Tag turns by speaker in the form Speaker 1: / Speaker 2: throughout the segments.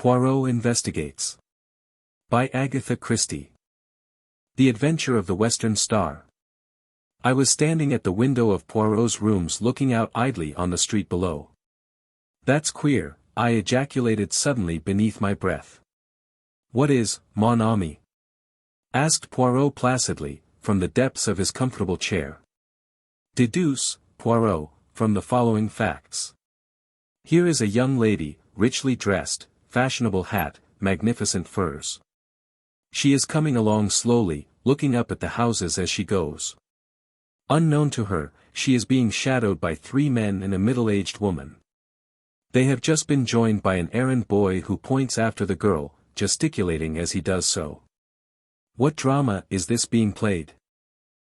Speaker 1: Poirot Investigates. By Agatha Christie. The Adventure of the Western Star. I was standing at the window of Poirot's rooms looking out idly on the street below. "That's queer," I ejaculated suddenly beneath my breath. "What is, mon ami?" asked Poirot placidly, from the depths of his comfortable chair. "Deduce, Poirot, from the following facts. Here is a young lady, richly dressed, fashionable hat, magnificent furs. She is coming along slowly, looking up at the houses as she goes. Unknown to her, she is being shadowed by 3 men and a middle-aged woman. They have just been joined by an errand boy who points after the girl, gesticulating as he does so. What drama is this being played?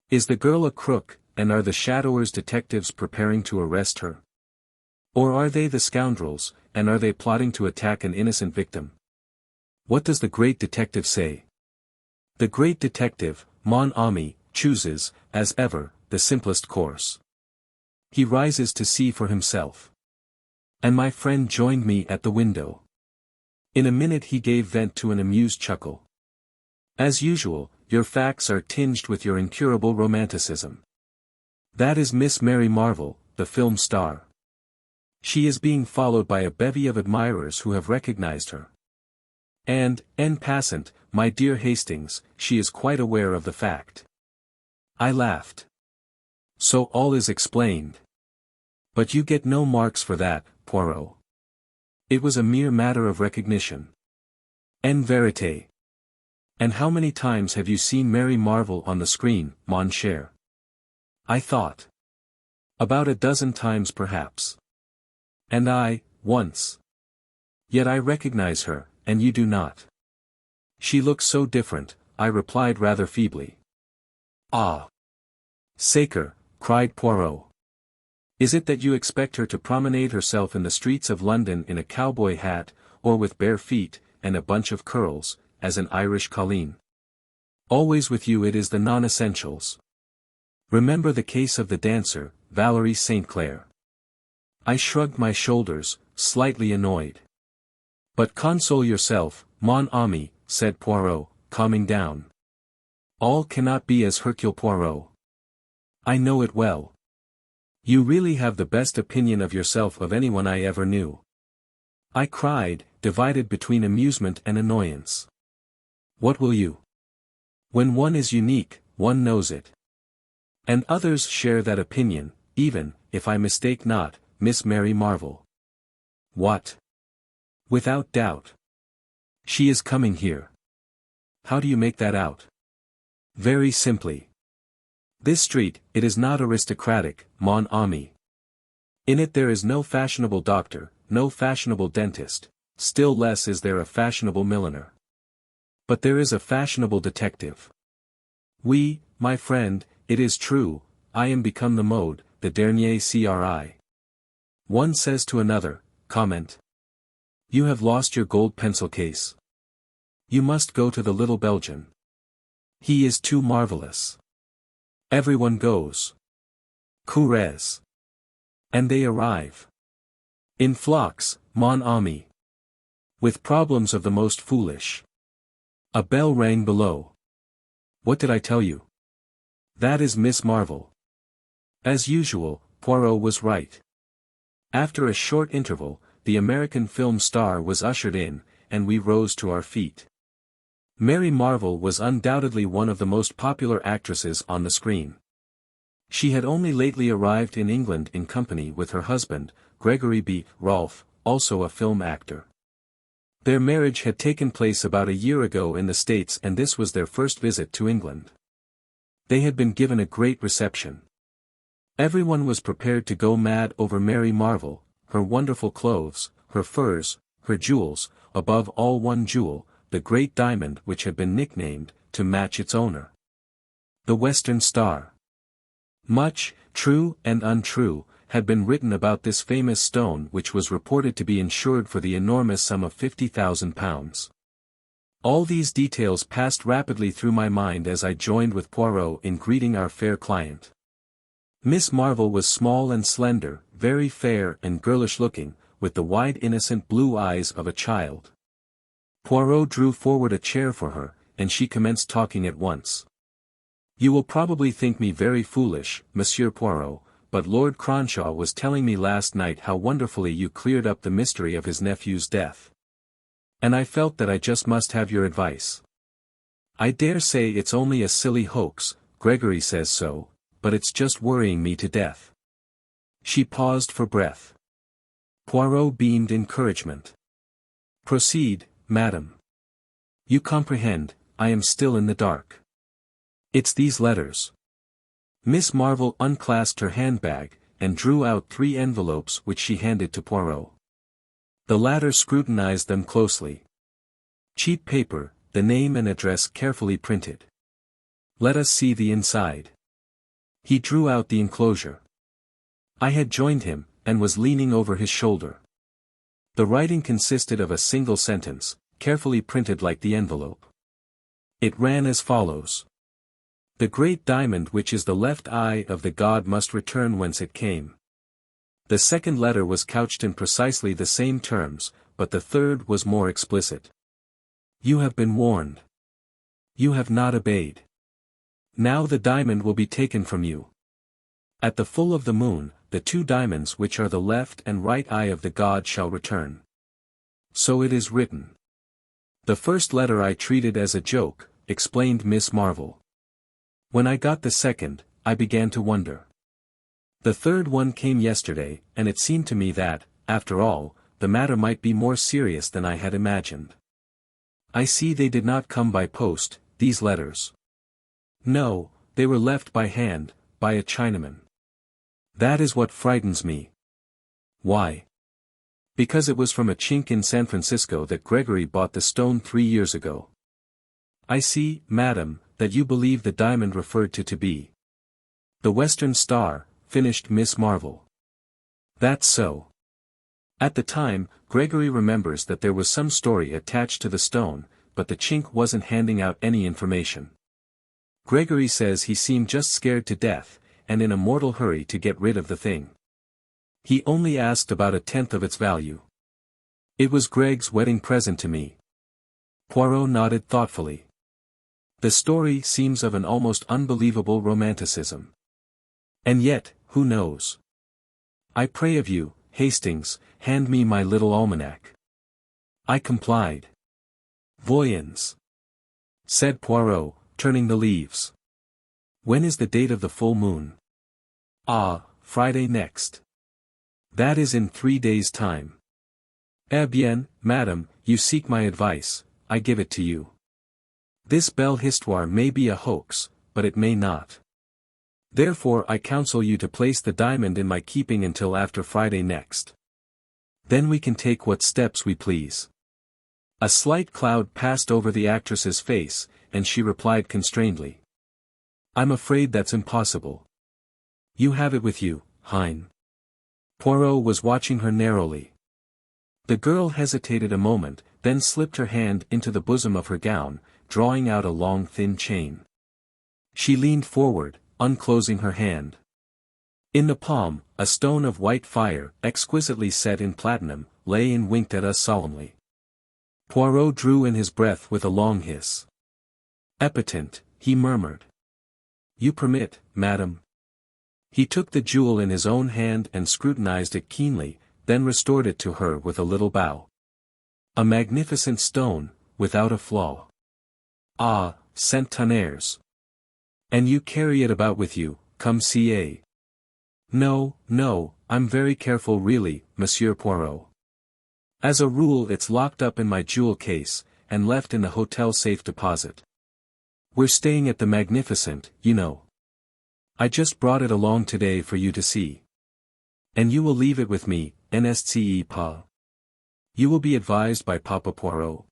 Speaker 1: Is the girl a crook, and are the shadowers detectives preparing to arrest her? Or are they the scoundrels, and are they plotting to attack an innocent victim? What does the great detective say? The great detective, mon ami, chooses, as ever, the simplest course. He rises to see for himself. And my friend joined me at the window. In a minute he gave vent to an amused chuckle. As usual, your facts are tinged with your incurable romanticism. That is Miss Mary Marvell, the film star. She is being followed by a bevy of admirers who have recognized her. And, en passant, my dear Hastings, she is quite aware of the fact." I laughed. "So all is explained. But you get no marks for that, Poirot. It was a mere matter of recognition. En vérité. And how many times have you seen Mary Marvell on the screen, mon cher?" I thought. "About a dozen times perhaps." "And I, once. Yet I recognize her, and you do not." "She looks so different," I replied rather feebly. "Ah! Sacre," cried Poirot. "Is it that you expect her to promenade herself in the streets of London in a cowboy hat, or with bare feet, and a bunch of curls, as an Irish colleen? Always with you it is the non-essentials. Remember the case of the dancer, Valerie St. Clair." I shrugged my shoulders, slightly annoyed. "But console yourself, mon ami," said Poirot, calming down. "All cannot be as Hercule Poirot. I know it well. You really have the best opinion of yourself of anyone I ever knew." I cried, divided between amusement and annoyance. "What will you? When one is unique, one knows it. And others share that opinion, even, if I mistake not, Miss Mary Marvell." "What? Without doubt. She is coming here." "How do you make that out?" "Very simply. This street, it is not aristocratic, mon ami. In it there is no fashionable doctor, no fashionable dentist, still less is there a fashionable milliner. But there is a fashionable detective. Oui, my friend, it is true, I am become the mode, the dernier cri. One says to another, comment. You have lost your gold pencil case. You must go to the little Belgian. He is too marvelous. Everyone goes. Courez. And they arrive. In flocks, mon ami. With problems of the most foolish. A bell rang below. What did I tell you? That is Miss Marvell. As usual, Poirot was right. After a short interval, the American film star was ushered in, and we rose to our feet. Mary Marvell was undoubtedly one of the most popular actresses on the screen. She had only lately arrived in England in company with her husband, Gregory B. Rolfe, also a film actor. Their marriage had taken place about a year ago in the States and this was their first visit to England. They had been given a great reception. Everyone was prepared to go mad over Mary Marvell, her wonderful clothes, her furs, her jewels, above all one jewel, the great diamond which had been nicknamed, to match its owner. The Western Star. Much, true and untrue, had been written about this famous stone which was reported to be insured for the enormous sum of £50,000. All these details passed rapidly through my mind as I joined with Poirot in greeting our fair client. Miss Marvell was small and slender, very fair and girlish-looking, with the wide innocent blue eyes of a child. Poirot drew forward a chair for her, and she commenced talking at once. You will probably think me very foolish, Monsieur Poirot, but Lord Cronshaw was telling me last night how wonderfully you cleared up the mystery of his nephew's death. And I felt that I just must have your advice. I dare say it's only a silly hoax, Gregory says so, but it's just worrying me to death. She paused for breath. Poirot beamed encouragement. Proceed, madam. You comprehend, I am still in the dark. It's these letters. Miss Marvell unclasped her handbag, and drew out 3 envelopes which she handed to Poirot. The latter scrutinized them closely. Cheap paper, the name and address carefully printed. Let us see the inside. He drew out the enclosure. I had joined him, and was leaning over his shoulder. The writing consisted of a single sentence, carefully printed like the envelope. It ran as follows. The great diamond which is the left eye of the god must return whence it came. The second letter was couched in precisely the same terms, but the third was more explicit. You have been warned. You have not obeyed. Now the diamond will be taken from you. At the full of the moon, the 2 diamonds which are the left and right eye of the god shall return. So it is written. The first letter I treated as a joke, explained Miss Marvell. When I got the second, I began to wonder. The third one came yesterday, and it seemed to me that, after all, the matter might be more serious than I had imagined. I see they did not come by post, these letters. No, they were left by hand, by a Chinaman. That is what frightens me. Why? Because it was from a chink in San Francisco that Gregory bought the stone 3 years ago. I see, madam, that you believe the diamond referred to be the Western Star, finished Miss Marvell. That's so. At the time, Gregory remembers that there was some story attached to the stone, but the chink wasn't handing out any information. Gregory says he seemed just scared to death, and in a mortal hurry to get rid of the thing. He only asked about 1/10 of its value. It was Greg's wedding present to me. Poirot nodded thoughtfully. The story seems of an almost unbelievable romanticism. And yet, who knows? I pray of you, Hastings, hand me my little almanac. I complied. Voyons, said Poirot, turning the leaves. When is the date of the full moon? Ah, Friday next. That is in 3 days' time. Eh bien, madam, you seek my advice, I give it to you. This belle histoire may be a hoax, but it may not. Therefore I counsel you to place the diamond in my keeping until after Friday next. Then we can take what steps we please. A slight cloud passed over the actress's face, and she replied constrainedly. I'm afraid that's impossible. You have it with you, Hein. Poirot was watching her narrowly. The girl hesitated a moment, then slipped her hand into the bosom of her gown, drawing out a long thin chain. She leaned forward, unclosing her hand. In the palm, a stone of white fire, exquisitely set in platinum, lay and winked at us solemnly. Poirot drew in his breath with a long hiss. Epitant, he murmured. You permit, madam. He took the jewel in his own hand and scrutinized it keenly, then restored it to her with a little bow. A magnificent stone, without a flaw. Ah, Saint Tonnerres. And you carry it about with you, comme ca. No, no, I'm very careful really, Monsieur Poirot. As a rule it's locked up in my jewel case, and left in the hotel safe deposit. We're staying at the Magnificent, you know. I just brought it along today for you to see. And you will leave it with me, n'est-ce pas? You will be advised by Papa Poirot.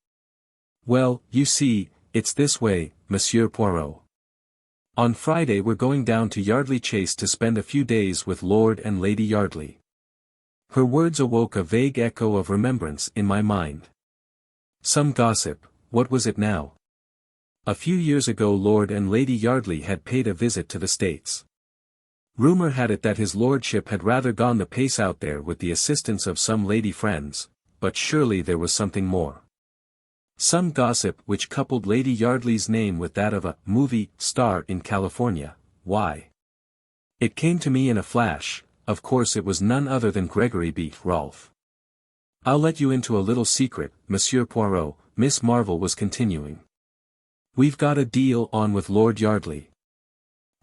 Speaker 1: Well, you see, it's this way, Monsieur Poirot. On Friday we're going down to Yardley Chase to spend a few days with Lord and Lady Yardley. Her words awoke a vague echo of remembrance in my mind. Some gossip, what was it now? A few years ago Lord and Lady Yardley had paid a visit to the States. Rumor had it that his lordship had rather gone the pace out there with the assistance of some lady friends, but surely there was something more. Some gossip which coupled Lady Yardley's name with that of a movie star in California. Why? It came to me in a flash. Of course it was none other than Gregory beat Rolfe. I'll let you into a little secret, Monsieur Poirot, Miss Marvell was continuing. We've got a deal on with Lord Yardley.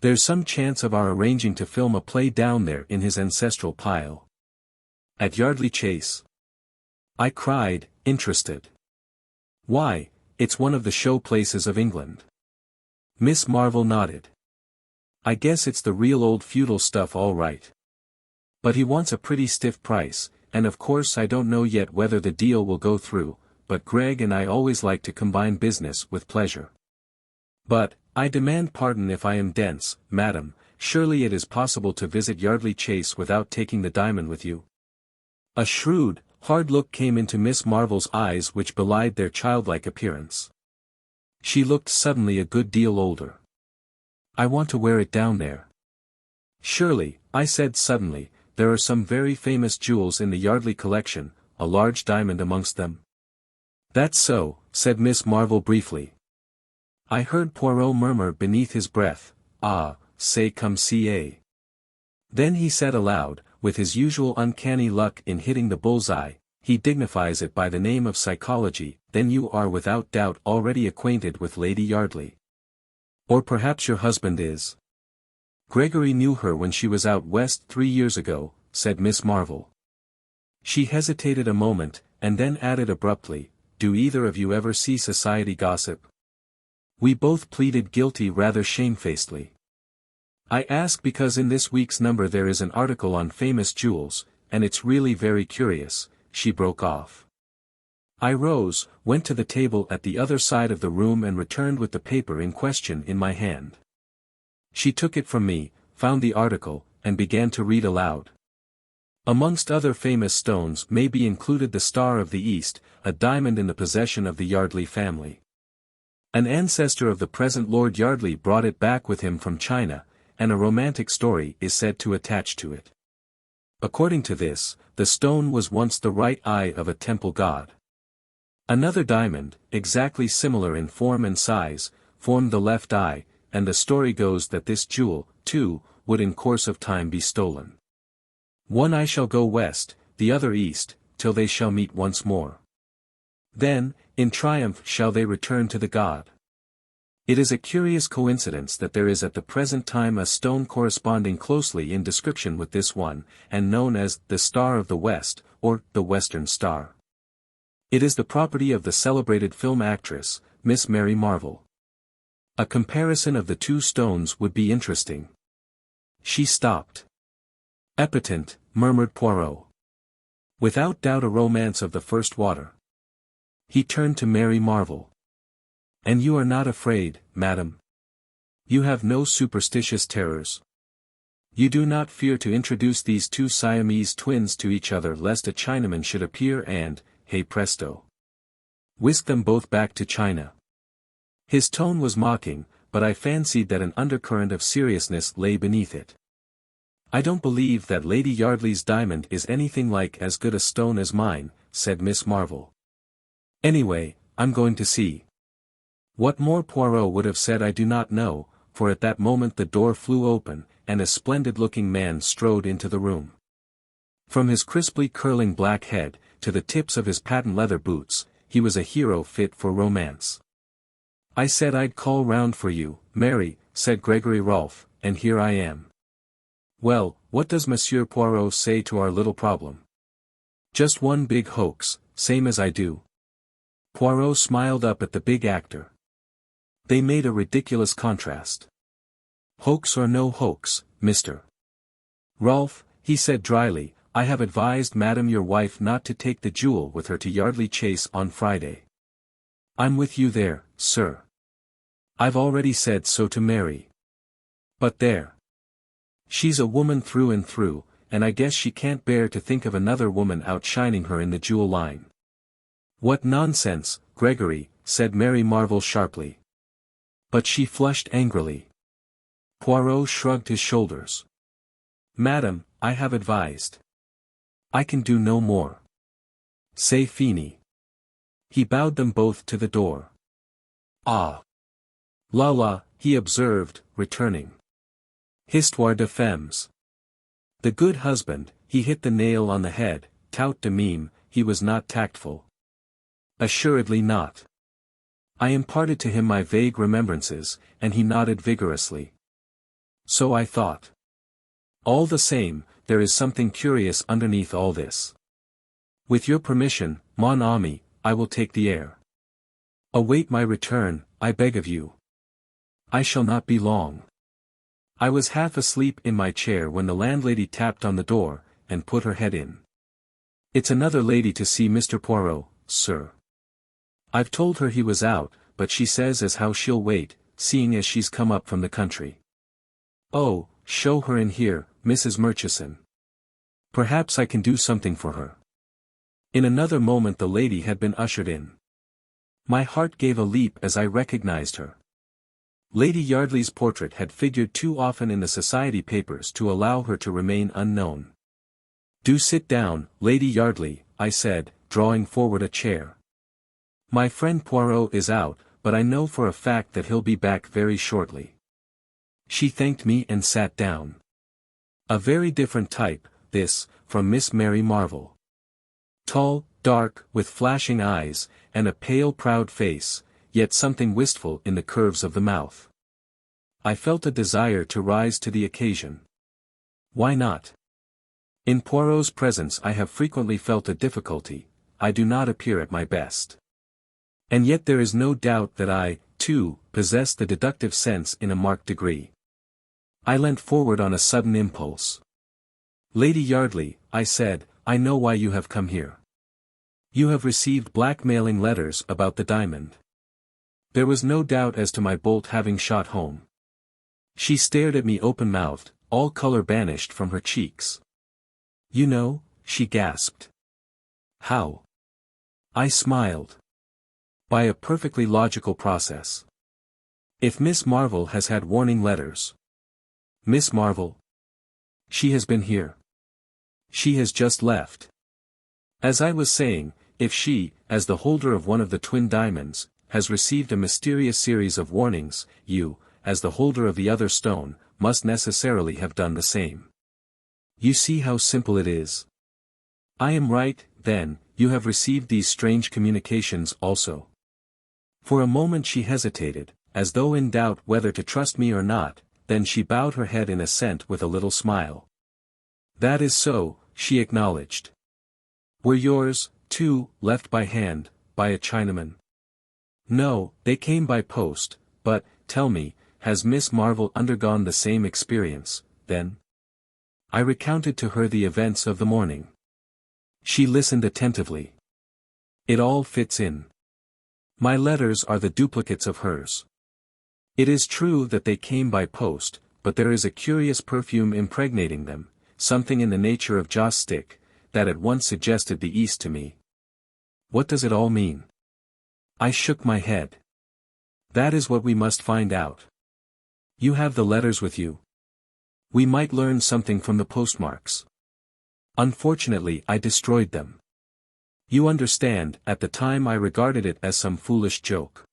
Speaker 1: There's some chance of our arranging to film a play down there in his ancestral pile. At Yardley Chase? I cried, interested. Why, it's one of the show places of England. Miss Marvell nodded. I guess it's the real old feudal stuff all right. But he wants a pretty stiff price, and of course I don't know yet whether the deal will go through, but Greg and I always like to combine business with pleasure. But, I demand pardon if I am dense, madam, surely it is possible to visit Yardley Chase without taking the diamond with you? A shrewd, hard look came into Miss Marvell's eyes which belied their childlike appearance. She looked suddenly a good deal older. I want to wear it down there. Surely, I said suddenly, there are some very famous jewels in the Yardley collection, a large diamond amongst them. That's so, said Miss Marvell briefly. I heard Poirot murmur beneath his breath, ah, c'est comme si. Then he said aloud, with his usual uncanny luck in hitting the bull's-eye, he dignifies it by the name of psychology, then you are without doubt already acquainted with Lady Yardley. Or perhaps your husband is. Gregory knew her when she was out west 3 years ago, said Miss Marvell. She hesitated a moment, and then added abruptly, do either of you ever see society gossip? We both pleaded guilty rather shamefacedly. I ask because in this week's number there is an article on famous jewels, and it's really very curious, she broke off. I rose, went to the table at the other side of the room and returned with the paper in question in my hand. She took it from me, found the article, and began to read aloud. Amongst other famous stones may be included the Star of the East, a diamond in the possession of the Yardley family. An ancestor of the present Lord Yardley brought it back with him from China, and a romantic story is said to attach to it. According to this, the stone was once the right eye of a temple god. Another diamond, exactly similar in form and size, formed the left eye, and the story goes that this jewel, too, would in course of time be stolen. One eye shall go west, the other east, till they shall meet once more. Then, in triumph shall they return to the god. It is a curious coincidence that there is at the present time a stone corresponding closely in description with this one, and known as the Star of the West, or the Western Star. It is the property of the celebrated film actress, Miss Mary Marvell. A comparison of the two stones would be interesting. She stopped. Epitant, murmured Poirot. Without doubt a romance of the first water. He turned to Mary Marvell. And you are not afraid, madam? You have no superstitious terrors? You do not fear to introduce these two Siamese twins to each other lest a Chinaman should appear and, hey presto, whisk them both back to China? His tone was mocking, but I fancied that an undercurrent of seriousness lay beneath it. I don't believe that Lady Yardley's diamond is anything like as good a stone as mine, said Miss Marvell. Anyway, I'm going to see. What more Poirot would have said I do not know, for at that moment the door flew open, and a splendid-looking man strode into the room. From his crisply curling black head, to the tips of his patent leather boots, he was a hero fit for romance. I said I'd call round for you, Mary, said Gregory Rolfe, and here I am. Well, what does Monsieur Poirot say to our little problem? Just one big hoax, same as I do. Poirot smiled up at the big actor. They made a ridiculous contrast. Hoax or no hoax, Mr. Rolfe, he said dryly, I have advised Madam your wife not to take the jewel with her to Yardley Chase on Friday. I'm with you there, sir. I've already said so to Mary. But there. She's a woman through and through, and I guess she can't bear to think of another woman outshining her in the jewel line. What nonsense, Gregory, said Mary Marvell sharply. But she flushed angrily. Poirot shrugged his shoulders. Madam, I have advised. I can do no more. C'est fini. He bowed them both to the door. Ah! La la, he observed, returning. Histoire de femmes. The good husband, he hit the nail on the head, tout de même, he was not tactful. Assuredly not. I imparted to him my vague remembrances, and he nodded vigorously. So I thought. All the same, there is something curious underneath all this. With your permission, mon ami, I will take the air. Await my return, I beg of you. I shall not be long. I was half asleep in my chair when the landlady tapped on the door, and put her head in. It's another lady to see Mr. Poirot, sir. I've told her he was out, but she says as how she'll wait, seeing as she's come up from the country. Oh, show her in here, Mrs. Murchison. Perhaps I can do something for her. In another moment the lady had been ushered in. My heart gave a leap as I recognized her. Lady Yardley's portrait had figured too often in the society papers to allow her to remain unknown. Do sit down, Lady Yardley, I said, drawing forward a chair. My friend Poirot is out, but I know for a fact that he'll be back very shortly. She thanked me and sat down. A very different type, this, from Miss Mary Marvell. Tall, dark, with flashing eyes, and a pale proud face, yet something wistful in the curves of the mouth. I felt a desire to rise to the occasion. Why not? In Poirot's presence I have frequently felt a difficulty, I do not appear at my best. And yet there is no doubt that I, too, possess the deductive sense in a marked degree. I leant forward on a sudden impulse. Lady Yardley, I said, I know why you have come here. You have received blackmailing letters about the diamond. There was no doubt as to my bolt having shot home. She stared at me open-mouthed, all color banished from her cheeks. You know, she gasped. How? I smiled. By a perfectly logical process. If Miss Marvell has had warning letters. Miss Marvell? She has been here. She has just left. As I was saying, if she, as the holder of one of the twin diamonds, has received a mysterious series of warnings, you, as the holder of the other stone, must necessarily have done the same. You see how simple it is. I am right, then, you have received these strange communications also. For a moment she hesitated, as though in doubt whether to trust me or not, then she bowed her head in assent with a little smile. That is so, she acknowledged. Were yours, too, left by hand, by a Chinaman? No, they came by post, but, tell me, has Miss Marvell undergone the same experience, then? I recounted to her the events of the morning. She listened attentively. It all fits in. My letters are the duplicates of hers. It is true that they came by post, but there is a curious perfume impregnating them, something in the nature of joss stick, that at once suggested the East to me. What does it all mean? I shook my head. That is what we must find out. You have the letters with you. We might learn something from the postmarks. Unfortunately I destroyed them. You understand, at the time I regarded it as some foolish joke.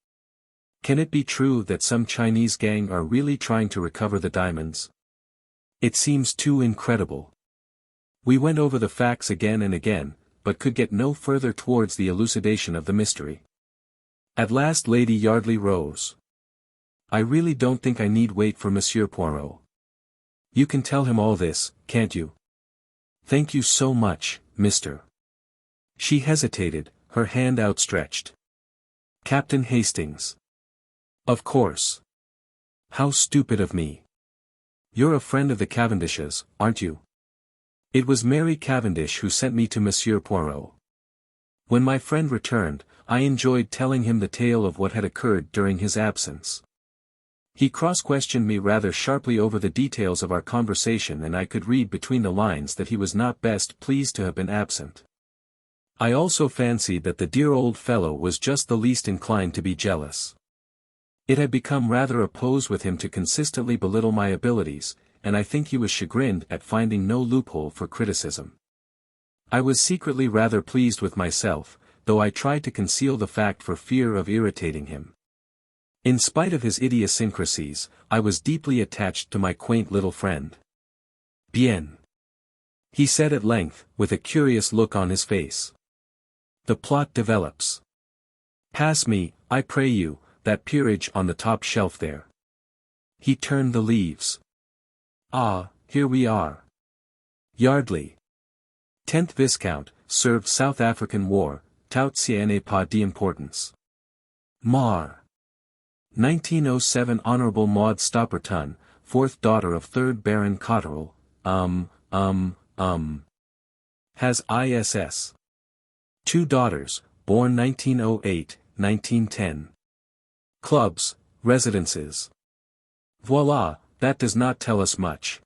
Speaker 1: Can it be true that some Chinese gang are really trying to recover the diamonds? It seems too incredible. We went over the facts again and again, but could get no further towards the elucidation of the mystery. At last Lady Yardley rose. I really don't think I need wait for Monsieur Poirot. You can tell him all this, can't you? Thank you so much, Mr. She hesitated, her hand outstretched. Captain Hastings. Of course. How stupid of me. You're a friend of the Cavendishes, aren't you? It was Mary Cavendish who sent me to Monsieur Poirot. When my friend returned, I enjoyed telling him the tale of what had occurred during his absence. He cross-questioned me rather sharply over the details of our conversation, and I could read between the lines that he was not best pleased to have been absent. I also fancied that the dear old fellow was just the least inclined to be jealous. It had become rather a pose with him to consistently belittle my abilities, and I think he was chagrined at finding no loophole for criticism. I was secretly rather pleased with myself, though I tried to conceal the fact for fear of irritating him. In spite of his idiosyncrasies, I was deeply attached to my quaint little friend. Bien, he said at length, with a curious look on his face. The plot develops. Pass me, I pray you, that peerage on the top shelf there. He turned the leaves. Ah, here we are. Yardley. 10th Viscount, served South African War, tout ce n'est pas d'importance. Mar. 1907 Honorable Maud Stopperton, 4th daughter of 3rd Baron Cotterell, has ISS. 2 daughters, born 1908, 1910. Clubs, residences. Voila, that does not tell us much.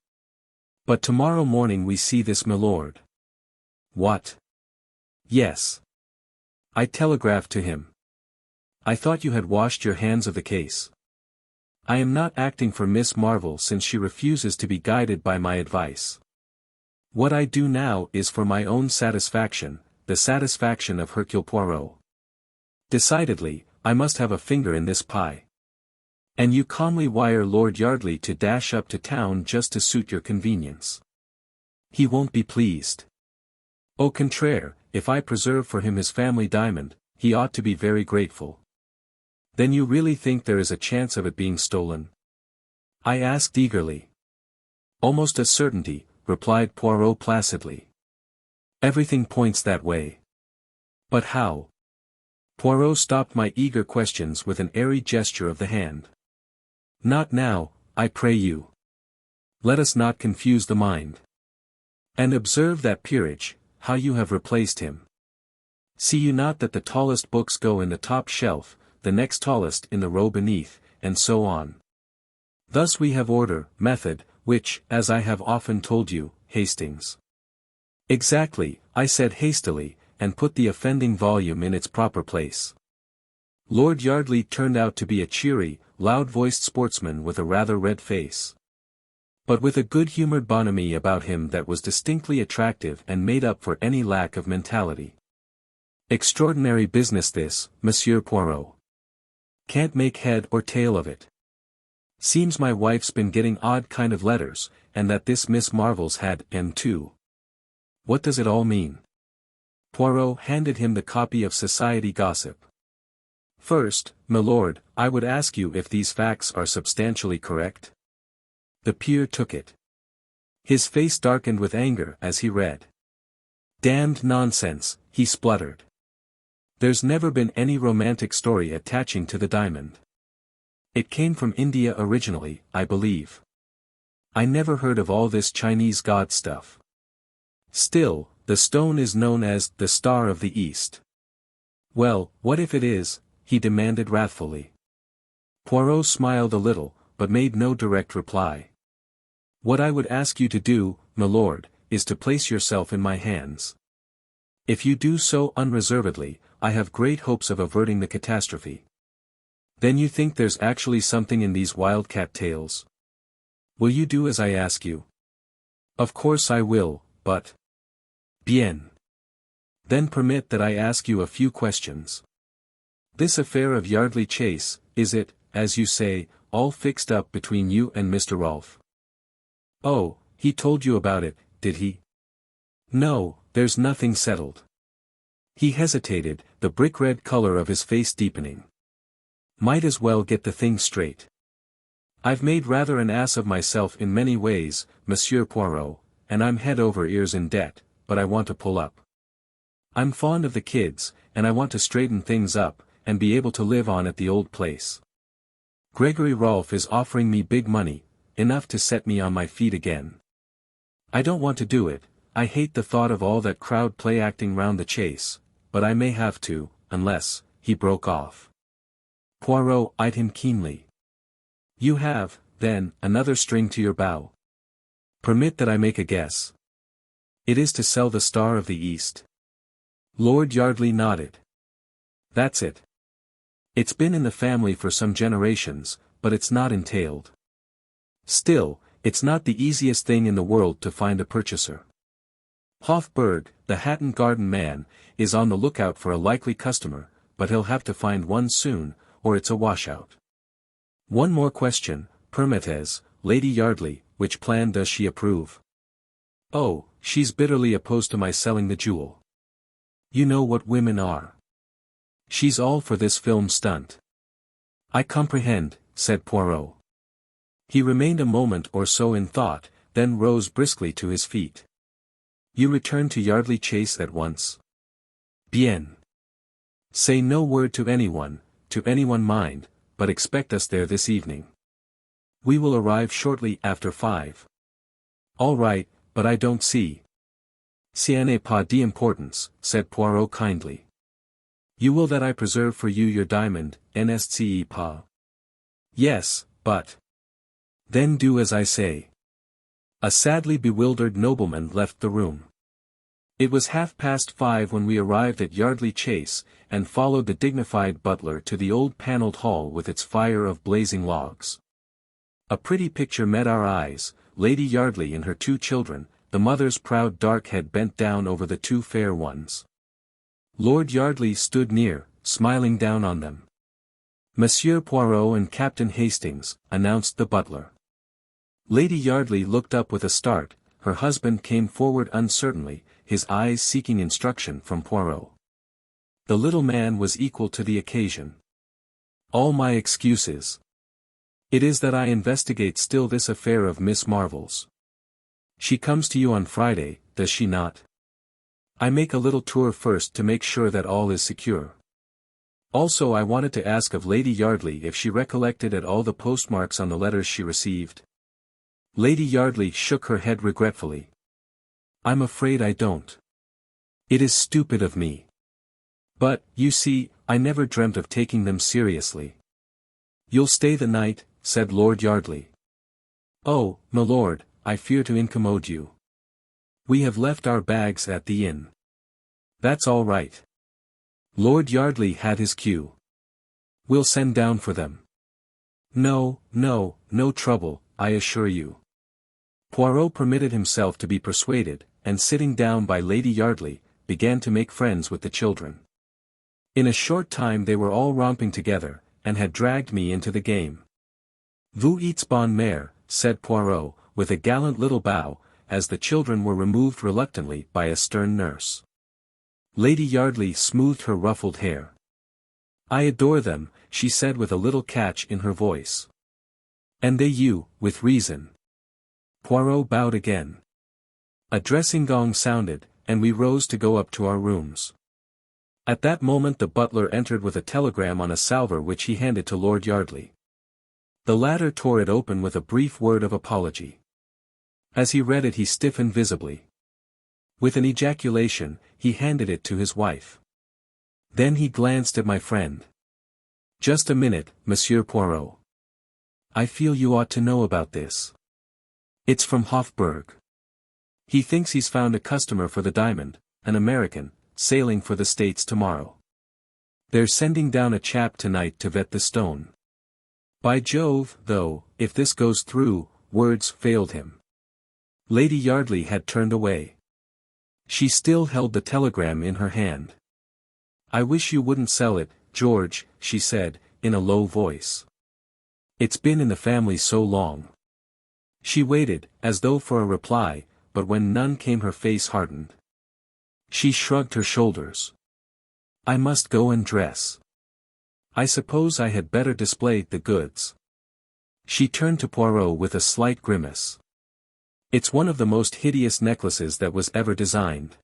Speaker 1: But tomorrow morning we see this milord. What? Yes. I telegraphed to him. I thought you had washed your hands of the case. I am not acting for Miss Marvell since she refuses to be guided by my advice. What I do now is for my own satisfaction, the satisfaction of Hercule Poirot. Decidedly, I must have a finger in this pie. And you calmly wire Lord Yardley to dash up to town just to suit your convenience. He won't be pleased. Au contraire, if I preserve for him his family diamond, he ought to be very grateful. Then you really think there is a chance of it being stolen? I asked eagerly. Almost a certainty, replied Poirot placidly. Everything points that way. But how? Poirot stopped my eager questions with an airy gesture of the hand. Not now, I pray you. Let us not confuse the mind. And observe that peerage, how you have replaced him. See you not that the tallest books go in the top shelf, the next tallest in the row beneath, and so on. Thus we have order, method, which, as I have often told you, Hastings. Exactly, I said hastily, and put the offending volume in its proper place. Lord Yardley turned out to be a cheery, loud-voiced sportsman with a rather red face. But with a good-humored bonhomie about him that was distinctly attractive and made up for any lack of mentality. Extraordinary business this, Monsieur Poirot. Can't make head or tail of it. Seems my wife's been getting odd kind of letters, and that this Miss Marvell's had them too. What does it all mean? Poirot handed him the copy of Society Gossip. First, milord, I would ask you if these facts are substantially correct? The peer took it. His face darkened with anger as he read. Damned nonsense, he spluttered. There's never been any romantic story attaching to the diamond. It came from India originally, I believe. I never heard of all this Chinese god stuff. Still, the stone is known as the Star of the East. Well, what if it is? He demanded wrathfully. Poirot smiled a little, but made no direct reply. What I would ask you to do, milord, is to place yourself in my hands. If you do so unreservedly, I have great hopes of averting the catastrophe. Then you think there's actually something in these wildcat tales? Will you do as I ask you? Of course I will, but... Bien. Then permit that I ask you a few questions. This affair of Yardley Chase, is it, as you say, all fixed up between you and Mr. Rolfe? Oh, he told you about it, did he? No, there's nothing settled. He hesitated, the brick-red color of his face deepening. Might as well get the thing straight. I've made rather an ass of myself in many ways, Monsieur Poirot, and I'm head over ears in debt, but I want to pull up. I'm fond of the kids, and I want to straighten things up, and be able to live on at the old place. Gregory Rolfe is offering me big money, enough to set me on my feet again. I don't want to do it, I hate the thought of all that crowd play acting round the chase, but I may have to, unless, he broke off. Poirot eyed him keenly. You have, then, another string to your bow. Permit that I make a guess. It is to sell the Star of the East. Lord Yardley nodded. That's it. It's been in the family for some generations, but it's not entailed. Still, it's not the easiest thing in the world to find a purchaser. Hofburg, the Hatton Garden man, is on the lookout for a likely customer, but he'll have to find one soon, or it's a washout. One more question, permettez, Lady Yardley, which plan does she approve? Oh, she's bitterly opposed to my selling the jewel. You know what women are. She's all for this film stunt. I comprehend, said Poirot. He remained a moment or so in thought, then rose briskly to his feet. You return to Yardley Chase at once? Bien. Say no word to anyone mind, but expect us there this evening. We will arrive shortly after 5. All right, but I don't see. Ce n'est pas d'importance, said Poirot kindly. You will that I preserve for you your diamond, n'est-ce pas? Yes, but. Then do as I say. A sadly bewildered nobleman left the room. It was 5:30 when we arrived at Yardley Chase, and followed the dignified butler to the old panelled hall with its fire of blazing logs. A pretty picture met our eyes, Lady Yardley and her 2 children, the mother's proud dark head bent down over the 2 fair ones. Lord Yardley stood near, smiling down on them. Monsieur Poirot and Captain Hastings, announced the butler. Lady Yardley looked up with a start, her husband came forward uncertainly, his eyes seeking instruction from Poirot. The little man was equal to the occasion. All my excuses. It is that I investigate still this affair of Miss Marvell's. She comes to you on Friday, does she not? I make a little tour first to make sure that all is secure. Also I wanted to ask of Lady Yardley if she recollected at all the postmarks on the letters she received. Lady Yardley shook her head regretfully. I'm afraid I don't. It is stupid of me. But, you see, I never dreamt of taking them seriously. You'll stay the night, said Lord Yardley. Oh, my lord, I fear to incommode you. We have left our bags at the inn. That's all right. Lord Yardley had his cue. We'll send down for them. No trouble, I assure you. Poirot permitted himself to be persuaded, and sitting down by Lady Yardley, began to make friends with the children. In a short time they were all romping together, and had dragged me into the game. Vous êtes bonne mère, said Poirot, with a gallant little bow, as the children were removed reluctantly by a stern nurse. Lady Yardley smoothed her ruffled hair. I adore them, she said with a little catch in her voice. And they you, with reason. Poirot bowed again. A dressing gong sounded, and we rose to go up to our rooms. At that moment the butler entered with a telegram on a salver which he handed to Lord Yardley. The latter tore it open with a brief word of apology. As he read it he stiffened visibly. With an ejaculation, he handed it to his wife. Then he glanced at my friend. Just a minute, Monsieur Poirot. I feel you ought to know about this. It's from Hofburg. He thinks he's found a customer for the diamond, an American, sailing for the States tomorrow. They're sending down a chap tonight to vet the stone. By Jove, though, if this goes through, words failed him. Lady Yardley had turned away. She still held the telegram in her hand. I wish you wouldn't sell it, George, she said, in a low voice. It's been in the family so long. She waited, as though for a reply, but when none came her face hardened. She shrugged her shoulders. I must go and dress. I suppose I had better display the goods. She turned to Poirot with a slight grimace. It's one of the most hideous necklaces that was ever designed.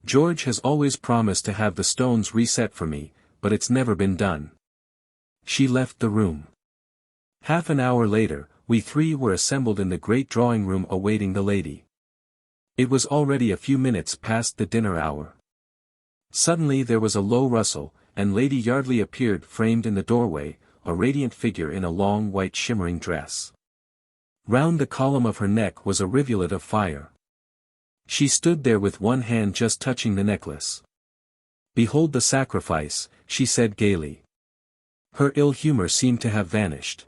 Speaker 1: George has always promised to have the stones reset for me, but it's never been done. She left the room. Half an hour later, we 3 were assembled in the great drawing-room awaiting the lady. It was already a few minutes past the dinner hour. Suddenly there was a low rustle, and Lady Yardley appeared framed in the doorway, a radiant figure in a long white shimmering dress. Round the column of her neck was a rivulet of fire. She stood there with one hand just touching the necklace. Behold the sacrifice, she said gaily. Her ill humor seemed to have vanished.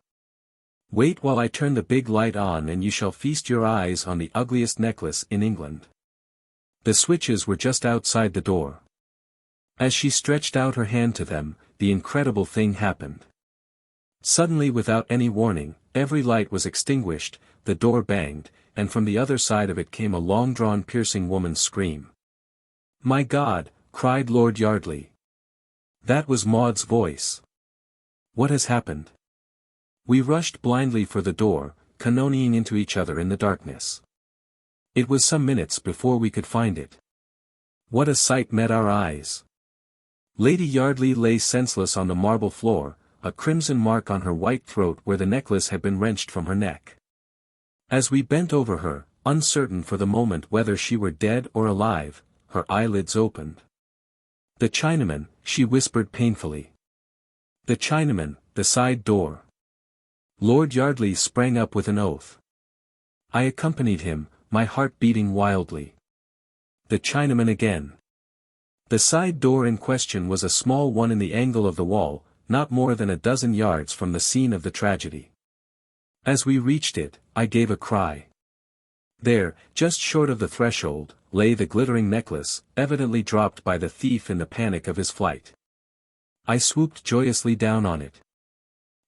Speaker 1: Wait while I turn the big light on and you shall feast your eyes on the ugliest necklace in England. The switches were just outside the door. As she stretched out her hand to them, the incredible thing happened. Suddenly, without any warning, every light was extinguished, the door banged, and from the other side of it came a long-drawn piercing woman's scream. "My God!" cried Lord Yardley. That was Maud's voice. "What has happened?" We rushed blindly for the door, cannonading into each other in the darkness. It was some minutes before we could find it. What a sight met our eyes! Lady Yardley lay senseless on the marble floor, a crimson mark on her white throat where the necklace had been wrenched from her neck. As we bent over her, uncertain for the moment whether she were dead or alive, her eyelids opened. "The Chinaman," she whispered painfully. "The Chinaman, the side door." Lord Yardley sprang up with an oath. I accompanied him, my heart beating wildly. The Chinaman again. The side door in question was a small one in the angle of the wall, not more than a dozen yards from the scene of the tragedy. As we reached it, I gave a cry. There, just short of the threshold, lay the glittering necklace, evidently dropped by the thief in the panic of his flight. I swooped joyously down on it.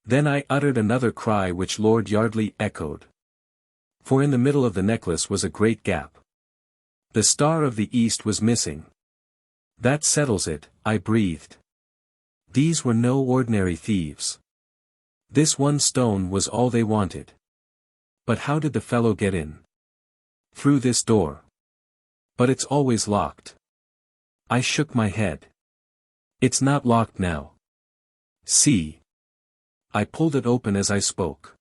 Speaker 1: Then I uttered another cry which Lord Yardley echoed. For in the middle of the necklace was a great gap. The Star of the East was missing. "That settles it," I breathed. These were no ordinary thieves. This one stone was all they wanted. But how did the fellow get in? Through this door. But it's always locked. I shook my head. It's not locked now. See. I pulled it open as I spoke.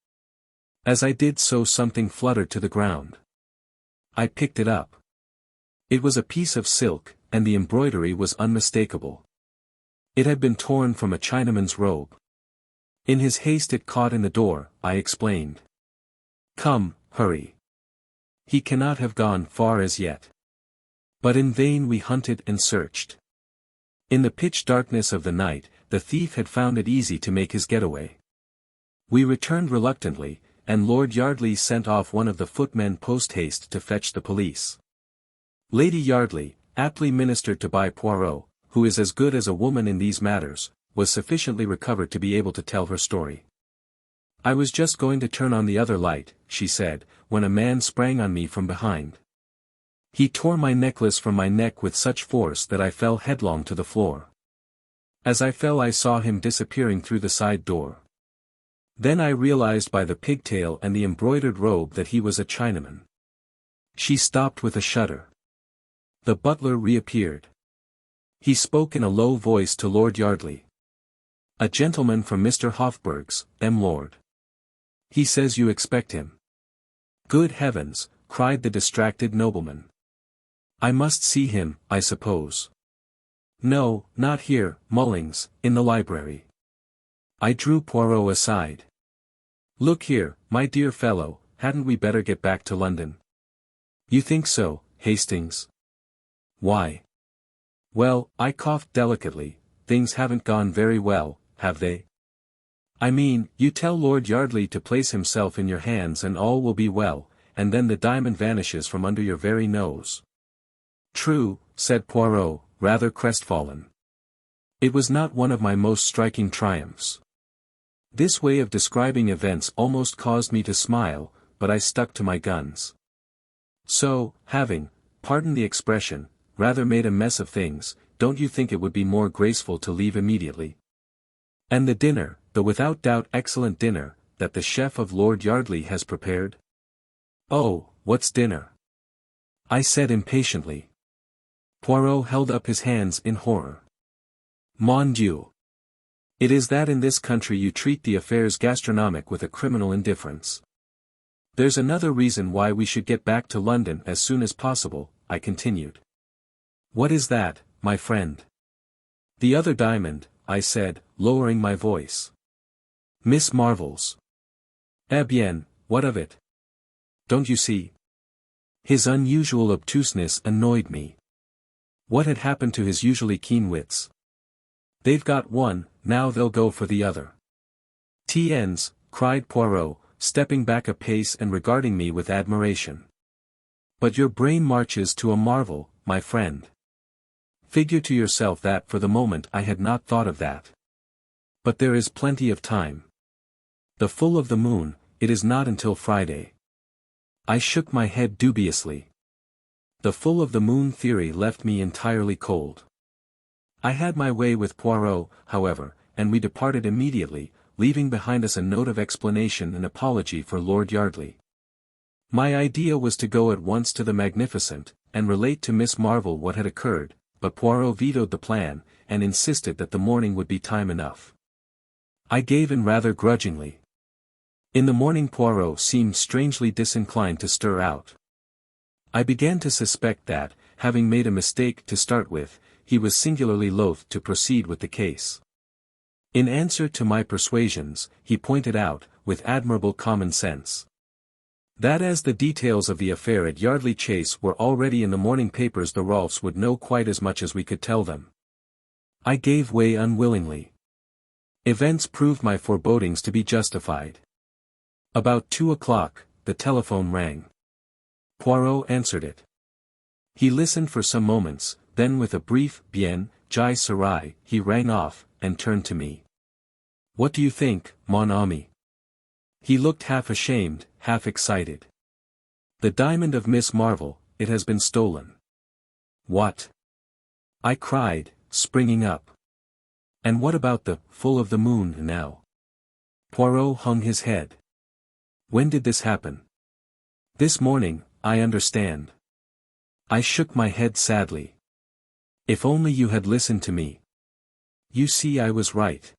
Speaker 1: As I did so, something fluttered to the ground. I picked it up. It was a piece of silk, and the embroidery was unmistakable. It had been torn from a Chinaman's robe. In his haste it caught in the door, I explained. "Come, hurry. He cannot have gone far as yet." But in vain we hunted and searched. In the pitch darkness of the night, the thief had found it easy to make his getaway. We returned reluctantly, and Lord Yardley sent off one of the footmen post-haste to fetch the police. Lady Yardley, aptly ministered to by Poirot, who is as good as a woman in these matters, was sufficiently recovered to be able to tell her story. "I was just going to turn on the other light," she said, "when a man sprang on me from behind. He tore my necklace from my neck with such force that I fell headlong to the floor. As I fell I saw him disappearing through the side door. Then I realized by the pigtail and the embroidered robe that he was a Chinaman." She stopped with a shudder. The butler reappeared. He spoke in a low voice to Lord Yardley. "A gentleman from Mr. Hofburg's, Lord. He says you expect him." "Good heavens," cried the distracted nobleman. "I must see him, I suppose." "No, not here, Mullings, in the library." I drew Poirot aside. "Look here, my dear fellow, hadn't we better get back to London?" "You think so, Hastings?" "Why?" "Well," I coughed delicately, "things haven't gone very well, have they? I mean, you tell Lord Yardley to place himself in your hands and all will be well, and then the diamond vanishes from under your very nose." "True," said Poirot, rather crestfallen. "It was not one of my most striking triumphs." This way of describing events almost caused me to smile, but I stuck to my guns. "So, having, pardon the expression, rather made a mess of things, don't you think it would be more graceful to leave immediately? And the dinner, the without doubt excellent dinner, that the chef of Lord Yardley has prepared?" "Oh, what's dinner?" I said impatiently. Poirot held up his hands in horror. "Mon Dieu! It is that in this country you treat the affairs gastronomic with a criminal indifference. There's another reason why we should get back to London as soon as possible," I continued. "What is that, my friend?" "The other diamond," I said, lowering my voice. "Miss Marvell's." "Eh bien, what of it? Don't you see?" His unusual obtuseness annoyed me. What had happened to his usually keen wits? "They've got one, now they'll go for the other." "Tiens," cried Poirot, stepping back a pace and regarding me with admiration. "But your brain marches to a marvel, my friend. Figure to yourself that for the moment I had not thought of that. But there is plenty of time. The full of the moon, it is not until Friday. I shook my head dubiously. The full of the moon theory left me entirely cold. I had my way with Poirot, however, and we departed immediately, leaving behind us a note of explanation and apology for Lord Yardley. My idea was to go at once to the Magnificent, and relate to Miss Marvell what had occurred, but Poirot vetoed the plan, and insisted that the morning would be time enough. I gave in rather grudgingly. In the morning Poirot seemed strangely disinclined to stir out. I began to suspect that, having made a mistake to start with, he was singularly loath to proceed with the case. In answer to my persuasions, he pointed out, with admirable common sense, that as the details of the affair at Yardley Chase were already in the morning papers, the Rolfes would know quite as much as we could tell them. I gave way unwillingly. Events proved my forebodings to be justified. About 2 o'clock, the telephone rang. Poirot answered it. He listened for some moments, then with a brief "Bien, Jai Sarai," he rang off, and turned to me. "What do you think, mon ami?" He looked half ashamed, half excited. "The diamond of Miss Marvell, it has been stolen." "What?" I cried, springing up. "And what about the full of the moon now?" Poirot hung his head. "When did this happen?" "This morning, I understand." I shook my head sadly. "If only you had listened to me." "You see I was right."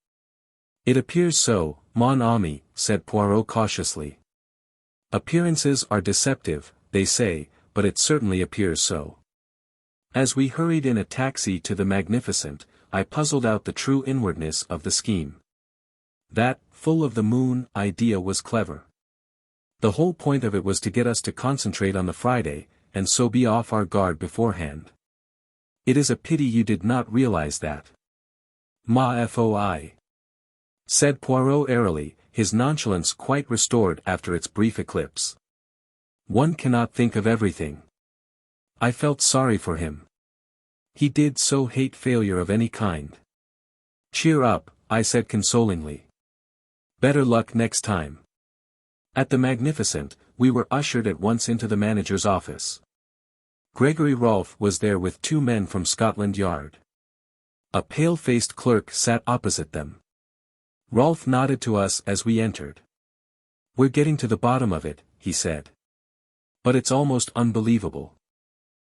Speaker 1: "It appears so, mon ami," said Poirot cautiously. "Appearances are deceptive, they say, but it certainly appears so." As we hurried in a taxi to the Magnificent, I puzzled out the true inwardness of the scheme. That full of the moon idea was clever. The whole point of it was to get us to concentrate on the Friday, and so be off our guard beforehand. It is a pity you did not realize that. "Ma foi," said Poirot airily, his nonchalance quite restored after its brief eclipse. "One cannot think of everything." I felt sorry for him. He did so hate failure of any kind. "Cheer up," I said consolingly. "Better luck next time." At the Magnificent, we were ushered at once into the manager's office. Gregory Rolfe was there with 2 men from Scotland Yard. A pale-faced clerk sat opposite them. Rolfe nodded to us as we entered. "We're getting to the bottom of it," he said. "But it's almost unbelievable.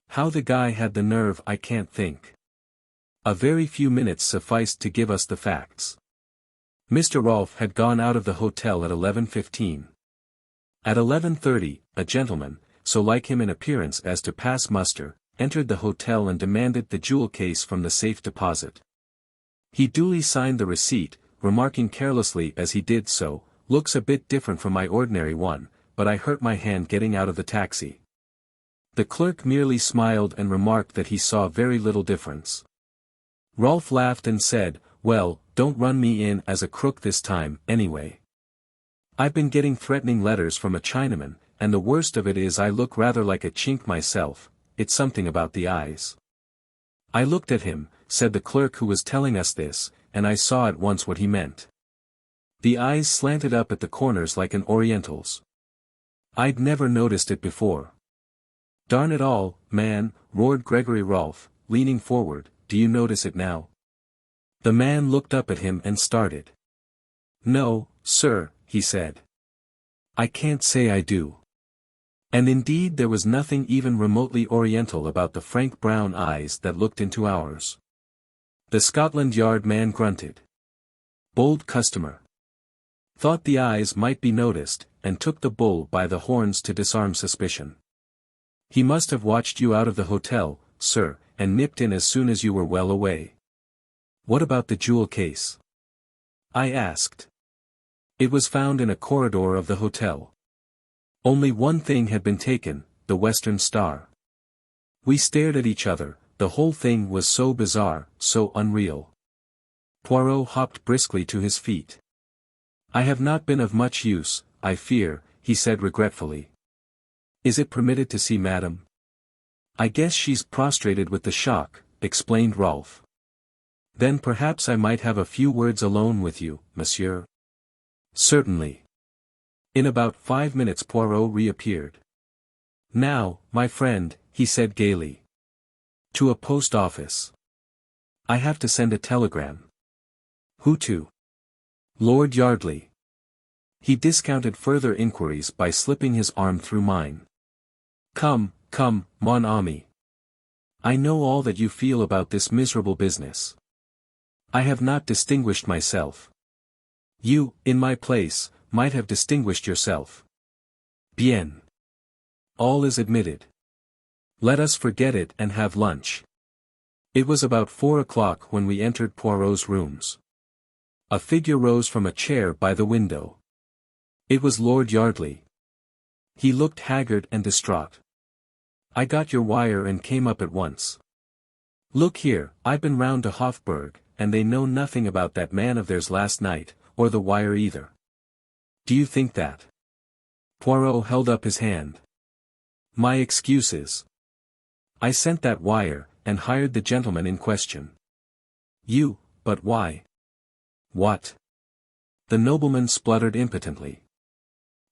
Speaker 1: How the guy had the nerve I can't think." A very few minutes sufficed to give us the facts. Mr. Rolfe had gone out of the hotel at 11:15. At 11:30, a gentleman, so like him in appearance as to pass muster, entered the hotel and demanded the jewel case from the safe deposit. He duly signed the receipt, remarking carelessly as he did so, "Looks a bit different from my ordinary one, but I hurt my hand getting out of the taxi." The clerk merely smiled and remarked that he saw very little difference. Rolfe laughed and said, "Well, don't run me in as a crook this time, anyway. I've been getting threatening letters from a Chinaman, and the worst of it is I look rather like a chink myself. It's something about the eyes." I looked at him, said the clerk who was telling us this, and I saw at once what he meant. The eyes slanted up at the corners like an Oriental's. I'd never noticed it before. "Darn it all, man," roared Gregory Rolfe, leaning forward, "do you notice it now?" The man looked up at him and started. "No, sir," he said. "I can't say I do." And indeed there was nothing even remotely Oriental about the frank brown eyes that looked into ours. The Scotland Yard man grunted. Bold customer. Thought the eyes might be noticed, and took the bull by the horns to disarm suspicion. He must have watched you out of the hotel, sir, and nipped in as soon as you were well away. "What about the jewel case?" I asked. "It was found in a corridor of the hotel. Only one thing had been taken, the Western Star." We stared at each other, the whole thing was so bizarre, so unreal. Poirot hopped briskly to his feet. "I have not been of much use, I fear," he said regretfully. "Is it permitted to see madam?" I guess she's prostrated with the shock, explained Rolf. Then perhaps I might have a few words alone with you, monsieur. Certainly. In about 5 minutes Poirot reappeared. Now, my friend, he said gaily. To a post office. I have to send a telegram. Who to? Lord Yardley. He discounted further inquiries by slipping his arm through mine. Come, mon ami. I know all that you feel about this miserable business. I have not distinguished myself. You, in my place, might have distinguished yourself. Bien. All is admitted. Let us forget it and have lunch. It was about 4 o'clock when we entered Poirot's rooms. A figure rose from a chair by the window. It was Lord Yardley. He looked haggard and distraught. I got your wire and came up at once. Look here, I've been round to Hofburg, and they know nothing about that man of theirs last night, or the wire either. Do you think that? Poirot held up his hand. My excuses. I sent that wire, and hired the gentleman in question. You, but why? What? The nobleman spluttered impotently.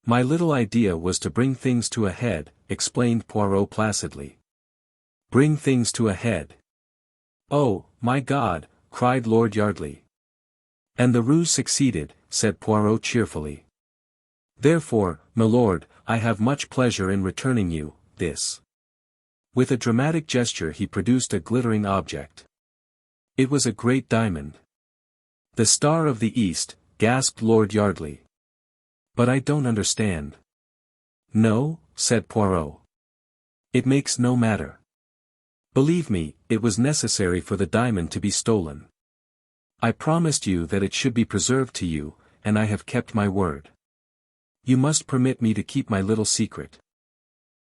Speaker 1: My little idea was to bring things to a head, explained Poirot placidly. Bring things to a head. Oh, my God, cried Lord Yardley. And the ruse succeeded, said Poirot cheerfully. Therefore, milord, I have much pleasure in returning you, this. With a dramatic gesture he produced a glittering object. It was a great diamond. The Star of the East, gasped Lord Yardley. But I don't understand. No, said Poirot. It makes no matter. Believe me, it was necessary for the diamond to be stolen. I promised you that it should be preserved to you, and I have kept my word. You must permit me to keep my little secret.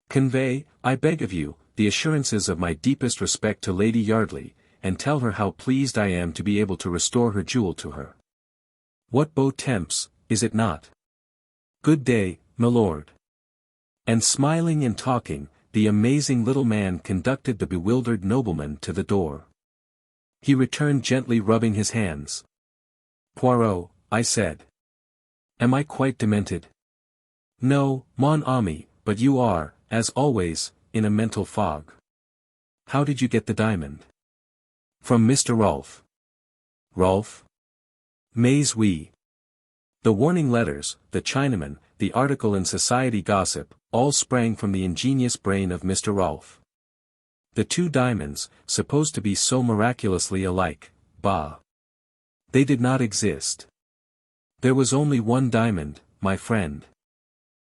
Speaker 1: Convey, I beg of you, the assurances of my deepest respect to Lady Yardley, and tell her how pleased I am to be able to restore her jewel to her. What beau temps, is it not? Good day, milord. And smiling and talking, the amazing little man conducted the bewildered nobleman to the door. He returned gently rubbing his hands. Poirot, I said. Am I quite demented? No, mon ami, but you are, as always, in a mental fog. How did you get the diamond? From Mr. Rolf. Rolf? Mais oui. The warning letters, the Chinaman, the article in Society Gossip, all sprang from the ingenious brain of Mr. Rolf. The 2 diamonds, supposed to be so miraculously alike, bah! They did not exist. There was only one diamond, my friend.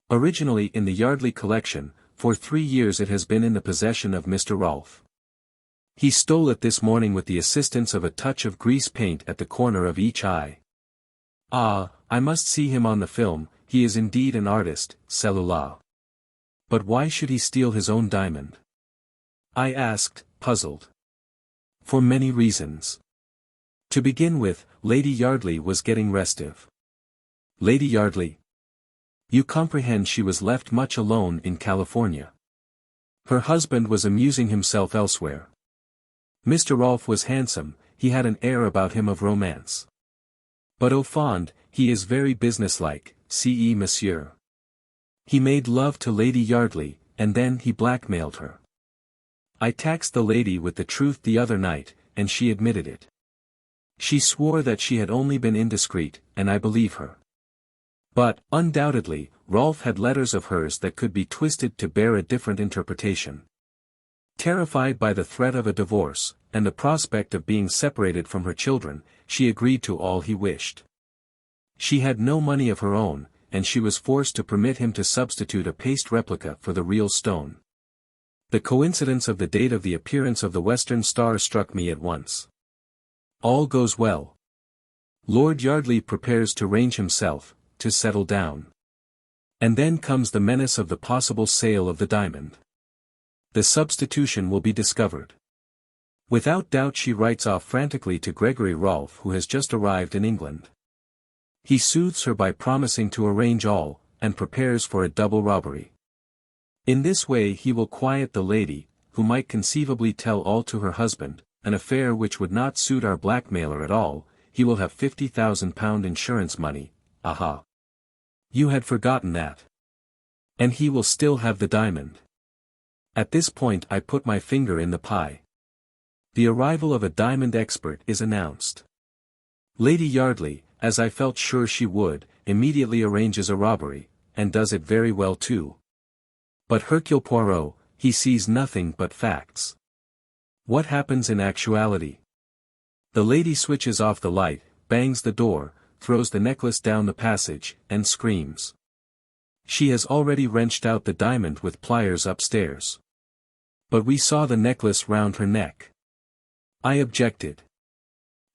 Speaker 1: Originally in the Yardley collection, for 3 years it has been in the possession of Mr. Rolf. He stole it this morning with the assistance of a touch of grease paint at the corner of each eye. Ah, I must see him on the film, he is indeed an artist, celui-là. But why should he steal his own diamond? I asked, puzzled. For many reasons. To begin with, Lady Yardley was getting restive. Lady Yardley? You comprehend she was left much alone in California. Her husband was amusing himself elsewhere. Mr. Rolf was handsome, he had an air about him of romance. But au fond, he is very businesslike, ce monsieur. He made love to Lady Yardley, and then he blackmailed her. I taxed the lady with the truth the other night, and she admitted it. She swore that she had only been indiscreet, and I believe her. But, undoubtedly, Rolf had letters of hers that could be twisted to bear a different interpretation. Terrified by the threat of a divorce, and the prospect of being separated from her children, she agreed to all he wished. She had no money of her own, and she was forced to permit him to substitute a paste replica for the real stone. The coincidence of the date of the appearance of the Western Star struck me at once. All goes well. Lord Yardley prepares to range himself, to settle down. And then comes the menace of the possible sale of the diamond. The substitution will be discovered. Without doubt she writes off frantically to Gregory Rolfe, who has just arrived in England. He soothes her by promising to arrange all, and prepares for a double robbery. In this way he will quiet the lady, who might conceivably tell all to her husband, an affair which would not suit our blackmailer at all. He will have £50,000 insurance money, aha. You had forgotten that. And he will still have the diamond. At this point I put my finger in the pie. The arrival of a diamond expert is announced. Lady Yardley, as I felt sure she would, immediately arranges a robbery, and does it very well too. But Hercule Poirot, he sees nothing but facts. What happens in actuality? The lady switches off the light, bangs the door, throws the necklace down the passage, and screams. She has already wrenched out the diamond with pliers upstairs. But we saw the necklace round her neck. I objected.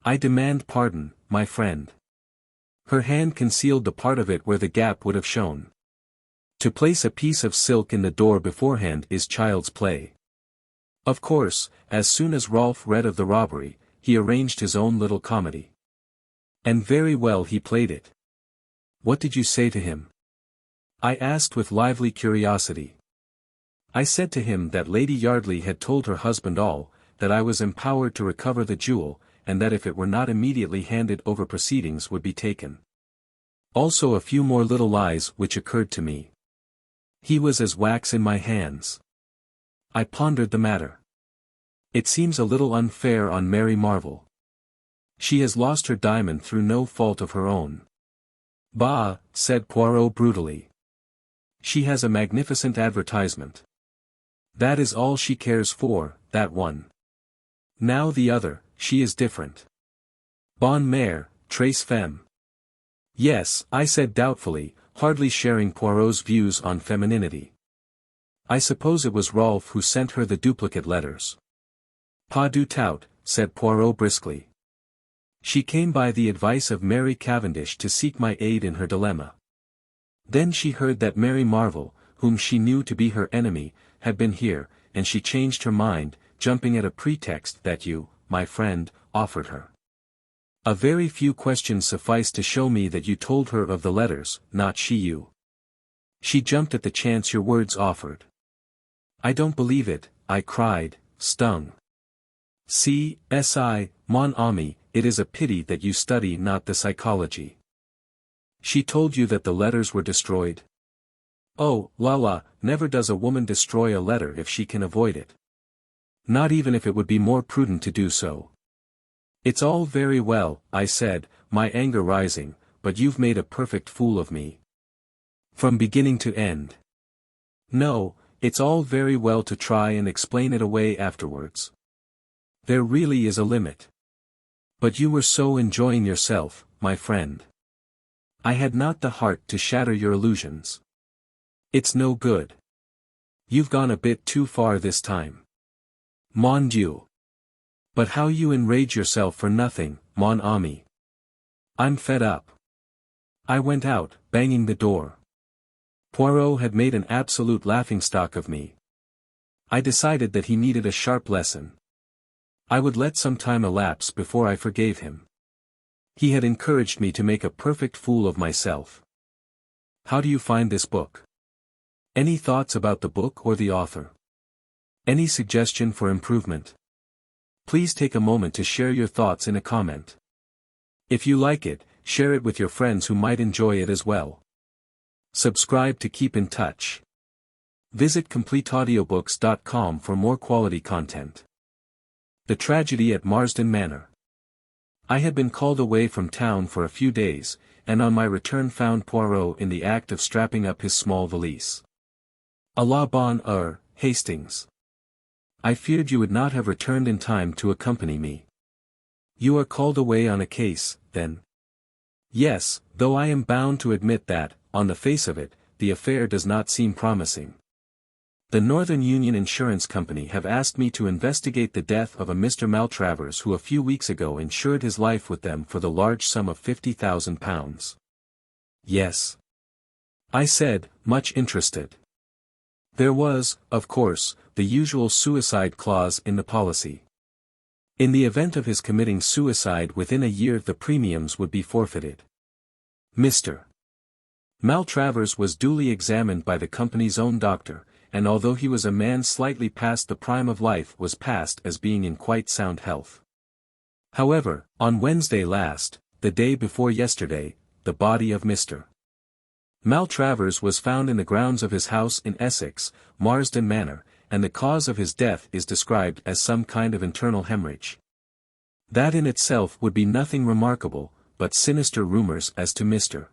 Speaker 1: I demand pardon, my friend. Her hand concealed the part of it where the gap would have shown. To place a piece of silk in the door beforehand is child's play. Of course, as soon as Rolf read of the robbery, he arranged his own little comedy. And very well he played it. What did you say to him? I asked with lively curiosity. I said to him that Lady Yardley had told her husband all, that I was empowered to recover the jewel, and that if it were not immediately handed over proceedings would be taken. Also a few more little lies which occurred to me. He was as wax in my hands. I pondered the matter. It seems a little unfair on Mary Marvell. She has lost her diamond through no fault of her own. Bah, said Poirot brutally. She has a magnificent advertisement. That is all she cares for, that one. Now the other, she is different. Bonne mère, très femme. Yes, I said doubtfully, hardly sharing Poirot's views on femininity. I suppose it was Rolf who sent her the duplicate letters. Pas du tout, said Poirot briskly. She came by the advice of Mary Cavendish to seek my aid in her dilemma. Then she heard that Mary Marvell, whom she knew to be her enemy, had been here, and she changed her mind, jumping at a pretext that you, my friend, offered her. A very few questions sufficed to show me that you told her of the letters, not she you. She jumped at the chance your words offered. I don't believe it, I cried, stung. Si, mon ami, it is a pity that you study not the psychology. She told you that the letters were destroyed? Oh, la, never does a woman destroy a letter if she can avoid it. Not even if it would be more prudent to do so. It's all very well, I said, my anger rising, but you've made a perfect fool of me. From beginning to end. No, it's all very well to try and explain it away afterwards. There really is a limit. But you were so enjoying yourself, my friend. I had not the heart to shatter your illusions. It's no good. You've gone a bit too far this time. Mon Dieu. But how you enrage yourself for nothing, mon ami. I'm fed up. I went out, banging the door. Poirot had made an absolute laughingstock of me. I decided that he needed a sharp lesson. I would let some time elapse before I forgave him. He had encouraged me to make a perfect fool of myself. How do you find this book? Any thoughts about the book or the author? Any suggestion for improvement? Please take a moment to share your thoughts in a comment. If you like it, share it with your friends who might enjoy it as well. Subscribe to keep in touch. Visit CompleteAudiobooks.com for more quality content. The tragedy at Marsdon Manor. I had been called away from town for a few days, and on my return found Poirot in the act of strapping up his small valise. À la bonne heure, Hastings. I feared you would not have returned in time to accompany me. You are called away on a case, then? Yes, though I am bound to admit that, on the face of it, the affair does not seem promising. The Northern Union Insurance Company have asked me to investigate the death of a Mr. Maltravers who a few weeks ago insured his life with them for the large sum of £50,000. Yes. I said, much interested. There was, of course, the usual suicide clause in the policy. In the event of his committing suicide within a year the premiums would be forfeited. Mr. Maltravers was duly examined by the company's own doctor, and although he was a man slightly past the prime of life was passed as being in quite sound health. However, on Wednesday last, the day before yesterday, the body of Mr. Maltravers was found in the grounds of his house in Essex, Marsdon Manor, and the cause of his death is described as some kind of internal hemorrhage. That in itself would be nothing remarkable, but sinister rumors as to Mr.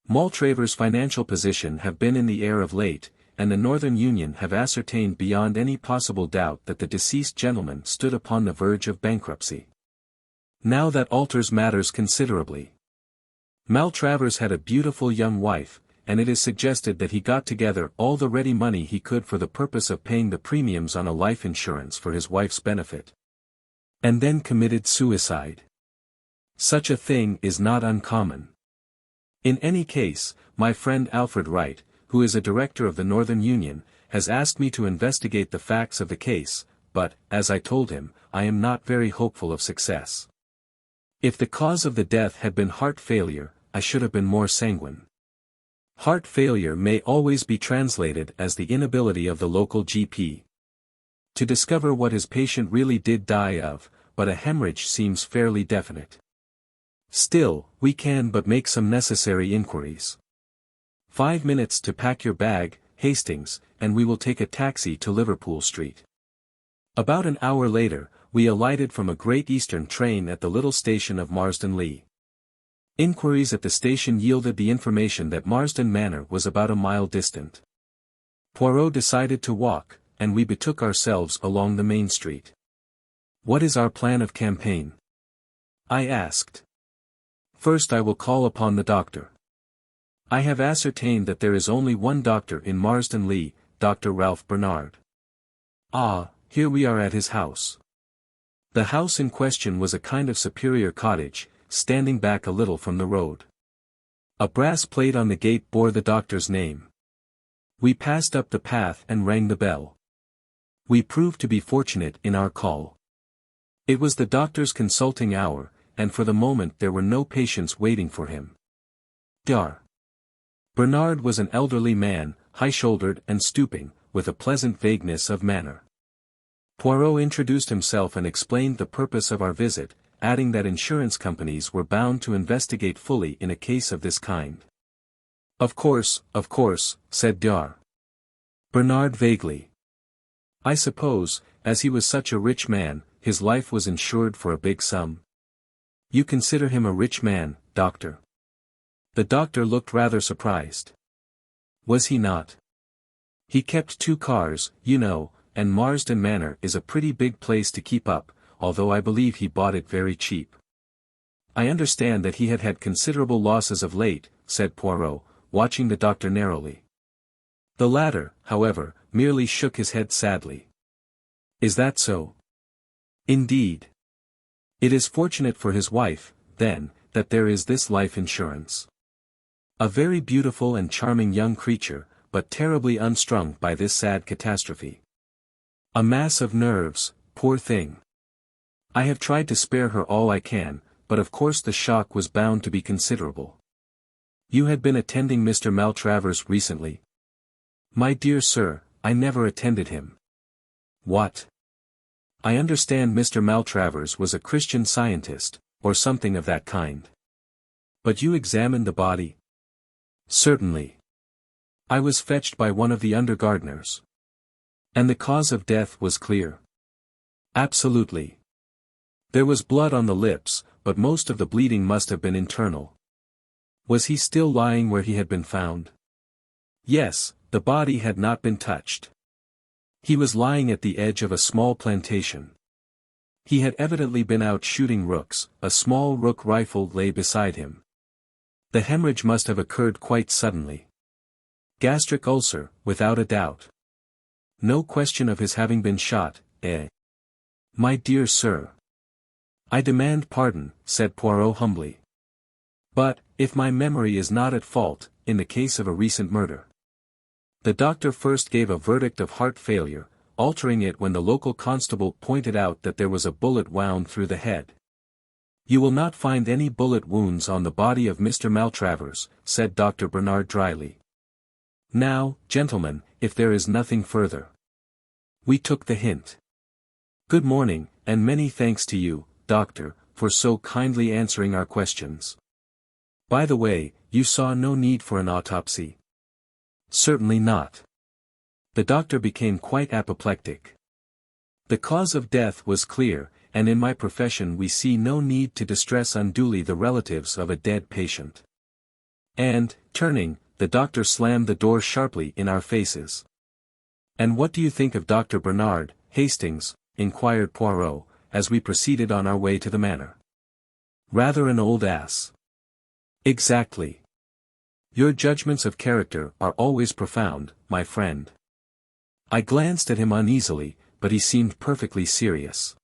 Speaker 1: Maltravers' financial position have been in the air of late, and the Northern Union have ascertained beyond any possible doubt that the deceased gentleman stood upon the verge of bankruptcy. Now that alters matters considerably. Maltravers had a beautiful young wife, and it is suggested that he got together all the ready money he could for the purpose of paying the premiums on a life insurance for his wife's benefit. And then committed suicide. Such a thing is not uncommon. In any case, my friend Alfred Wright, who is a director of the Northern Union, has asked me to investigate the facts of the case, but, as I told him, I am not very hopeful of success. If the cause of the death had been heart failure, I should have been more sanguine. Heart failure may always be translated as the inability of the local GP to discover what his patient really did die of, but a hemorrhage seems fairly definite. Still, we can but make some necessary inquiries. 5 minutes to pack your bag, Hastings, and we will take a taxi to Liverpool Street. About an hour later, we alighted from a Great Eastern train at the little station of Marsdon Lee. Inquiries at the station yielded the information that Marsdon Manor was about a mile distant. Poirot decided to walk, and we betook ourselves along the main street. "What is our plan of campaign?" I asked. "First I will call upon the doctor. I have ascertained that there is only one doctor in Marsdon Lee, Dr. Ralph Bernard. Ah, here we are at his house." The house in question was a kind of superior cottage, standing back a little from the road. A brass plate on the gate bore the doctor's name. We passed up the path and rang the bell. We proved to be fortunate in our call. It was the doctor's consulting hour, and for the moment there were no patients waiting for him. Dr. Bernard was an elderly man, high-shouldered and stooping, with a pleasant vagueness of manner. Poirot introduced himself and explained the purpose of our visit, adding that insurance companies were bound to investigate fully in a case of this kind. Of course, said Dr. Bernard vaguely. I suppose, as he was such a rich man, his life was insured for a big sum. You consider him a rich man, doctor? The doctor looked rather surprised. Was he not? He kept 2 cars, you know, and Marsdon Manor is a pretty big place to keep up, although I believe he bought it very cheap. I understand that he had had considerable losses of late, said Poirot, watching the doctor narrowly. The latter, however, merely shook his head sadly. Is that so? Indeed. It is fortunate for his wife, then, that there is this life insurance. A very beautiful and charming young creature, but terribly unstrung by this sad catastrophe. A mass of nerves, poor thing. I have tried to spare her all I can, but of course the shock was bound to be considerable. You had been attending Mr. Maltravers recently? My dear sir, I never attended him. What? I understand Mr. Maltravers was a Christian Scientist, or something of that kind. But you examined the body? Certainly. I was fetched by one of the under gardeners. And the cause of death was clear? Absolutely. There was blood on the lips, but most of the bleeding must have been internal. Was he still lying where he had been found? Yes, the body had not been touched. He was lying at the edge of a small plantation. He had evidently been out shooting rooks, a small rook rifle lay beside him. The hemorrhage must have occurred quite suddenly. Gastric ulcer, without a doubt. No question of his having been shot, eh? My dear sir. I demand pardon, said Poirot humbly. But, if my memory is not at fault, in the case of a recent murder. The doctor first gave a verdict of heart failure, altering it when the local constable pointed out that there was a bullet wound through the head. You will not find any bullet wounds on the body of Mr. Maltravers, said Dr. Bernard dryly. Now, gentlemen, if there is nothing further. We took the hint. Good morning, and many thanks to you, Doctor, for so kindly answering our questions. By the way, you saw no need for an autopsy? Certainly not. The doctor became quite apoplectic. The cause of death was clear, and in my profession we see no need to distress unduly the relatives of a dead patient. And, turning, the doctor slammed the door sharply in our faces. And what do you think of Dr. Bernard Hastings? Inquired Poirot, as we proceeded on our way to the manor. Rather an old ass. Exactly. Your judgments of character are always profound, my friend. I glanced at him uneasily, but he seemed perfectly serious.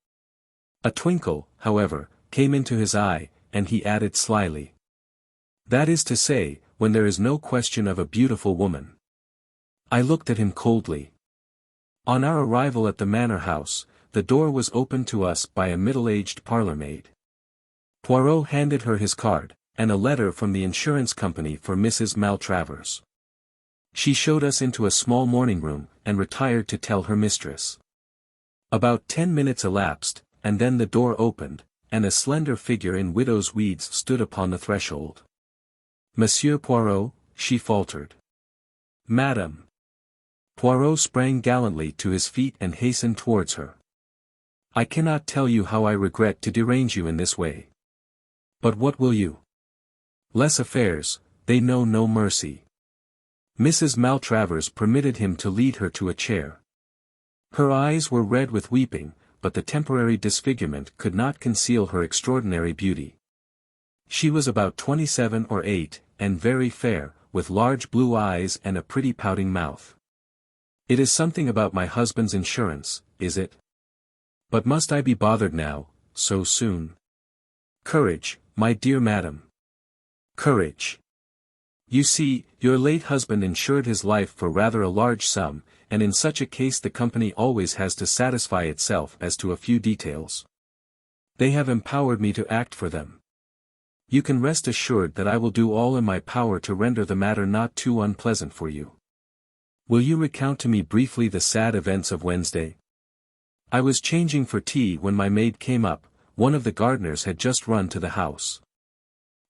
Speaker 1: A twinkle, however, came into his eye, and he added slyly. That is to say, when there is no question of a beautiful woman. I looked at him coldly. On our arrival at the manor house, the door was opened to us by a middle-aged parlour-maid. Poirot handed her his card, and a letter from the insurance company for Mrs. Maltravers. She showed us into a small morning-room, and retired to tell her mistress. About 10 minutes elapsed, and then the door opened, and a slender figure in widow's weeds stood upon the threshold. Monsieur Poirot, she faltered. Madame. Poirot sprang gallantly to his feet and hastened towards her. I cannot tell you how I regret to derange you in this way. But what will you? Less affairs, they know no mercy. Mrs. Maltravers permitted him to lead her to a chair. Her eyes were red with weeping, but the temporary disfigurement could not conceal her extraordinary beauty. She was about 27 or 8, and very fair, with large blue eyes and a pretty pouting mouth. It is something about my husband's insurance, is it? But must I be bothered now, so soon? Courage, my dear madam. Courage. You see, your late husband insured his life for rather a large sum, and in such a case the company always has to satisfy itself as to a few details. They have empowered me to act for them. You can rest assured that I will do all in my power to render the matter not too unpleasant for you. Will you recount to me briefly the sad events of Wednesday? I was changing for tea when my maid came up. One of the gardeners had just run to the house.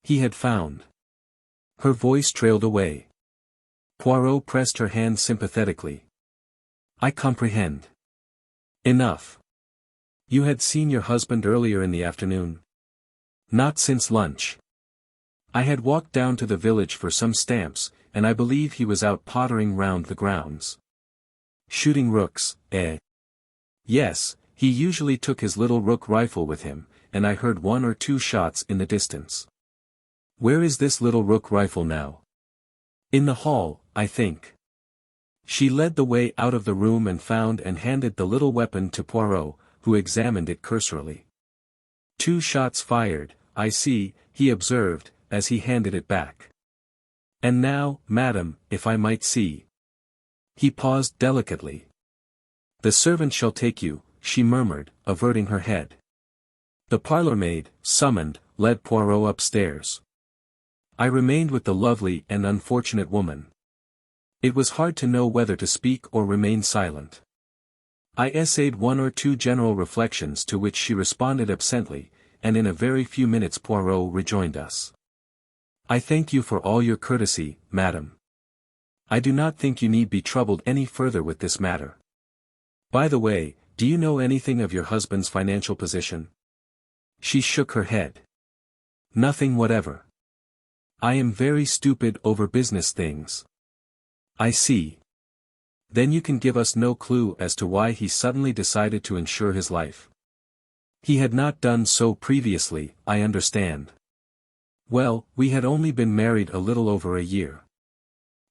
Speaker 1: He had found. Her voice trailed away. Poirot pressed her hand sympathetically. I comprehend. Enough. You had seen your husband earlier in the afternoon? Not since lunch. I had walked down to the village for some stamps, and I believe he was out pottering round the grounds. Shooting rooks, eh? Yes, he usually took his little rook rifle with him, and I heard 1 or 2 shots in the distance. Where is this little rook rifle now? In the hall, I think. She led the way out of the room and found and handed the little weapon to Poirot, who examined it cursorily. 2 shots fired, I see, he observed, as he handed it back. And now, madam, if I might see. He paused delicately. The servant shall take you, she murmured, averting her head. The parlour-maid, summoned, led Poirot upstairs. I remained with the lovely and unfortunate woman. It was hard to know whether to speak or remain silent. I essayed 1 or 2 general reflections to which she responded absently, and in a very few minutes Poirot rejoined us. I thank you for all your courtesy, madam. I do not think you need be troubled any further with this matter. By the way, do you know anything of your husband's financial position? She shook her head. Nothing whatever. I am very stupid over business things. I see. Then you can give us no clue as to why he suddenly decided to insure his life. He had not done so previously, I understand. Well, we had only been married a little over a year.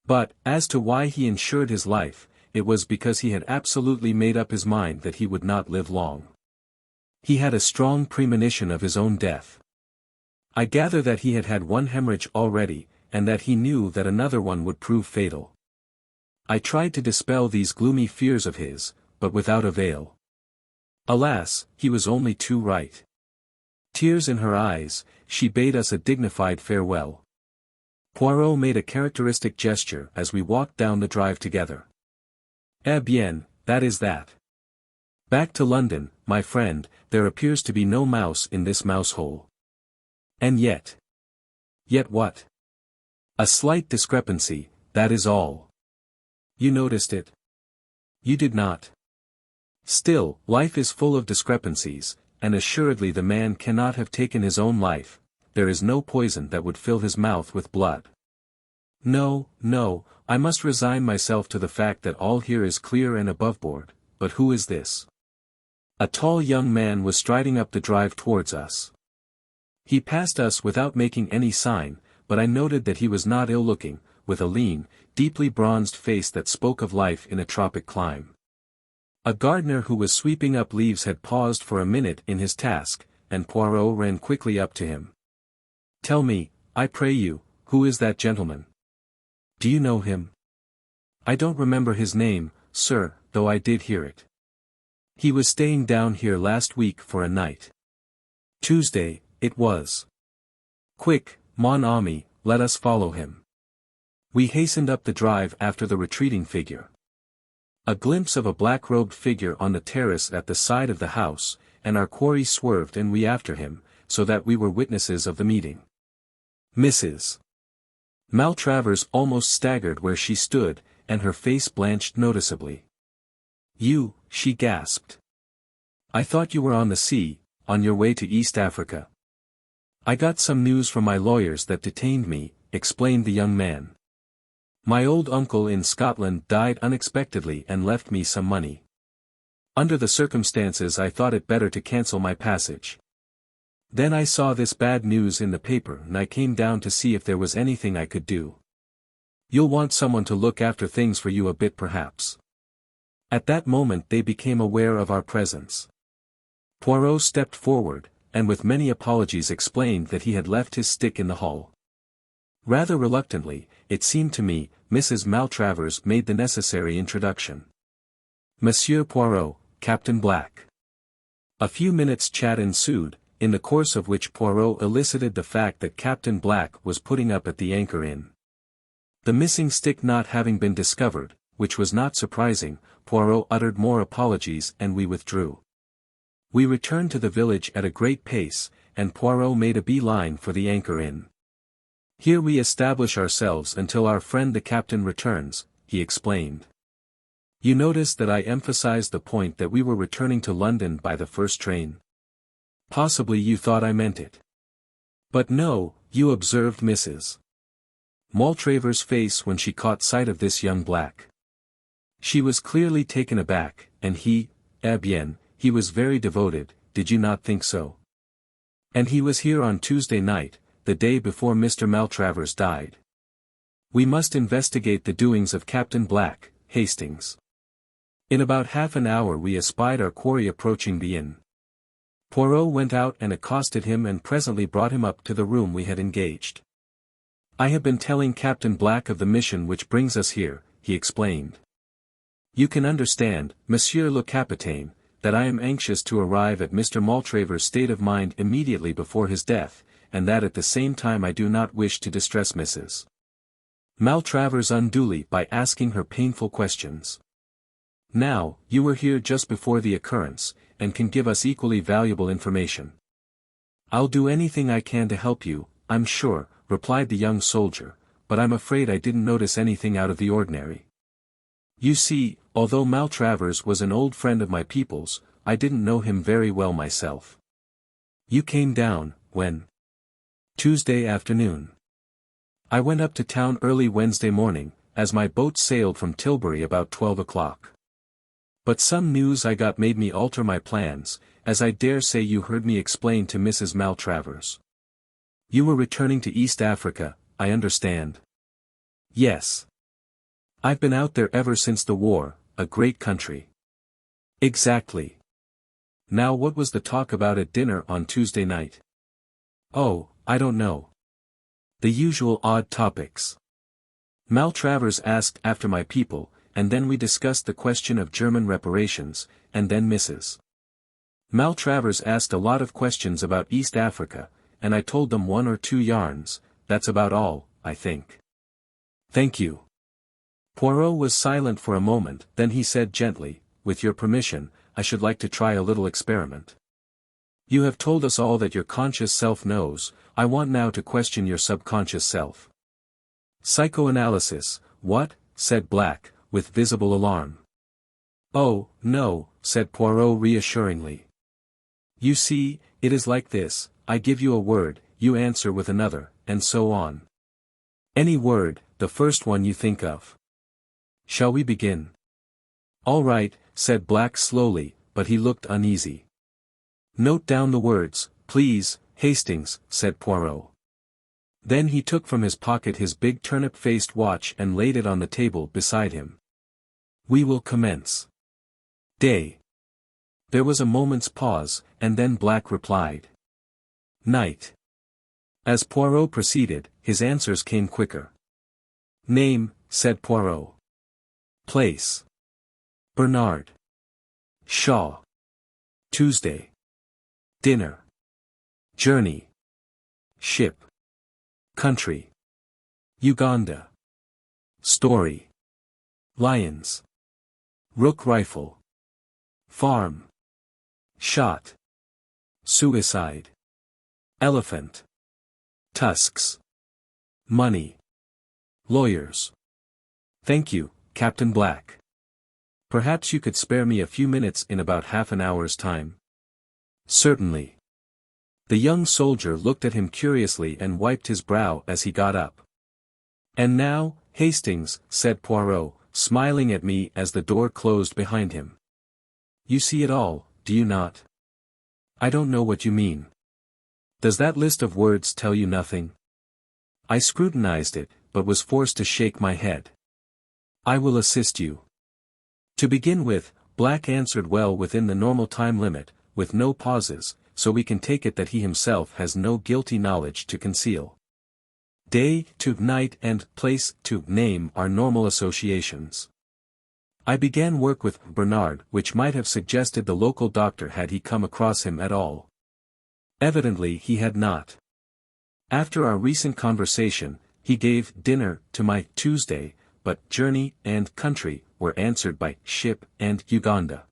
Speaker 1: But, as to why he insured his life, it was because he had absolutely made up his mind that he would not live long. He had a strong premonition of his own death. I gather that he had had 1 hemorrhage already, and that he knew that another one would prove fatal. I tried to dispel these gloomy fears of his, but without avail. Alas, he was only too right. Tears in her eyes, she bade us a dignified farewell. Poirot made a characteristic gesture as we walked down the drive together. Eh bien, that is that. Back to London, my friend, there appears to be no mouse in this mouse-hole. And yet. Yet what? A slight discrepancy, that is all. You noticed it? You did not. Still, life is full of discrepancies, and assuredly the man cannot have taken his own life. There is no poison that would fill his mouth with blood. No, no, I must resign myself to the fact that all here is clear and aboveboard, but who is this? A tall young man was striding up the drive towards us. He passed us without making any sign, but I noted that he was not ill-looking, with a lean, deeply bronzed face that spoke of life in a tropic clime. A gardener who was sweeping up leaves had paused for a minute in his task, and Poirot ran quickly up to him. Tell me, I pray you, who is that gentleman? Do you know him? I don't remember his name, sir, though I did hear it. He was staying down here last week for a night. Tuesday, it was. Quick, mon ami, let us follow him. We hastened up the drive after the retreating figure. A glimpse of a black-robed figure on the terrace at the side of the house, and our quarry swerved and we after him, so that we were witnesses of the meeting. Mrs. Maltravers almost staggered where she stood, and her face blanched noticeably. You, she gasped. I thought you were on the sea, on your way to East Africa. I got some news from my lawyers that detained me, explained the young man. My old uncle in Scotland died unexpectedly and left me some money. Under the circumstances I thought it better to cancel my passage. Then I saw this bad news in the paper and I came down to see if there was anything I could do. You'll want someone to look after things for you a bit perhaps. At that moment they became aware of our presence. Poirot stepped forward, and with many apologies explained that he had left his stick in the hall. Rather reluctantly, it seemed to me, Mrs. Maltravers made the necessary introduction. Monsieur Poirot, Captain Black. A few minutes' chat ensued, in the course of which Poirot elicited the fact that Captain Black was putting up at the Anchor Inn. The missing stick not having been discovered, which was not surprising, Poirot uttered more apologies and we withdrew. We returned to the village at a great pace, and Poirot made a bee-line for the Anchor Inn. Here we establish ourselves until our friend the captain returns, he explained. You notice that I emphasized the point that we were returning to London by the first train. Possibly you thought I meant it. But no, you observed Mrs. Maltravers' face when she caught sight of this young black. She was clearly taken aback, and he, eh bien, he was very devoted, did you not think so? And he was here on Tuesday night, the day before Mr. Maltravers died. We must investigate the doings of Captain Black, Hastings. In about half an hour we espied our quarry approaching the inn. Poirot went out and accosted him and presently brought him up to the room we had engaged. I have been telling Captain Black of the mission which brings us here, he explained. You can understand, Monsieur le Capitaine, that I am anxious to arrive at Mr. Maltravers' state of mind immediately before his death, and that at the same time I do not wish to distress Mrs. Maltravers unduly by asking her painful questions. Now, you were here just before the occurrence, and can give us equally valuable information. I'll do anything I can to help you, I'm sure, replied the young soldier, but I'm afraid I didn't notice anything out of the ordinary. You see, although Maltravers was an old friend of my people's, I didn't know him very well myself. You came down, when? Tuesday afternoon. I went up to town early Wednesday morning, as my boat sailed from Tilbury about 12 o'clock. But some news I got made me alter my plans, as I dare say you heard me explain to Mrs. Maltravers. You were returning to East Africa, I understand. Yes. I've been out there ever since the war, a great country. Exactly. Now what was the talk about at dinner on Tuesday night? Oh, I don't know. The usual odd topics. Maltravers asked after my people, and then we discussed the question of German reparations, and then Mrs. Maltravers asked a lot of questions about East Africa, and I told them one or two yarns, that's about all, I think. Thank you. Poirot was silent for a moment, then he said gently, with your permission, I should like to try a little experiment. You have told us all that your conscious self knows, I want now to question your subconscious self. Psychoanalysis, what? Said Black, with visible alarm. Oh, no, said Poirot reassuringly. You see, it is like this, I give you a word, you answer with another, and so on. Any word, the first one you think of. Shall we begin? All right, said Black slowly, but he looked uneasy. Note down the words, please, Hastings, said Poirot. Then he took from his pocket his big turnip-faced watch and laid it on the table beside him. We will commence. Day. There was a moment's pause, and then Black replied. Night. As Poirot proceeded, his answers came quicker. Name, said Poirot. Place. Bernard. Shaw. Tuesday. Dinner. Journey. Ship. Country. Uganda. Story. Lions. Rook rifle. Farm. Shot. Suicide. Elephant. Tusks. Money. Lawyers. Thank you, Captain Black. Perhaps you could spare me a few minutes in about half an hour's time. Certainly. The young soldier looked at him curiously and wiped his brow as he got up. And now, Hastings, said Poirot, smiling at me as the door closed behind him. You see it all, do you not? I don't know what you mean. Does that list of words tell you nothing? I scrutinized it, but was forced to shake my head. I will assist you. To begin with, Black answered well within the normal time limit, with no pauses, so we can take it that he himself has no guilty knowledge to conceal. Day to night and place to name are normal associations. I began work with Bernard, which might have suggested the local doctor had he come across him at all. Evidently he had not. After our recent conversation, he gave dinner to my Tuesday, but journey and country were answered by ship and Uganda.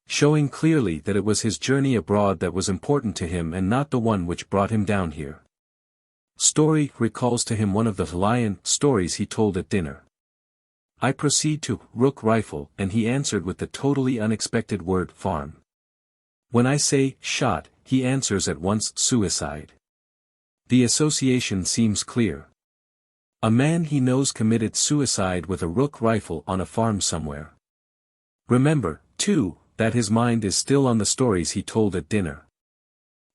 Speaker 1: Showing clearly that it was his journey abroad that was important to him and not the one which brought him down here. Story recalls to him one of the lion stories he told at dinner. I proceed to rook rifle and he answered with the totally unexpected word farm. When I say shot, he answers at once suicide. The association seems clear. A man he knows committed suicide with a rook rifle on a farm somewhere. Remember, too, that his mind is still on the stories he told at dinner.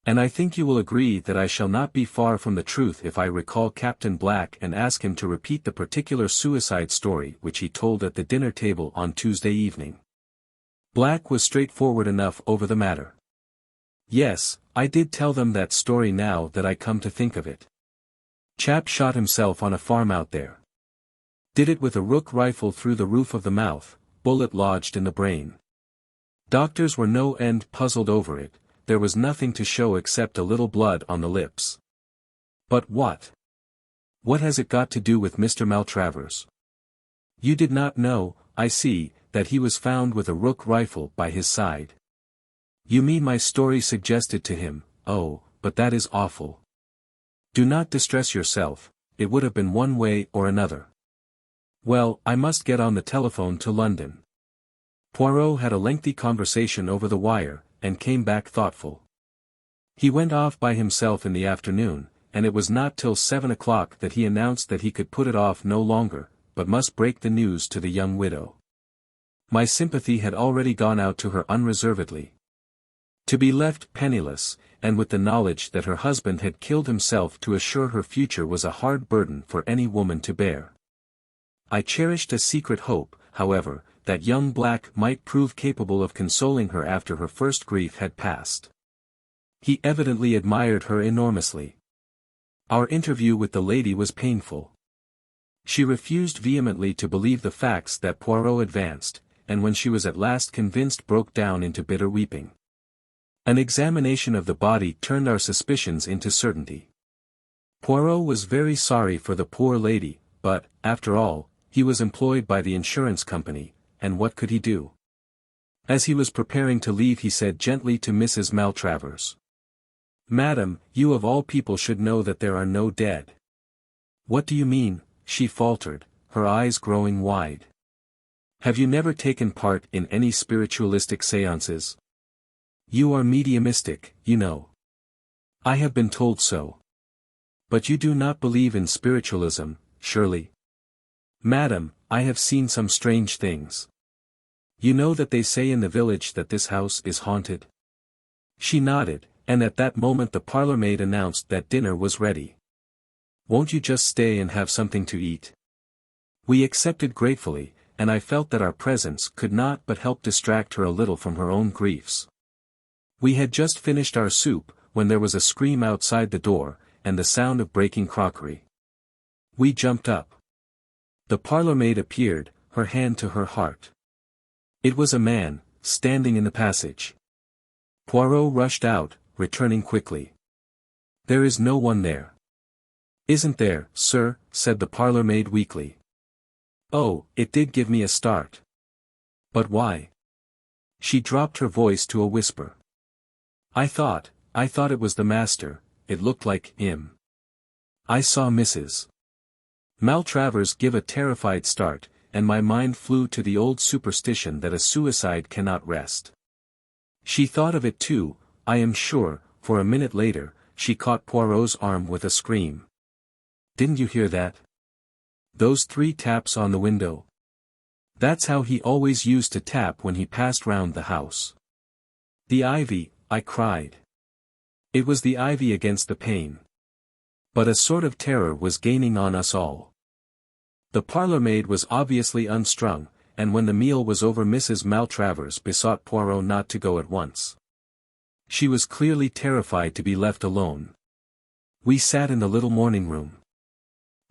Speaker 1: And I think you will agree that I shall not be far from the truth if I recall Captain Black and ask him to repeat the particular suicide story which he told at the dinner table on Tuesday evening. Black was straightforward enough over the matter. Yes, I did tell them that story now that I come to think of it. Chap shot himself on a farm out there. Did it with a rook rifle through the roof of the mouth, bullet lodged in the brain. Doctors were no end puzzled over it, there was nothing to show except a little blood on the lips. But what? What has it got to do with Mr. Maltravers? You did not know, I see, that he was found with a rook rifle by his side. You mean my story suggested to him, oh, but that is awful. Do not distress yourself, it would have been one way or another. Well, I must get on the telephone to London. Poirot had a lengthy conversation over the wire, and came back thoughtful. He went off by himself in the afternoon, and it was not till 7 o'clock that he announced that he could put it off no longer, but must break the news to the young widow. My sympathy had already gone out to her unreservedly. To be left penniless, and with the knowledge that her husband had killed himself to assure her future was a hard burden for any woman to bear. I cherished a secret hope, however, that young Black might prove capable of consoling her after her first grief had passed. He evidently admired her enormously. Our interview with the lady was painful. She refused vehemently to believe the facts that Poirot advanced, and when she was at last convinced broke down into bitter weeping. An examination of the body turned our suspicions into certainty. Poirot was very sorry for the poor lady, but, after all, he was employed by the insurance company, and what could he do? As he was preparing to leave he said gently to Mrs. Maltravers. "Madam, you of all people should know that there are no dead." "What do you mean?" she faltered, her eyes growing wide. "Have you never taken part in any spiritualistic séances? You are mediumistic, you know." "I have been told so." "But you do not believe in spiritualism, surely?" "Madam, I have seen some strange things. You know that they say in the village that this house is haunted?" She nodded, and at that moment the parlour-maid announced that dinner was ready. "Won't you just stay and have something to eat?" We accepted gratefully, and I felt that our presence could not but help distract her a little from her own griefs. We had just finished our soup, when there was a scream outside the door, and the sound of breaking crockery. We jumped up. The parlour-maid appeared, her hand to her heart. It was a man, standing in the passage. Poirot rushed out, returning quickly. "There is no one there." "Isn't there, sir?" said the parlour-maid weakly. Oh, it did give me a start. "But why?" She dropped her voice to a whisper. I thought it was the master, it looked like him. I saw Mrs. Maltravers give a terrified start, and my mind flew to the old superstition that a suicide cannot rest. She thought of it too, I am sure, for a minute later, she caught Poirot's arm with a scream. "Didn't you hear that? Those 3 taps on the window? That's how he always used to tap when he passed round the house." "The ivy," I cried. It was the ivy against the pane. But a sort of terror was gaining on us all. The parlour-maid was obviously unstrung, and when the meal was over Mrs. Maltravers besought Poirot not to go at once. She was clearly terrified to be left alone. We sat in the little morning-room.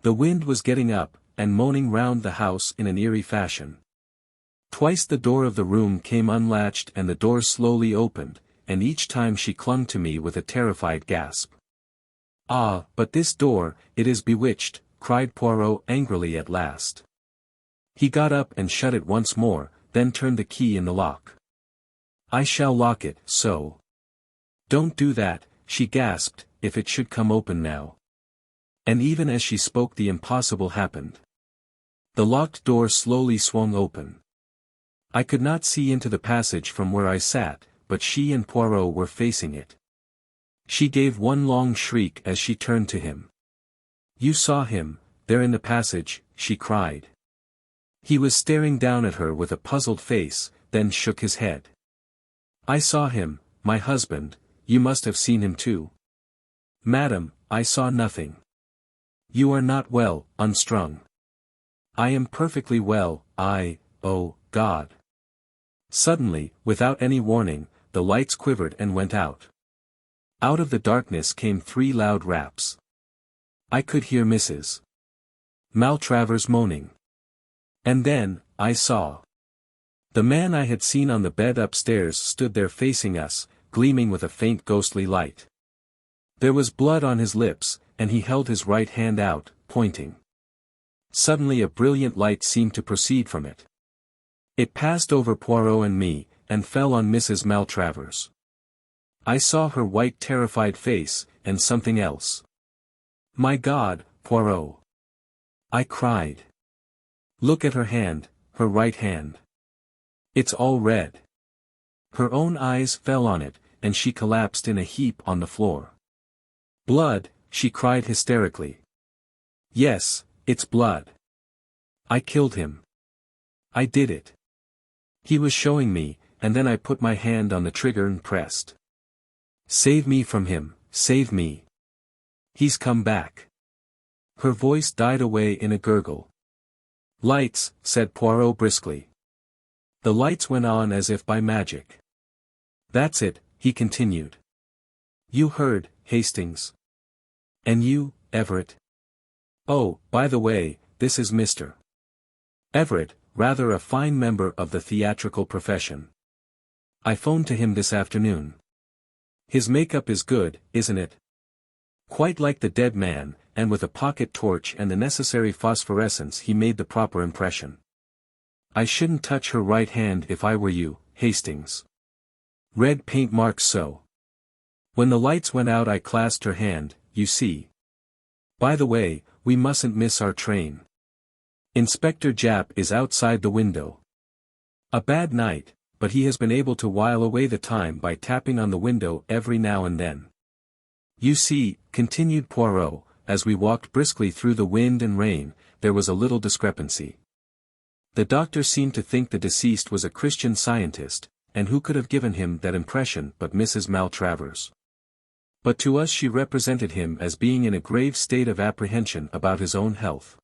Speaker 1: The wind was getting up, and moaning round the house in an eerie fashion. Twice the door of the room came unlatched and the door slowly opened, and each time she clung to me with a terrified gasp. "Ah, but this door, it is bewitched," cried Poirot angrily at last. He got up and shut it once more, then turned the key in the lock. "I shall lock it, so." "Don't do that," she gasped, "if it should come open now." And even as she spoke the impossible happened. The locked door slowly swung open. I could not see into the passage from where I sat, but she and Poirot were facing it. She gave one long shriek as she turned to him. "You saw him, there in the passage," she cried. He was staring down at her with a puzzled face, then shook his head. "I saw him, my husband, you must have seen him too." "Madam, I saw nothing." "You are not well, unstrung." "I am perfectly well, oh, God." Suddenly, without any warning, the lights quivered and went out. Out of the darkness came 3 loud raps. I could hear Mrs. Maltravers moaning. And then, I saw. The man I had seen on the bed upstairs stood there facing us, gleaming with a faint ghostly light. There was blood on his lips, and he held his right hand out, pointing. Suddenly a brilliant light seemed to proceed from it. It passed over Poirot and me, and fell on Mrs. Maltravers. I saw her white terrified face, and something else. "My God, Poirot!" I cried. "Look at her hand, her right hand. It's all red." Her own eyes fell on it, and she collapsed in a heap on the floor. "Blood!" she cried hysterically. "Yes, it's blood. I killed him. I did it. He was showing me, and then I put my hand on the trigger and pressed. Save me from him, save me. He's come back." Her voice died away in a gurgle. "Lights," said Poirot briskly. The lights went on as if by magic. "That's it," he continued. "You heard, Hastings. And you, Everett. Oh, by the way, this is Mr. Everett, rather a fine member of the theatrical profession. I phoned to him this afternoon. His makeup is good, isn't it? Quite like the dead man, and with a pocket torch and the necessary phosphorescence he made the proper impression. I shouldn't touch her right hand if I were you, Hastings. Red paint marks so. When the lights went out I clasped her hand, you see. By the way, we mustn't miss our train. Inspector Japp is outside the window. A bad night, but he has been able to while away the time by tapping on the window every now and then. You see, continued Poirot, as we walked briskly through the wind and rain, there was a little discrepancy. The doctor seemed to think the deceased was a Christian Scientist, and who could have given him that impression but Mrs. Maltravers? But to us she represented him as being in a grave state of apprehension about his own health.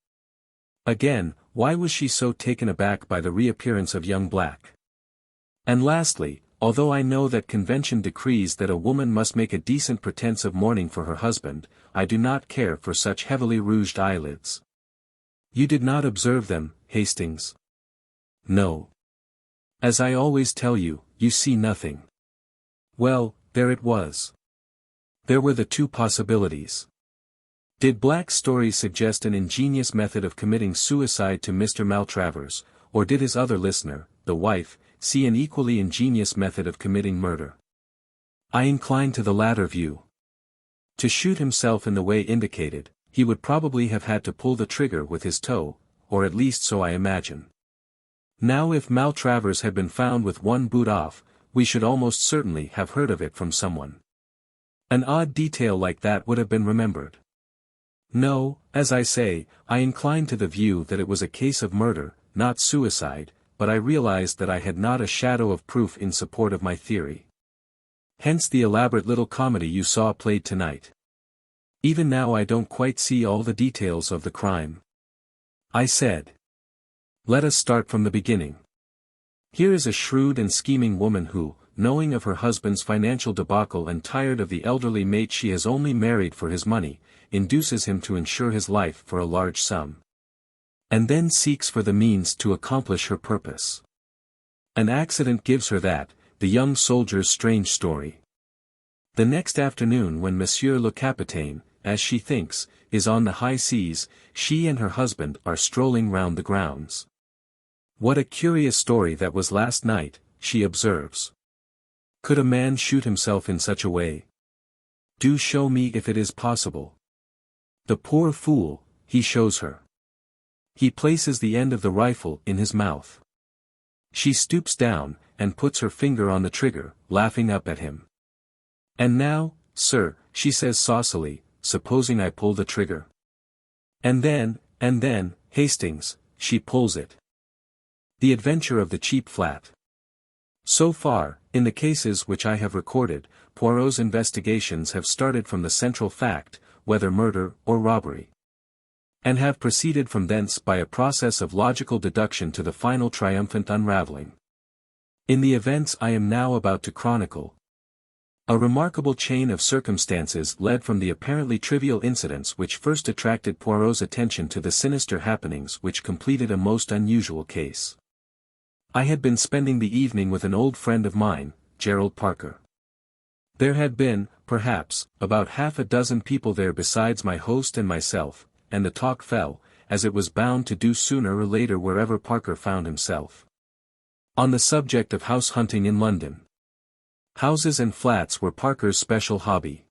Speaker 1: Again, why was she so taken aback by the reappearance of young Black? And lastly, although I know that convention decrees that a woman must make a decent pretense of mourning for her husband, I do not care for such heavily rouged eyelids. You did not observe them, Hastings? No. As I always tell you, you see nothing. Well, there it was. There were the two possibilities. Did Black's story suggest an ingenious method of committing suicide to Mr. Maltravers, or did his other listener, the wife, see an equally ingenious method of committing murder? I incline to the latter view. To shoot himself in the way indicated, he would probably have had to pull the trigger with his toe, or at least so I imagine. Now if Maltravers had been found with one boot off, we should almost certainly have heard of it from someone. An odd detail like that would have been remembered. No, as I say, I incline to the view that it was a case of murder, not suicide, but I realized that I had not a shadow of proof in support of my theory. Hence the elaborate little comedy you saw played tonight. Even now I don't quite see all the details of the crime. I said. Let us start from the beginning. Here is a shrewd and scheming woman who, knowing of her husband's financial debacle and tired of the elderly mate she has only married for his money, induces him to insure his life for a large sum. And then seeks for the means to accomplish her purpose. An accident gives her that, the young soldier's strange story. The next afternoon when Monsieur le Capitaine, as she thinks, is on the high seas, she and her husband are strolling round the grounds. What a curious story that was last night, she observes. Could a man shoot himself in such a way? Do show me if it is possible. The poor fool, he shows her. He places the end of the rifle in his mouth. She stoops down, and puts her finger on the trigger, laughing up at him. And now, sir, she says saucily, supposing I pull the trigger. And then, Hastings, she pulls it. The adventure of the cheap flat. So far, in the cases which I have recorded, Poirot's investigations have started from the central fact, whether murder or robbery, and have proceeded from thence by a process of logical deduction to the final triumphant unraveling. In the events I am now about to chronicle, a remarkable chain of circumstances led from the apparently trivial incidents which first attracted Poirot's attention to the sinister happenings which completed a most unusual case. I had been spending the evening with an old friend of mine, Gerald Parker. There had been, perhaps, about half a dozen people there besides my host and myself, and the talk fell, as it was bound to do sooner or later wherever Parker found himself, on the subject of house hunting in London. Houses and flats were Parker's special hobby.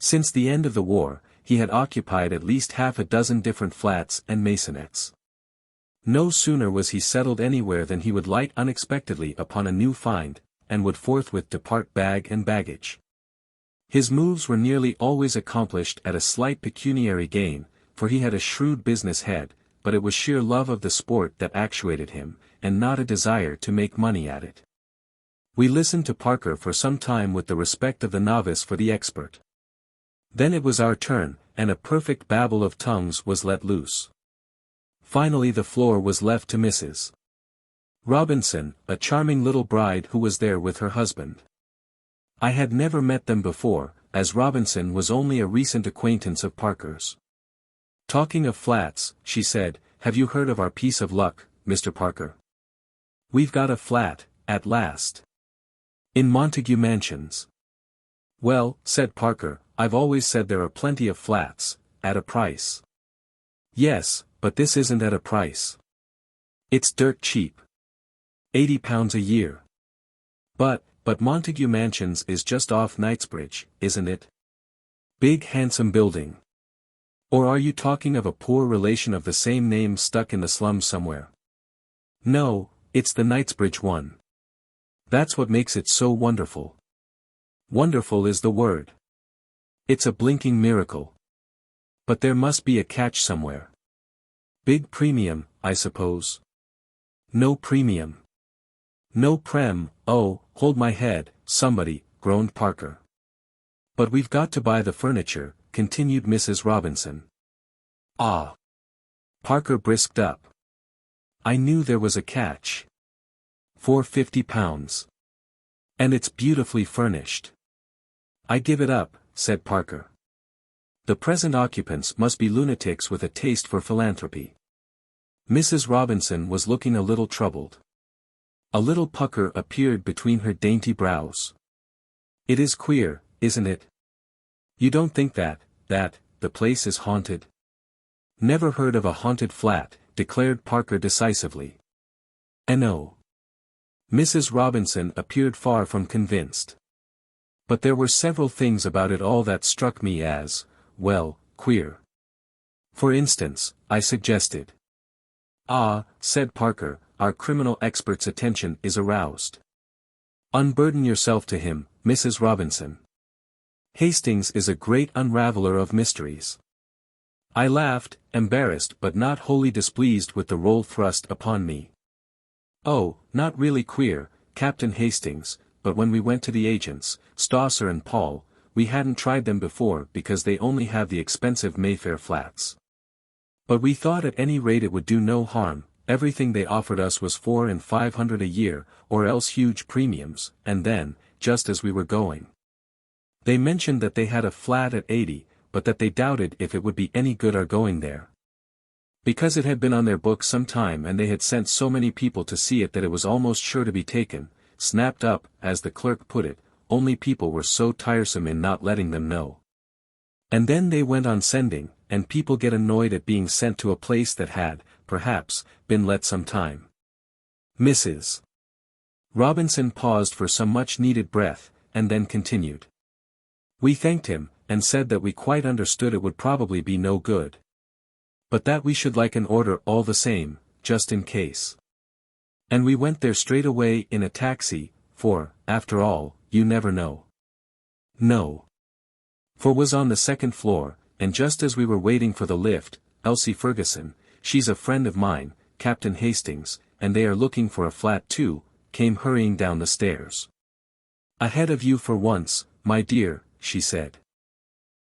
Speaker 1: Since the end of the war, he had occupied at least half a dozen different flats and maisonettes. No sooner was he settled anywhere than he would light unexpectedly upon a new find, and would forthwith depart bag and baggage. His moves were nearly always accomplished at a slight pecuniary gain, for he had a shrewd business head, but it was sheer love of the sport that actuated him, and not a desire to make money at it. We listened to Parker for some time with the respect of the novice for the expert. Then it was our turn, and a perfect babel of tongues was let loose. Finally the floor was left to Mrs. Robinson, a charming little bride who was there with her husband. I had never met them before, as Robinson was only a recent acquaintance of Parker's. Talking of flats, she said, have you heard of our piece of luck, Mr. Parker? We've got a flat, at last. In Montague Mansions. Well, said Parker, I've always said there are plenty of flats, at a price. Yes, but this isn't at a price. It's dirt cheap. £80 a year. But Montague Mansions is just off Knightsbridge, isn't it? Big handsome building. Or are you talking of a poor relation of the same name stuck in the slums somewhere? No, it's the Knightsbridge one. That's what makes it so wonderful. Wonderful is the word. It's a blinking miracle. But there must be a catch somewhere. Big premium, I suppose. No premium. No prem, oh, hold my head, somebody, groaned Parker. But we've got to buy the furniture, continued Mrs. Robinson. Ah. Parker brisked up. I knew there was a catch. For £50. And it's beautifully furnished. I give it up, said Parker. The present occupants must be lunatics with a taste for philanthropy. Mrs. Robinson was looking a little troubled. A little pucker appeared between her dainty brows. It is queer, isn't it? You don't think that the place is haunted? Never heard of a haunted flat, declared Parker decisively. No. Mrs. Robinson appeared far from convinced. But there were several things about it all that struck me as, well, queer. For instance, I suggested. Ah, said Parker, our criminal expert's attention is aroused. Unburden yourself to him, Mrs. Robinson. Hastings is a great unraveler of mysteries. I laughed, embarrassed but not wholly displeased with the role thrust upon me. Oh, not really queer, Captain Hastings, but when we went to the agents, Stosser and Paul, we hadn't tried them before because they only have the expensive Mayfair flats. But we thought at any rate it would do no harm. Everything they offered us was £400 and £500 a year, or else huge premiums, and then, just as we were going. They mentioned that they had a flat at 80, but that they doubted if it would be any good our going there. Because it had been on their books some time and they had sent so many people to see it that it was almost sure to be taken, snapped up, as the clerk put it, only people were so tiresome in not letting them know. And then they went on sending, and people get annoyed at being sent to a place that had, perhaps, been let some time. Mrs. Robinson paused for some much-needed breath, and then continued. We thanked him, and said that we quite understood it would probably be no good. But that we should like an order all the same, just in case. And we went there straight away in a taxi, for, after all, you never know. No. For was on the second floor, and just as we were waiting for the lift, Elsie Ferguson, she's a friend of mine, Captain Hastings, and they are looking for a flat too, came hurrying down the stairs. Ahead of you for once, my dear, she said.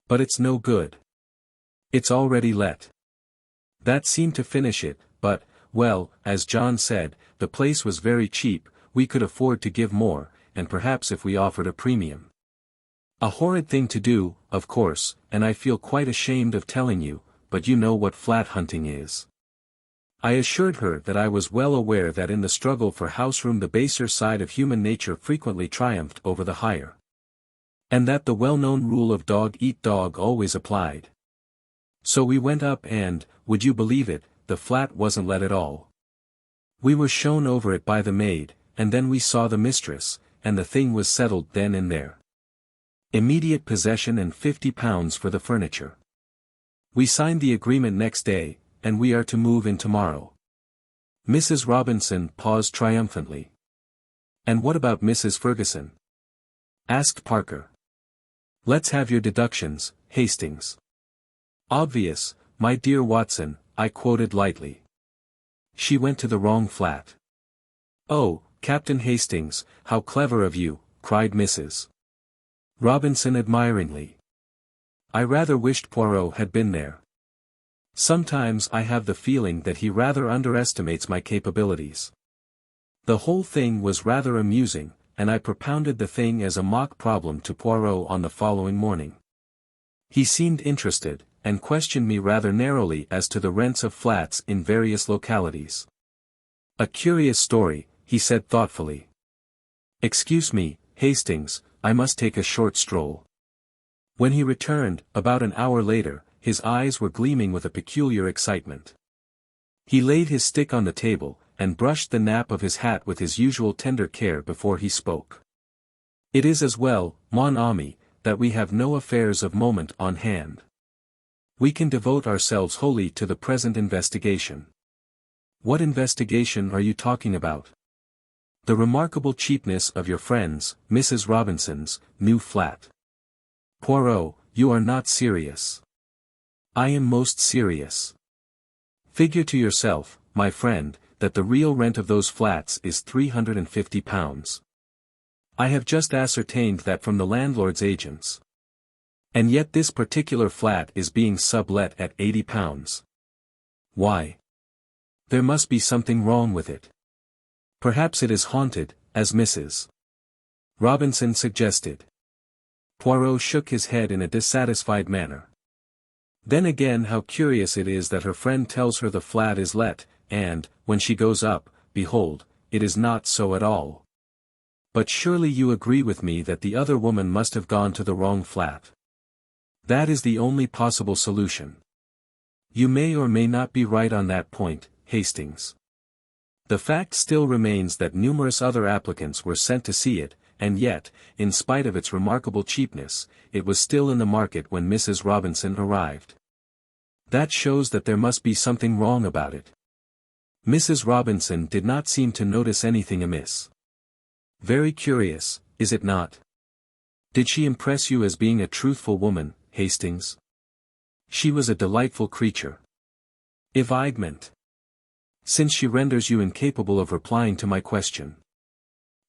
Speaker 1: But it's no good. It's already let. That seemed to finish it, but, well, as John said, the place was very cheap, we could afford to give more, and perhaps if we offered a premium. A horrid thing to do, of course, and I feel quite ashamed of telling you, but you know what flat hunting is. I assured her that I was well aware that in the struggle for house-room the baser side of human nature frequently triumphed over the higher. And that the well-known rule of dog-eat-dog always applied. So we went up and, would you believe it, the flat wasn't let at all. We were shown over it by the maid, and then we saw the mistress, and the thing was settled then and there. Immediate possession and £50 for the furniture. We signed the agreement next day, and we are to move in tomorrow. Mrs. Robinson paused triumphantly. And what about Mrs. Ferguson? Asked Parker. Let's have your deductions, Hastings. Obvious, my dear Watson, I quoted lightly. She went to the wrong flat. Oh, Captain Hastings, how clever of you, cried Mrs. Robinson admiringly. I rather wished Poirot had been there. Sometimes I have the feeling that he rather underestimates my capabilities. The whole thing was rather amusing, and I propounded the thing as a mock problem to Poirot on the following morning. He seemed interested, and questioned me rather narrowly as to the rents of flats in various localities. A curious story, he said thoughtfully. Excuse me, Hastings, I must take a short stroll. When he returned, about an hour later, his eyes were gleaming with a peculiar excitement. He laid his stick on the table, and brushed the nap of his hat with his usual tender care before he spoke. "It is as well, mon ami, that we have no affairs of moment on hand. We can devote ourselves wholly to the present investigation." "What investigation are you talking about?" "The remarkable cheapness of your friend's, Mrs. Robinson's, new flat." "Poirot, you are not serious." "I am most serious. Figure to yourself, my friend, that the real rent of those flats is £350. I have just ascertained that from the landlord's agents. And yet this particular flat is being sublet at £80. Why? There must be something wrong with it. Perhaps it is haunted, as Mrs. Robinson suggested. Poirot shook his head in a dissatisfied manner. Then again, how curious it is that her friend tells her the flat is let, and, when she goes up, behold, it is not so at all. But surely you agree with me that the other woman must have gone to the wrong flat. That is the only possible solution. You may or may not be right on that point, Hastings. The fact still remains that numerous other applicants were sent to see it, and yet, in spite of its remarkable cheapness, it was still in the market when Mrs. Robinson arrived. That shows that there must be something wrong about it. Mrs. Robinson did not seem to notice anything amiss. Very curious, is it not? Did she impress you as being a truthful woman, Hastings? She was a delightful creature. Evidement. Since she renders you incapable of replying to my question.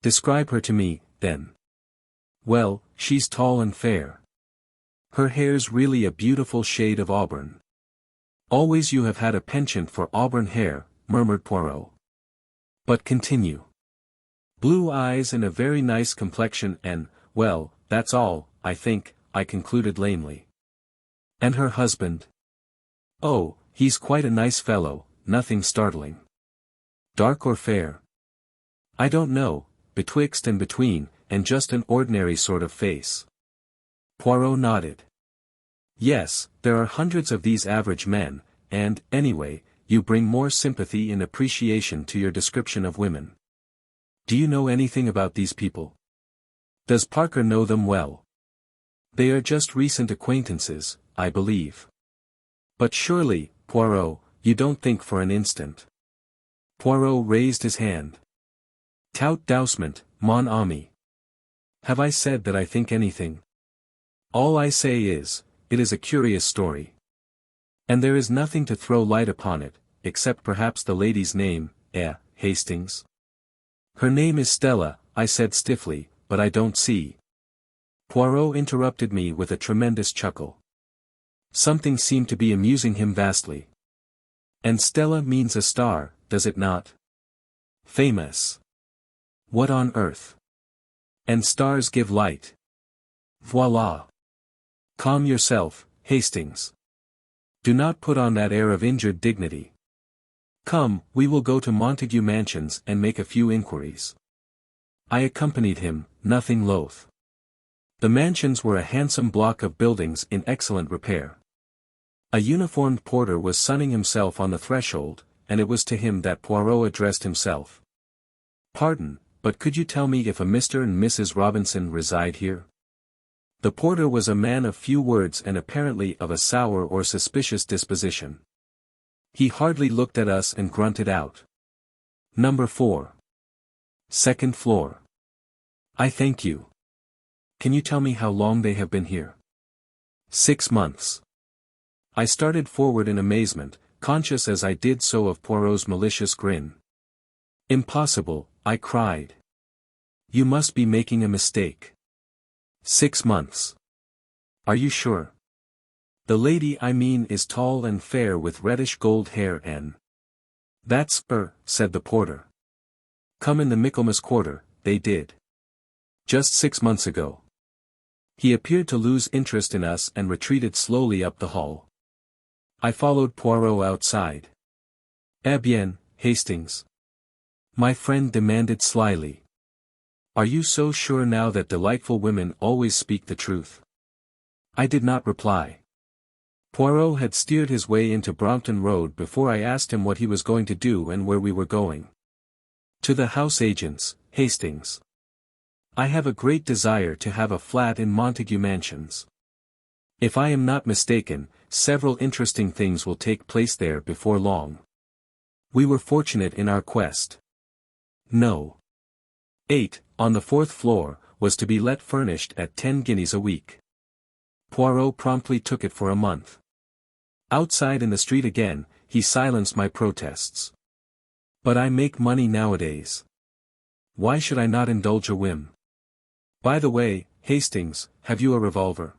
Speaker 1: Describe her to me, then. Well, she's tall and fair. Her hair's really a beautiful shade of auburn. Always you have had a penchant for auburn hair, murmured Poirot. But continue. Blue eyes and a very nice complexion and, well, that's all, I think, I concluded lamely. And her husband? Oh, he's quite a nice fellow, nothing startling. Dark or fair? I don't know, betwixt and between, and just an ordinary sort of face. Poirot nodded. Yes, there are hundreds of these average men, and, anyway, you bring more sympathy and appreciation to your description of women. Do you know anything about these people? Does Parker know them well? They are just recent acquaintances, I believe. But surely, Poirot, you don't think for an instant. Poirot raised his hand. Tout doucement, mon ami. Have I said that I think anything? All I say is, it is a curious story. And there is nothing to throw light upon it, except perhaps the lady's name, Hastings. Her name is Stella, I said stiffly, but I don't see. Poirot interrupted me with a tremendous chuckle. Something seemed to be amusing him vastly. And Stella means a star, does it not? Famous. What on earth? And stars give light. Voila. Calm yourself, Hastings. Do not put on that air of injured dignity. Come, we will go to Montague Mansions and make a few inquiries. I accompanied him, nothing loath. The mansions were a handsome block of buildings in excellent repair. A uniformed porter was sunning himself on the threshold, and it was to him that Poirot addressed himself. Pardon, but could you tell me if a Mr. and Mrs. Robinson reside here? The porter was a man of few words and apparently of a sour or suspicious disposition. He hardly looked at us and grunted out. Number 4. Second floor. I thank you. Can you tell me how long they have been here? 6 months. I started forward in amazement, conscious as I did so of Poirot's malicious grin. Impossible, I cried. You must be making a mistake. 6 months. Are you sure? The lady I mean is tall and fair with reddish gold hair and... That's, said the porter. Come in the Michaelmas quarter, they did. Just 6 months ago. He appeared to lose interest in us and retreated slowly up the hall. I followed Poirot outside. Eh bien, Hastings? My friend demanded slyly. Are you so sure now that delightful women always speak the truth? I did not reply. Poirot had steered his way into Brompton Road before I asked him what he was going to do and where we were going. To the house agent's, Hastings. I have a great desire to have a flat in Montague Mansions. If I am not mistaken, several interesting things will take place there before long. We were fortunate in our quest. No. 8, on the 4th floor, was to be let furnished at 10 guineas a week. Poirot promptly took it for a month. Outside in the street again, he silenced my protests. But I make money nowadays. Why should I not indulge a whim? By the way, Hastings, have you a revolver?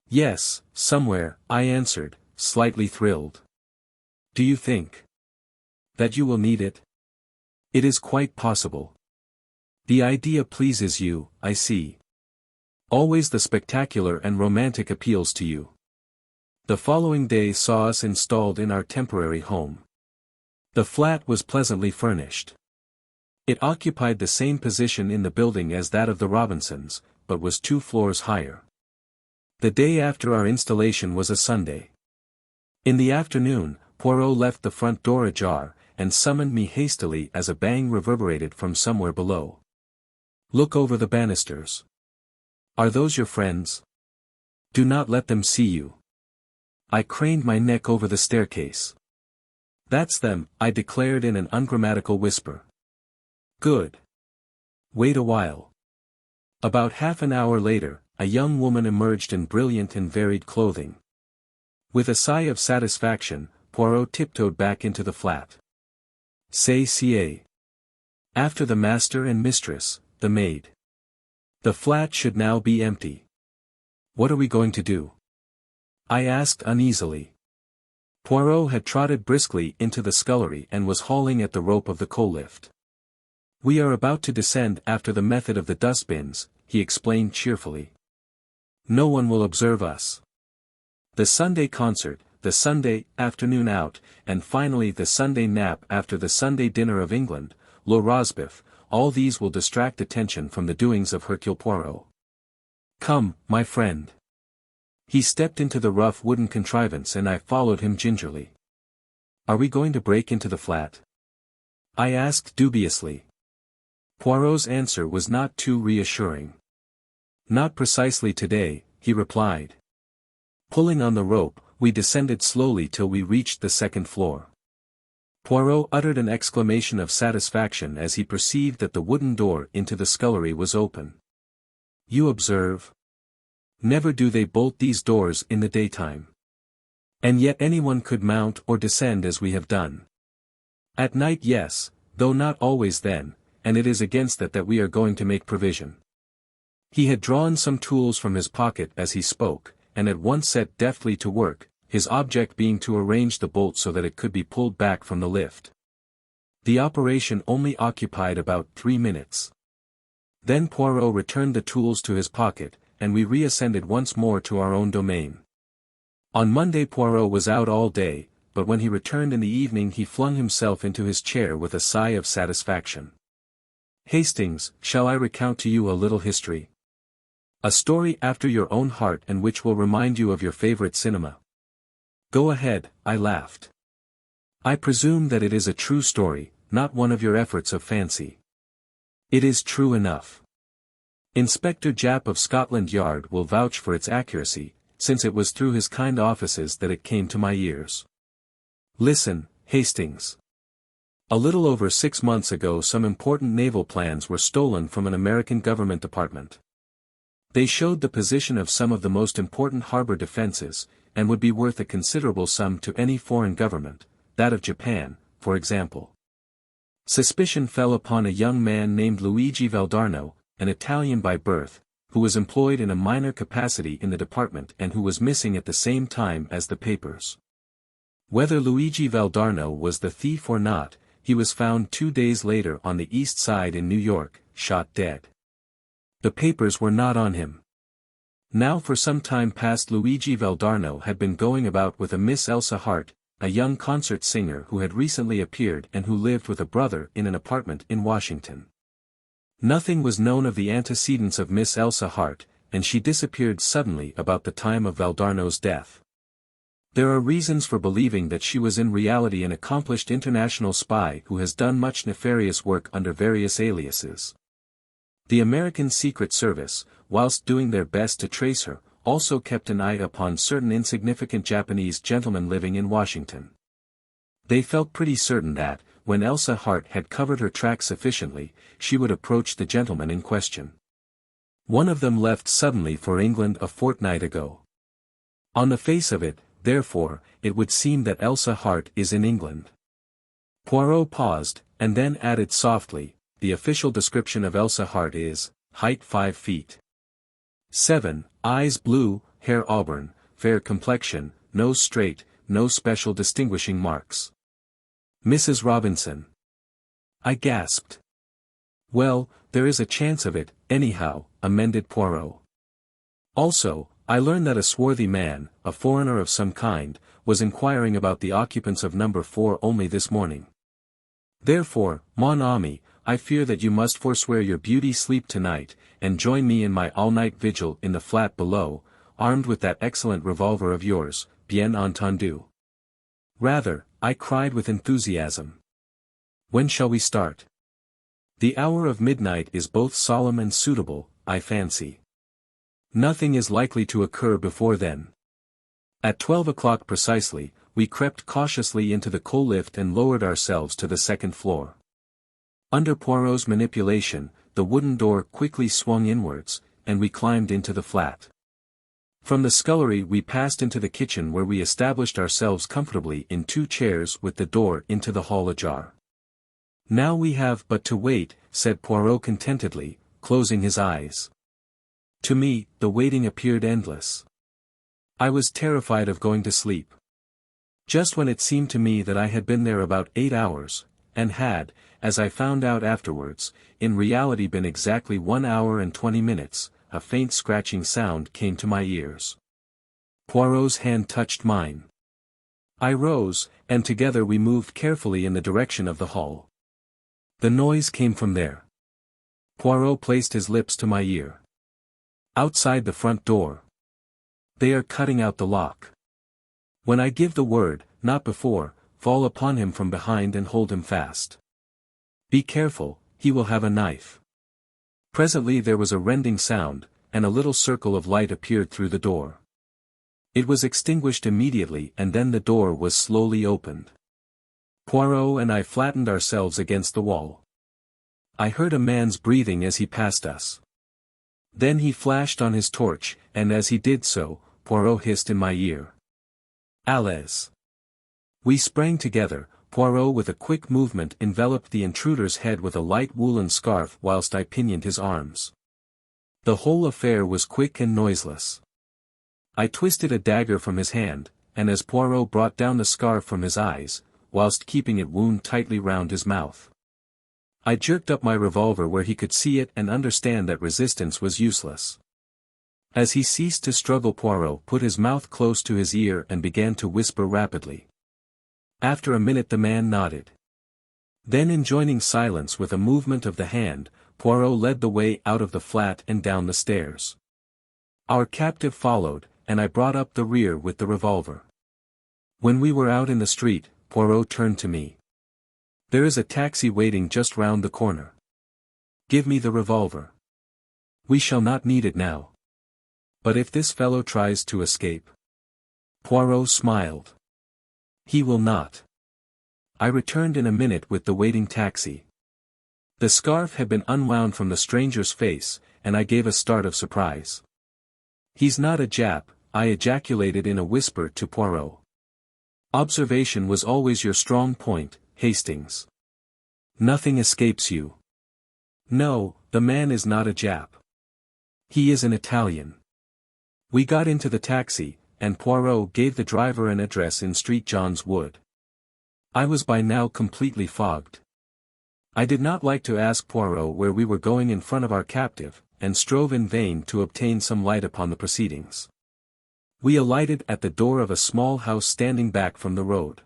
Speaker 1: Yes, somewhere, I answered, slightly thrilled. Do you think that you will need it? It is quite possible. The idea pleases you, I see. Always the spectacular and romantic appeals to you. The following day saw us installed in our temporary home. The flat was pleasantly furnished. It occupied the same position in the building as that of the Robinsons, but was 2 floors higher. The day after our installation was a Sunday. In the afternoon, Poirot left the front door ajar, and summoned me hastily as a bang reverberated from somewhere below. Look over the banisters. Are those your friends? Do not let them see you. I craned my neck over the staircase. That's them, I declared in an ungrammatical whisper. Good. Wait a while. About half an hour later, a young woman emerged in brilliant and varied clothing. With a sigh of satisfaction, Poirot tiptoed back into the flat. C'est after the master and mistress, the maid. The flat should now be empty. What are we going to do? I asked uneasily. Poirot had trotted briskly into the scullery and was hauling at the rope of the coal lift. We are about to descend after the method of the dustbins, he explained cheerfully. No one will observe us. The Sunday concert, the Sunday afternoon out, and finally the Sunday nap after the Sunday dinner of England, le Rosbif, all these will distract attention from the doings of Hercule Poirot. Come, my friend. He stepped into the rough wooden contrivance and I followed him gingerly. Are we going to break into the flat? I asked dubiously. Poirot's answer was not too reassuring. Not precisely today, he replied. Pulling on the rope, we descended slowly till we reached the 2nd floor. Poirot uttered an exclamation of satisfaction as he perceived that the wooden door into the scullery was open. You observe? Never do they bolt these doors in the daytime. And yet anyone could mount or descend as we have done. At night yes, though not always then, and it is against that we are going to make provision. He had drawn some tools from his pocket as he spoke, and at once set deftly to work, his object being to arrange the bolt so that it could be pulled back from the lift. The operation only occupied about 3 minutes. Then Poirot returned the tools to his pocket, and we reascended once more to our own domain. On Monday Poirot was out all day, but when he returned in the evening he flung himself into his chair with a sigh of satisfaction. Hastings, shall I recount to you a little history? A story after your own heart and which will remind you of your favorite cinema. Go ahead, I laughed. I presume that it is a true story, not one of your efforts of fancy. It is true enough. Inspector Japp of Scotland Yard will vouch for its accuracy, since it was through his kind offices that it came to my ears. Listen, Hastings. A little over 6 months ago some important naval plans were stolen from an American government department. They showed the position of some of the most important harbor defenses, and would be worth a considerable sum to any foreign government, that of Japan, for example. Suspicion fell upon a young man named Luigi Valdarno, an Italian by birth, who was employed in a minor capacity in the department and who was missing at the same time as the papers. Whether Luigi Valdarno was the thief or not, he was found 2 days later on the East Side in New York, shot dead. The papers were not on him. Now for some time past Luigi Valdarno had been going about with a Miss Elsa Hart, a young concert singer who had recently appeared and who lived with a brother in an apartment in Washington. Nothing was known of the antecedents of Miss Elsa Hart, and she disappeared suddenly about the time of Valdarno's death. There are reasons for believing that she was in reality an accomplished international spy who has done much nefarious work under various aliases. The American Secret Service, whilst doing their best to trace her, also kept an eye upon certain insignificant Japanese gentlemen living in Washington. They felt pretty certain that, when Elsa Hart had covered her track sufficiently, she would approach the gentleman in question. One of them left suddenly for England a fortnight ago. On the face of it, therefore, it would seem that Elsa Hart is in England. Poirot paused, and then added softly, the official description of Elsa Hart is, height 5 feet 7, eyes blue, hair auburn, fair complexion, nose straight, no special distinguishing marks. Mrs. Robinson. I gasped. Well, there is a chance of it, anyhow, amended Poirot. Also, I learn that a swarthy man, a foreigner of some kind, was inquiring about the occupants of number 4 only this morning. Therefore, mon ami, I fear that you must forswear your beauty sleep tonight, and join me in my all-night vigil in the flat below, armed with that excellent revolver of yours, bien entendu. Rather, I cried with enthusiasm. When shall we start? The hour of midnight is both solemn and suitable, I fancy. Nothing is likely to occur before then. At 12 o'clock precisely, we crept cautiously into the coal lift and lowered ourselves to the second floor. Under Poirot's manipulation, the wooden door quickly swung inwards, and we climbed into the flat. From the scullery we passed into the kitchen where we established ourselves comfortably in 2 chairs with the door into the hall ajar. Now we have but to wait, said Poirot contentedly, closing his eyes. To me, the waiting appeared endless. I was terrified of going to sleep. Just when it seemed to me that I had been there about 8 hours, and had, as I found out afterwards, in reality been exactly 1 hour and 20 minutes, a faint scratching sound came to my ears. Poirot's hand touched mine. I rose, and together we moved carefully in the direction of the hall. The noise came from there. Poirot placed his lips to my ear. Outside the front door. They are cutting out the lock. When I give the word, not before, fall upon him from behind and hold him fast. Be careful, he will have a knife. Presently there was a rending sound, and a little circle of light appeared through the door. It was extinguished immediately and then the door was slowly opened. Poirot and I flattened ourselves against the wall. I heard a man's breathing as he passed us. Then he flashed on his torch, and as he did so, Poirot hissed in my ear. Allez. We sprang together. Poirot with a quick movement enveloped the intruder's head with a light woolen scarf whilst I pinioned his arms. The whole affair was quick and noiseless. I twisted a dagger from his hand, and as Poirot brought down the scarf from his eyes, whilst keeping it wound tightly round his mouth, I jerked up my revolver where he could see it and understand that resistance was useless. As he ceased to struggle, Poirot put his mouth close to his ear and began to whisper rapidly. After a minute the man nodded. Then enjoining silence with a movement of the hand, Poirot led the way out of the flat and down the stairs. Our captive followed, and I brought up the rear with the revolver. When we were out in the street, Poirot turned to me. There is a taxi waiting just round the corner. Give me the revolver. We shall not need it now. But if this fellow tries to escape? Poirot smiled. He will not. I returned in a minute with the waiting taxi. The scarf had been unwound from the stranger's face, and I gave a start of surprise. He's not a Jap, I ejaculated in a whisper to Poirot. Observation was always your strong point, Hastings. Nothing escapes you. No, the man is not a Jap. He is an Italian. We got into the taxi, and Poirot gave the driver an address in Street John's Wood. I was by now completely fogged. I did not like to ask Poirot where we were going in front of our captive, and strove in vain to obtain some light upon the proceedings. We alighted at the door of a small house standing back from the road.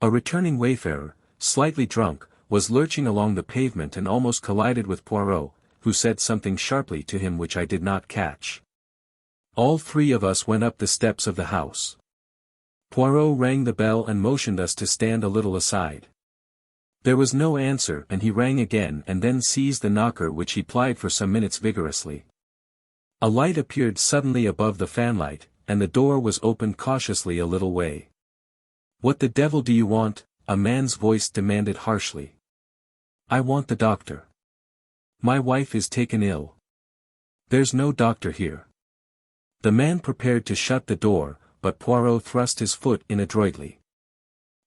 Speaker 1: A returning wayfarer, slightly drunk, was lurching along the pavement and almost collided with Poirot, who said something sharply to him which I did not catch. All three of us went up the steps of the house. Poirot rang the bell and motioned us to stand a little aside. There was no answer, and he rang again and then seized the knocker, which he plied for some minutes vigorously. A light appeared suddenly above the fanlight, and the door was opened cautiously a little way. "What the devil do you want?" a man's voice demanded harshly. "I want the doctor. My wife is taken ill. There's no doctor here." The man prepared to shut the door, but Poirot thrust his foot in adroitly.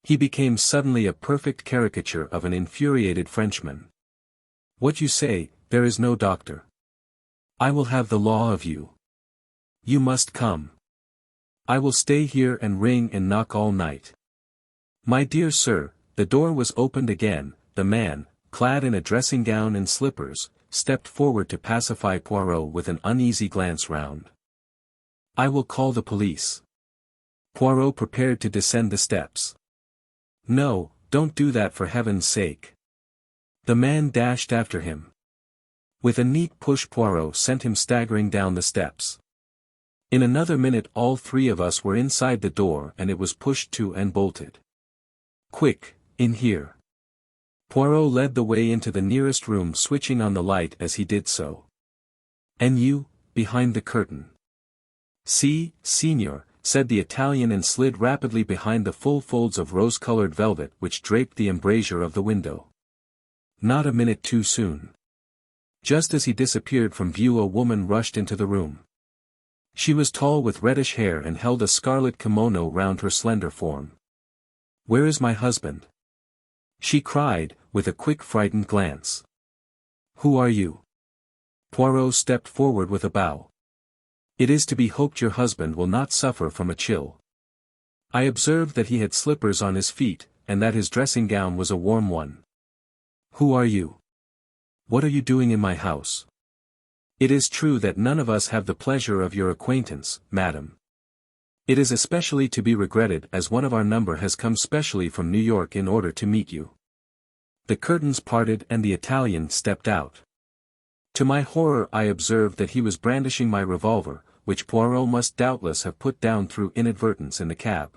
Speaker 1: He became suddenly a perfect caricature of an infuriated Frenchman. "What you say, there is no doctor. I will have the law of you. You must come. I will stay here and ring and knock all night." "My dear sir," the door was opened again, the man, clad in a dressing gown and slippers, stepped forward to pacify Poirot with an uneasy glance round. "I will call the police." Poirot prepared to descend the steps. "No, don't do that for heaven's sake." The man dashed after him. With a neat push Poirot sent him staggering down the steps. In another minute all three of us were inside the door and it was pushed to and bolted. "Quick, in here." Poirot led the way into the nearest room, switching on the light as he did so. "And you, behind the curtain." "Si, signor," said the Italian, and slid rapidly behind the full folds of rose-colored velvet which draped the embrasure of the window. Not a minute too soon. Just as he disappeared from view a woman rushed into the room. She was tall with reddish hair and held a scarlet kimono round her slender form. "Where is my husband?" she cried, with a quick frightened glance. "Who are you?" Poirot stepped forward with a bow. "It is to be hoped your husband will not suffer from a chill. I observed that he had slippers on his feet, and that his dressing gown was a warm one. Who are you? What are you doing in my house? It is true that none of us have the pleasure of your acquaintance, madam. It is especially to be regretted as one of our number has come specially from New York in order to meet you." The curtains parted and the Italian stepped out. To my horror I observed that he was brandishing my revolver, which Poirot must doubtless have put down through inadvertence in the cab.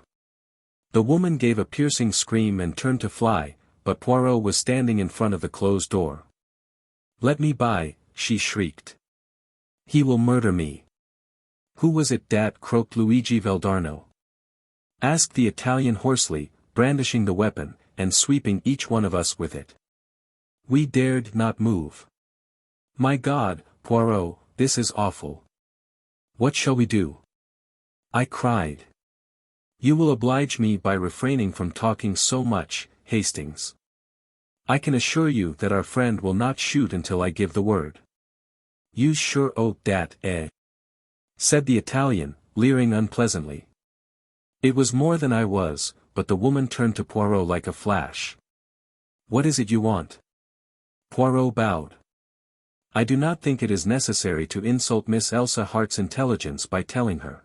Speaker 1: The woman gave a piercing scream and turned to fly, but Poirot was standing in front of the closed door. "Let me by," she shrieked. "He will murder me." "Who was it dat croaked Luigi Valdarno?" asked the Italian hoarsely, brandishing the weapon, and sweeping each one of us with it. We dared not move. "My God, Poirot, this is awful. What shall we do?" I cried. "You will oblige me by refraining from talking so much, Hastings. I can assure you that our friend will not shoot until I give the word." "You sure o' dat, said the Italian, leering unpleasantly. It was more than I was, but the woman turned to Poirot like a flash. "What is it you want?" Poirot bowed. "I do not think it is necessary to insult Miss Elsa Hart's intelligence by telling her."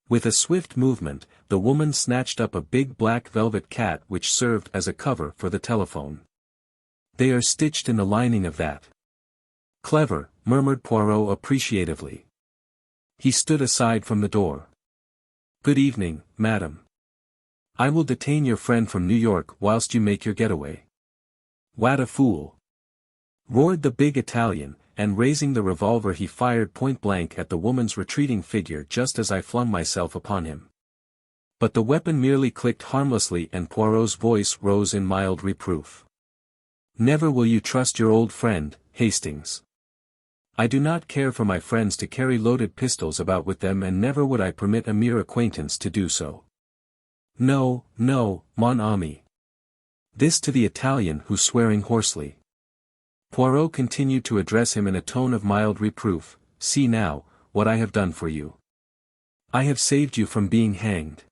Speaker 1: With a swift movement, the woman snatched up a big black velvet cat which served as a cover for the telephone. "They are stitched in the lining of that." "Clever," murmured Poirot appreciatively. He stood aside from the door. "Good evening, madam. I will detain your friend from New York whilst you make your getaway." "What a fool!" roared the big Italian, and raising the revolver he fired point-blank at the woman's retreating figure just as I flung myself upon him. But the weapon merely clicked harmlessly and Poirot's voice rose in mild reproof. "Never will you trust your old friend, Hastings. I do not care for my friends to carry loaded pistols about with them, and never would I permit a mere acquaintance to do so. No, no, mon ami." This to the Italian, who swearing hoarsely. Poirot continued to address him in a tone of mild reproof. "See now, what I have done for you. I have saved you from being hanged.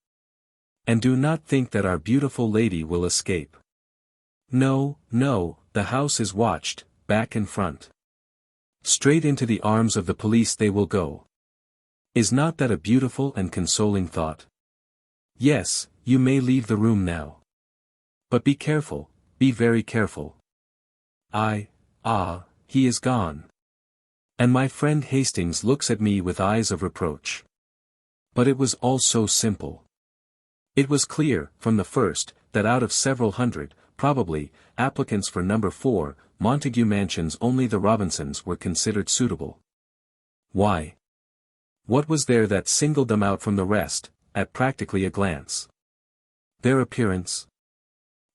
Speaker 1: And do not think that our beautiful lady will escape. No, no, the house is watched, back and front. Straight into the arms of the police they will go. Is not that a beautiful and consoling thought? Yes, you may leave the room now. But be careful, be very careful. he is gone. And my friend Hastings looks at me with eyes of reproach. But it was all so simple. It was clear, from the first, that out of several hundred, probably, applicants for number 4, Montague Mansions only the Robinsons were considered suitable. Why? What was there that singled them out from the rest, at practically a glance? Their appearance?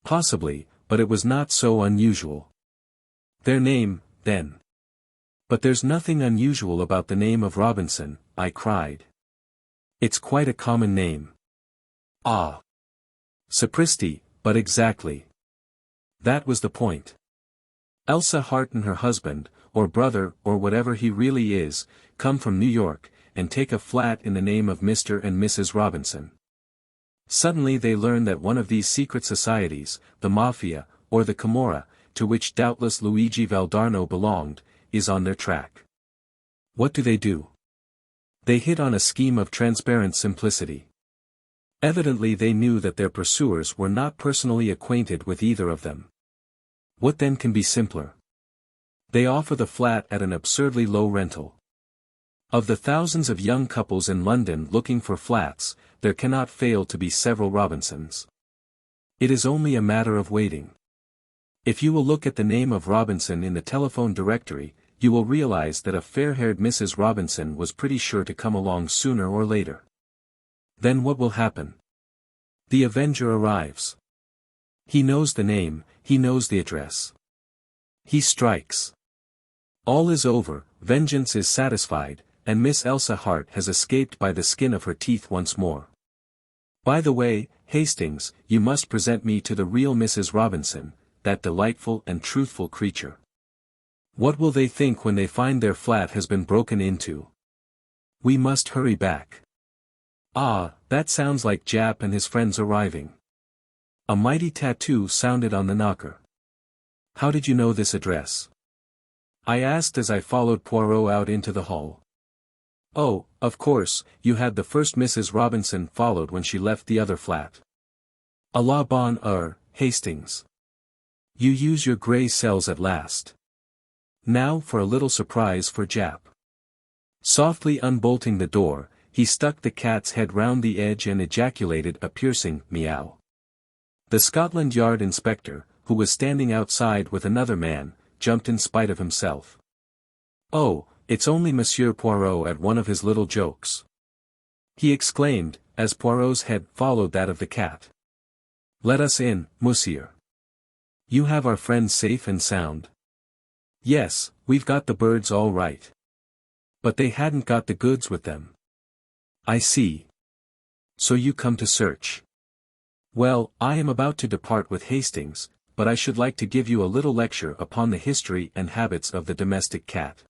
Speaker 1: Possibly, but it was not so unusual. Their name, then. But there's nothing unusual about the name of Robinson, I cried. It's quite a common name. Ah. Sapristi, but exactly. That was the point. Elsa Hart and her husband, or brother or whatever he really is, come from New York, and take a flat in the name of Mr. and Mrs. Robinson. Suddenly they learn that one of these secret societies, the Mafia, or the Camorra, to which doubtless Luigi Valdarno belonged, is on their track. What do? They hit on a scheme of transparent simplicity. Evidently they knew that their pursuers were not personally acquainted with either of them. What then can be simpler? They offer the flat at an absurdly low rental. Of the thousands of young couples in London looking for flats, there cannot fail to be several Robinsons. It is only a matter of waiting. If you will look at the name of Robinson in the telephone directory, you will realize that a fair-haired Mrs. Robinson was pretty sure to come along sooner or later. Then what will happen? The avenger arrives. He knows the name, he knows the address. He strikes. All is over, vengeance is satisfied, and Miss Elsa Hart has escaped by the skin of her teeth once more. By the way, Hastings, you must present me to the real Mrs. Robinson, that delightful and truthful creature. What will they think when they find their flat has been broken into? We must hurry back. Ah, that sounds like Jap and his friends arriving. A mighty tattoo sounded on the knocker. How did you know this address? I asked as I followed Poirot out into the hall. Oh, of course, you had the first Mrs. Robinson followed when she left the other flat. A la bonne heure, Hastings. You use your grey cells at last. Now for a little surprise for Jap. Softly unbolting the door, he stuck the cat's head round the edge and ejaculated a piercing meow. The Scotland Yard inspector, who was standing outside with another man, jumped in spite of himself. Oh, it's only Monsieur Poirot at one of his little jokes, he exclaimed, as Poirot's head followed that of the cat. Let us in, monsieur. You have our friends safe and sound? Yes, we've got the birds all right. But they hadn't got the goods with them. I see. So you come to search. Well, I am about to depart with Hastings, but I should like to give you a little lecture upon the history and habits of the domestic cat.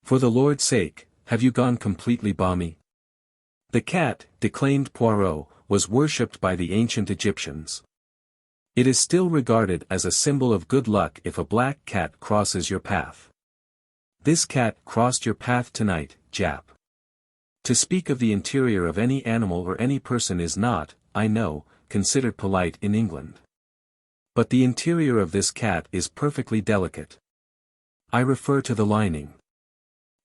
Speaker 1: For the Lord's sake, have you gone completely balmy? The cat, declaimed Poirot, was worshipped by the ancient Egyptians. It is still regarded as a symbol of good luck if a black cat crosses your path. This cat crossed your path tonight, Jap. To speak of the interior of any animal or any person is not, I know, considered polite in England. But the interior of this cat is perfectly delicate. I refer to the lining.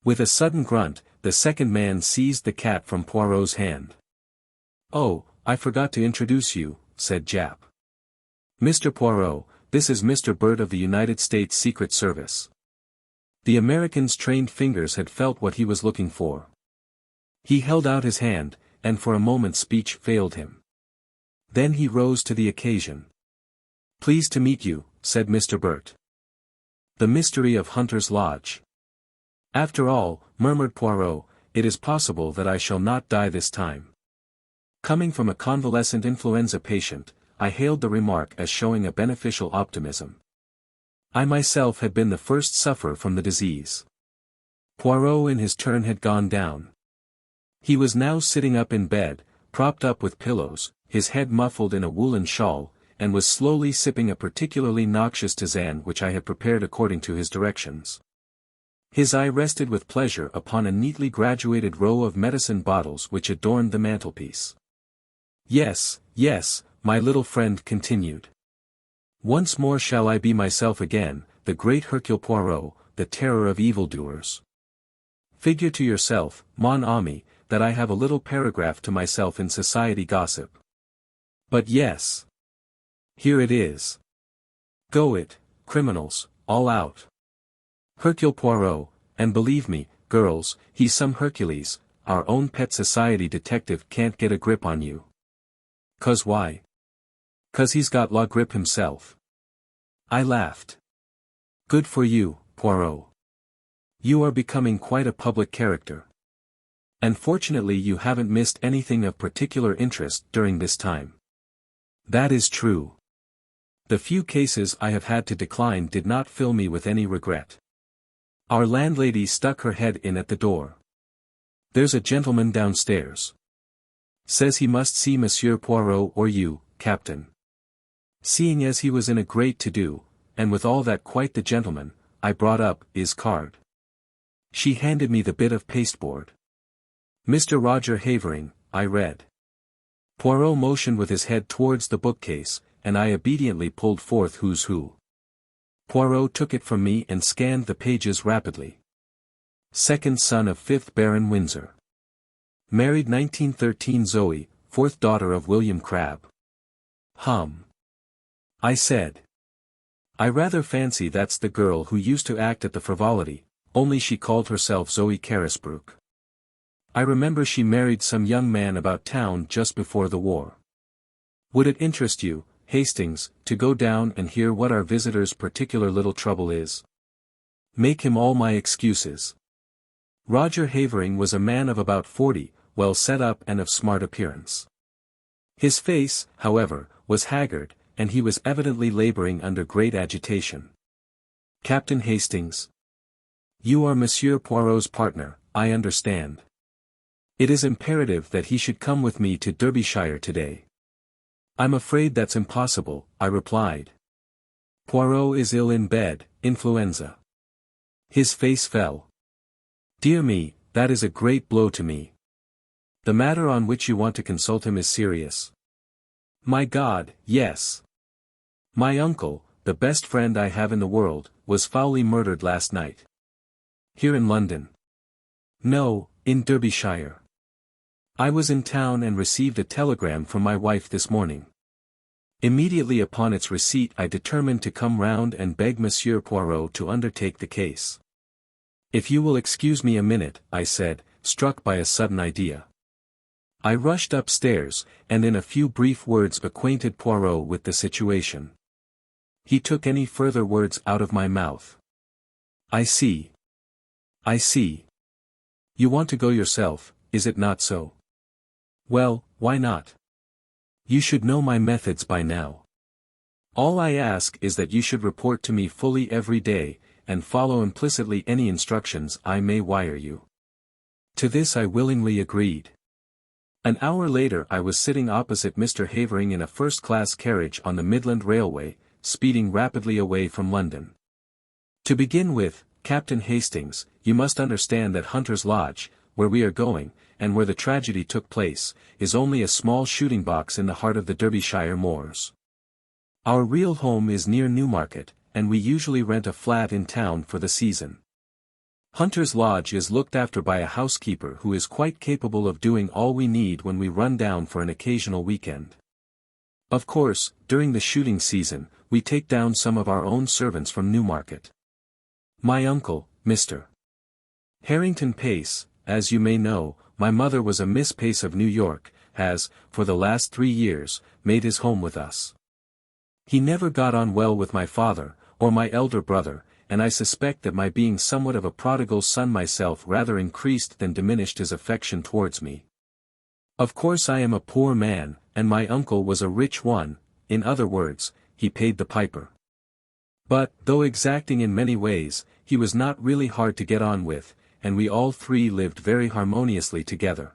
Speaker 1: With a sudden grunt, the second man seized the cat from Poirot's hand. Oh, I forgot to introduce you, said Jap. Mr. Poirot, this is Mr. Burt of the United States Secret Service. The American's trained fingers had felt what he was looking for. He held out his hand, and for a moment speech failed him. Then he rose to the occasion. Pleased to meet you, said Mr. Burt. The mystery of Hunter's Lodge. After all, murmured Poirot, it is possible that I shall not die this time. Coming from a convalescent influenza patient, I hailed the remark as showing a beneficial optimism. I myself had been the first sufferer from the disease. Poirot in his turn had gone down. He was now sitting up in bed, propped up with pillows, his head muffled in a woolen shawl, and was slowly sipping a particularly noxious tisane which I had prepared according to his directions. His eye rested with pleasure upon a neatly graduated row of medicine bottles which adorned the mantelpiece. Yes, yes, my little friend continued. Once more shall I be myself again, the great Hercule Poirot, the terror of evildoers. Figure to yourself, mon ami, that I have a little paragraph to myself in society gossip. But yes. Here it is. Go it, criminals, all out. Hercule Poirot, and believe me, girls, he's some Hercules, our own pet society detective can't get a grip on you. 'Cause why? 'Cause he's got la grip himself. I laughed. Good for you, Poirot. You are becoming quite a public character. And fortunately you haven't missed anything of particular interest during this time. That is true. The few cases I have had to decline did not fill me with any regret. Our landlady stuck her head in at the door. There's a gentleman downstairs. Says he must see Monsieur Poirot or you, Captain. Seeing as he was in a great to-do, and with all that quite the gentleman, I brought up his card. She handed me the bit of pasteboard. Mr. Roger Havering, I read. Poirot motioned with his head towards the bookcase, and I obediently pulled forth Who's Who. Poirot took it from me and scanned the pages rapidly. Second son of 5th Baron Windsor. Married 1913 Zoe, 4th daughter of William Crabbe. I said. I rather fancy that's the girl who used to act at the Frivolity, only she called herself Zoe Carisbrooke. I remember she married some young man about town just before the war. Would it interest you, Hastings, to go down and hear what our visitor's particular little trouble is? Make him all my excuses. Roger Havering was a man of about 40, well set up and of smart appearance. His face, however, was haggard, and he was evidently laboring under great agitation. Captain Hastings. You are Monsieur Poirot's partner, I understand. It is imperative that he should come with me to Derbyshire today. I'm afraid that's impossible, I replied. Poirot is ill in bed, influenza. His face fell. Dear me, that is a great blow to me. The matter on which you want to consult him is serious. My God, yes. My uncle, the best friend I have in the world, was foully murdered last night. Here in London? No, in Derbyshire. I was in town and received a telegram from my wife this morning. Immediately upon its receipt I determined to come round and beg Monsieur Poirot to undertake the case. If you will excuse me a minute, I said, struck by a sudden idea. I rushed upstairs, and in a few brief words acquainted Poirot with the situation. He took any further words out of my mouth. I see. I see. You want to go yourself, is it not so? Well, why not? You should know my methods by now. All I ask is that you should report to me fully every day, and follow implicitly any instructions I may wire you. To this I willingly agreed. An hour later I was sitting opposite Mr. Havering in a first-class carriage on the Midland Railway, speeding rapidly away from London. To begin with, Captain Hastings, you must understand that Hunter's Lodge, where we are going, and where the tragedy took place, is only a small shooting box in the heart of the Derbyshire moors. Our real home is near Newmarket, and we usually rent a flat in town for the season. Hunter's Lodge is looked after by a housekeeper who is quite capable of doing all we need when we run down for an occasional weekend. Of course, during the shooting season, we take down some of our own servants from Newmarket. My uncle, Mr. Harrington Pace, as you may know, my mother was a Miss Pace of New York, has, for the last 3 years, made his home with us. He never got on well with my father, or my elder brother, and I suspect that my being somewhat of a prodigal son myself rather increased than diminished his affection towards me. Of course I am a poor man, and my uncle was a rich one, in other words, he paid the piper. But, though exacting in many ways, he was not really hard to get on with, and we all three lived very harmoniously together.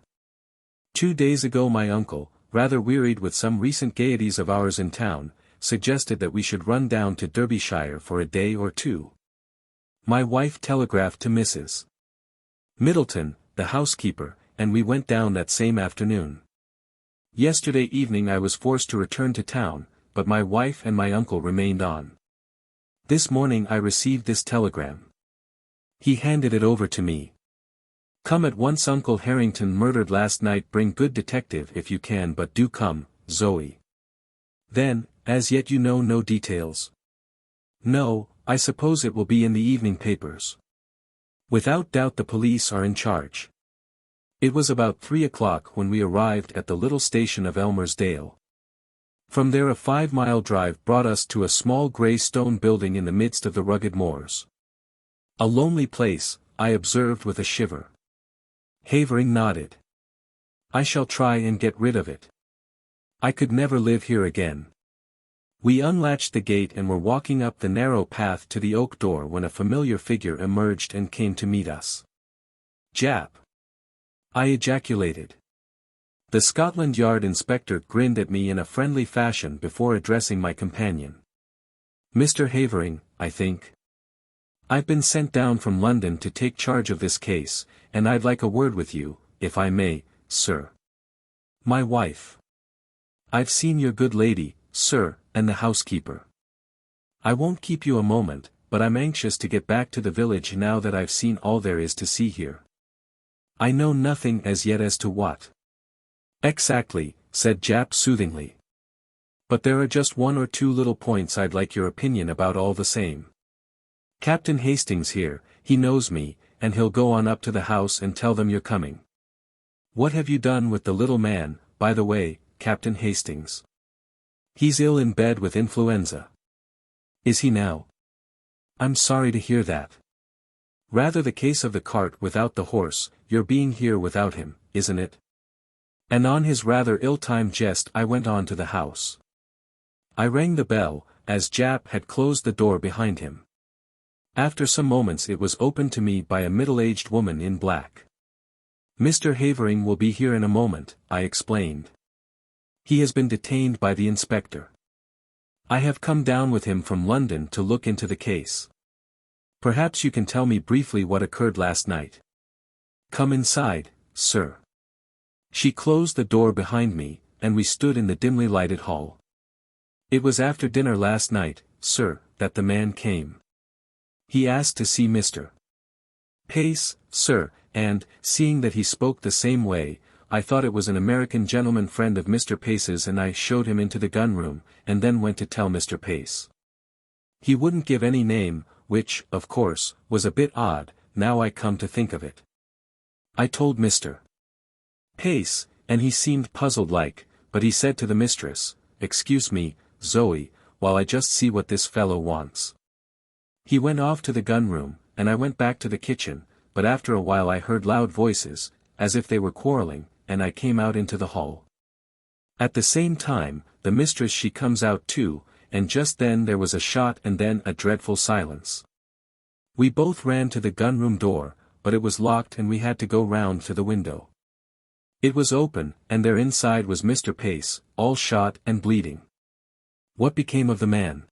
Speaker 1: 2 days ago my uncle, rather wearied with some recent gaieties of ours in town, suggested that we should run down to Derbyshire for a day or two. My wife telegraphed to Mrs. Middleton, the housekeeper, and we went down that same afternoon. Yesterday evening I was forced to return to town, but my wife and my uncle remained on. This morning I received this telegram. He handed it over to me. "Come at once, Uncle Harrington murdered last night. Bring good detective if you can, but do come, Zoe." "Then, as yet you know no details?" "No, I suppose it will be in the evening papers." "Without doubt the police are in charge." It was about 3 o'clock when we arrived at the little station of Elmersdale. From there a 5-mile drive brought us to a small grey stone building in the midst of the rugged moors. "A lonely place," I observed with a shiver. Havering nodded. "I shall try and get rid of it. I could never live here again." We unlatched the gate and were walking up the narrow path to the oak door when a familiar figure emerged and came to meet us. "Jap!" I ejaculated. The Scotland Yard inspector grinned at me in a friendly fashion before addressing my companion. "Mr. Havering, I think. I've been sent down from London to take charge of this case, and I'd like a word with you, if I may, sir." "My wife. I've seen your good lady, sir, and the housekeeper. I won't keep you a moment, but I'm anxious to get back to the village now that I've seen all there is to see here." "I know nothing as yet as to what." "Exactly," said Jap soothingly. "But there are just 1 or 2 little points I'd like your opinion about all the same. Captain Hastings here, he knows me, and he'll go on up to the house and tell them you're coming." "What have you done with the little man, by the way, Captain Hastings?" "He's ill in bed with influenza." "Is he now?" "I'm sorry to hear that. Rather the case of the cart without the horse, your being here without him, isn't it?" And on his rather ill-timed jest I went on to the house. I rang the bell, as Jap had closed the door behind him. After some moments it was opened to me by a middle-aged woman in black. "Mr. Havering will be here in a moment," I explained. "He has been detained by the inspector. I have come down with him from London to look into the case. Perhaps you can tell me briefly what occurred last night." "Come inside, sir." She closed the door behind me, and we stood in the dimly lighted hall. "It was after dinner last night, sir, that the man came. He asked to see Mr. Pace, sir, and, seeing that he spoke the same way, I thought it was an American gentleman friend of Mr. Pace's, and I showed him into the gun-room, and then went to tell Mr. Pace. He wouldn't give any name, which, of course, was a bit odd, now I come to think of it. I told Mr. Pace, and he seemed puzzled like, but he said to the mistress, 'Excuse me, Zoe, while I just see what this fellow wants.' He went off to the gun-room, and I went back to the kitchen, but after a while I heard loud voices, as if they were quarreling, and I came out into the hall. At the same time, the mistress she comes out too, and just then there was a shot and then a dreadful silence. We both ran to the gun-room door, but it was locked and we had to go round to the window. It was open, and there inside was Mr. Pace, all shot and bleeding. What became of the man?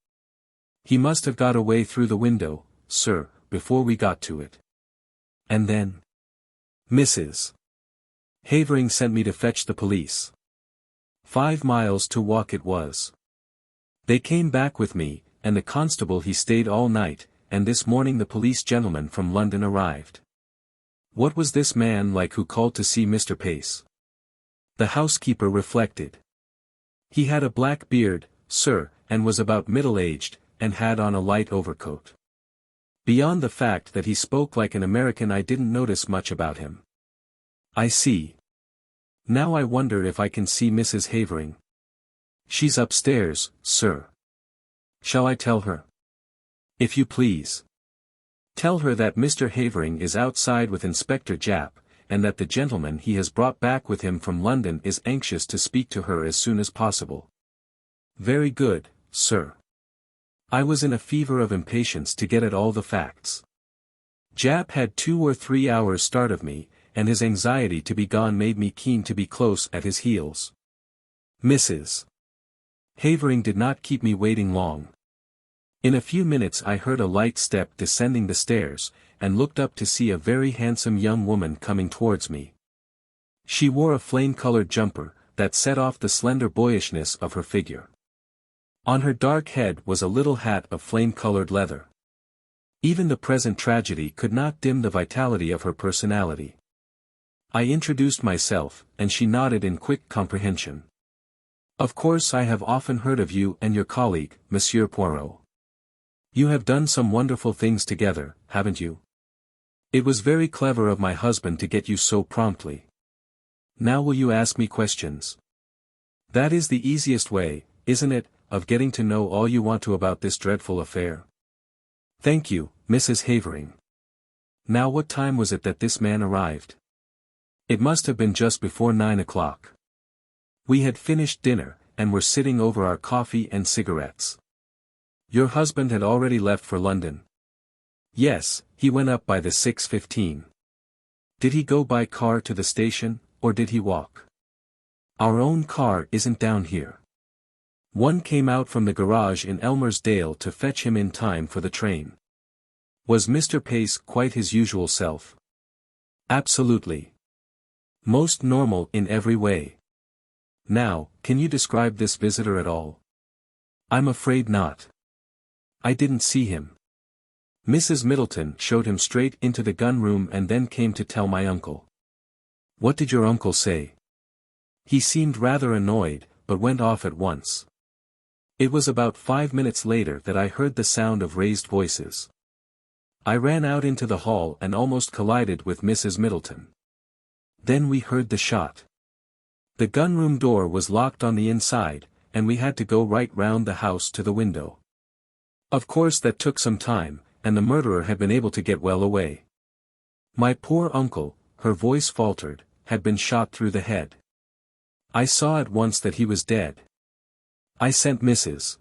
Speaker 1: He must have got away through the window, sir, before we got to it. And then? Mrs. Havering sent me to fetch the police. 5 miles to walk it was. They came back with me, and the constable he stayed all night, and this morning the police gentleman from London arrived. What was this man like who called to see Mr. Pace? The housekeeper reflected. He had a black beard, sir, and was about middle-aged, and had on a light overcoat. Beyond the fact that he spoke like an American, I didn't notice much about him. I see. Now I wonder if I can see Mrs. Havering. She's upstairs, sir. Shall I tell her? If you please. Tell her that Mr. Havering is outside with Inspector Japp, and that the gentleman he has brought back with him from London is anxious to speak to her as soon as possible. Very good, sir. I was in a fever of impatience to get at all the facts. Japp had 2 or 3 hours start of me, and his anxiety to be gone made me keen to be close at his heels. Mrs. Havering did not keep me waiting long. In a few minutes I heard a light step descending the stairs, and looked up to see a very handsome young woman coming towards me. She wore a flame-colored jumper, that set off the slender boyishness of her figure. On her dark head was a little hat of flame-colored leather. Even the present tragedy could not dim the vitality of her personality. I introduced myself, and she nodded in quick comprehension. Of course, I have often heard of you and your colleague, Monsieur Poirot. You have done some wonderful things together, haven't you? It was very clever of my husband to get you so promptly. Now will you ask me questions? That is the easiest way, isn't it, of getting to know all you want to about this dreadful affair? Thank you, Mrs. Havering. Now what time was it that this man arrived? It must have been just before 9 o'clock. We had finished dinner, and were sitting over our coffee and cigarettes. Your husband had already left for London? Yes, he went up by the 6:15. Did he go by car to the station, or did he walk? Our own car isn't down here. One came out from the garage in Elmersdale to fetch him in time for the train. Was Mr. Pace quite his usual self? Absolutely. Most normal in every way. Now, can you describe this visitor at all? I'm afraid not. I didn't see him. Mrs. Middleton showed him straight into the gun room and then came to tell my uncle. What did your uncle say? He seemed rather annoyed, but went off at once. It was about 5 minutes later that I heard the sound of raised voices. I ran out into the hall and almost collided with Mrs. Middleton. Then we heard the shot. The gun-room door was locked on the inside, and we had to go right round the house to the window. Of course that took some time, and the murderer had been able to get well away. My poor uncle, her voice faltered, had been shot through the head. I saw at once that he was dead. I sent Mrs.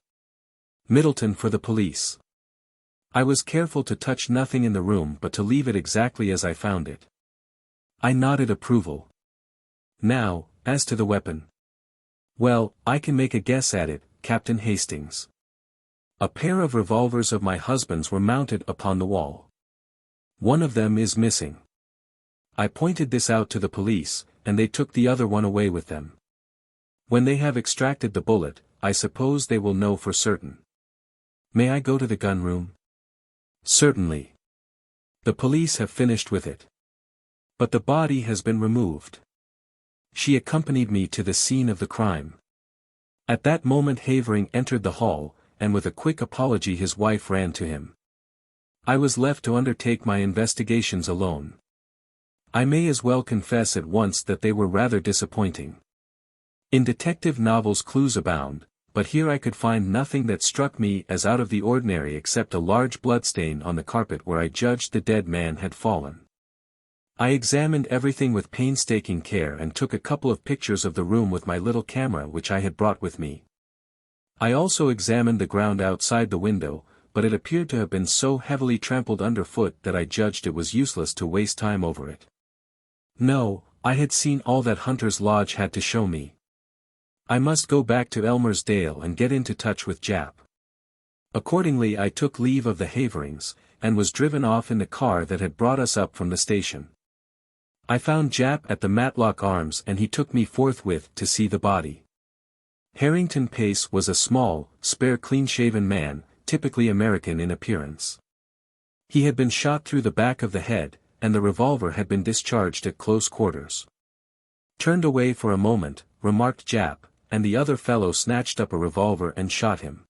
Speaker 1: Middleton for the police. I was careful to touch nothing in the room but to leave it exactly as I found it. I nodded approval. Now, as to the weapon. Well, I can make a guess at it, Captain Hastings. A pair of revolvers of my husband's were mounted upon the wall. One of them is missing. I pointed this out to the police, and they took the other one away with them. When they have extracted the bullet, I suppose they will know for certain. May I go to the gun room? Certainly. The police have finished with it. But the body has been removed. She accompanied me to the scene of the crime. At that moment Havering entered the hall, and with a quick apology his wife ran to him. I was left to undertake my investigations alone. I may as well confess at once that they were rather disappointing. In detective novels clues abound, but here I could find nothing that struck me as out of the ordinary except a large bloodstain on the carpet where I judged the dead man had fallen. I examined everything with painstaking care and took a couple of pictures of the room with my little camera which I had brought with me. I also examined the ground outside the window, but it appeared to have been so heavily trampled underfoot that I judged it was useless to waste time over it. No, I had seen all that Hunter's Lodge had to show me. I must go back to Elmersdale and get into touch with Jap. Accordingly I took leave of the Haverings, and was driven off in the car that had brought us up from the station. I found Jap at the Matlock Arms and he took me forthwith to see the body. Harrington Pace was a small, spare clean-shaven man, typically American in appearance. He had been shot through the back of the head, and the revolver had been discharged at close quarters. Turned away for a moment, remarked Jap, and the other fellow snatched up a revolver and shot him.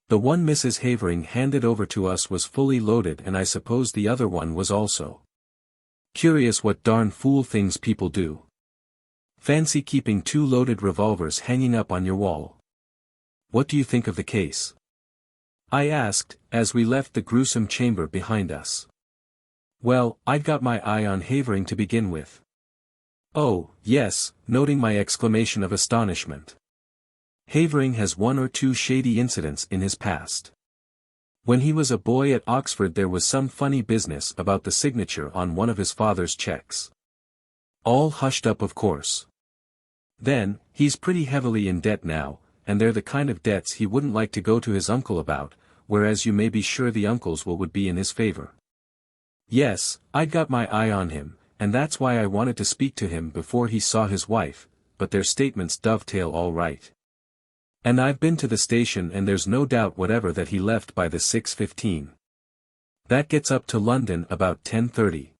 Speaker 1: The one Mrs. Havering handed over to us was fully loaded and I suppose the other one was also. Curious what darn fool things people do. Fancy keeping 2 loaded revolvers hanging up on your wall. What do you think of the case? I asked, as we left the gruesome chamber behind us. Well, I'd got my eye on Havering to begin with. Oh, yes, noting my exclamation of astonishment. Havering has 1 or 2 shady incidents in his past. When he was a boy at Oxford there was some funny business about the signature on one of his father's checks. All hushed up of course. Then, he's pretty heavily in debt now, and they're the kind of debts he wouldn't like to go to his uncle about, whereas you may be sure the uncle's will would be in his favor. Yes, I'd got my eye on him, and that's why I wanted to speak to him before he saw his wife, but their statements dovetail all right. And I've been to the station and there's no doubt whatever that he left by the 6:15. That gets up to London about 10:30.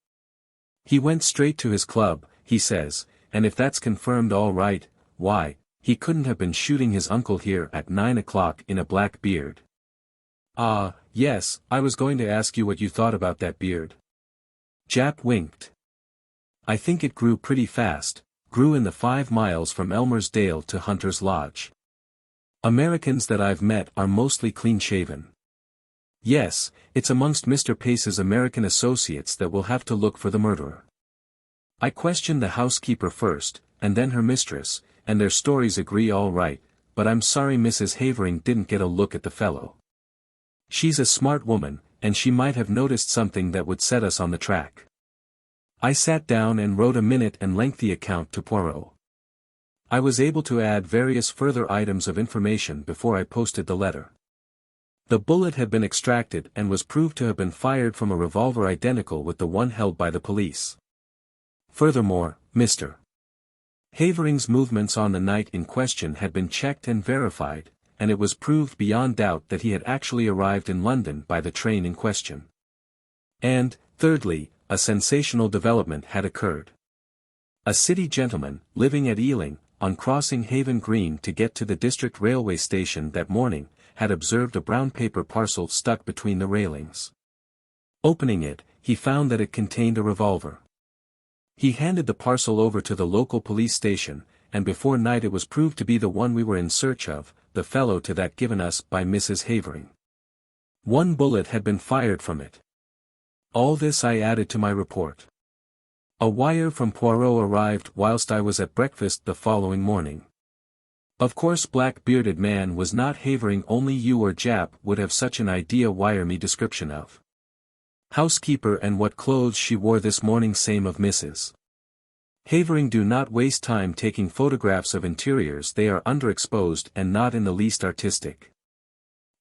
Speaker 1: He went straight to his club, he says, and if that's confirmed all right, why, he couldn't have been shooting his uncle here at 9 o'clock in a black beard. Ah, yes, I was going to ask you what you thought about that beard. Japp winked. I think it grew pretty fast, grew in the 5 miles from Elmersdale to Hunter's Lodge. Americans that I've met are mostly clean-shaven. Yes, it's amongst Mr. Pace's American associates that we'll have to look for the murderer. I questioned the housekeeper first, and then her mistress, and their stories agree all right, but I'm sorry Mrs. Havering didn't get a look at the fellow. She's a smart woman, and she might have noticed something that would set us on the track. I sat down and wrote a minute and lengthy account to Poirot. I was able to add various further items of information before I posted the letter. The bullet had been extracted and was proved to have been fired from a revolver identical with the one held by the police. Furthermore, Mr. Havering's movements on the night in question had been checked and verified, and it was proved beyond doubt that he had actually arrived in London by the train in question. And, thirdly, a sensational development had occurred. A city gentleman, living at Ealing, on crossing Haven Green to get to the district railway station that morning, had observed a brown paper parcel stuck between the railings. Opening it, he found that it contained a revolver. He handed the parcel over to the local police station, and before night it was proved to be the one we were in search of, the fellow to that given us by Mrs. Havering. 1 bullet had been fired from it. All this I added to my report. A wire from Poirot arrived whilst I was at breakfast the following morning. Of course black-bearded man was not Havering, only you or Japp would have such an idea. Wire me description of housekeeper and what clothes she wore this morning, same of Mrs. Havering. Do not waste time taking photographs of interiors, they are underexposed and not in the least artistic.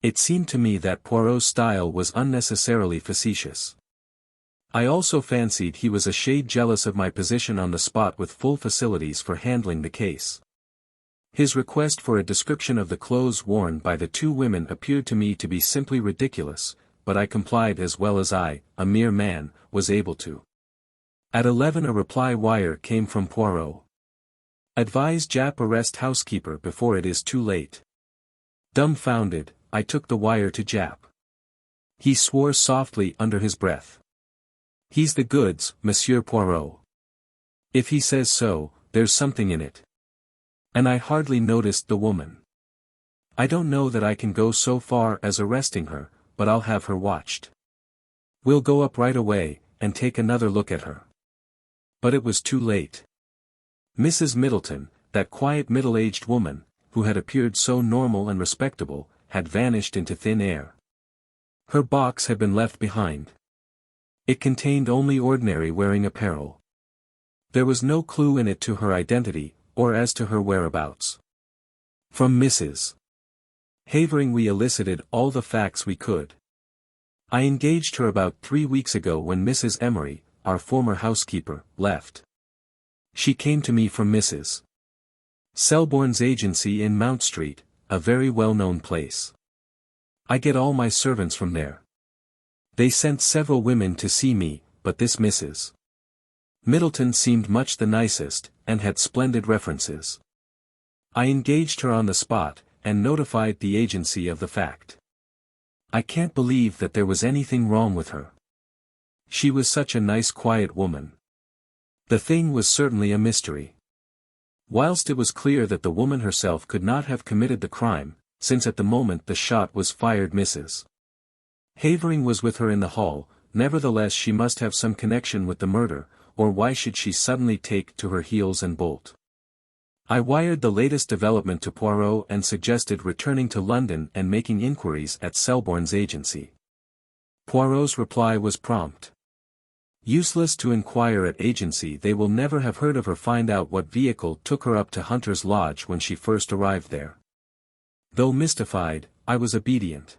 Speaker 1: It seemed to me that Poirot's style was unnecessarily facetious. I also fancied he was a shade jealous of my position on the spot with full facilities for handling the case. His request for a description of the clothes worn by the 2 women appeared to me to be simply ridiculous, but I complied as well as I, a mere man, was able to. At 11 a reply wire came from Poirot. Advise Japp arrest housekeeper before it is too late. Dumbfounded, I took the wire to Japp. He swore softly under his breath. He's the goods, Monsieur Poirot. If he says so, there's something in it. And I hardly noticed the woman. I don't know that I can go so far as arresting her, but I'll have her watched. We'll go up right away, and take another look at her. But it was too late. Mrs. Middleton, that quiet middle-aged woman, who had appeared so normal and respectable, had vanished into thin air. Her box had been left behind. It contained only ordinary wearing apparel. There was no clue in it to her identity, or as to her whereabouts. From Mrs. Havering we elicited all the facts we could. I engaged her about 3 weeks ago when Mrs. Emery, our former housekeeper, left. She came to me from Mrs. Selborne's agency in Mount Street, a very well-known place. I get all my servants from there. They sent several women to see me, but this Mrs. Middleton seemed much the nicest, and had splendid references. I engaged her on the spot, and notified the agency of the fact. I can't believe that there was anything wrong with her. She was such a nice quiet woman. The thing was certainly a mystery. Whilst it was clear that the woman herself could not have committed the crime, since at the moment the shot was fired Mrs. Havering was with her in the hall, nevertheless she must have some connection with the murder, or why should she suddenly take to her heels and bolt? I wired the latest development to Poirot and suggested returning to London and making inquiries at Selborne's agency. Poirot's reply was prompt. Useless to inquire at agency, they will never have heard of her. Find out what vehicle took her up to Hunter's Lodge when she first arrived there. Though mystified, I was obedient.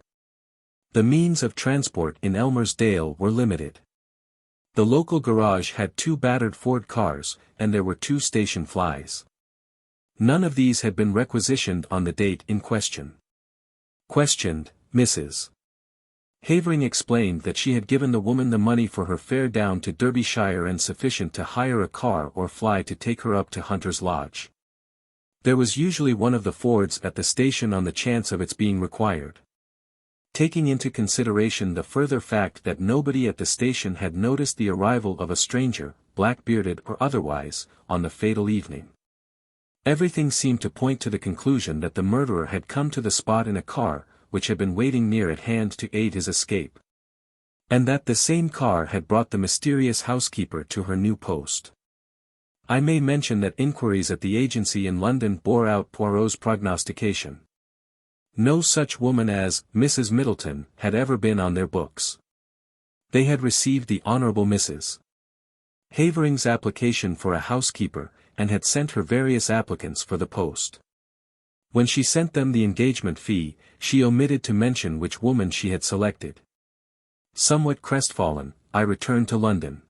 Speaker 1: The means of transport in Elmersdale were limited. The local garage had 2 battered Ford cars, and there were 2 station flies. None of these had been requisitioned on the date in question. Questioned, Mrs. Havering explained that she had given the woman the money for her fare down to Derbyshire and sufficient to hire a car or fly to take her up to Hunter's Lodge. There was usually one of the Fords at the station on the chance of its being required. Taking into consideration the further fact that nobody at the station had noticed the arrival of a stranger, black-bearded or otherwise, on the fatal evening. Everything seemed to point to the conclusion that the murderer had come to the spot in a car, which had been waiting near at hand to aid his escape. And that the same car had brought the mysterious housekeeper to her new post. I may mention that inquiries at the agency in London bore out Poirot's prognostication. No such woman as Mrs. Middleton had ever been on their books. They had received the Honourable Mrs. Havering's application for a housekeeper, and had sent her various applicants for the post. When she sent them the engagement fee, she omitted to mention which woman she had selected. Somewhat crestfallen, I returned to London.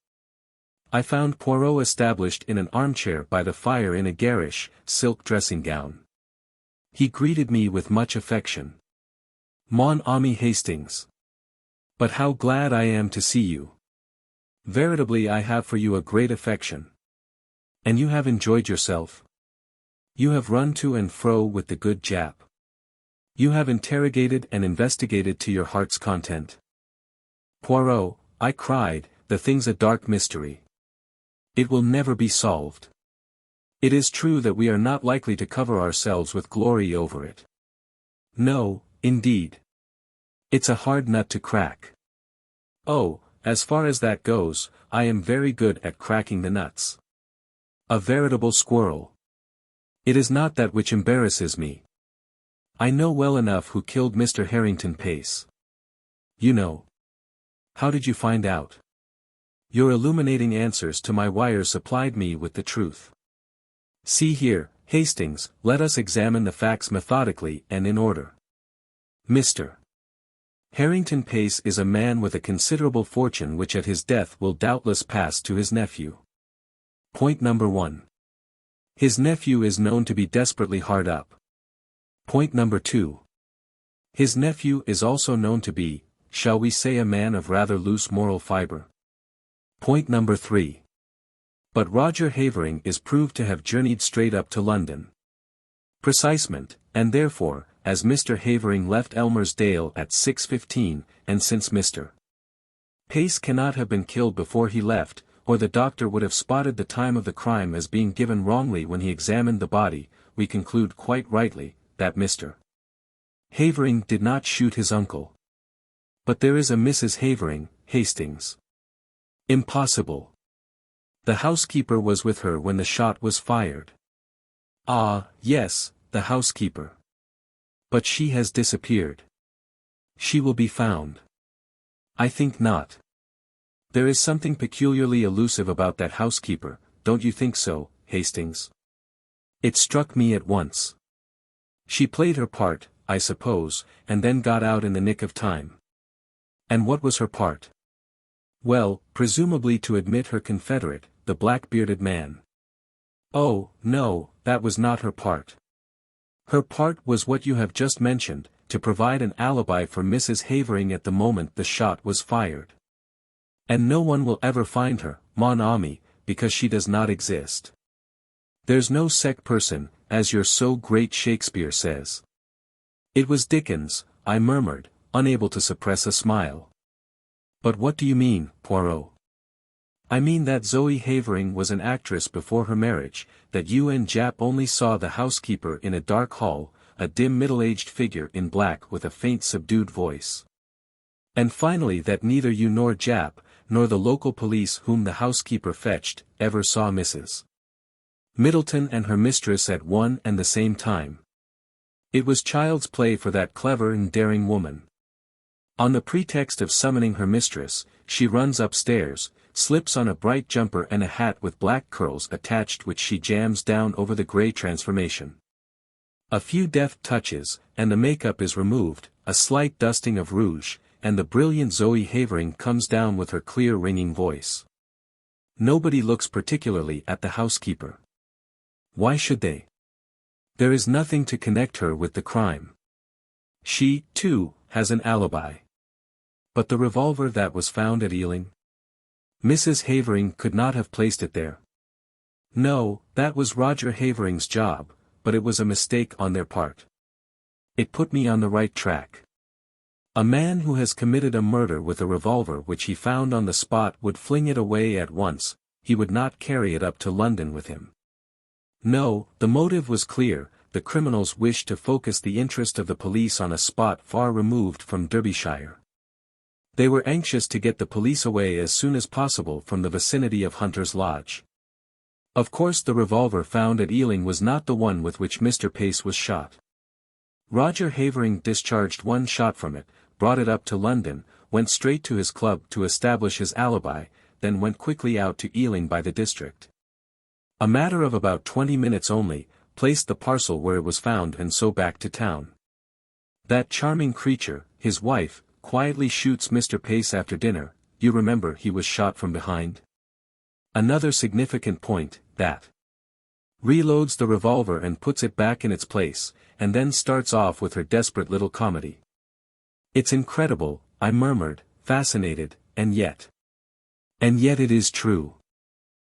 Speaker 1: I found Poirot established in an armchair by the fire in a garish, silk dressing-gown. He greeted me with much affection. "Mon ami Hastings. But how glad I am to see you. Veritably I have for you a great affection. And you have enjoyed yourself? You have run to and fro with the good Jap. You have interrogated and investigated to your heart's content." "Poirot," I cried, "the thing's a dark mystery. It will never be solved. It is true that we are not likely to cover ourselves with glory over it. No, indeed. It's a hard nut to crack. Oh, as far as that goes, I am very good at cracking the nuts. A veritable squirrel. It is not that which embarrasses me. I know well enough who killed Mr. Harrington Pace. You know. How did you find out? Your illuminating answers to my wires supplied me with the truth. See here, Hastings, let us examine the facts methodically and in order. Mr. Harrington Pace is a man with a considerable fortune which at his death will doubtless pass to his nephew. Point number 1. His nephew is known to be desperately hard up. Point number 2. His nephew is also known to be, shall we say, a man of rather loose moral fibre. Point number 3. But Roger Havering is proved to have journeyed straight up to London. Precisement, and therefore, as Mr. Havering left Elmersdale at 6:15, and since Mr. Pace cannot have been killed before he left, or the doctor would have spotted the time of the crime as being given wrongly when he examined the body, we conclude quite rightly, that Mr. Havering did not shoot his uncle. But there is a Mrs. Havering, Hastings. Impossible. The housekeeper was with her when the shot was fired. Ah, yes, the housekeeper. But she has disappeared. She will be found. I think not. There is something peculiarly elusive about that housekeeper, don't you think so, Hastings? It struck me at once. She played her part, I suppose, and then got out in the nick of time. And what was her part? Well, presumably to admit her confederate, the black-bearded man. Oh, no, that was not her part. Her part was what you have just mentioned, to provide an alibi for Mrs. Havering at the moment the shot was fired. And no one will ever find her, mon ami, because she does not exist. There's no sec person, as your so great Shakespeare says. It was Dickens, I murmured, unable to suppress a smile. But what do you mean, Poirot? I mean that Zoe Havering was an actress before her marriage, that you and Jap only saw the housekeeper in a dark hall, a dim middle-aged figure in black with a faint subdued voice. And finally that neither you nor Jap, nor the local police whom the housekeeper fetched, ever saw Mrs. Middleton and her mistress at one and the same time. It was child's play for that clever and daring woman. On the pretext of summoning her mistress, she runs upstairs, slips on a bright jumper and a hat with black curls attached which she jams down over the grey transformation. A few deft touches, and the makeup is removed, a slight dusting of rouge, and the brilliant Zoe Havering comes down with her clear ringing voice. Nobody looks particularly at the housekeeper. Why should they? There is nothing to connect her with the crime. She, too, has an alibi. But the revolver that was found at Ealing? Mrs. Havering could not have placed it there. No, that was Roger Havering's job, but it was a mistake on their part. It put me on the right track. A man who has committed a murder with a revolver which he found on the spot would fling it away at once, he would not carry it up to London with him. No, the motive was clear, the criminals wished to focus the interest of the police on a spot far removed from Derbyshire. They were anxious to get the police away as soon as possible from the vicinity of Hunter's Lodge. Of course the revolver found at Ealing was not the one with which Mr. Pace was shot. Roger Havering discharged one shot from it, brought it up to London, went straight to his club to establish his alibi, then went quickly out to Ealing by the district. A matter of about 20 minutes only, placed the parcel where it was found and so back to town. That charming creature, his wife, quietly shoots Mr. Pace after dinner, you remember he was shot from behind? Another significant point, that reloads the revolver and puts it back in its place, and then starts off with her desperate little comedy. It's incredible, I murmured, fascinated, and yet it is true.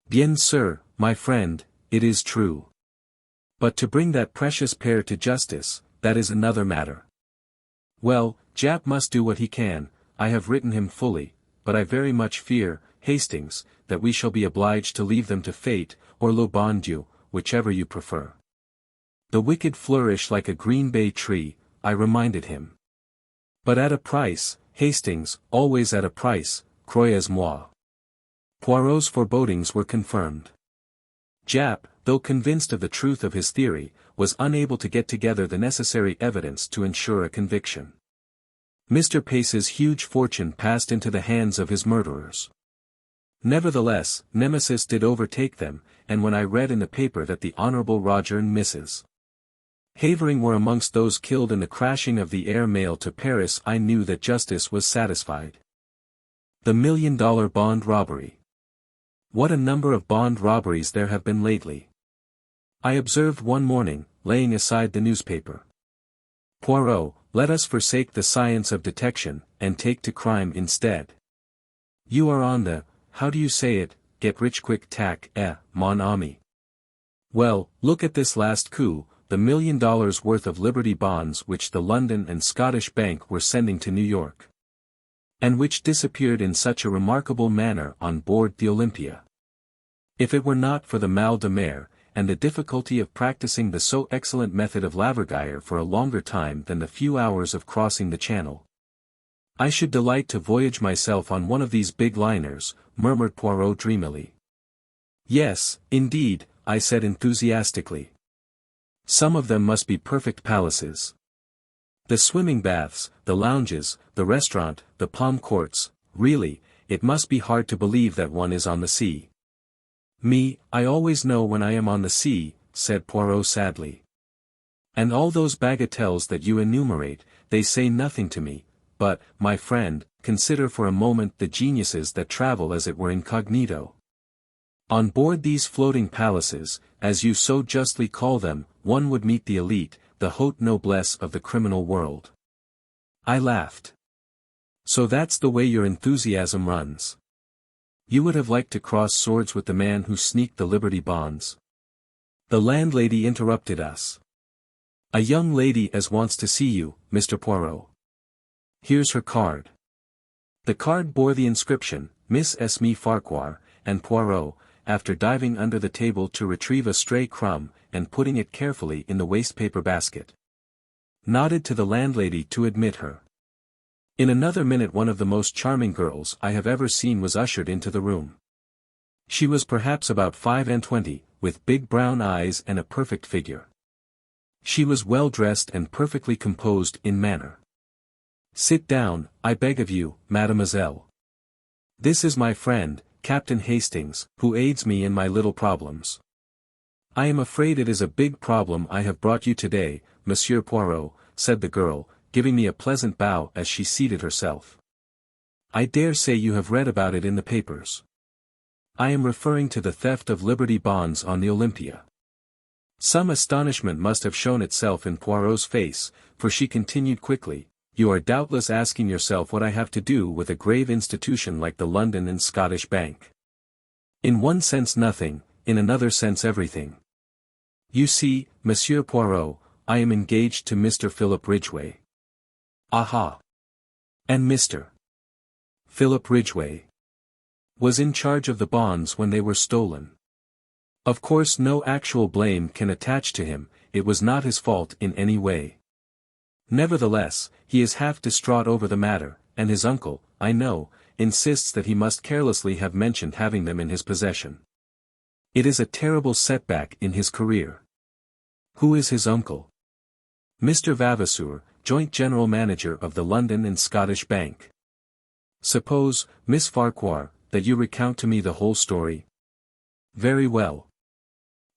Speaker 1: Bien sûr, my friend, it is true. But to bring that precious pair to justice, that is another matter. Well, Jap must do what he can, I have written him fully, but I very much fear, Hastings, that we shall be obliged to leave them to fate, or le bon Dieu, whichever you prefer. The wicked flourish like a green bay tree, I reminded him. But at a price, Hastings, always at a price, croyez-moi. Poirot's forebodings were confirmed. Jap, though convinced of the truth of his theory, was unable to get together the necessary evidence to ensure a conviction. Mr. Pace's huge fortune passed into the hands of his murderers. Nevertheless, Nemesis did overtake them, and when I read in the paper that the Honourable Roger and Mrs. Havering were amongst those killed in the crashing of the air mail to Paris, I knew that justice was satisfied. The $1 million bond robbery. What a number of bond robberies there have been lately. I observed one morning, laying aside the newspaper. Poirot, let us forsake the science of detection, and take to crime instead. You are on the, how do you say it, get-rich-quick tack, mon ami. Well, look at this last coup, the $1 million worth of Liberty bonds which the London and Scottish Bank were sending to New York. And which disappeared in such a remarkable manner on board the Olympia. If it were not for the mal de mer, and the difficulty of practicing the so excellent method of lavagire for a longer time than the few hours of crossing the Channel, I should delight to voyage myself on one of these big liners, murmured Poirot dreamily. Yes, indeed, I said enthusiastically. Some of them must be perfect palaces. The swimming baths, the lounges, the restaurant, the palm courts, really, it must be hard to believe that one is on the sea. Me, I always know when I am on the sea, said Poirot sadly. And all those bagatelles that you enumerate, they say nothing to me, but, my friend, consider for a moment the geniuses that travel as it were incognito. On board these floating palaces, as you so justly call them, one would meet the elite, the haute noblesse of the criminal world. I laughed. So that's the way your enthusiasm runs. You would have liked to cross swords with the man who sneaked the Liberty bonds. The landlady interrupted us. A young lady as wants to see you, Mr. Poirot. Here's her card. The card bore the inscription, Miss Esme Farquhar, and Poirot, after diving under the table to retrieve a stray crumb, and putting it carefully in the wastepaper basket, nodded to the landlady to admit her. In another minute one of the most charming girls I have ever seen was ushered into the room. She was perhaps about 25, with big brown eyes and a perfect figure. She was well dressed and perfectly composed in manner. Sit down, I beg of you, mademoiselle. This is my friend, Captain Hastings, who aids me in my little problems. I am afraid it is a big problem I have brought you today, Monsieur Poirot, said the girl, giving me a pleasant bow as she seated herself. I dare say you have read about it in the papers. I am referring to the theft of Liberty bonds on the Olympia. Some astonishment must have shown itself in Poirot's face, for she continued quickly, you are doubtless asking yourself what I have to do with a grave institution like the London and Scottish Bank. In one sense nothing, in another sense everything. You see, Monsieur Poirot, I am engaged to Mr. Philip Ridgway. Aha! And Mr. Philip Ridgway was in charge of the bonds when they were stolen. Of course no actual blame can attach to him, it was not his fault in any way. Nevertheless, he is half distraught over the matter, and his uncle, I know, insists that he must carelessly have mentioned having them in his possession. It is a terrible setback in his career. Who is his uncle? Mr. Vavasour, joint general manager of the London and Scottish Bank. Suppose, Miss Farquhar, that you recount to me the whole story. Very well.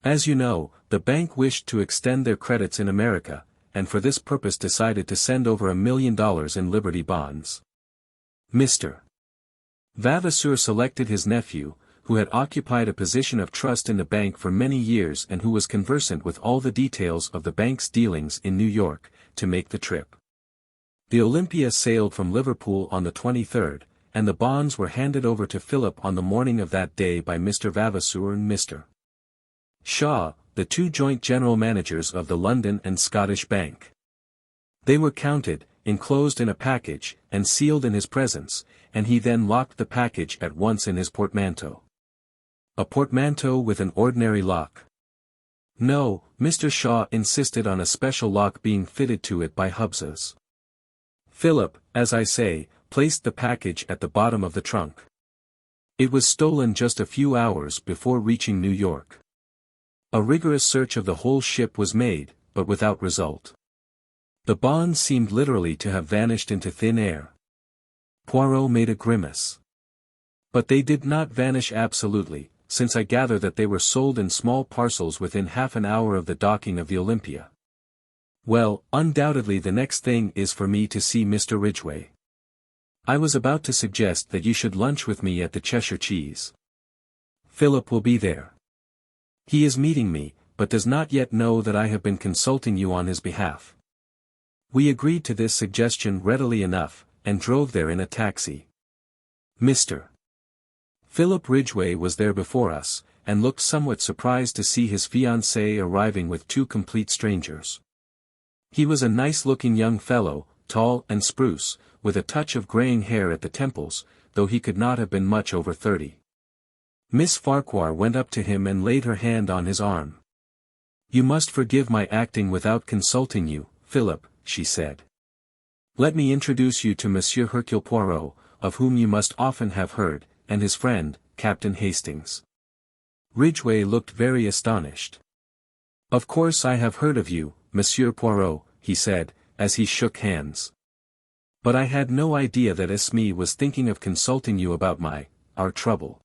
Speaker 1: As you know, the bank wished to extend their credits in America, and for this purpose decided to send over $1 million in Liberty bonds. Mr. Vavasour selected his nephew, who had occupied a position of trust in the bank for many years and who was conversant with all the details of the bank's dealings in New York, to make the trip. The Olympia sailed from Liverpool on the 23rd, and the bonds were handed over to Philip on the morning of that day by Mr. Vavasour and Mr. Shaw, the two joint general managers of the London and Scottish Bank. They were counted, enclosed in a package, and sealed in his presence, and he then locked the package at once in his portmanteau. A portmanteau with an ordinary lock? No, Mr. Shaw insisted on a special lock being fitted to it by Hubbs's. Philip, as I say, placed the package at the bottom of the trunk. It was stolen just a few hours before reaching New York. A rigorous search of the whole ship was made, but without result. The bonds seemed literally to have vanished into thin air. Poirot made a grimace. But they did not vanish absolutely, since I gather that they were sold in small parcels within half an hour of the docking of the Olympia. Well, undoubtedly the next thing is for me to see Mr. Ridgway. I was about to suggest that you should lunch with me at the Cheshire Cheese. Philip will be there. He is meeting me, but does not yet know that I have been consulting you on his behalf. We agreed to this suggestion readily enough, and drove there in a taxi. Mr. Philip Ridgway was there before us, and looked somewhat surprised to see his fiancée arriving with two complete strangers. He was a nice-looking young fellow, tall and spruce, with a touch of graying hair at the temples, though he could not have been much over 30. Miss Farquhar went up to him and laid her hand on his arm. You must forgive my acting without consulting you, Philip, she said. Let me introduce you to Monsieur Hercule Poirot, of whom you must often have heard, and his friend, Captain Hastings. Ridgway looked very astonished. Of course I have heard of you, Monsieur Poirot, he said, as he shook hands. But I had no idea that Esme was thinking of consulting you about our trouble.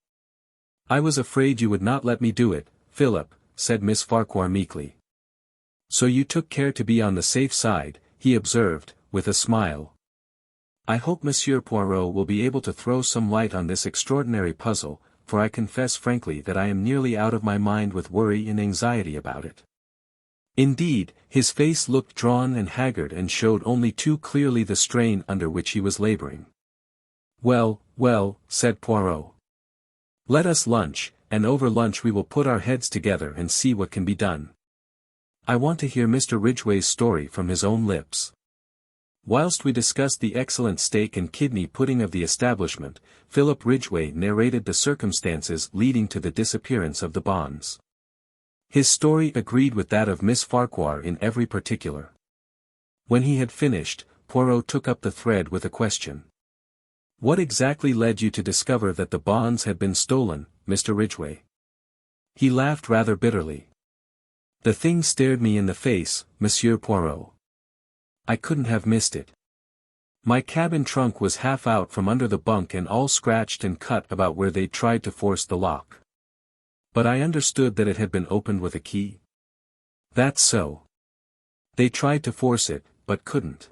Speaker 1: I was afraid you would not let me do it, Philip, said Miss Farquhar meekly. So you took care to be on the safe side, he observed, with a smile. I hope Monsieur Poirot will be able to throw some light on this extraordinary puzzle, for I confess frankly that I am nearly out of my mind with worry and anxiety about it. Indeed, his face looked drawn and haggard and showed only too clearly the strain under which he was laboring. Well, well, said Poirot. Let us lunch, and over lunch we will put our heads together and see what can be done. I want to hear Mr. Ridgway's story from his own lips. Whilst we discussed the excellent steak and kidney pudding of the establishment, Philip Ridgway narrated the circumstances leading to the disappearance of the bonds. His story agreed with that of Miss Farquhar in every particular. When he had finished, Poirot took up the thread with a question. What exactly led you to discover that the bonds had been stolen, Mr. Ridgway? He laughed rather bitterly. The thing stared me in the face, Monsieur Poirot. I couldn't have missed it. My cabin trunk was half out from under the bunk and all scratched and cut about where they'd tried to force the lock. But I understood that it had been opened with a key. That's so. They tried to force it, but couldn't.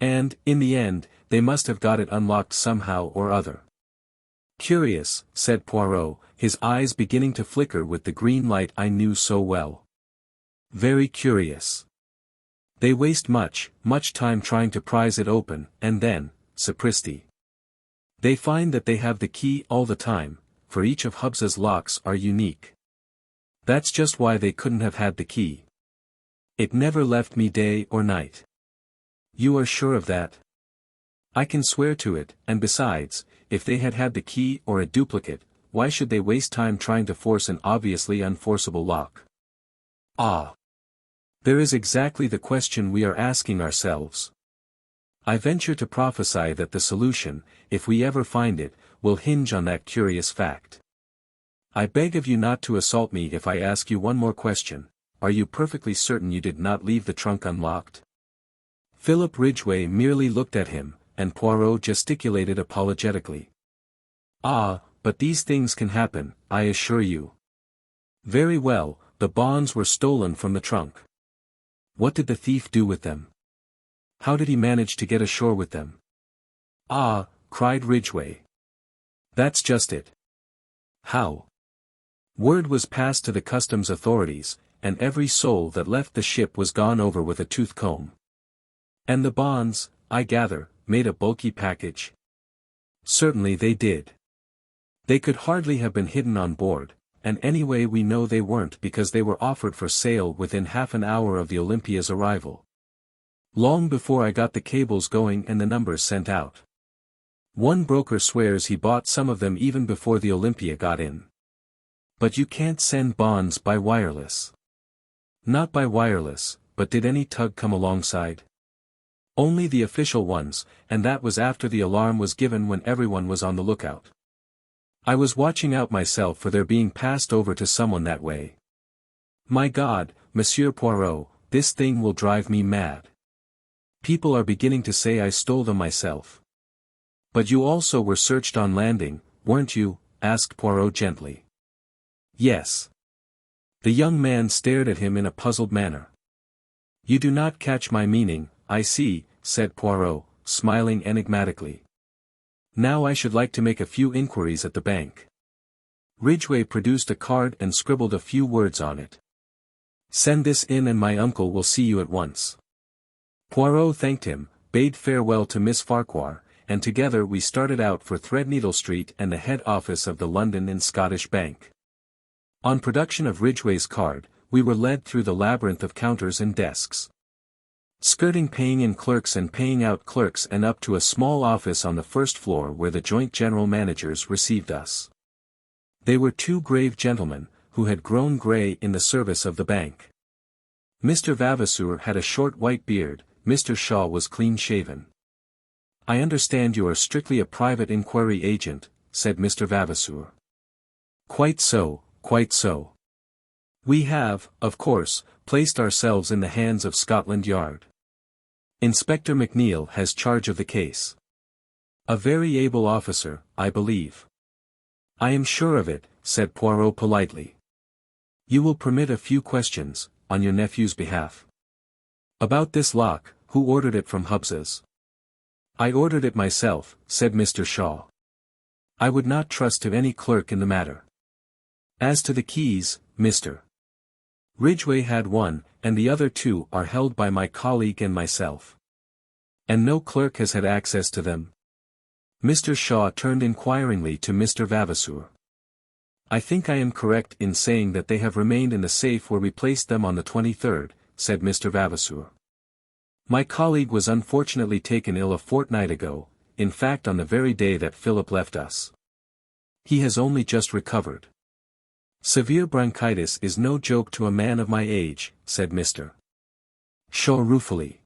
Speaker 1: And, in the end, they must have got it unlocked somehow or other. Curious, said Poirot, his eyes beginning to flicker with the green light I knew so well. Very curious. They waste much time trying to prise it open, and then, sapristi. They find that they have the key all the time, for each of Hubs's locks are unique. That's just why they couldn't have had the key. It never left me day or night. You are sure of that? I can swear to it, and besides, if they had had the key or a duplicate, why should they waste time trying to force an obviously unforceable lock? Ah! There is exactly the question we are asking ourselves. I venture to prophesy that the solution, if we ever find it, will hinge on that curious fact. I beg of you not to assault me if I ask you one more question. Are you perfectly certain you did not leave the trunk unlocked? Philip Ridgway merely looked at him, and Poirot gesticulated apologetically. Ah, but these things can happen, I assure you. Very well, the bonds were stolen from the trunk. What did the thief do with them? How did he manage to get ashore with them? Ah, cried Ridgway. That's just it. How? Word was passed to the customs authorities, and every soul that left the ship was gone over with a tooth comb. And the bonds, I gather, made a bulky package? Certainly they did. They could hardly have been hidden on board, and anyway we know they weren't because they were offered for sale within half an hour of the Olympia's arrival. Long before I got the cables going and the numbers sent out. One broker swears he bought some of them even before the Olympia got in. But you can't send bonds by wireless. Not by wireless, but did any tug come alongside? Only the official ones, and that was after the alarm was given when everyone was on the lookout. I was watching out myself for their being passed over to someone that way. My God, Monsieur Poirot, this thing will drive me mad. People are beginning to say I stole them myself. But you also were searched on landing, weren't you? Asked Poirot gently. Yes. The young man stared at him in a puzzled manner. You do not catch my meaning, I see, said Poirot, smiling enigmatically. Now I should like to make a few inquiries at the bank. Ridgway produced a card and scribbled a few words on it. Send this in and my uncle will see you at once. Poirot thanked him, bade farewell to Miss Farquhar, and together we started out for Threadneedle Street and the head office of the London and Scottish Bank. On production of Ridgway's card, we were led through the labyrinth of counters and desks. Skirting paying in clerks and paying out clerks and up to a small office on the first floor where the joint general managers received us. They were two grave gentlemen, who had grown grey in the service of the bank. Mr. Vavasour had a short white beard, Mr. Shaw was clean-shaven. I understand you are strictly a private inquiry agent, said Mr. Vavasour. Quite so, quite so. We have, of course, placed ourselves in the hands of Scotland Yard. Inspector McNeill has charge of the case. A very able officer, I believe. I am sure of it, said Poirot politely. You will permit a few questions, on your nephew's behalf. About this lock, who ordered it from Hubs's? I ordered it myself, said Mr. Shaw. I would not trust to any clerk in the matter. As to the keys, Mr. Ridgway had one, and the other two are held by my colleague and myself. And no clerk has had access to them? Mr. Shaw turned inquiringly to Mr. Vavasour. I think I am correct in saying that they have remained in the safe where we placed them on the 23rd, said Mr. Vavasour. My colleague was unfortunately taken ill a fortnight ago, in fact on the very day that Philip left us. He has only just recovered. Severe bronchitis is no joke to a man of my age, said Mr. Shaw ruefully.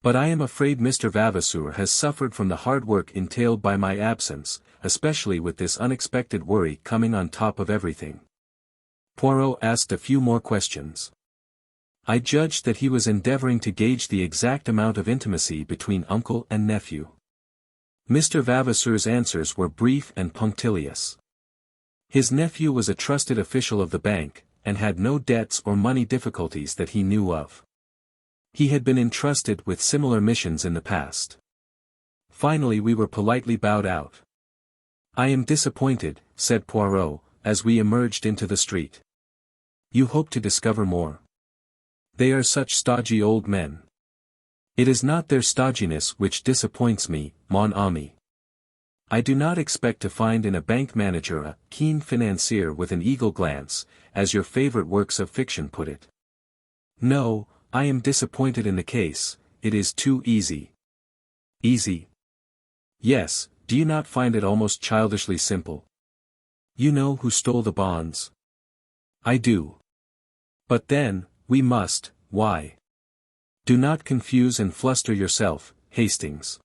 Speaker 1: But I am afraid Mr. Vavasour has suffered from the hard work entailed by my absence, especially with this unexpected worry coming on top of everything. Poirot asked a few more questions. I judged that he was endeavoring to gauge the exact amount of intimacy between uncle and nephew. Mr. Vavasour's answers were brief and punctilious. His nephew was a trusted official of the bank, and had no debts or money difficulties that he knew of. He had been entrusted with similar missions in the past. Finally we were politely bowed out. I am disappointed, said Poirot, as we emerged into the street. You hope to discover more. They are such stodgy old men. It is not their stodginess which disappoints me, mon ami. I do not expect to find in a bank manager a keen financier with an eagle glance, as your favorite works of fiction put it. No, I am disappointed in the case, it is too easy. Easy? Yes, do you not find it almost childishly simple? You know who stole the bonds? I do. But then, we must, why? Do not confuse and fluster yourself, Hastings.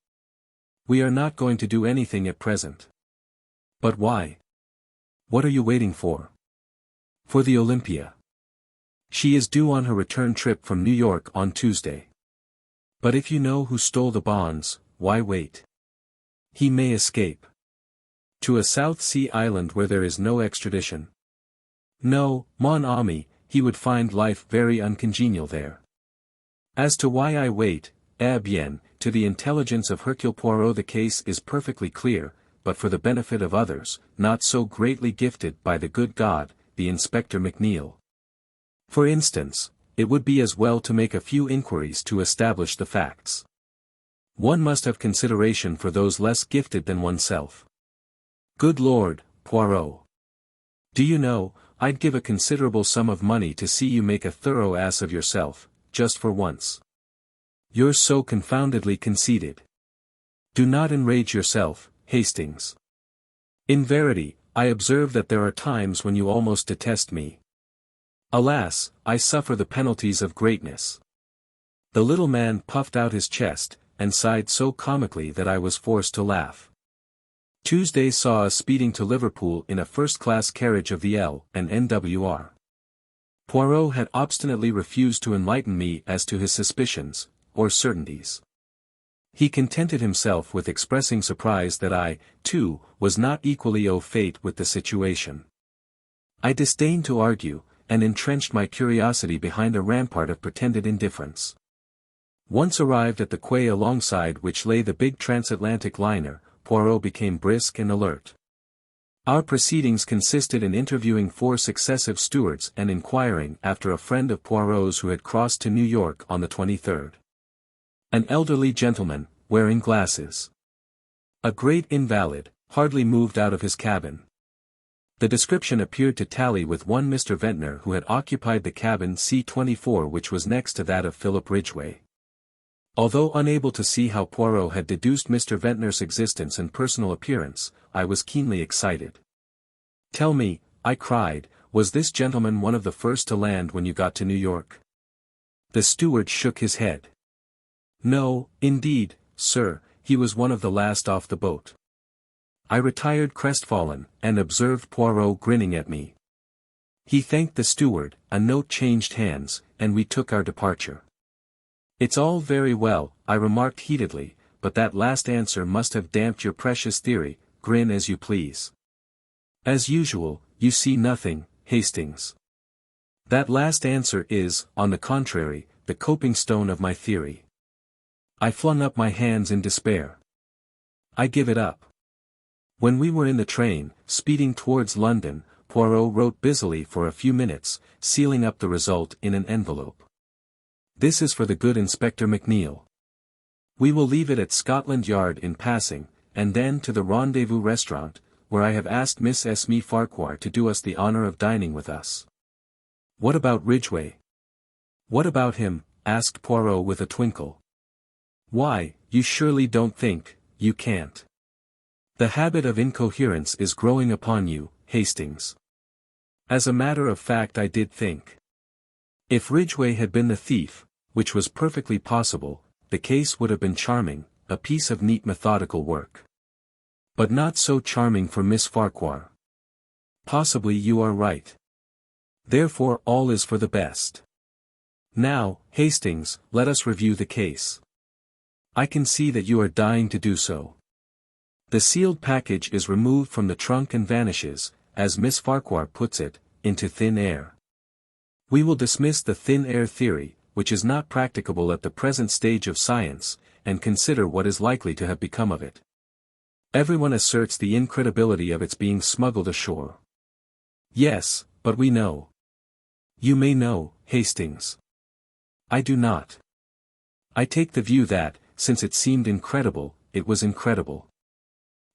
Speaker 1: We are not going to do anything at present. But why? What are you waiting for? For the Olympia. She is due on her return trip from New York on Tuesday. But if you know who stole the bonds, why wait? He may escape. To a South Sea island where there is no extradition. No, mon ami, he would find life very uncongenial there. As to why I wait, eh bien, to the intelligence of Hercule Poirot the case is perfectly clear, but for the benefit of others, not so greatly gifted by the good God, the Inspector McNeill. For instance, it would be as well to make a few inquiries to establish the facts. One must have consideration for those less gifted than oneself. Good Lord, Poirot. Do you know, I'd give a considerable sum of money to see you make a thorough ass of yourself, just for once. You're so confoundedly conceited. Do not enrage yourself, Hastings. In verity, I observe that there are times when you almost detest me. Alas, I suffer the penalties of greatness. The little man puffed out his chest, and sighed so comically that I was forced to laugh. Tuesday saw us speeding to Liverpool in a first-class carriage of the L&N-WR. Poirot had obstinately refused to enlighten me as to his suspicions, or certainties. He contented himself with expressing surprise that I, too, was not equally au fait with the situation. I disdained to argue, and entrenched my curiosity behind a rampart of pretended indifference. Once arrived at the quay alongside which lay the big transatlantic liner, Poirot became brisk and alert. Our proceedings consisted in interviewing 4 successive stewards and inquiring after a friend of Poirot's who had crossed to New York on the 23rd. An elderly gentleman, wearing glasses. A great invalid, hardly moved out of his cabin. The description appeared to tally with one Mr. Ventnor who had occupied the cabin C-24 which was next to that of Philip Ridgway. Although unable to see how Poirot had deduced Mr. Ventnor's existence and personal appearance, I was keenly excited. Tell me, I cried, was this gentleman one of the first to land when you got to New York? The steward shook his head. No, indeed, sir, he was one of the last off the boat. I retired crestfallen, and observed Poirot grinning at me. He thanked the steward, a note changed hands, and we took our departure. It's all very well, I remarked heatedly, but that last answer must have damped your precious theory, grin as you please. As usual, you see nothing, Hastings. That last answer is, on the contrary, the coping stone of my theory. I flung up my hands in despair. I give it up. When we were in the train, speeding towards London, Poirot wrote busily for a few minutes, sealing up the result in an envelope. This is for the good Inspector McNeill. We will leave it at Scotland Yard in passing, and then to the Rendezvous restaurant, where I have asked Miss Mary Farquhar to do us the honor of dining with us. What about Ridgway? What about him? Asked Poirot with a twinkle. Why, you surely don't think, you can't. The habit of incoherence is growing upon you, Hastings. As a matter of fact I did think. If Ridgway had been the thief, which was perfectly possible, the case would have been charming, a piece of neat methodical work. But not so charming for Miss Farquhar. Possibly you are right. Therefore all is for the best. Now, Hastings, let us review the case. I can see that you are dying to do so. The sealed package is removed from the trunk and vanishes, as Miss Farquhar puts it, into thin air. We will dismiss the thin air theory, which is not practicable at the present stage of science, and consider what is likely to have become of it. Everyone asserts the incredibility of its being smuggled ashore. Yes, but we know. You may know, Hastings. I do not. I take the view that, since it seemed incredible, it was incredible.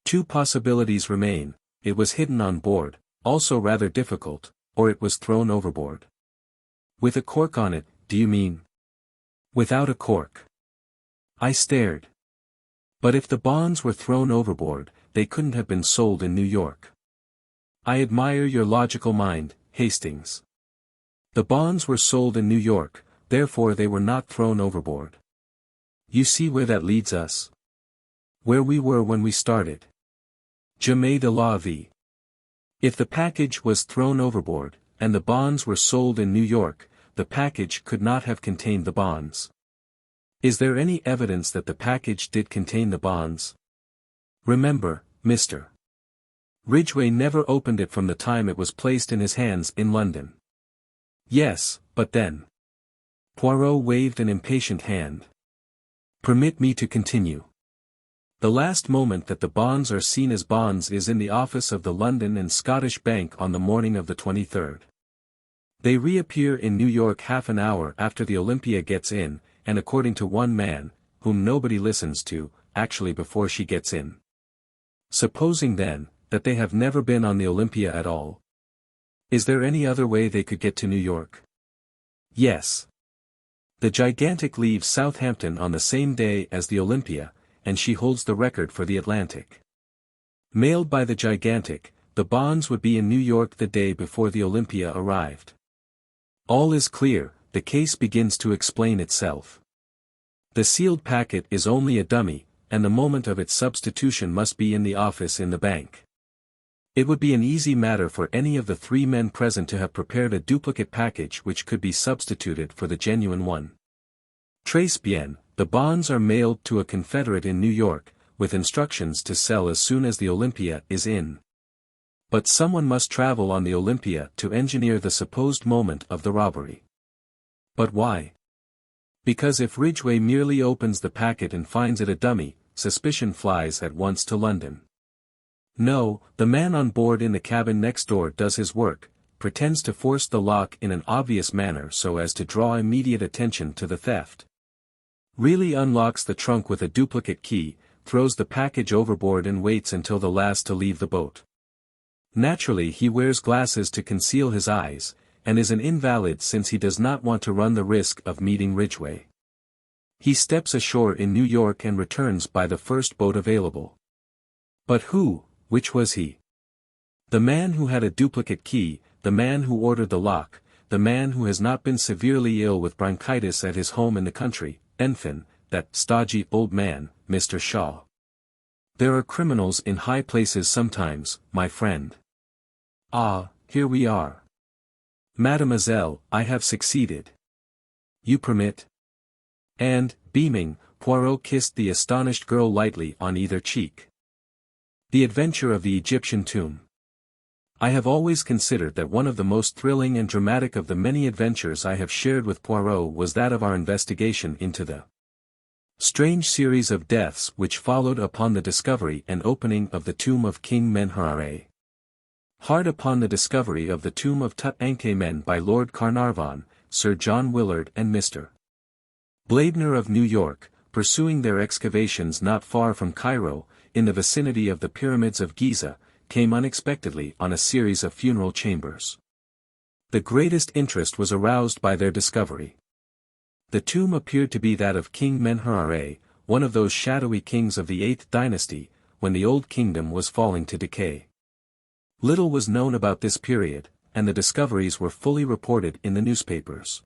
Speaker 1: Two possibilities remain: it was hidden on board, also rather difficult, or it was thrown overboard. With a cork on it, do you mean? Without a cork. I stared. But if the bonds were thrown overboard, they couldn't have been sold in New York. I admire your logical mind, Hastings. The bonds were sold in New York, therefore they were not thrown overboard. You see where that leads us? Where we were when we started. Jamais de la vie. If the package was thrown overboard, and the bonds were sold in New York, the package could not have contained the bonds. Is there any evidence that the package did contain the bonds? Remember, Mr. Ridgway never opened it from the time it was placed in his hands in London. Yes, but then. Poirot waved an impatient hand. Permit me to continue. The last moment that the bonds are seen as bonds is in the office of the London and Scottish Bank on the morning of the 23rd. They reappear in New York half an hour after the Olympia gets in, and according to one man, whom nobody listens to, actually before she gets in. Supposing then, that they have never been on the Olympia at all. Is there any other way they could get to New York? Yes. The Gigantic leaves Southampton on the same day as the Olympia, and she holds the record for the Atlantic. Mailed by the Gigantic, the bonds would be in New York the day before the Olympia arrived. All is clear, the case begins to explain itself. The sealed packet is only a dummy, and the moment of its substitution must be in the office in the bank. It would be an easy matter for any of the three men present to have prepared a duplicate package which could be substituted for the genuine one. Très bien, the bonds are mailed to a confederate in New York, with instructions to sell as soon as the Olympia is in. But someone must travel on the Olympia to engineer the supposed moment of the robbery. But why? Because if Ridgway merely opens the packet and finds it a dummy, suspicion flies at once to London. No, the man on board in the cabin next door does his work, pretends to force the lock in an obvious manner so as to draw immediate attention to the theft. Really unlocks the trunk with a duplicate key, throws the package overboard and waits until the last to leave the boat. Naturally he wears glasses to conceal his eyes, and is an invalid since he does not want to run the risk of meeting Ridgway. He steps ashore in New York and returns by the first boat available. But which was he? The man who had a duplicate key, the man who ordered the lock, the man who has not been severely ill with bronchitis at his home in the country, enfin, that stodgy old man, Mr. Shaw. There are criminals in high places sometimes, my friend. Ah, here we are. Mademoiselle, I have succeeded. You permit? And, beaming, Poirot kissed the astonished girl lightly on either cheek. The Adventure of the Egyptian Tomb. I have always considered that one of the most thrilling and dramatic of the many adventures I have shared with Poirot was that of our investigation into the strange series of deaths which followed upon the discovery and opening of the tomb of King Menhare. Hard upon the discovery of the tomb of Tutankhamen by Lord Carnarvon, Sir John Willard and Mr. Blaibner of New York, pursuing their excavations not far from Cairo, in the vicinity of the pyramids of Giza, came unexpectedly on a series of funeral chambers. The greatest interest was aroused by their discovery. The tomb appeared to be that of King Menhare, one of those shadowy kings of the 8th dynasty, when the old kingdom was falling to decay. Little was known about this period, and the discoveries were fully reported in the newspapers.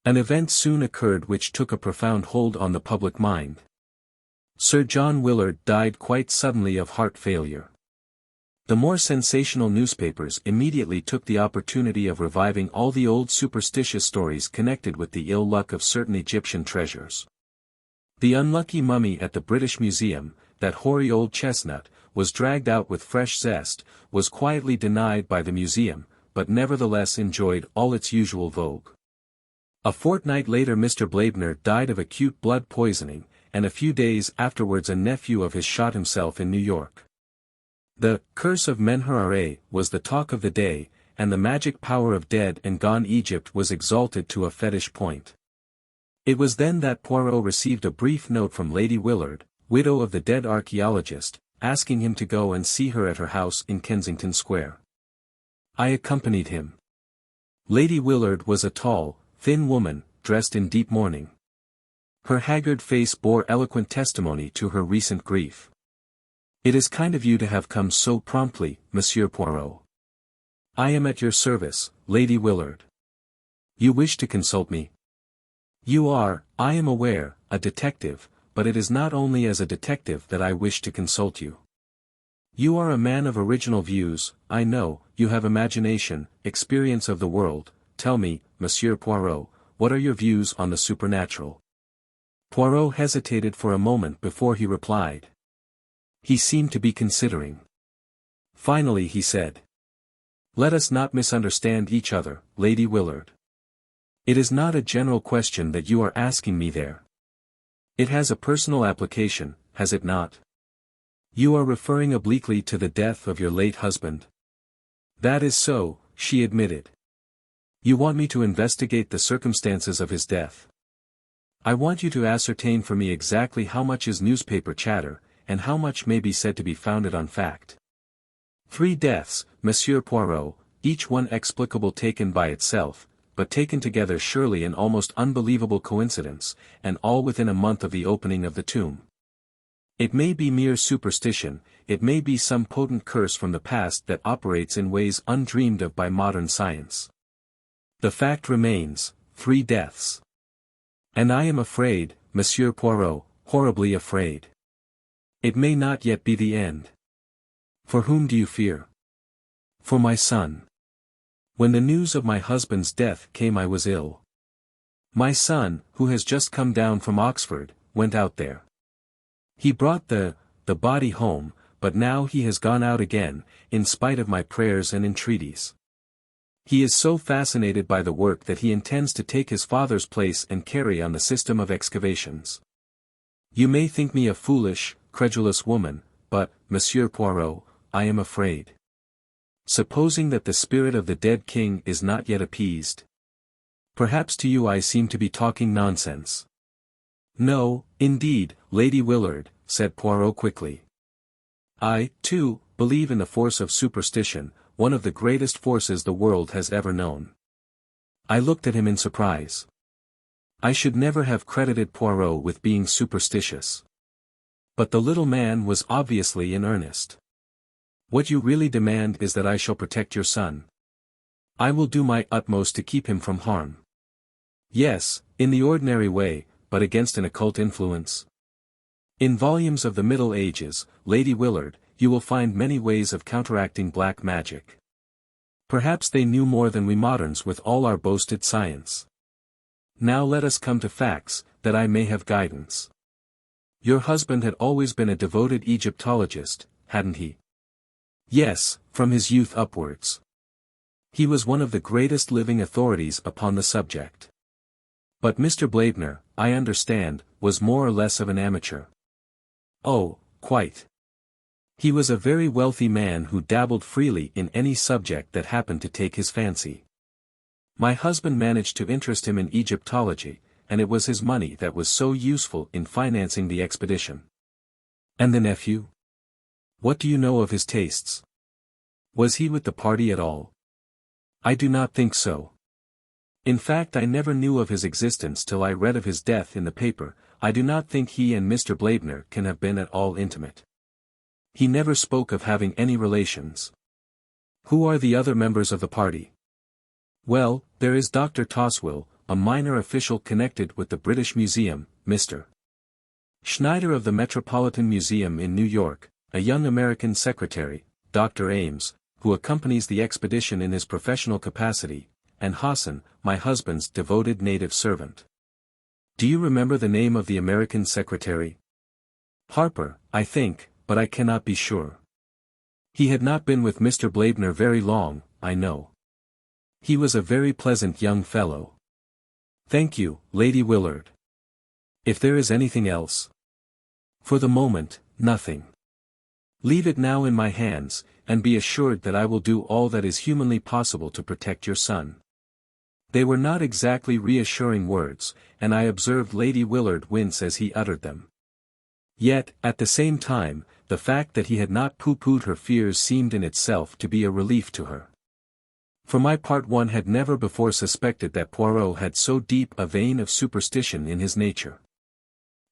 Speaker 1: An event soon occurred which took a profound hold on the public mind. Sir John Willard died quite suddenly of heart failure. The more sensational newspapers immediately took the opportunity of reviving all the old superstitious stories connected with the ill luck of certain Egyptian treasures. The unlucky mummy at the British Museum, that hoary old chestnut, was dragged out with fresh zest, was quietly denied by the museum, but nevertheless enjoyed all its usual vogue. A fortnight later Mr. Blaibner died of acute blood poisoning, and a few days afterwards a nephew of his shot himself in New York. The curse of Menhare was the talk of the day, and the magic power of dead and gone Egypt was exalted to a fetish point. It was then that Poirot received a brief note from Lady Willard, widow of the dead archaeologist, asking him to go and see her at her house in Kensington Square. I accompanied him. Lady Willard was a tall, thin woman, dressed in deep mourning. Her haggard face bore eloquent testimony to her recent grief. "It is kind of you to have come so promptly, Monsieur Poirot." "I am at your service, Lady Willard." "You wish to consult me?" "You are, I am aware, a detective, but it is not only as a detective that I wish to consult you. You are a man of original views, I know, you have imagination, experience of the world. Tell me, Monsieur Poirot, what are your views on the supernatural?" Poirot hesitated for a moment before he replied. He seemed to be considering. Finally he said, "Let us not misunderstand each other, Lady Willard. It is not a general question that you are asking me there. It has a personal application, has it not? You are referring obliquely to the death of your late husband." "That is so," she admitted. "You want me to investigate the circumstances of his death. I want you to ascertain for me exactly how much is newspaper chatter, and how much may be said to be founded on fact. 3 deaths, Monsieur Poirot, each one explicable taken by itself, but taken together surely an almost unbelievable coincidence, and all within a month of the opening of the tomb. It may be mere superstition, it may be some potent curse from the past that operates in ways undreamed of by modern science. The fact remains, 3 deaths. And I am afraid, Monsieur Poirot, horribly afraid. It may not yet be the end." "For whom do you fear?" "For my son. When the news of my husband's death came I was ill. My son, who has just come down from Oxford, went out there. He brought the body home, but now he has gone out again, in spite of my prayers and entreaties. He is so fascinated by the work that he intends to take his father's place and carry on the system of excavations. You may think me a foolish, credulous woman, but, Monsieur Poirot, I am afraid. Supposing that the spirit of the dead king is not yet appeased. Perhaps to you I seem to be talking nonsense." "No, indeed, Lady Willard," said Poirot quickly. "I, too, believe in the force of superstition, one of the greatest forces the world has ever known." I looked at him in surprise. I should never have credited Poirot with being superstitious. But the little man was obviously in earnest. "What you really demand is that I shall protect your son. I will do my utmost to keep him from harm." "Yes, in the ordinary way, but against an occult influence. In volumes of the Middle Ages, Lady Willard, you will find many ways of counteracting black magic. Perhaps they knew more than we moderns with all our boasted science. Now let us come to facts, that I may have guidance. Your husband had always been a devoted Egyptologist, hadn't he?" "Yes, from his youth upwards. He was one of the greatest living authorities upon the subject. But Mr. Blaibner, I understand, was more or less of an amateur." "Oh, quite. He was a very wealthy man who dabbled freely in any subject that happened to take his fancy. My husband managed to interest him in Egyptology, and it was his money that was so useful in financing the expedition." "And the nephew? What do you know of his tastes? Was he with the party at all?" "I do not think so. In fact I never knew of his existence till I read of his death in the paper. I do not think he and Mr. Blaibner can have been at all intimate. He never spoke of having any relations." "Who are the other members of the party?" "Well, there is Dr. Toswell, a minor official connected with the British Museum, Mr. Schneider of the Metropolitan Museum in New York, a young American secretary, Dr. Ames, who accompanies the expedition in his professional capacity, and Hassan, my husband's devoted native servant." "Do you remember the name of the American secretary?" "Harper, I think, but I cannot be sure. He had not been with Mr. Blaibner very long, I know. He was a very pleasant young fellow." "Thank you, Lady Willard. If there is anything else?" "For the moment, nothing. Leave it now in my hands, and be assured that I will do all that is humanly possible to protect your son." They were not exactly reassuring words, and I observed Lady Willard wince as he uttered them. Yet, at the same time, the fact that he had not pooh-poohed her fears seemed in itself to be a relief to her. For my part, one had never before suspected that Poirot had so deep a vein of superstition in his nature.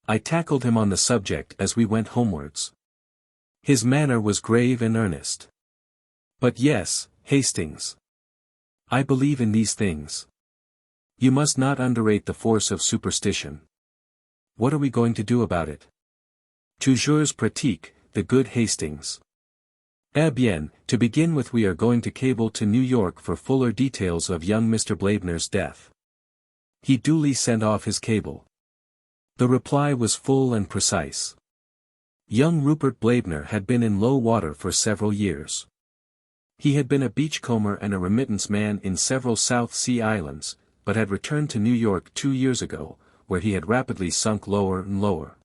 Speaker 1: I tackled him on the subject as we went homewards. His manner was grave and earnest. "But yes, Hastings. I believe in these things. You must not underrate the force of superstition. What are we going to do about it?" "Toujours pratique, the good Hastings." "Eh bien, to begin with, we are going to cable to New York for fuller details of young Mr. Blavener's death." He duly sent off his cable. The reply was full and precise. Young Rupert Blavener had been in low water for several years. He had been a beachcomber and a remittance man in several South Sea islands, but had returned to New York 2 years ago, where he had rapidly sunk lower and lower.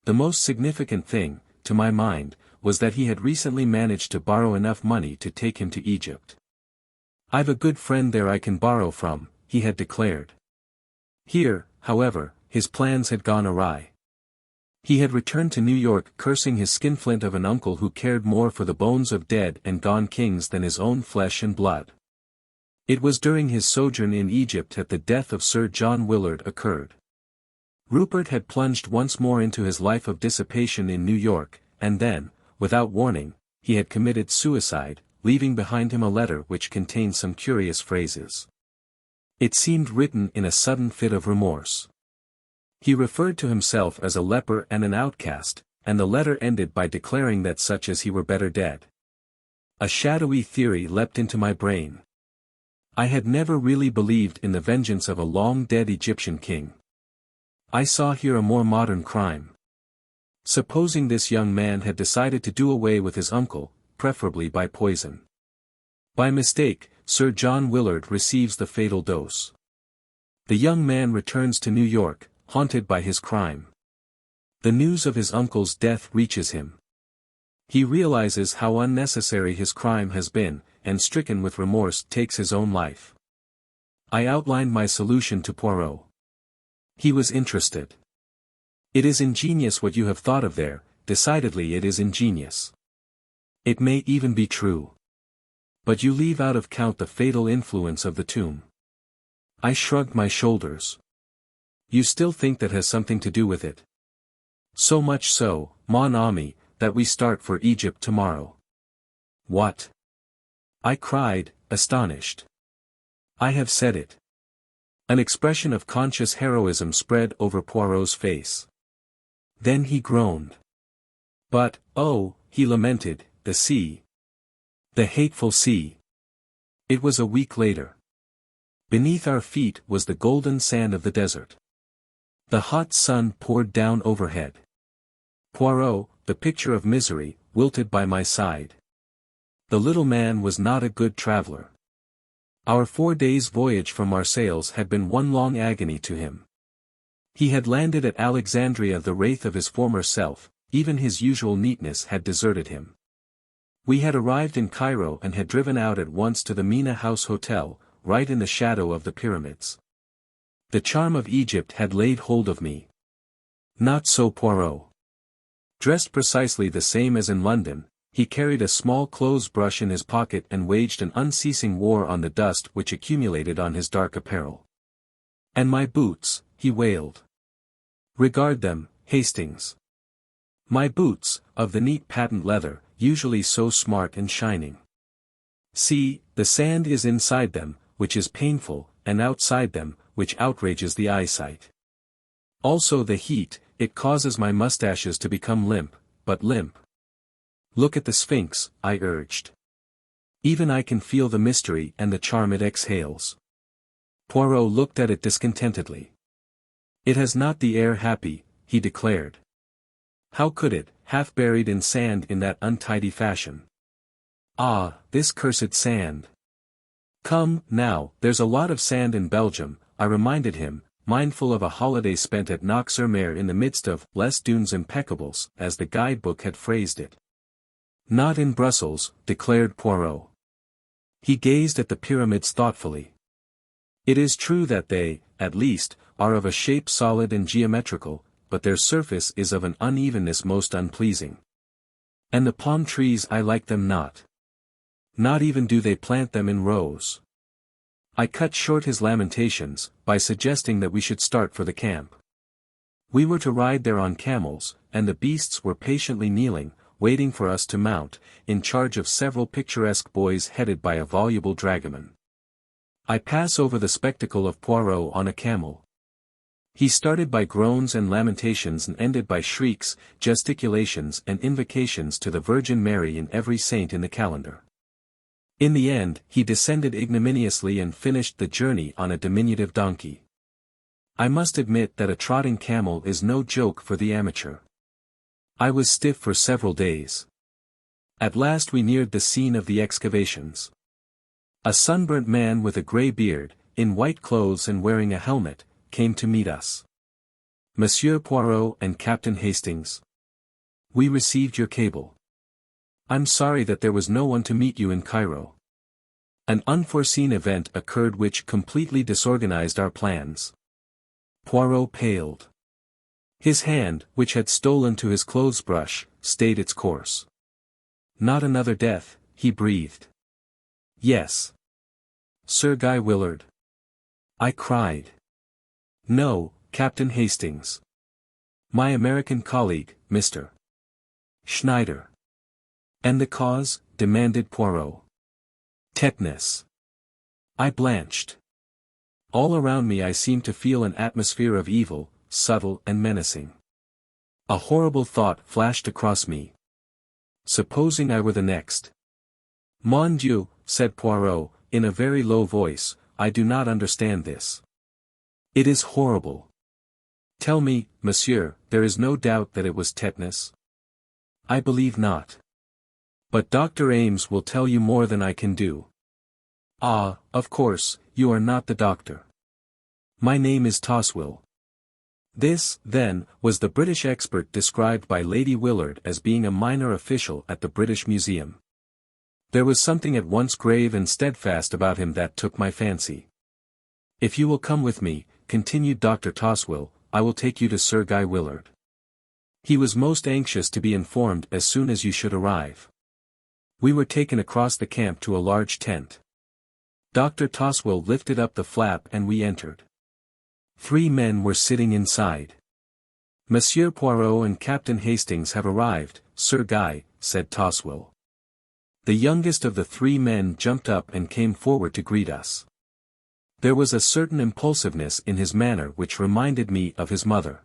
Speaker 1: The most significant thing, to my mind, was that he had recently managed to borrow enough money to take him to Egypt. "I've a good friend there I can borrow from," he had declared. Here, however, his plans had gone awry. He had returned to New York cursing his skinflint of an uncle who cared more for the bones of dead and gone kings than his own flesh and blood. It was during his sojourn in Egypt that the death of Sir John Willard occurred. Rupert had plunged once more into his life of dissipation in New York, and then, without warning, he had committed suicide, leaving behind him a letter which contained some curious phrases. It seemed written in a sudden fit of remorse. He referred to himself as a leper and an outcast, and the letter ended by declaring that such as he were better dead. A shadowy theory leapt into my brain. I had never really believed in the vengeance of a long-dead Egyptian king. I saw here a more modern crime. Supposing this young man had decided to do away with his uncle, preferably by poison. By mistake, Sir John Willard receives the fatal dose. The young man returns to New York, haunted by his crime. The news of his uncle's death reaches him. He realizes how unnecessary his crime has been, and stricken with remorse takes his own life. I outlined my solution to Poirot. He was interested. "It is ingenious what you have thought of there, decidedly it is ingenious. It may even be true. But you leave out of count the fatal influence of the tomb." I shrugged my shoulders. "You still think that has something to do with it?" "So much so, mon ami, that we start for Egypt tomorrow." "What?" I cried, astonished. "I have said it." An expression of conscious heroism spread over Poirot's face. Then he groaned. "But, oh," he lamented, "the sea. The hateful sea." It was a week later. Beneath our feet was the golden sand of the desert. The hot sun poured down overhead. Poirot, the picture of misery, wilted by my side. The little man was not a good traveler. Our 4 days' voyage from Marseilles had been one long agony to him. He had landed at Alexandria the wraith of his former self, even his usual neatness had deserted him. We had arrived in Cairo and had driven out at once to the Mina House Hotel, right in the shadow of the pyramids. The charm of Egypt had laid hold of me. Not so Poirot. Dressed precisely the same as in London, he carried a small clothes brush in his pocket and waged an unceasing war on the dust which accumulated on his dark apparel. "And my boots," he wailed. "Regard them, Hastings. My boots, of the neat patent leather, usually so smart and shining. See, the sand is inside them, which is painful, and outside them, which outrages the eyesight. Also the heat, it causes my mustaches to become limp, but limp. Look at the Sphinx," I urged. "Even I can feel the mystery and the charm it exhales." Poirot looked at it discontentedly. "It has not the air happy," he declared. "How could it, half buried in sand in that untidy fashion? Ah, this cursed sand. Come, now, there's a lot of sand in Belgium," I reminded him, mindful of a holiday spent at Knox-sur-Mer in the midst of les dunes impeccables, as the guidebook had phrased it. "Not in Brussels," declared Poirot. He gazed at the pyramids thoughtfully. It is true that they, at least, are of a shape solid and geometrical, but their surface is of an unevenness most unpleasing. And the palm trees I like them not. Not even do they plant them in rows. I cut short his lamentations, by suggesting that we should start for the camp. We were to ride there on camels, and the beasts were patiently kneeling, waiting for us to mount, in charge of several picturesque boys headed by a voluble dragoman. I pass over the spectacle of Poirot on a camel. He started by groans and lamentations and ended by shrieks, gesticulations and invocations to the Virgin Mary and every saint in the calendar. In the end, he descended ignominiously and finished the journey on a diminutive donkey. I must admit that a trotting camel is no joke for the amateur. I was stiff for several days. At last we neared the scene of the excavations. A sunburnt man with a grey beard, in white clothes and wearing a helmet, came to meet us. Monsieur Poirot and Captain Hastings. We received your cable. I'm sorry that there was no one to meet you in Cairo. An unforeseen event occurred which completely disorganized our plans. Poirot paled. His hand, which had stolen to his clothes brush, stayed its course. Not another death, he breathed. Yes. Sir Guy Willard. I cried. No, Captain Hastings. My American colleague, Mr. Schneider. And the cause? Demanded Poirot. Tetanus. I blanched. All around me I seemed to feel an atmosphere of evil, subtle and menacing. A horrible thought flashed across me. Supposing I were the next. Mon Dieu, said Poirot, in a very low voice, I do not understand this. It is horrible. Tell me, monsieur, there is no doubt that it was tetanus? I believe not. But Dr. Ames will tell you more than I can do. Ah, of course, you are not the doctor. My name is Toswell. This, then, was the British expert described by Lady Willard as being a minor official at the British Museum. There was something at once grave and steadfast about him that took my fancy. If you will come with me, continued Dr. Toswell, I will take you to Sir Guy Willard. He was most anxious to be informed as soon as you should arrive. We were taken across the camp to a large tent. Dr. Toswell lifted up the flap and we entered. 3 men were sitting inside. Monsieur Poirot and Captain Hastings have arrived, Sir Guy, said Toswell. The youngest of the 3 men jumped up and came forward to greet us. There was a certain impulsiveness in his manner which reminded me of his mother.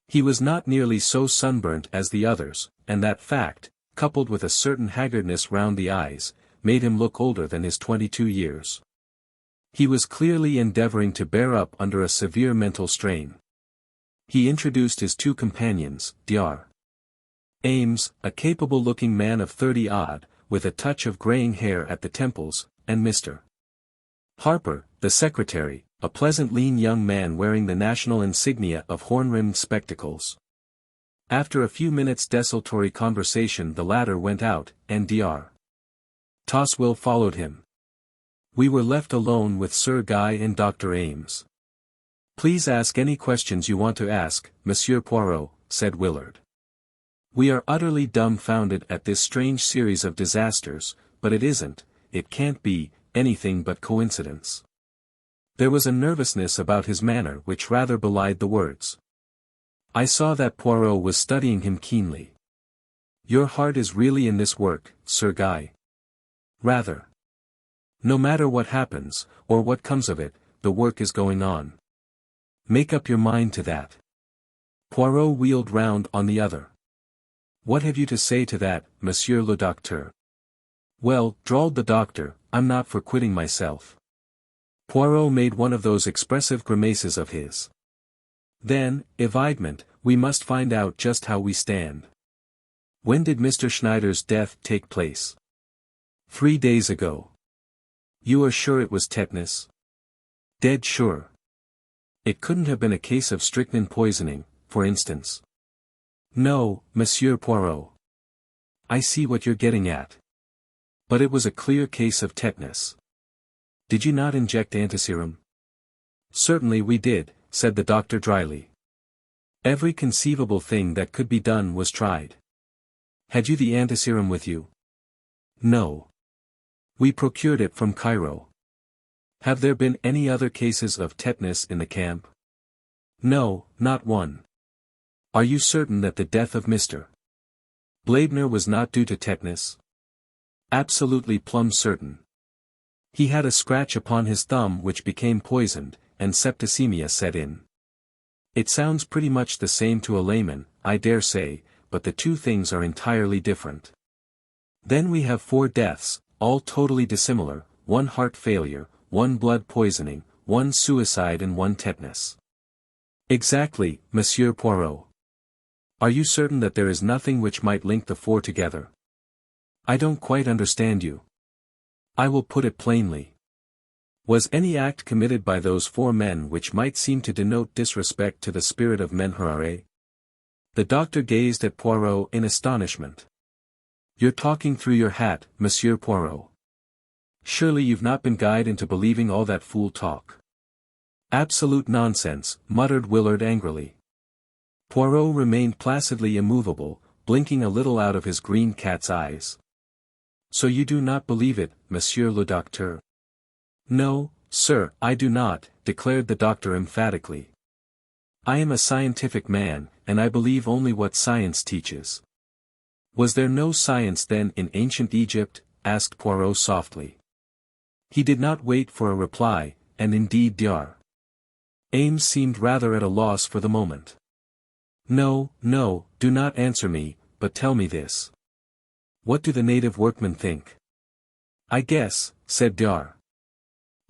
Speaker 1: He was not nearly so sunburnt as the others, and that fact, coupled with a certain haggardness round the eyes, made him look older than his 22 years. He was clearly endeavoring to bear up under a severe mental strain. He introduced his 2 companions, Dr. Ames, a capable-looking man of 30-odd, with a touch of graying hair at the temples, and Mr. Harper, the secretary, a pleasant lean young man wearing the national insignia of horn-rimmed spectacles. After a few minutes' desultory conversation the latter went out, and Dr. Toswell followed him. We were left alone with Sir Guy and Dr. Ames. Please ask any questions you want to ask, Monsieur Poirot, said Willard. We are utterly dumbfounded at this strange series of disasters, but it can't be, anything but coincidence. There was a nervousness about his manner which rather belied the words. I saw that Poirot was studying him keenly. Your heart is really in this work, Sir Guy. Rather. No matter what happens, or what comes of it, the work is going on. Make up your mind to that. Poirot wheeled round on the other. What have you to say to that, Monsieur le Docteur? Well, drawled the doctor, I'm not for quitting myself. Poirot made one of those expressive grimaces of his. Then, evidement, we must find out just how we stand. When did Mr. Schneider's death take place? 3 days ago. You are sure it was tetanus? Dead sure. It couldn't have been a case of strychnine poisoning, for instance. No, Monsieur Poirot. I see what you're getting at. But it was a clear case of tetanus. Did you not inject antiserum? Certainly we did, said the doctor dryly. Every conceivable thing that could be done was tried. Had you the antiserum with you? No. We procured it from Cairo. Have there been any other cases of tetanus in the camp? No, not one. Are you certain that the death of Mr. Blaebner was not due to tetanus? Absolutely plumb certain. He had a scratch upon his thumb which became poisoned, and septicemia set in. It sounds pretty much the same to a layman, I dare say, but the two things are entirely different. Then we have 4 deaths, all totally dissimilar, 1 heart failure, 1 blood poisoning, 1 suicide and 1 tetanus. Exactly, Monsieur Poirot. Are you certain that there is nothing which might link the 4 together? I don't quite understand you. I will put it plainly. Was any act committed by those 4 men which might seem to denote disrespect to the spirit of hemorrhage? The doctor gazed at Poirot in astonishment. You're talking through your hat, Monsieur Poirot. Surely you've not been guyed into believing all that fool talk. Absolute nonsense, muttered Willard angrily. Poirot remained placidly immovable, blinking a little out of his green cat's eyes. So you do not believe it, Monsieur le Docteur? No, sir, I do not, declared the doctor emphatically. I am a scientific man, and I believe only what science teaches. Was there no science then in ancient Egypt? Asked Poirot softly. He did not wait for a reply, and indeed Dr. Ames seemed rather at a loss for the moment. No, no, do not answer me, but tell me this. What do the native workmen think? I guess, said Dr.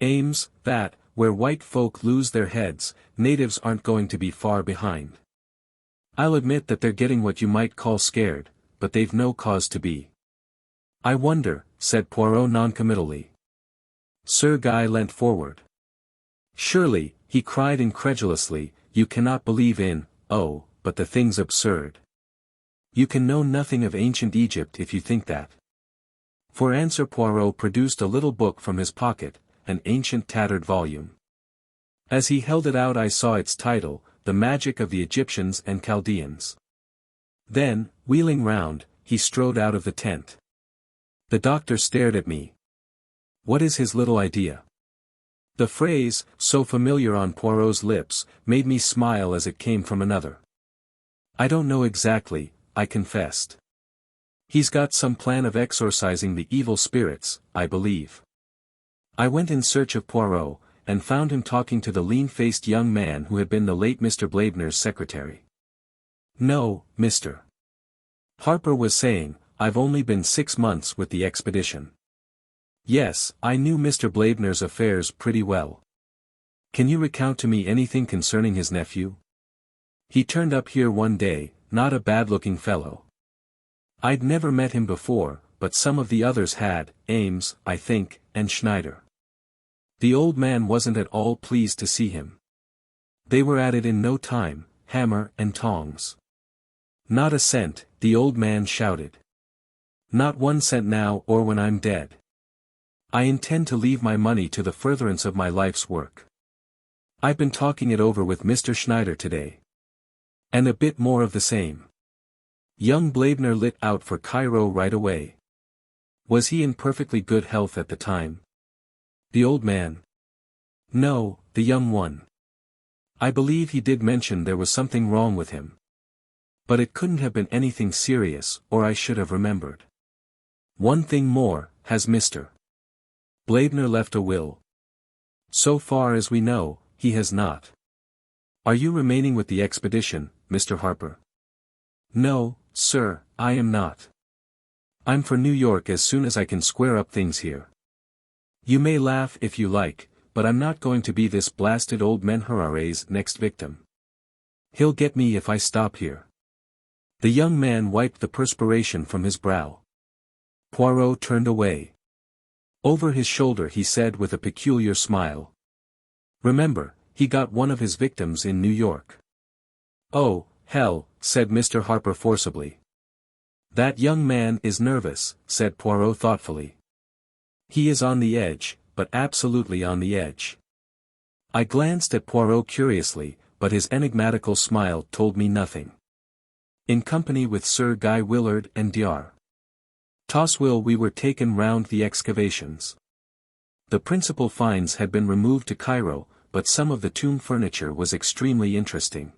Speaker 1: Ames, that, where white folk lose their heads, natives aren't going to be far behind. I'll admit that they're getting what you might call scared, but they've no cause to be. I wonder, said Poirot noncommittally. Sir Guy leant forward. Surely, he cried incredulously, you cannot believe in, oh, but the thing's absurd. You can know nothing of ancient Egypt if you think that. For answer Poirot produced a little book from his pocket, an ancient tattered volume. As he held it out I saw its title, The Magic of the Egyptians and Chaldeans. Then, wheeling round, he strode out of the tent. The doctor stared at me. What is his little idea? The phrase, so familiar on Poirot's lips, made me smile as it came from another. I don't know exactly, I confessed. He's got some plan of exorcising the evil spirits, I believe. I went in search of Poirot, and found him talking to the lean-faced young man who had been the late Mr. Blaebner's secretary. No, Mr. Harper was saying, I've only been 6 months with the expedition. Yes, I knew Mr. Blaebner's affairs pretty well. Can you recount to me anything concerning his nephew? He turned up here one day, not a bad-looking fellow. I'd never met him before, but some of the others had, Ames, I think, and Schneider. The old man wasn't at all pleased to see him. They were at it in no time, hammer and tongs. Not a cent, the old man shouted. Not 1 cent now or when I'm dead. I intend to leave my money to the furtherance of my life's work. I've been talking it over with Mr. Schneider today. And a bit more of the same. Young Blaebner lit out for Cairo right away. Was he in perfectly good health at the time? The old man? No, the young one. I believe he did mention there was something wrong with him. But it couldn't have been anything serious, or I should have remembered. One thing more, has Mr. Blaebner left a will? So far as we know, he has not. Are you remaining with the expedition, Mr. Harper? No, sir, I am not. I'm for New York as soon as I can square up things here. You may laugh if you like, but I'm not going to be this blasted old hemorrhage's next victim. He'll get me if I stop here. The young man wiped the perspiration from his brow. Poirot turned away. Over his shoulder he said with a peculiar smile. Remember, he got one of his victims in New York. Oh, hell, said Mr. Harper forcibly. That young man is nervous, said Poirot thoughtfully. He is on the edge, but absolutely on the edge. I glanced at Poirot curiously, but his enigmatical smile told me nothing. In company with Sir Guy Willard and Dr. Toswell we were taken round the excavations. The principal finds had been removed to Cairo, but some of the tomb furniture was extremely interesting.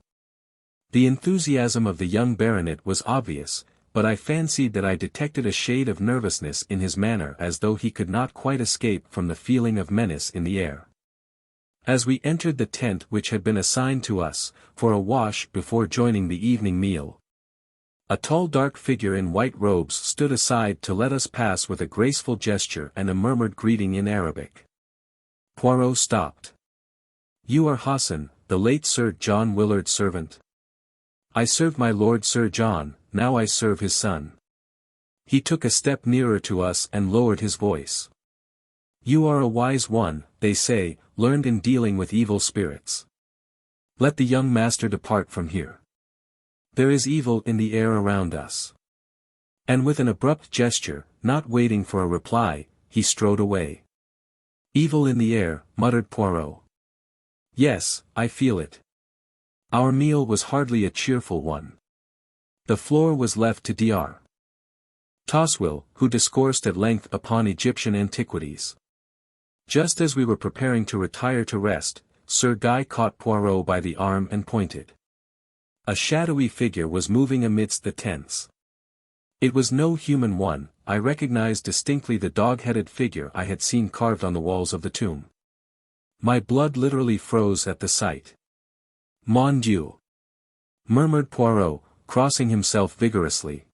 Speaker 1: The enthusiasm of the young baronet was obvious, but I fancied that I detected a shade of nervousness in his manner, as though he could not quite escape from the feeling of menace in the air. As we entered the tent which had been assigned to us, for a wash before joining the evening meal, a tall dark figure in white robes stood aside to let us pass with a graceful gesture and a murmured greeting in Arabic. Poirot stopped. "You are Hassan, the late Sir John Willard's servant?" "I served my lord Sir John, now I serve his son." He took a step nearer to us and lowered his voice. "You are a wise one, they say, learned in dealing with evil spirits. Let the young master depart from here. There is evil in the air around us." And with an abrupt gesture, not waiting for a reply, he strode away. "Evil in the air," muttered Poirot. "Yes, I feel it." Our meal was hardly a cheerful one. The floor was left to Dr. Toswell, who discoursed at length upon Egyptian antiquities. Just as we were preparing to retire to rest, Sir Guy caught Poirot by the arm and pointed. A shadowy figure was moving amidst the tents. It was no human one. I recognized distinctly the dog-headed figure I had seen carved on the walls of the tomb. My blood literally froze at the sight. "Mon Dieu!" murmured Poirot, crossing himself vigorously.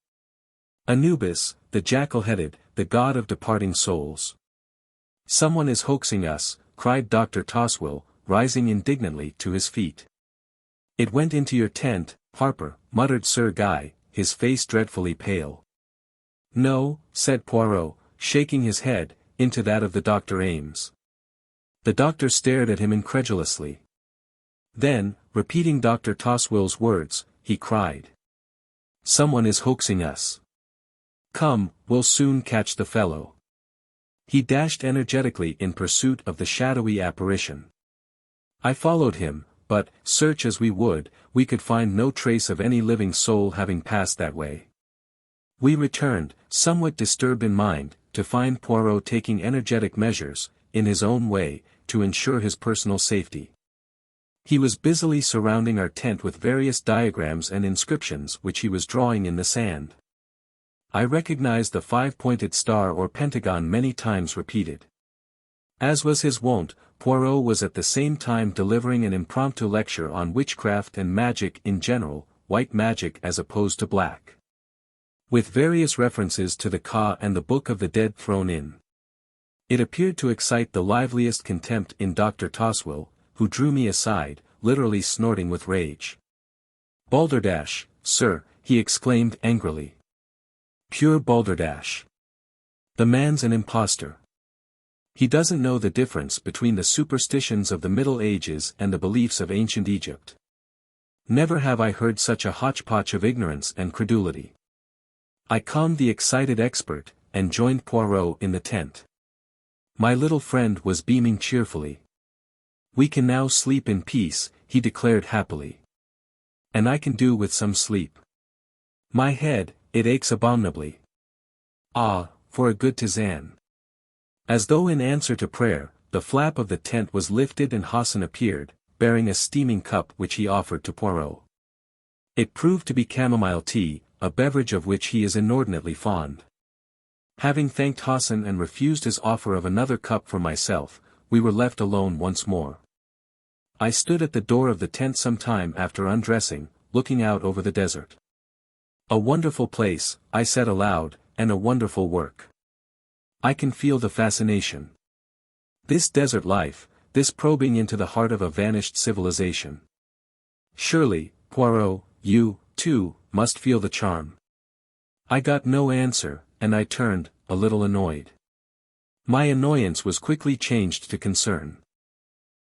Speaker 1: "Anubis, the jackal-headed, the god of departing souls. Someone is hoaxing us," cried Dr. Toswell, rising indignantly to his feet. "It went into your tent, Harper," muttered Sir Guy, his face dreadfully pale. "No," said Poirot, shaking his head, into that of the Dr. Ames. The doctor stared at him incredulously. Then, repeating Dr. Toswell's words, he cried. "Someone is hoaxing us. Come, we'll soon catch the fellow." He dashed energetically in pursuit of the shadowy apparition. I followed him, but, search as we would, we could find no trace of any living soul having passed that way. We returned, somewhat disturbed in mind, to find Poirot taking energetic measures, in his own way, to ensure his personal safety. He was busily surrounding our tent with various diagrams and inscriptions which he was drawing in the sand. I recognized the five-pointed star or pentagon many times repeated. As was his wont, Poirot was at the same time delivering an impromptu lecture on witchcraft and magic in general, white magic as opposed to black, with various references to the Ka and the Book of the Dead thrown in. It appeared to excite the liveliest contempt in Dr. Toswell, who drew me aside, literally snorting with rage. "Balderdash, sir," he exclaimed angrily. "Pure balderdash. The man's an impostor. He doesn't know the difference between the superstitions of the Middle Ages and the beliefs of ancient Egypt. Never have I heard such a hodgepodge of ignorance and credulity." I calmed the excited expert, and joined Poirot in the tent. My little friend was beaming cheerfully. "We can now sleep in peace," he declared happily. "And I can do with some sleep. My head, it aches abominably. Ah, for a good tisane." As though in answer to prayer, the flap of the tent was lifted and Hassan appeared, bearing a steaming cup which he offered to Poirot. It proved to be chamomile tea, a beverage of which he is inordinately fond. Having thanked Hassan and refused his offer of another cup for myself, we were left alone once more. I stood at the door of the tent some time after undressing, looking out over the desert. "A wonderful place," I said aloud, "and a wonderful work. I can feel the fascination. This desert life, this probing into the heart of a vanished civilization. Surely, Poirot, you, too, must feel the charm." I got no answer, and I turned, a little annoyed. My annoyance was quickly changed to concern.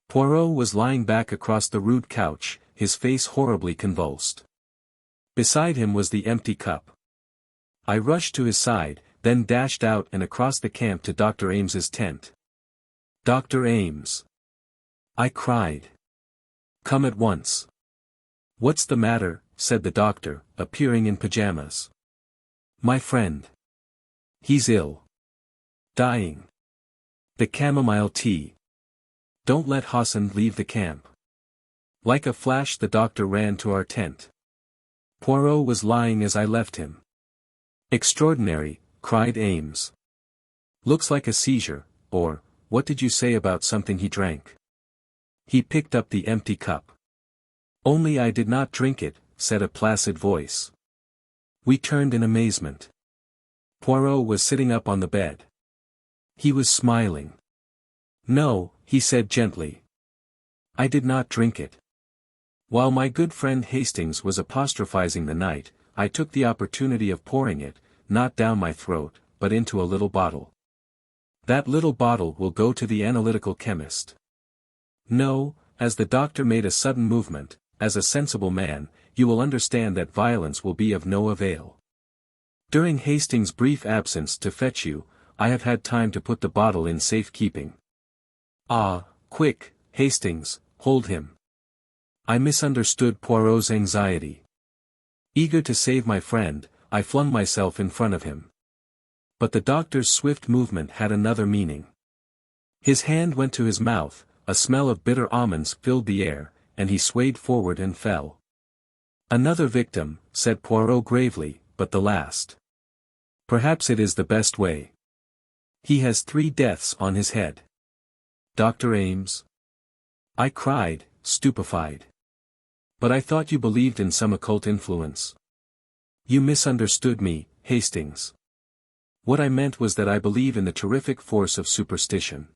Speaker 1: Poirot was lying back across the rude couch, his face horribly convulsed. Beside him was the empty cup. I rushed to his side, then dashed out and across the camp to Dr. Ames's tent. "Dr. Ames!" I cried. "Come at once." "What's the matter?" said the doctor, appearing in pajamas. "My friend. He's ill. Dying. The chamomile tea. Don't let Hassan leave the camp." Like a flash the doctor ran to our tent. Poirot was lying as I left him. "Extraordinary," cried Ames. "Looks like a seizure, or, what did you say about something he drank?" He picked up the empty cup. "Only I did not drink it," said a placid voice. We turned in amazement. Poirot was sitting up on the bed. He was smiling. "No," he said gently. "I did not drink it. While my good friend Hastings was apostrophizing the night, I took the opportunity of pouring it, not down my throat, but into a little bottle. That little bottle will go to the analytical chemist. No," as the doctor made a sudden movement, "as a sensible man, you will understand that violence will be of no avail. During Hastings' brief absence to fetch you, I have had time to put the bottle in safe keeping. Ah, quick, Hastings, hold him." I misunderstood Poirot's anxiety. Eager to save my friend, I flung myself in front of him. But the doctor's swift movement had another meaning. His hand went to his mouth, a smell of bitter almonds filled the air, and he swayed forward and fell. "Another victim," said Poirot gravely, "but the last. Perhaps it is the best way. He has 3 deaths on his head." "Dr. Ames?" I cried, stupefied. "But I thought you believed in some occult influence." "You misunderstood me, Hastings. What I meant was that I believe in the terrific force of superstition.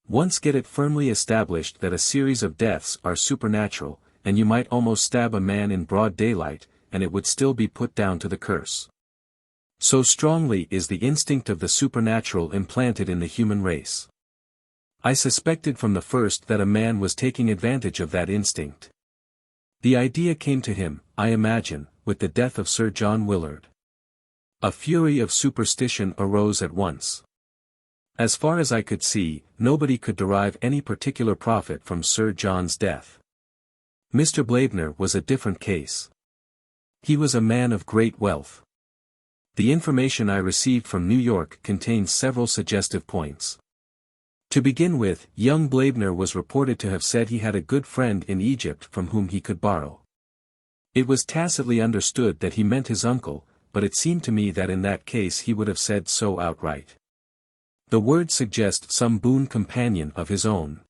Speaker 1: Once get it firmly established that a series of deaths are supernatural, and you might almost stab a man in broad daylight, and it would still be put down to the curse. So strongly is the instinct of the supernatural implanted in the human race. I suspected from the first that a man was taking advantage of that instinct. The idea came to him, I imagine, with the death of Sir John Willard. A fury of superstition arose at once. As far as I could see, nobody could derive any particular profit from Sir John's death. Mr. Blaibner was a different case. He was a man of great wealth. The information I received from New York contains several suggestive points. To begin with, young Blaibner was reported to have said he had a good friend in Egypt from whom he could borrow. It was tacitly understood that he meant his uncle, but it seemed to me that in that case he would have said so outright. The words suggest some boon companion of his own.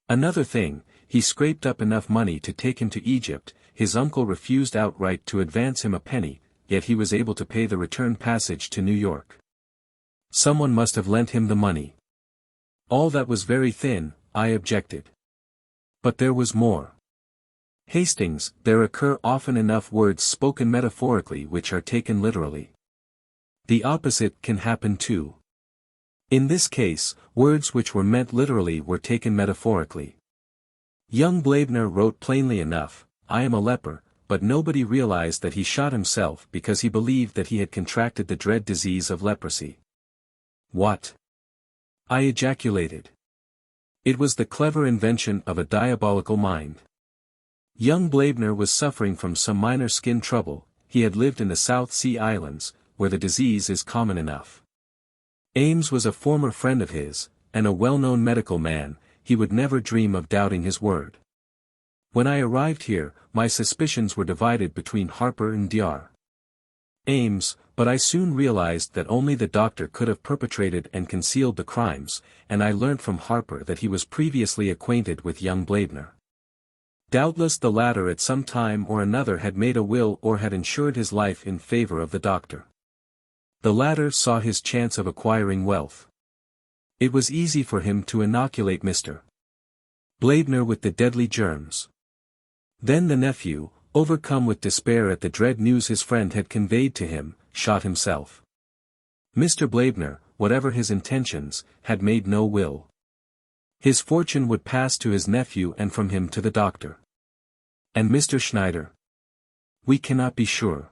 Speaker 1: Another thing, he scraped up enough money to take him to Egypt, his uncle refused outright to advance him a penny, yet he was able to pay the return passage to New York. Someone must have lent him the money. All that was very thin, I objected. But there was more. Hastings, there occur often enough words spoken metaphorically which are taken literally. The opposite can happen too. In this case, words which were meant literally were taken metaphorically. Young Blaibner wrote plainly enough, "I am a leper," but nobody realized that he shot himself because he believed that he had contracted the dread disease of leprosy. What? I ejaculated. It was the clever invention of a diabolical mind. Young Blaibner was suffering from some minor skin trouble, he had lived in the South Sea Islands, where the disease is common enough. Ames was a former friend of his, and a well-known medical man, he would never dream of doubting his word. When I arrived here, my suspicions were divided between Harper and Dr. Ames, but I soon realized that only the doctor could have perpetrated and concealed the crimes, and I learnt from Harper that he was previously acquainted with young Blaibner. Doubtless the latter at some time or another had made a will or had insured his life in favor of the doctor. The latter saw his chance of acquiring wealth. It was easy for him to inoculate Mr. Blaibner with the deadly germs. Then the nephew, overcome with despair at the dread news his friend had conveyed to him, shot himself. Mr. Blaibner, whatever his intentions, had made no will. His fortune would pass to his nephew and from him to the doctor. And Mr. Schneider? We cannot be sure.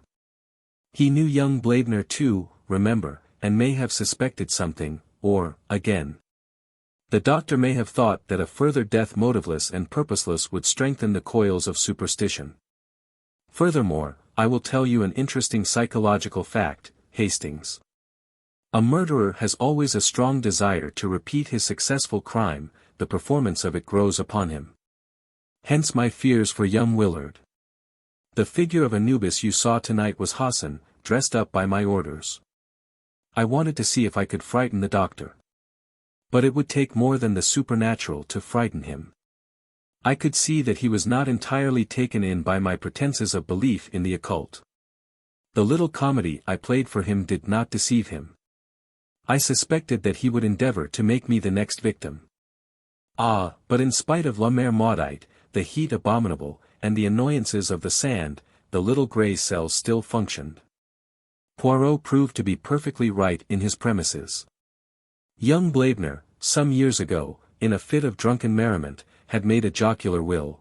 Speaker 1: He knew young Blaibner too, remember, and may have suspected something, or, again. The doctor may have thought that a further death motiveless and purposeless would strengthen the coils of superstition. Furthermore, I will tell you an interesting psychological fact, Hastings. A murderer has always a strong desire to repeat his successful crime, the performance of it grows upon him. Hence my fears for young Willard. The figure of Anubis you saw tonight was Hassan, dressed up by my orders. I wanted to see if I could frighten the doctor. But it would take more than the supernatural to frighten him. I could see that he was not entirely taken in by my pretenses of belief in the occult. The little comedy I played for him did not deceive him. I suspected that he would endeavor to make me the next victim. Ah, but in spite of la mer maudite, the heat abominable, and the annoyances of the sand, the little grey cells still functioned. Poirot proved to be perfectly right in his premises. Young Blaebner, some years ago, in a fit of drunken merriment, had made a jocular will.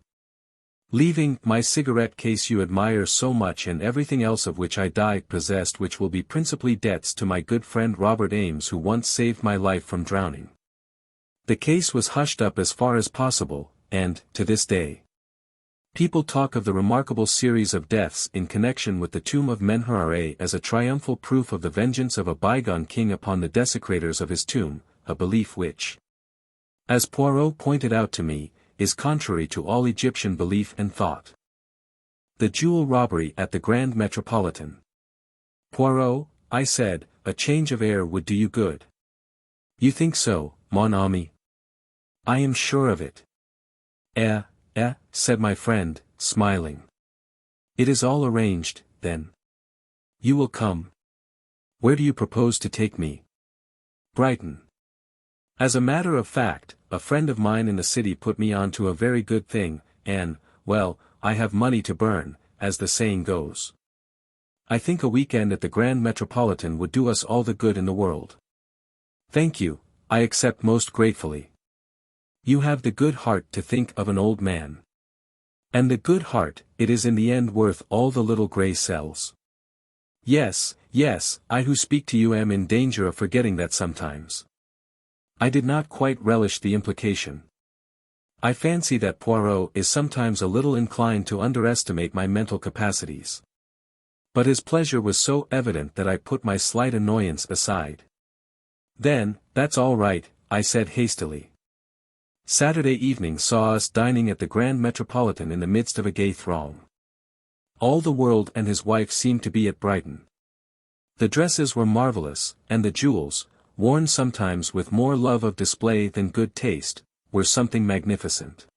Speaker 1: Leaving my cigarette case you admire so much and everything else of which I die possessed, which will be principally debts to my good friend Robert Ames, who once saved my life from drowning. The case was hushed up as far as possible, and, to this day, people talk of the remarkable series of deaths in connection with the tomb of Menhare as a triumphal proof of the vengeance of a bygone king upon the desecrators of his tomb, a belief which, as Poirot pointed out to me, is contrary to all Egyptian belief and thought. The jewel robbery at the Grand Metropolitan. Poirot, I said, a change of air would do you good. You think so, mon ami? I am sure of it. Said my friend, smiling. It is all arranged, then. You will come. Where do you propose to take me? Brighton. As a matter of fact, a friend of mine in the city put me on to a very good thing, and, well, I have money to burn, as the saying goes. I think a weekend at the Grand Metropolitan would do us all the good in the world. Thank you, I accept most gratefully. You have the good heart to think of an old man. And the good heart, it is in the end worth all the little grey cells. Yes, I who speak to you am in danger of forgetting that sometimes. I did not quite relish the implication. I fancy that Poirot is sometimes a little inclined to underestimate my mental capacities. But his pleasure was so evident that I put my slight annoyance aside. Then, that's all right, I said hastily. Saturday evening saw us dining at the Grand Metropolitan in the midst of a gay throng. All the world and his wife seemed to be at Brighton. The dresses were marvellous, and the jewels, worn sometimes with more love of display than good taste, were something magnificent.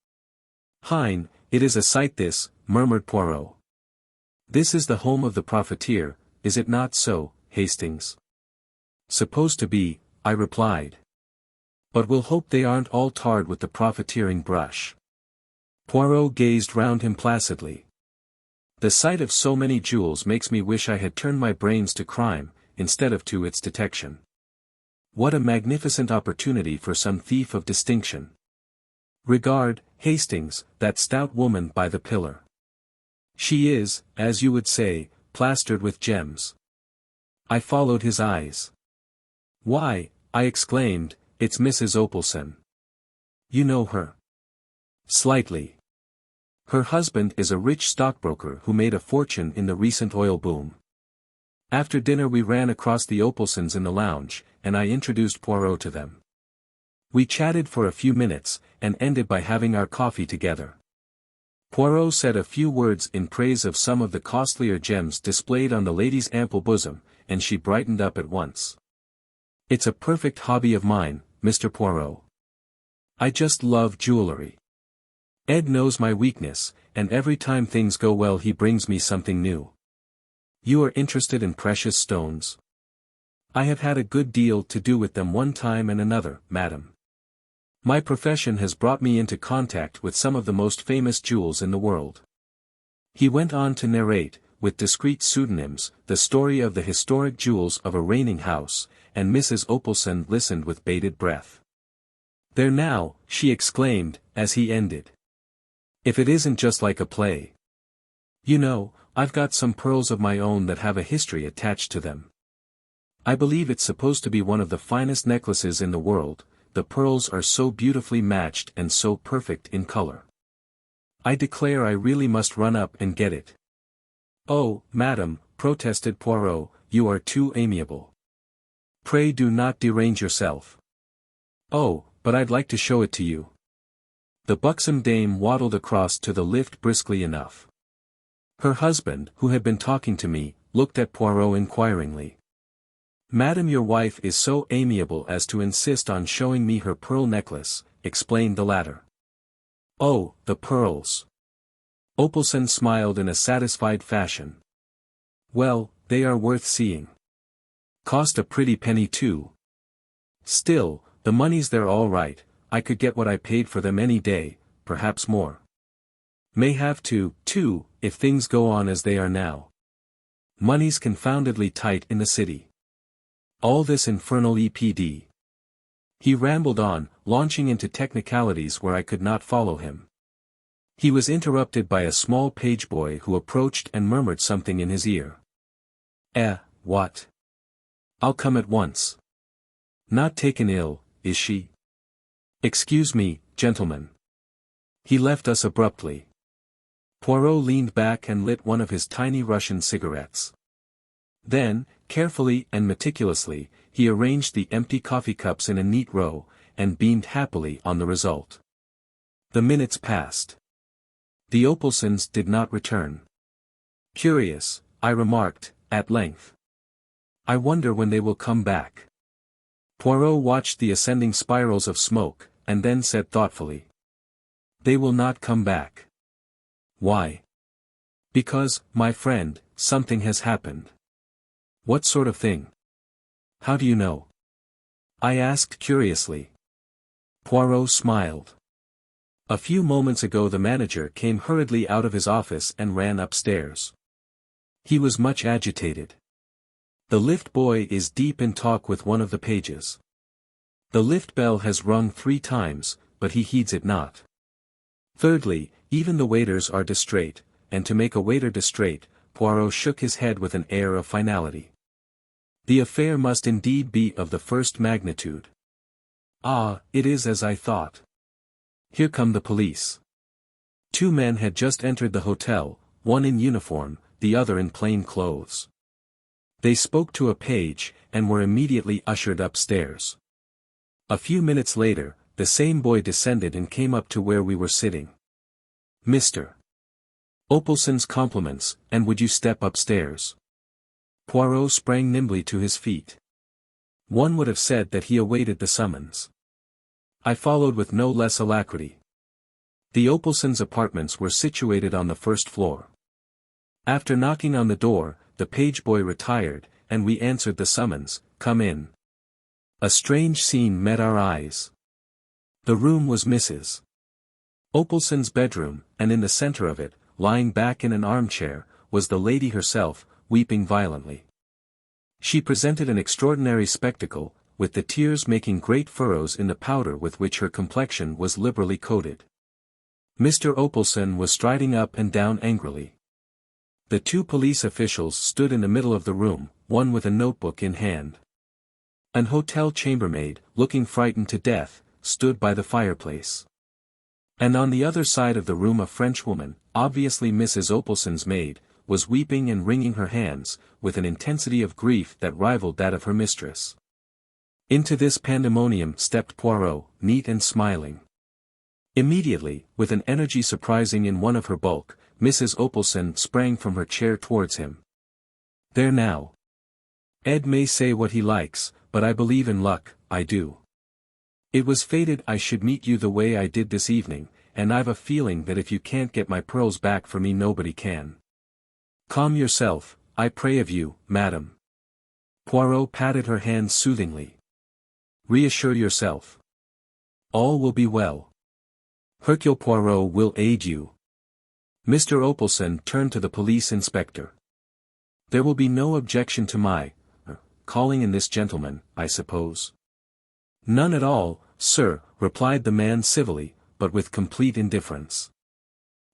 Speaker 1: Hein, it is a sight this, murmured Poirot. This is the home of the profiteer, is it not so, Hastings? Supposed to be, I replied. But we'll hope they aren't all tarred with the profiteering brush. Poirot gazed round him placidly. The sight of so many jewels makes me wish I had turned my brains to crime, instead of to its detection. What a magnificent opportunity for some thief of distinction. Regard, Hastings, that stout woman by the pillar. She is, as you would say, plastered with gems. I followed his eyes. Why, I exclaimed, it's Mrs. Opelson. You know her? Slightly. Her husband is a rich stockbroker who made a fortune in the recent oil boom. After dinner we ran across the Opelsons in the lounge, and I introduced Poirot to them. We chatted for a few minutes, and ended by having our coffee together. Poirot said a few words in praise of some of the costlier gems displayed on the lady's ample bosom, and she brightened up at once. It's a perfect hobby of mine, Mr. Poirot. I just love jewelry. Ed knows my weakness, and every time things go well he brings me something new. You are interested in precious stones? I have had a good deal to do with them one time and another, madam. My profession has brought me into contact with some of the most famous jewels in the world. He went on to narrate, with discreet pseudonyms, the story of the historic jewels of a reigning house, and Mrs. Opelson listened with bated breath. There now, she exclaimed, as he ended. If it isn't just like a play. You know, I've got some pearls of my own that have a history attached to them. I believe it's supposed to be one of the finest necklaces in the world, the pearls are so beautifully matched and so perfect in color. I declare I really must run up and get it." "Oh, madam," protested Poirot, "you are too amiable. Pray do not derange yourself." "Oh, but I'd like to show it to you." The buxom dame waddled across to the lift briskly enough. Her husband, who had been talking to me, looked at Poirot inquiringly. "Madam, your wife is so amiable as to insist on showing me her pearl necklace," explained the latter. "Oh, the pearls." Opalson smiled in a satisfied fashion. "Well, they are worth seeing. Cost a pretty penny too. Still, the money's there all right. I could get what I paid for them any day, perhaps more. May have to, too, if things go on as they are now. Money's confoundedly tight in the city. All this infernal EPD." He rambled on, launching into technicalities where I could not follow him. He was interrupted by a small page boy who approached and murmured something in his ear. What? I'll come at once. Not taken ill, is she? Excuse me, gentlemen." He left us abruptly. Poirot leaned back and lit one of his tiny Russian cigarettes. Then, carefully and meticulously, he arranged the empty coffee cups in a neat row, and beamed happily on the result. The minutes passed. The Opalsons did not return. "Curious," I remarked, at length. "I wonder when they will come back." Poirot watched the ascending spirals of smoke, and then said thoughtfully, "They will not come back." "Why?" "Because, my friend, something has happened." "What sort of thing?" "How do you know?" I asked curiously. Poirot smiled. "A few moments ago the manager came hurriedly out of his office and ran upstairs. He was much agitated. The lift boy is deep in talk with one of the pages. The lift bell has rung 3 times, but he heeds it not. Thirdly, even the waiters are distrait, and to make a waiter distrait, Poirot shook his head with an air of finality. The affair must indeed be of the first magnitude. Ah, it is as I thought. Here come the police." 2 men had just entered the hotel, one in uniform, the other in plain clothes. They spoke to a page, and were immediately ushered upstairs. A few minutes later, the same boy descended and came up to where we were sitting. "Mr. Opalson's compliments, and would you step upstairs?" Poirot sprang nimbly to his feet. One would have said that he awaited the summons. I followed with no less alacrity. The Opalsons' apartments were situated on the first floor. After knocking on the door, the page boy retired, and we answered the summons, "Come in." A strange scene met our eyes. The room was Mrs. Opalson's bedroom, and in the center of it, lying back in an armchair, was the lady herself, weeping violently. She presented an extraordinary spectacle, with the tears making great furrows in the powder with which her complexion was liberally coated. Mr. Opalson was striding up and down angrily. The 2 police officials stood in the middle of the room, one with a notebook in hand. An hotel chambermaid, looking frightened to death, stood by the fireplace. And on the other side of the room a Frenchwoman, obviously Mrs. Opalson's maid, was weeping and wringing her hands, with an intensity of grief that rivaled that of her mistress. Into this pandemonium stepped Poirot, neat and smiling. Immediately, with an energy surprising in one of her bulk, Mrs. Opalson sprang from her chair towards him. "There now. Ed may say what he likes, but I believe in luck, I do. It was fated I should meet you the way I did this evening, and I've a feeling that if you can't get my pearls back for me nobody can. Calm yourself, I pray of you, madam." Poirot patted her hand soothingly. "Reassure yourself. All will be well. Hercule Poirot will aid you." Mr. Opalson turned to the police inspector. "There will be no objection to my calling in this gentleman, I suppose?" "None at all, sir," replied the man civilly, but with complete indifference.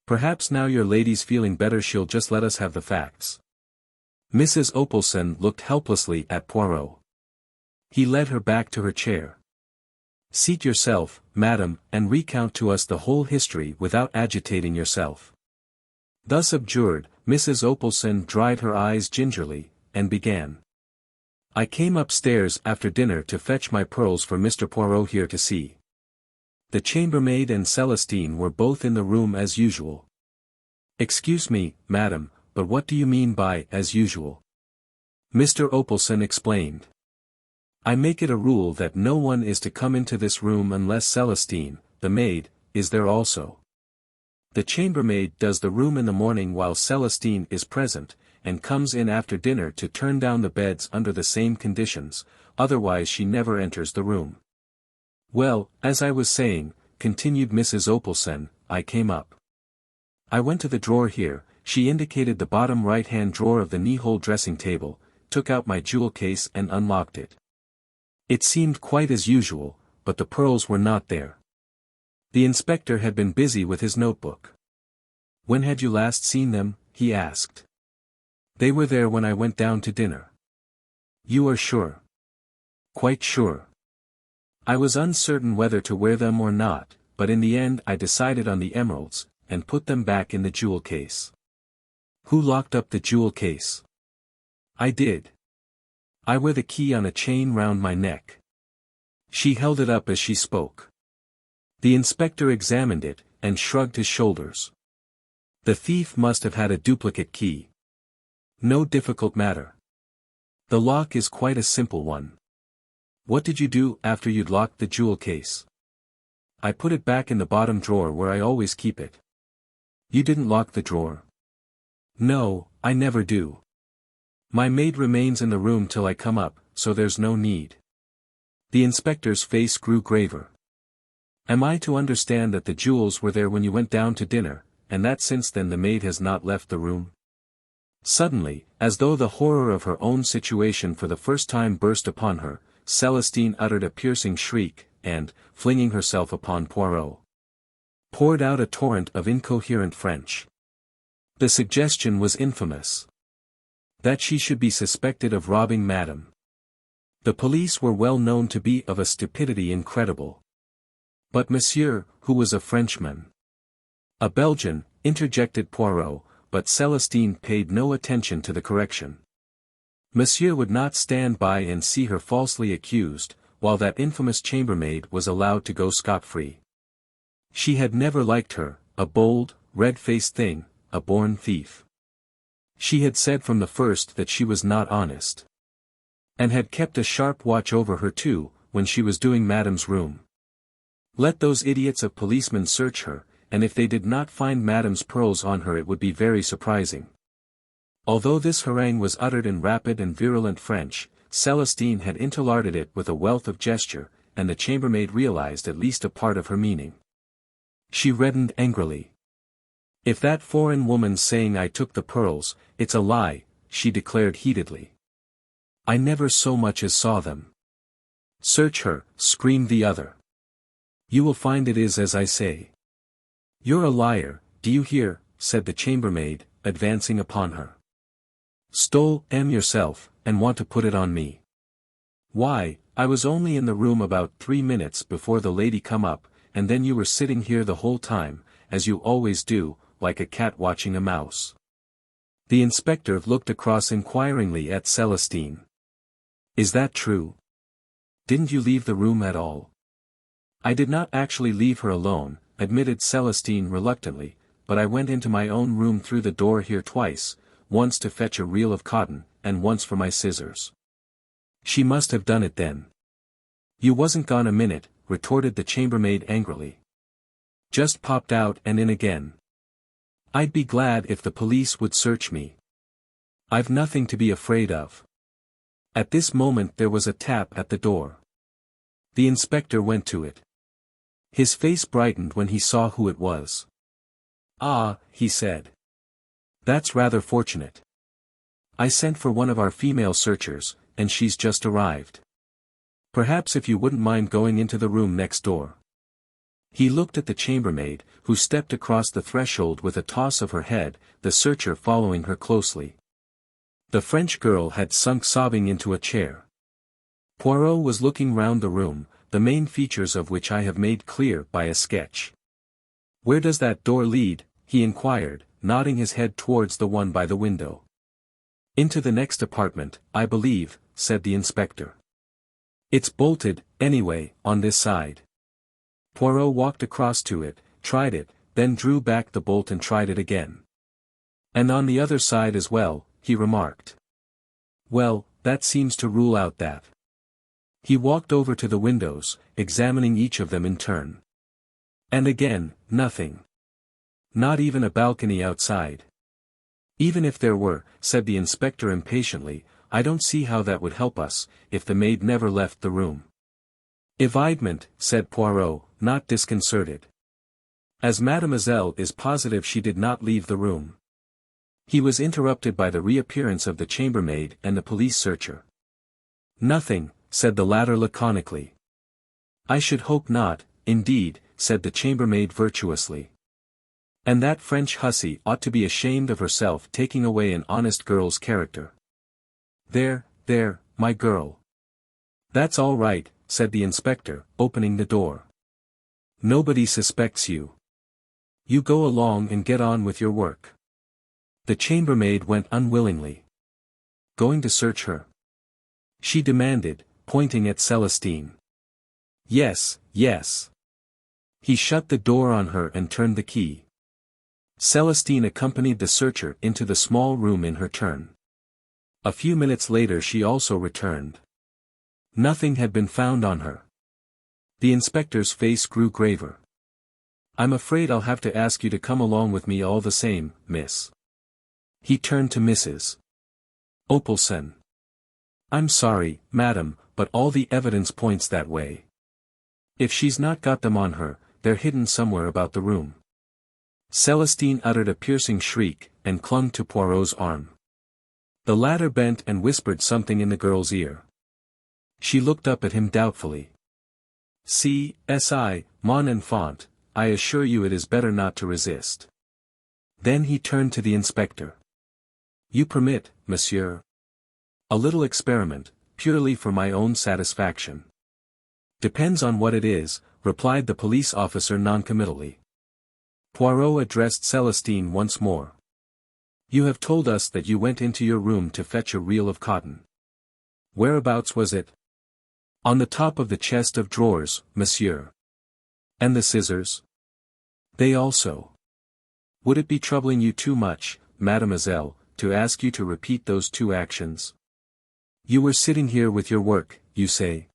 Speaker 1: "Perhaps now your lady's feeling better she'll just let us have the facts." Mrs. Opalson looked helplessly at Poirot. He led her back to her chair. Seat yourself, madam, and recount to us the whole history without agitating yourself." Thus abjured, Mrs. Opelson dried her eyes gingerly, and began. "I came upstairs after dinner to fetch my pearls for Mr. Poirot here to see. The chambermaid and Celestine were both in the room as usual." "Excuse me, madam, but what do you mean by 'as usual'?" Mr. Opelson explained. "I make it a rule that no one is to come into this room unless Celestine, the maid, is there also. The chambermaid does the room in the morning while Celestine is present, and comes in after dinner to turn down the beds under the same conditions, otherwise she never enters the room. Well, as I was saying," continued Mrs. Opelson, "I came up. I went to the drawer here," she indicated the bottom right-hand drawer of the knee-hole dressing table, took out my jewel case and unlocked it. It seemed quite as usual, but the pearls were not there. The inspector had been busy with his notebook. "When had you last seen them?" he asked. "They were there when I went down to dinner." "You are sure?" "Quite sure. I was uncertain whether to wear them or not, but in the end I decided on the emeralds, and put them back in the jewel case." "Who locked up the jewel case?" "I did. I wear the key on a chain round my neck." She held it up as she spoke. The inspector examined it, and shrugged his shoulders. "The thief must have had a duplicate key. No difficult matter. The lock is quite a simple one. What did you do after you'd locked the jewel case?" "I put it back in the bottom drawer where I always keep it." "You didn't lock the drawer?" "No, I never do. My maid remains in the room till I come up, so there's no need." The inspector's face grew graver. "Am I to understand that the jewels were there when you went down to dinner, and that since then the maid has not left the room?" Suddenly, as though the horror of her own situation for the first time burst upon her, Celestine uttered a piercing shriek, and, flinging herself upon Poirot, poured out a torrent of incoherent French. The suggestion was infamous. That she should be suspected of robbing Madame. The police were well known to be of a stupidity incredible. "But Monsieur, who was a Frenchman?" "A Belgian," interjected Poirot, but Celestine paid no attention to the correction. Monsieur would not stand by and see her falsely accused, while that infamous chambermaid was allowed to go scot-free. She had never liked her, a bold, red-faced thing, a born thief. She had said from the first that she was not honest. And had kept a sharp watch over her too, when she was doing Madame's room. Let those idiots of policemen search her, and if they did not find Madame's pearls on her it would be very surprising. Although this harangue was uttered in rapid and virulent French, Celestine had interlarded it with a wealth of gesture, and the chambermaid realized at least a part of her meaning. She reddened angrily. "If that foreign woman's saying I took the pearls, it's a lie," she declared heatedly. "I never so much as saw them." "Search her," screamed the other. "You will find it is as I say." "You're a liar, do you hear?" said the chambermaid, advancing upon her. "Stole M yourself, and want to put it on me. Why, I was only in the room about 3 minutes before the lady come up, and then you were sitting here the whole time, as you always do, like a cat watching a mouse." The inspector looked across inquiringly at Celestine. "Is that true? Didn't you leave the room at all?" "I did not actually leave her alone," admitted Celestine reluctantly, "but I went into my own room through the door here twice, once to fetch a reel of cotton, and once for my scissors." "She must have done it then." "You wasn't gone a minute," retorted the chambermaid angrily. "Just popped out and in again. I'd be glad if the police would search me. I've nothing to be afraid of." At this moment there was a tap at the door. The inspector went to it. His face brightened when he saw who it was. "Ah," he said. "That's rather fortunate. I sent for one of our female searchers, and she's just arrived. Perhaps if you wouldn't mind going into the room next door." He looked at the chambermaid, who stepped across the threshold with a toss of her head, the searcher following her closely. The French girl had sunk sobbing into a chair. Poirot was looking round the room, the main features of which I have made clear by a sketch. Where does that door lead? He inquired, nodding his head towards the one by the window. Into the next apartment, I believe, said the inspector. It's bolted, anyway, on this side. Poirot walked across to it, tried it, then drew back the bolt and tried it again. And on the other side as well, he remarked. Well, that seems to rule out that. He walked over to the windows, examining each of them in turn. And again, nothing. Not even a balcony outside. Even if there were, said the inspector impatiently, I don't see how that would help us, if the maid never left the room. Evidement, said Poirot, not disconcerted. As mademoiselle is positive she did not leave the room. He was interrupted by the reappearance of the chambermaid and the police searcher. Nothing, said the latter laconically. I should hope not, indeed, said the chambermaid virtuously. And that French hussy ought to be ashamed of herself taking away an honest girl's character. There, my girl. That's all right, said the inspector, opening the door. Nobody suspects you. You go along and get on with your work. The chambermaid went unwillingly. Going to search her? She demanded, pointing at Celestine. Yes. He shut the door on her and turned the key. Celestine accompanied the searcher into the small room in her turn. A few minutes later she also returned. Nothing had been found on her. The inspector's face grew graver. I'm afraid I'll have to ask you to come along with me all the same, miss. He turned to Mrs. Opelson. I'm sorry, madam, but all the evidence points that way. If she's not got them on her, they're hidden somewhere about the room. Celestine uttered a piercing shriek, and clung to Poirot's arm. The latter bent and whispered something in the girl's ear. She looked up at him doubtfully. Mon enfant, I assure you it is better not to resist. Then he turned to the inspector. You permit, monsieur? A little experiment, purely for my own satisfaction. Depends on what it is, replied the police officer noncommittally. Poirot addressed Celestine once more. You have told us that you went into your room to fetch a reel of cotton. Whereabouts was it? On the top of the chest of drawers, monsieur. And the scissors? They also. Would it be troubling you too much, mademoiselle, to ask you to repeat those two actions? You were sitting here with your work, you say?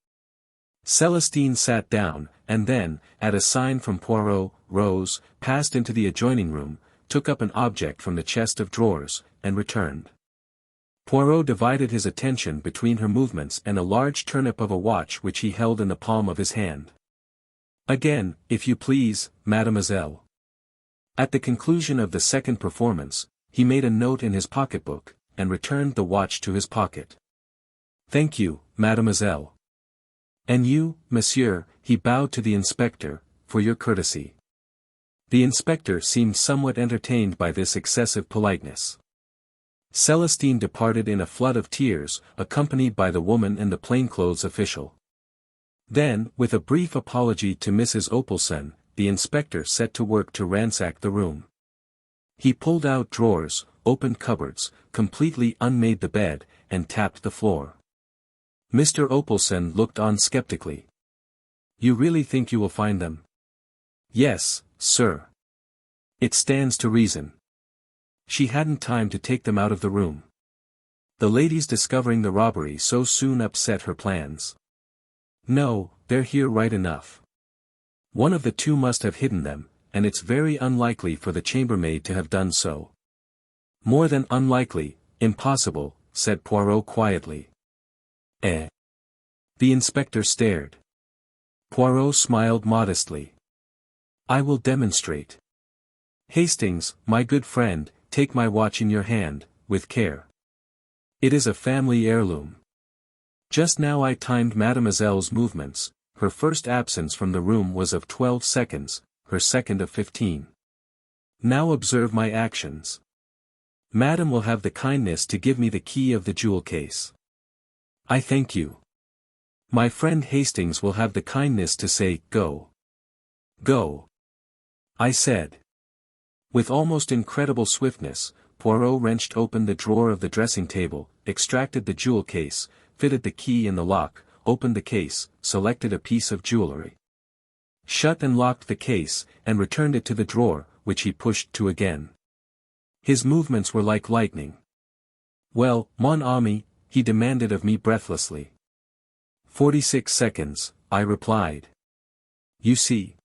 Speaker 1: Celestine sat down, and then, at a sign from Poirot, rose, passed into the adjoining room, took up an object from the chest of drawers, and returned. Poirot divided his attention between her movements and a large turnip of a watch which he held in the palm of his hand. Again, if you please, mademoiselle. At the conclusion of the second performance, he made a note in his pocketbook, and returned the watch to his pocket. Thank you, mademoiselle. And you, monsieur, he bowed to the inspector, for your courtesy. The inspector seemed somewhat entertained by this excessive politeness. Celestine departed in a flood of tears, accompanied by the woman and the plainclothes official. Then, with a brief apology to Mrs. Opelson, the inspector set to work to ransack the room. He pulled out drawers, opened cupboards, completely unmade the bed, and tapped the floor. Mr. Opelson looked on skeptically. You really think you will find them? Yes, sir. It stands to reason. She hadn't time to take them out of the room. The ladies discovering the robbery so soon upset her plans. No, they're here right enough. One of the two must have hidden them, and it's very unlikely for the chambermaid to have done so. More than unlikely, impossible, said Poirot quietly. Eh? The inspector stared. Poirot smiled modestly. I will demonstrate. Hastings, my good friend, take my watch in your hand, with care. It is a family heirloom. Just now I timed mademoiselle's movements. Her first absence from the room was of 12 seconds, her second of 15. Now observe my actions. Madame will have the kindness to give me the key of the jewel case. I thank you. My friend Hastings will have the kindness to say, go. Go. I said. With almost incredible swiftness, Poirot wrenched open the drawer of the dressing table, extracted the jewel case, fitted the key in the lock, opened the case, selected a piece of jewelry, shut and locked the case, and returned it to the drawer, which he pushed to again. His movements were like lightning. Well, mon ami, he demanded of me breathlessly. 46 seconds, I replied. You see.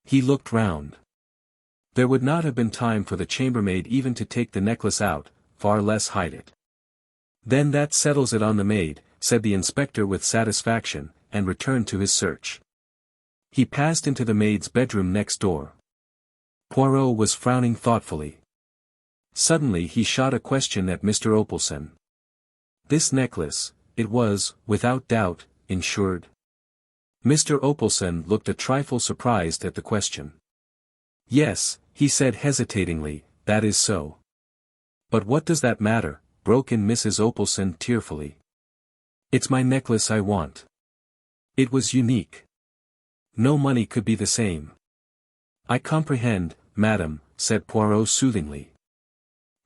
Speaker 1: He looked round. There would not have been time for the chambermaid even to take the necklace out, far less hide it. Then that settles it on the maid, said the inspector with satisfaction, and returned to his search. He passed into the maid's bedroom next door. Poirot was frowning thoughtfully. Suddenly he shot a question at Mr. Opelson. This necklace, it was, without doubt, insured? Mr. Opelson looked a trifle surprised at the question. Yes, he said hesitatingly, that is so. But what does that matter, broke in Mrs. Opelson tearfully. It's my necklace I want. It was unique. No money could be the same. I comprehend, madam, said Poirot soothingly.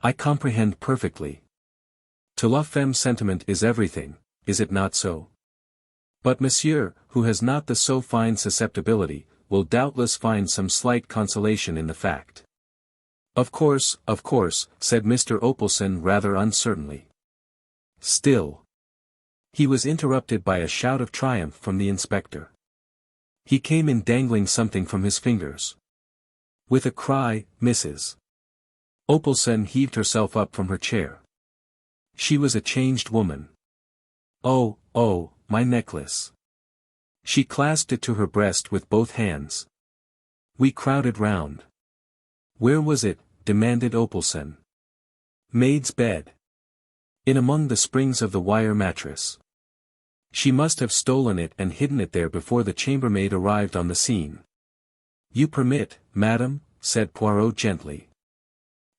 Speaker 1: I comprehend perfectly. To la femme sentiment is everything, is it not so? But monsieur, who has not the so fine susceptibility, will doubtless find some slight consolation in the fact. Of course, said Mr. Opelson rather uncertainly. Still. He was interrupted by a shout of triumph from the inspector. He came in dangling something from his fingers. With a cry, Mrs. Opelson heaved herself up from her chair. She was a changed woman. Oh, my necklace. She clasped it to her breast with both hands. We crowded round. Where was it? Demanded Opelson. Maid's bed. In among the springs of the wire mattress. She must have stolen it and hidden it there before the chambermaid arrived on the scene. You permit, madam, said Poirot gently.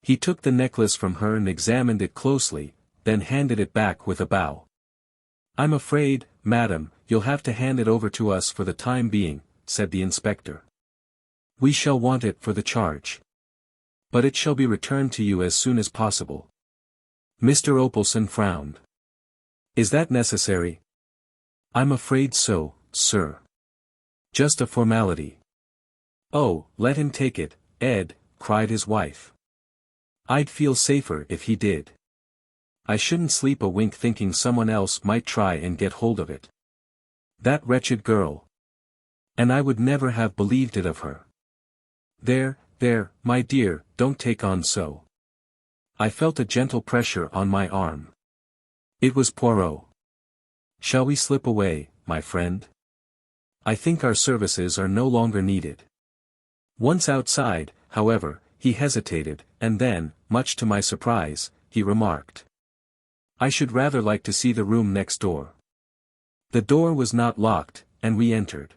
Speaker 1: He took the necklace from her and examined it closely, then handed it back with a bow. I'm afraid, madam, you'll have to hand it over to us for the time being, said the inspector. We shall want it for the charge. But it shall be returned to you as soon as possible. Mr. Opelson frowned. Is that necessary? I'm afraid so, sir. Just a formality. Oh, let him take it, Ed, cried his wife. I'd feel safer if he did. I shouldn't sleep a wink thinking someone else might try and get hold of it. That wretched girl. And I would never have believed it of her. There, my dear, don't take on so. I felt a gentle pressure on my arm. It was Poirot. Shall we slip away, my friend? I think our services are no longer needed. Once outside, however, he hesitated, and then, much to my surprise, he remarked. I should rather like to see the room next door. The door was not locked, and we entered.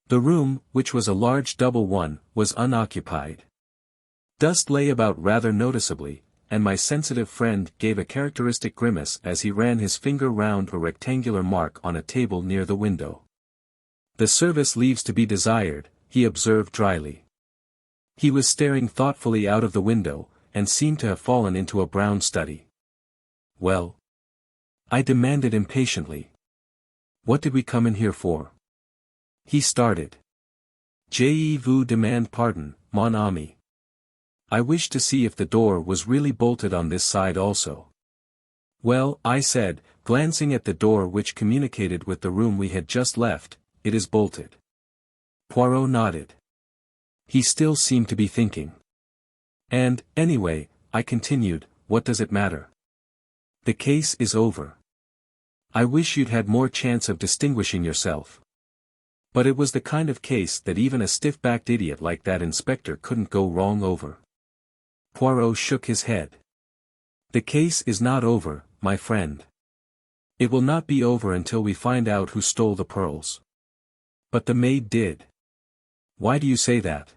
Speaker 1: The room, which was a large double one, was unoccupied. Dust lay about rather noticeably, and my sensitive friend gave a characteristic grimace as he ran his finger round a rectangular mark on a table near the window. The service leaves to be desired, he observed dryly. He was staring thoughtfully out of the window, and seemed to have fallen into a brown study. Well? I demanded impatiently. What did we come in here for? He started. Je vous demande pardon, mon ami. I wished to see if the door was really bolted on this side also. Well, I said, glancing at the door which communicated with the room we had just left, it is bolted. Poirot nodded. He still seemed to be thinking. And, anyway, I continued, what does it matter? The case is over. I wish you'd had more chance of distinguishing yourself. But it was the kind of case that even a stiff-backed idiot like that inspector couldn't go wrong over. Poirot shook his head. The case is not over, my friend. It will not be over until we find out who stole the pearls. But the maid did. Why do you say that?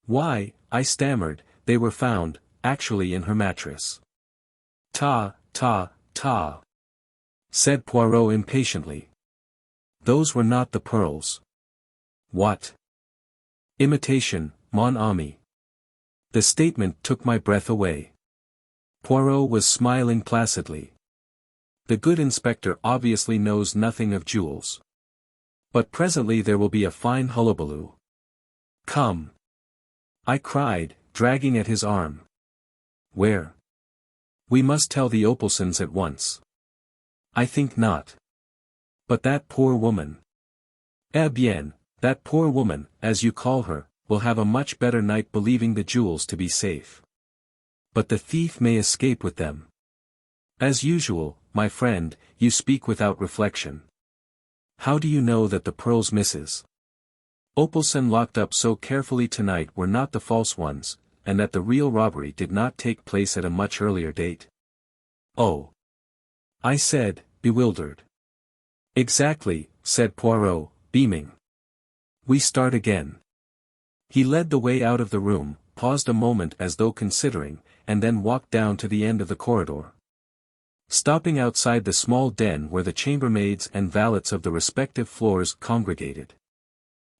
Speaker 1: Why, I stammered, they were found, actually in her mattress. Ta, said Poirot impatiently. Those were not the pearls. What? Imitation, mon ami. The statement took my breath away. Poirot was smiling placidly. The good inspector obviously knows nothing of jewels. But presently there will be a fine hullabaloo. Come! I cried, dragging at his arm. Where? We must tell the Opalsons at once. I think not. But that poor woman. Eh bien, that poor woman, as you call her, will have a much better night believing the jewels to be safe. But the thief may escape with them. As usual, my friend, you speak without reflection. How do you know that the pearls Mrs. Opalson locked up so carefully tonight were not the false ones, and that the real robbery did not take place at a much earlier date? Oh! I said, bewildered. Exactly, said Poirot, beaming. We start again. He led the way out of the room, paused a moment as though considering, and then walked down to the end of the corridor. Stopping outside the small den where the chambermaids and valets of the respective floors congregated.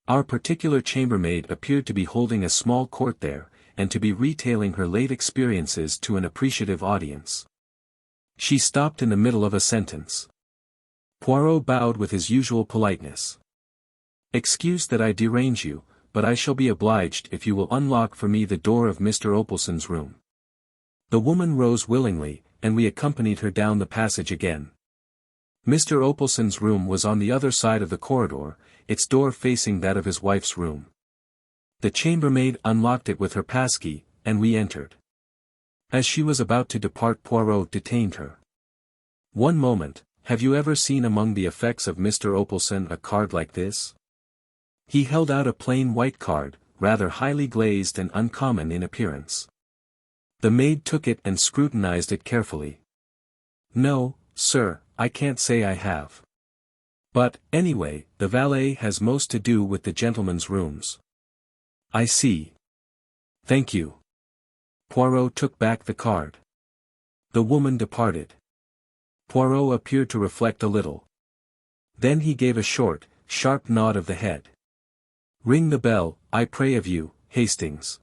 Speaker 1: Our particular chambermaid appeared to be holding a small court there, and to be retailing her late experiences to an appreciative audience. She stopped in the middle of a sentence. Poirot bowed with his usual politeness. Excuse that I derange you, but I shall be obliged if you will unlock for me the door of Mr. Opalson's room. The woman rose willingly, and we accompanied her down the passage again. Mr. Opalson's room was on the other side of the corridor, its door facing that of his wife's room. The chambermaid unlocked it with her passkey, and we entered. As she was about to depart, Poirot detained her. One moment, have you ever seen among the effects of Mr. Opalson a card like this? He held out a plain white card, rather highly glazed and uncommon in appearance. The maid took it and scrutinized it carefully. No, sir, I can't say I have. But, anyway, the valet has most to do with the gentlemen's rooms. I see. Thank you. Poirot took back the card. The woman departed. Poirot appeared to reflect a little. Then he gave a short, sharp nod of the head. Ring the bell, I pray of you, Hastings.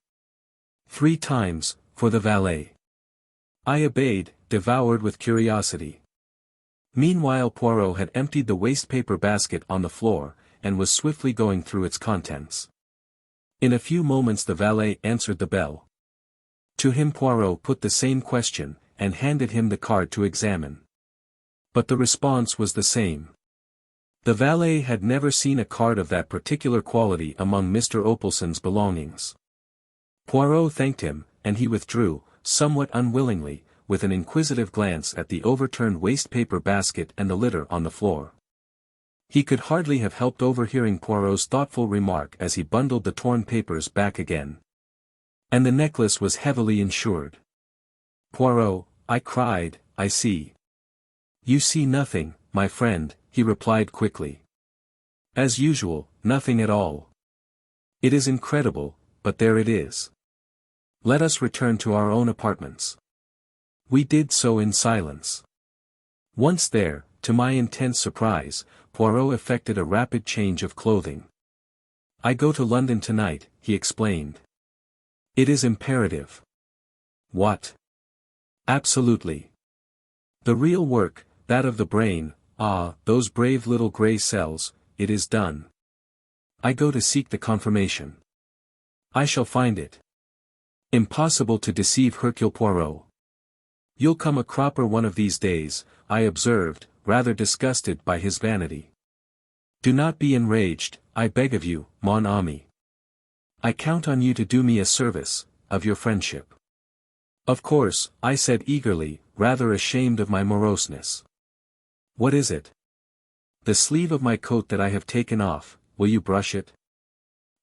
Speaker 1: 3 times, for the valet. I obeyed, devoured with curiosity. Meanwhile Poirot had emptied the waste-paper basket on the floor, and was swiftly going through its contents. In a few moments the valet answered the bell. To him Poirot put the same question, and handed him the card to examine. But the response was the same. The valet had never seen a card of that particular quality among Mr. Opalson's belongings. Poirot thanked him, and he withdrew, somewhat unwillingly, with an inquisitive glance at the overturned waste-paper basket and the litter on the floor. He could hardly have helped overhearing Poirot's thoughtful remark as he bundled the torn papers back again. And the necklace was heavily insured. Poirot, I cried, I see. You see nothing, my friend, he replied quickly. As usual, nothing at all. It is incredible, but there it is. Let us return to our own apartments. We did so in silence. Once there, to my intense surprise, Poirot effected a rapid change of clothing. I go to London tonight, he explained. It is imperative. What? Absolutely. The real work, that of the brain, those brave little grey cells, it is done. I go to seek the confirmation. I shall find it. Impossible to deceive Hercule Poirot. You'll come a cropper one of these days, I observed, rather disgusted by his vanity. Do not be enraged, I beg of you, mon ami. I count on you to do me a service, of your friendship. Of course, I said eagerly, rather ashamed of my moroseness. What is it? The sleeve of my coat that I have taken off, will you brush it?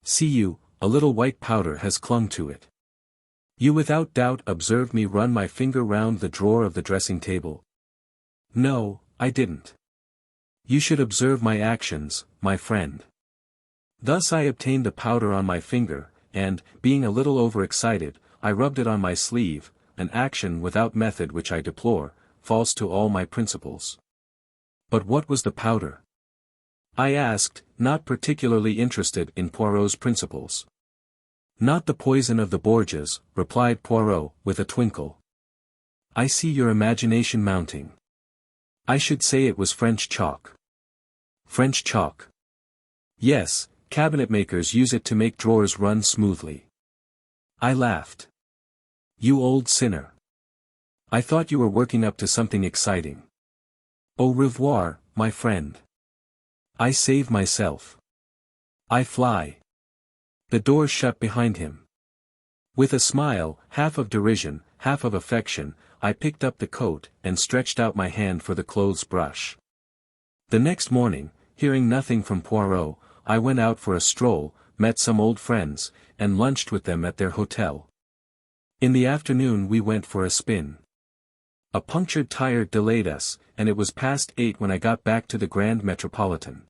Speaker 1: See you, a little white powder has clung to it. You without doubt observed me run my finger round the drawer of the dressing table. No, I didn't. You should observe my actions, my friend. Thus I obtained the powder on my finger, and, being a little overexcited, I rubbed it on my sleeve, an action without method which I deplore, false to all my principles. But what was the powder? I asked, not particularly interested in Poirot's principles. Not the poison of the Borgias, replied Poirot, with a twinkle. I see your imagination mounting. I should say it was French chalk. French chalk. Yes, cabinetmakers use it to make drawers run smoothly. I laughed. You old sinner. I thought you were working up to something exciting. Au revoir, my friend. I save myself. I fly. The door shut behind him. With a smile, half of derision, half of affection, I picked up the coat and stretched out my hand for the clothes brush. The next morning, hearing nothing from Poirot, I went out for a stroll, met some old friends, and lunched with them at their hotel. In the afternoon we went for a spin. A punctured tire delayed us, and it was past 8 when I got back to the Grand Metropolitan.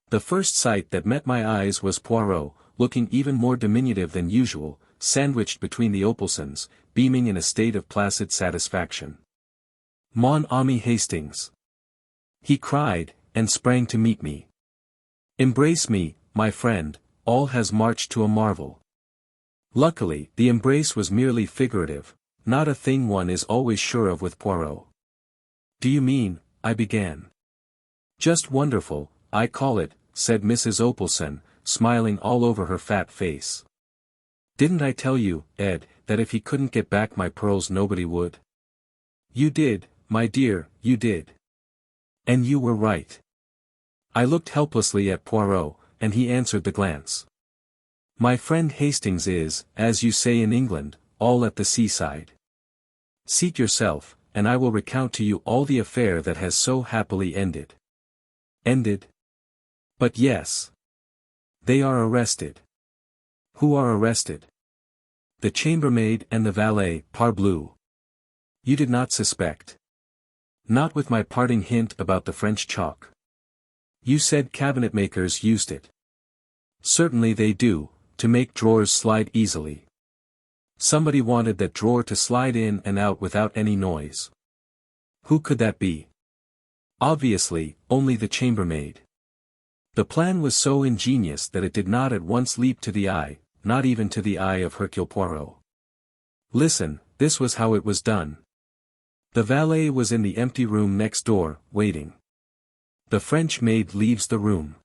Speaker 1: The first sight that met my eyes was Poirot, looking even more diminutive than usual, sandwiched between the Opalsons, beaming in a state of placid satisfaction. Mon ami Hastings! He cried, and sprang to meet me. Embrace me, my friend, all has marched to a marvel. Luckily, the embrace was merely figurative, not a thing one is always sure of with Poirot. Do you mean, I began. Just wonderful, I call it, said Mrs. Opalson, smiling all over her fat face. Didn't I tell you, Ed, that if he couldn't get back my pearls nobody would? You did, my dear, you did. And you were right. I looked helplessly at Poirot, and he answered the glance. My friend Hastings is, as you say in England, all at the seaside. Seat yourself, and I will recount to you all the affair that has so happily ended. Ended? But yes. They are arrested. Who are arrested? The chambermaid and the valet, parbleu. You did not suspect. Not with my parting hint about the French chalk. You said cabinetmakers used it. Certainly they do, to make drawers slide easily. Somebody wanted that drawer to slide in and out without any noise. Who could that be? Obviously, only the chambermaid. The plan was so ingenious that it did not at once leap to the eye, not even to the eye of Hercule Poirot. Listen, this was how it was done. The valet was in the empty room next door, waiting. The French maid leaves the room.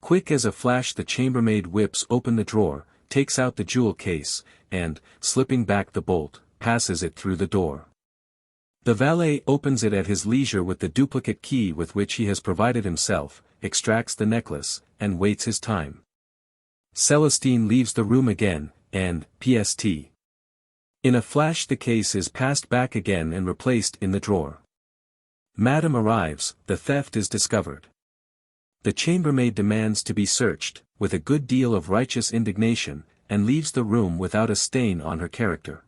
Speaker 1: Quick as a flash the chambermaid whips open the drawer, takes out the jewel case, and, slipping back the bolt, passes it through the door. The valet opens it at his leisure with the duplicate key with which he has provided himself, extracts the necklace, and waits his time. Celestine leaves the room again, and, PST. In a flash the case is passed back again and replaced in the drawer. Madame arrives, the theft is discovered. The chambermaid demands to be searched, with a good deal of righteous indignation, and leaves the room without a stain on her character.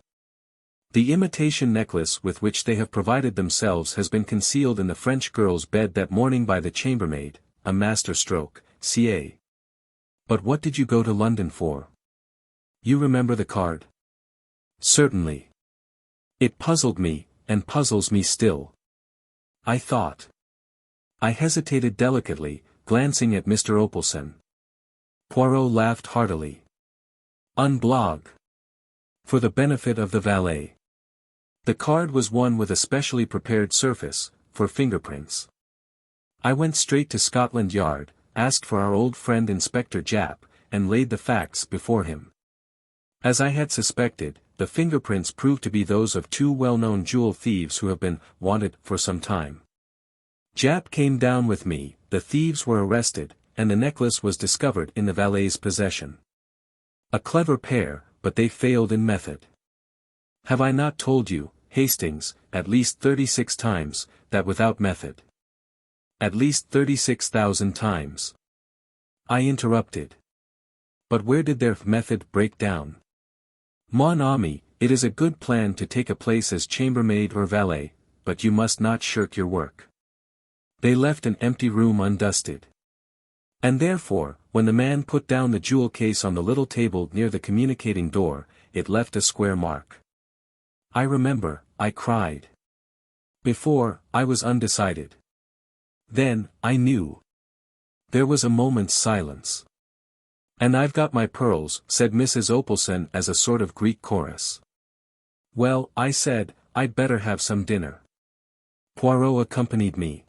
Speaker 1: The imitation necklace with which they have provided themselves has been concealed in the French girl's bed that morning by the chambermaid, a master stroke, ca. But what did you go to London for? You remember the card? Certainly. It puzzled me, and puzzles me still. I thought. I hesitated delicately, glancing at Mr. Opalson. Poirot laughed heartily. Unblog. For the benefit of the valet. The card was one with a specially prepared surface, for fingerprints. I went straight to Scotland Yard, asked for our old friend Inspector Japp, and laid the facts before him. As I had suspected, the fingerprints proved to be those of two well-known jewel thieves who have been wanted for some time. Japp came down with me, the thieves were arrested, and the necklace was discovered in the valet's possession. A clever pair, but they failed in method. Have I not told you, Hastings, at least 36 times, that without method? At least 36,000 times. I interrupted. But where did their method break down? Mon ami, it is a good plan to take a place as chambermaid or valet, but you must not shirk your work. They left an empty room undusted. And therefore, when the man put down the jewel case on the little table near the communicating door, it left a square mark. I remember, I cried. Before, I was undecided. Then, I knew. There was a moment's silence. "And I've got my pearls," said Mrs. Opelson as a sort of Greek chorus. "Well," I said, "I'd better have some dinner." Poirot accompanied me.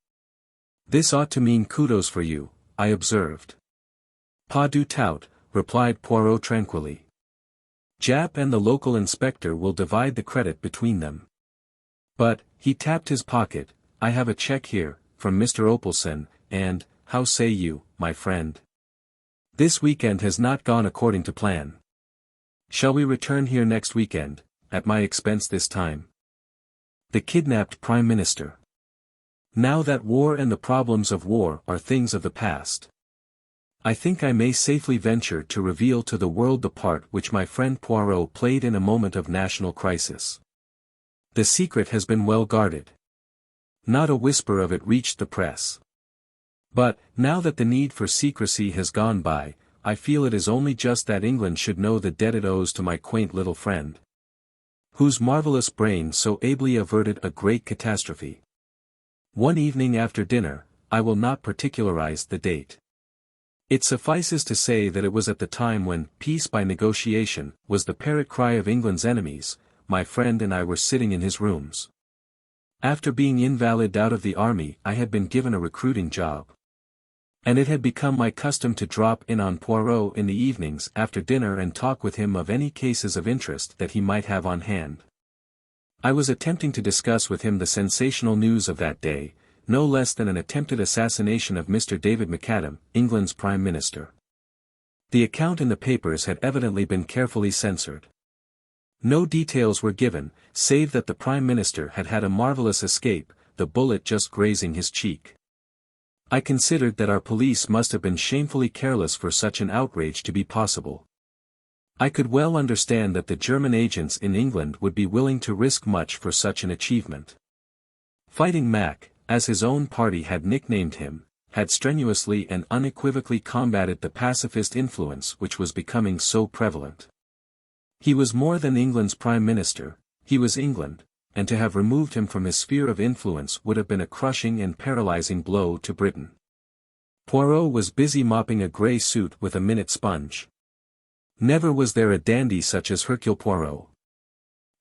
Speaker 1: "This ought to mean kudos for you," I observed. "Pas du tout," replied Poirot tranquilly. "Jap and the local inspector will divide the credit between them. But," he tapped his pocket, "I have a check here, from Mr. Opelson, and, how say you, my friend? This weekend has not gone according to plan. Shall we return here next weekend, at my expense this time? The kidnapped Prime Minister. Now that war and the problems of war are things of the past, I think I may safely venture to reveal to the world the part which my friend Poirot played in a moment of national crisis. The secret has been well guarded. Not a whisper of it reached the press. But, now that the need for secrecy has gone by, I feel it is only just that England should know the debt it owes to my quaint little friend, whose marvelous brain so ably averted a great catastrophe. One evening after dinner, I will not particularize the date. It suffices to say that it was at the time when peace by negotiation was the parrot cry of England's enemies. My friend and I were sitting in his rooms. After being invalided out of the army, I had been given a recruiting job. And it had become my custom to drop in on Poirot in the evenings after dinner and talk with him of any cases of interest that he might have on hand. I was attempting to discuss with him the sensational news of that day, no less than an attempted assassination of Mr. David McAdam, England's Prime Minister. The account in the papers had evidently been carefully censored. No details were given, save that the Prime Minister had had a marvelous escape, the bullet just grazing his cheek. I considered that our police must have been shamefully careless for such an outrage to be possible. I could well understand that the German agents in England would be willing to risk much for such an achievement. Fighting Mac, as his own party had nicknamed him, had strenuously and unequivocally combated the pacifist influence which was becoming so prevalent. He was more than England's Prime Minister, he was England, and to have removed him from his sphere of influence would have been a crushing and paralyzing blow to Britain. Poirot was busy mopping a grey suit with a minute sponge. Never was there a dandy such as Hercule Poirot.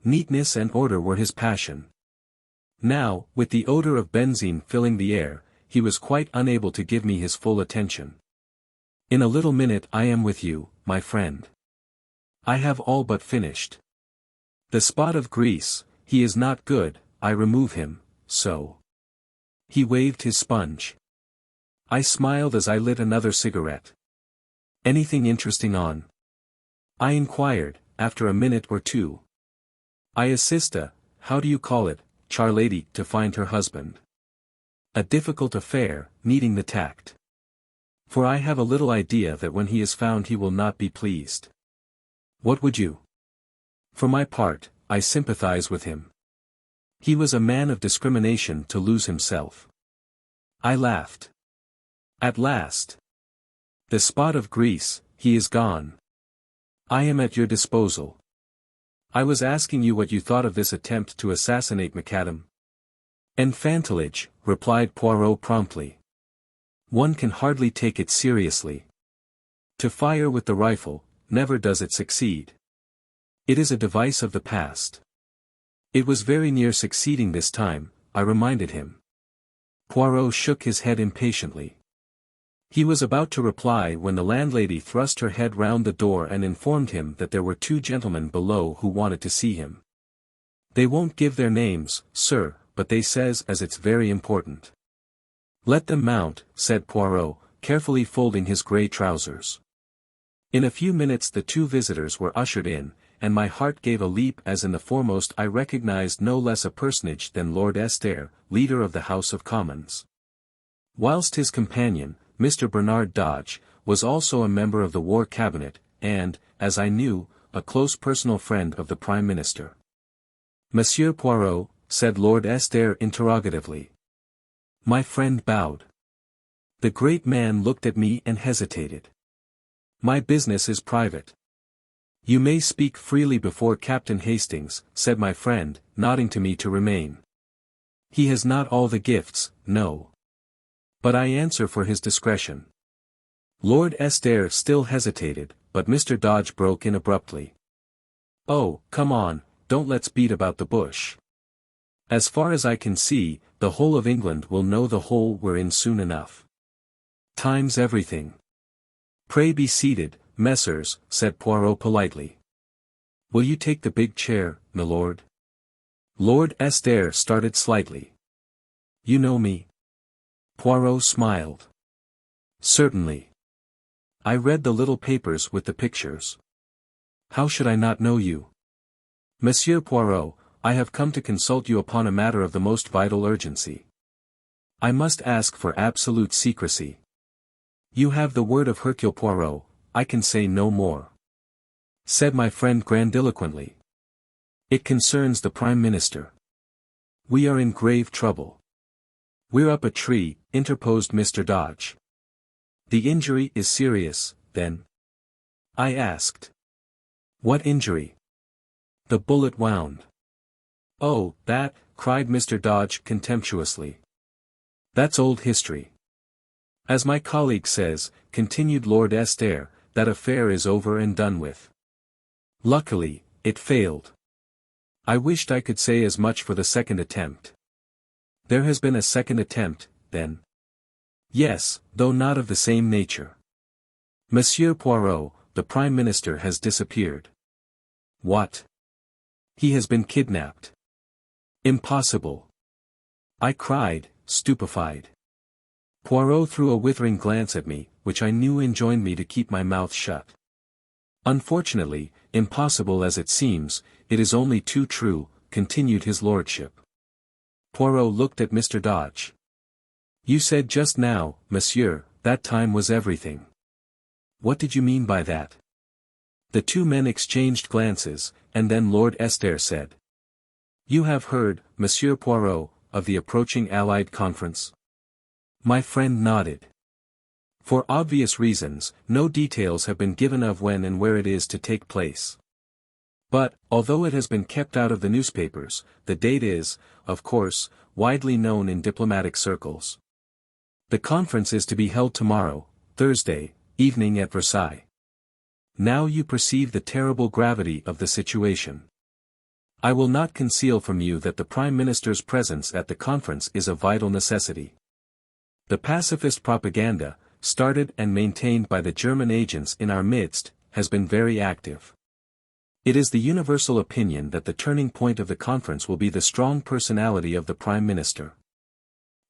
Speaker 1: Neatness and order were his passion. Now, with the odor of benzine filling the air, he was quite unable to give me his full attention. "In a little minute I am with you, my friend. I have all but finished. The spot of grease, he is not good, I remove him, so." He waved his sponge. I smiled as I lit another cigarette. "Anything interesting on?" I inquired, after a minute or two. "I assist a, how do you call it, charlady to find her husband. A difficult affair, needing the tact. For I have a little idea that when he is found he will not be pleased." "What would you?" "For my part, I sympathize with him. He was a man of discrimination to lose himself." I laughed. "At last. The spot of grease, he is gone. I am at your disposal. I was asking you what you thought of this attempt to assassinate McAdam." "Enfantillage," replied Poirot promptly. "One can hardly take it seriously. To fire with the rifle, never does it succeed. It is a device of the past." "It was very near succeeding this time," I reminded him. Poirot shook his head impatiently. He was about to reply when the landlady thrust her head round the door and informed him that there were two gentlemen below who wanted to see him. "They won't give their names, sir, but they says as it's very important." "Let them mount," said Poirot, carefully folding his grey trousers. In a few minutes the two visitors were ushered in, and my heart gave a leap as in the foremost I recognized no less a personage than Lord Estair, leader of the House of Commons. Whilst his companion, Mr. Bernard Dodge, was also a member of the War Cabinet, and, as I knew, a close personal friend of the Prime Minister. "Monsieur Poirot," said Lord Estair interrogatively. My friend bowed. The great man looked at me and hesitated. "My business is private." "You may speak freely before Captain Hastings," said my friend, nodding to me to remain. "He has not all the gifts, no. But I answer for his discretion." Lord Esther still hesitated, but Mr. Dodge broke in abruptly. "Oh, come on, don't let's beat about the bush. As far as I can see, the whole of England will know the hole we're in soon enough. Time's everything." "Pray be seated, messrs," said Poirot politely. "Will you take the big chair, milord?" Lord Esther started slightly. "You know me?" Poirot smiled. "Certainly. I read the little papers with the pictures. How should I not know you? Monsieur Poirot, I have come to consult you upon a matter of the most vital urgency. I must ask for absolute secrecy. You have the word of Hercule Poirot, I can say no more," said my friend grandiloquently. "It concerns the Prime Minister. We are in grave trouble." "We're up a tree," interposed Mr. Dodge. "The injury is serious, then?" I asked. "What injury?" "The bullet wound." "Oh, that," cried Mr. Dodge contemptuously. "That's old history. As my colleague says," continued Lord Esther, "that affair is over and done with. Luckily, it failed. I wished I could say as much for the second attempt." "There has been a second attempt, then?" "Yes, though not of the same nature. Monsieur Poirot, the Prime Minister has disappeared." "What? He has been kidnapped." "Impossible!" I cried, stupefied. Poirot threw a withering glance at me, which I knew enjoined me to keep my mouth shut. "Unfortunately, impossible as it seems, it is only too true," continued his lordship. Poirot looked at Mr. Dodge. "You said just now, monsieur, that time was everything. What did you mean by that?" The two men exchanged glances, and then Lord Esther said, "You have heard, Monsieur Poirot, of the approaching Allied conference?" My friend nodded. "For obvious reasons, no details have been given of when and where it is to take place. But, although it has been kept out of the newspapers, the date is, of course, widely known in diplomatic circles. The conference is to be held tomorrow, Thursday, evening at Versailles. Now you perceive the terrible gravity of the situation. I will not conceal from you that the Prime Minister's presence at the conference is a vital necessity. The pacifist propaganda, started and maintained by the German agents in our midst, has been very active. It is the universal opinion that the turning point of the conference will be the strong personality of the Prime Minister.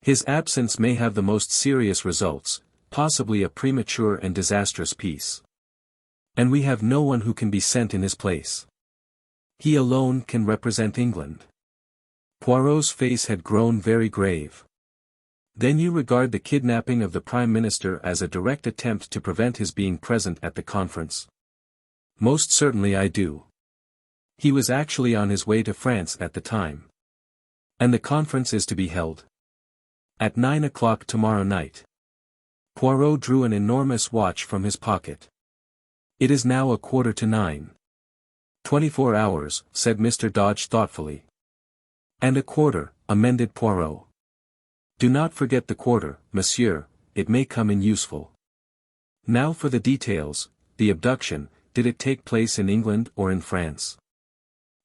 Speaker 1: His absence may have the most serious results, possibly a premature and disastrous peace. And we have no one who can be sent in his place. He alone can represent England." Poirot's face had grown very grave. "Then you regard the kidnapping of the Prime Minister as a direct attempt to prevent his being present at the conference?" "Most certainly I do. He was actually on his way to France at the time. And the conference is to be held at 9 o'clock tomorrow night." Poirot drew an enormous watch from his pocket. "It is now 9:15. 24 hours, said Mr. Dodge thoughtfully. "And a quarter," amended Poirot. "Do not forget the quarter, monsieur, it may come in useful. Now for the details. The abduction, did it take place in England or in France?"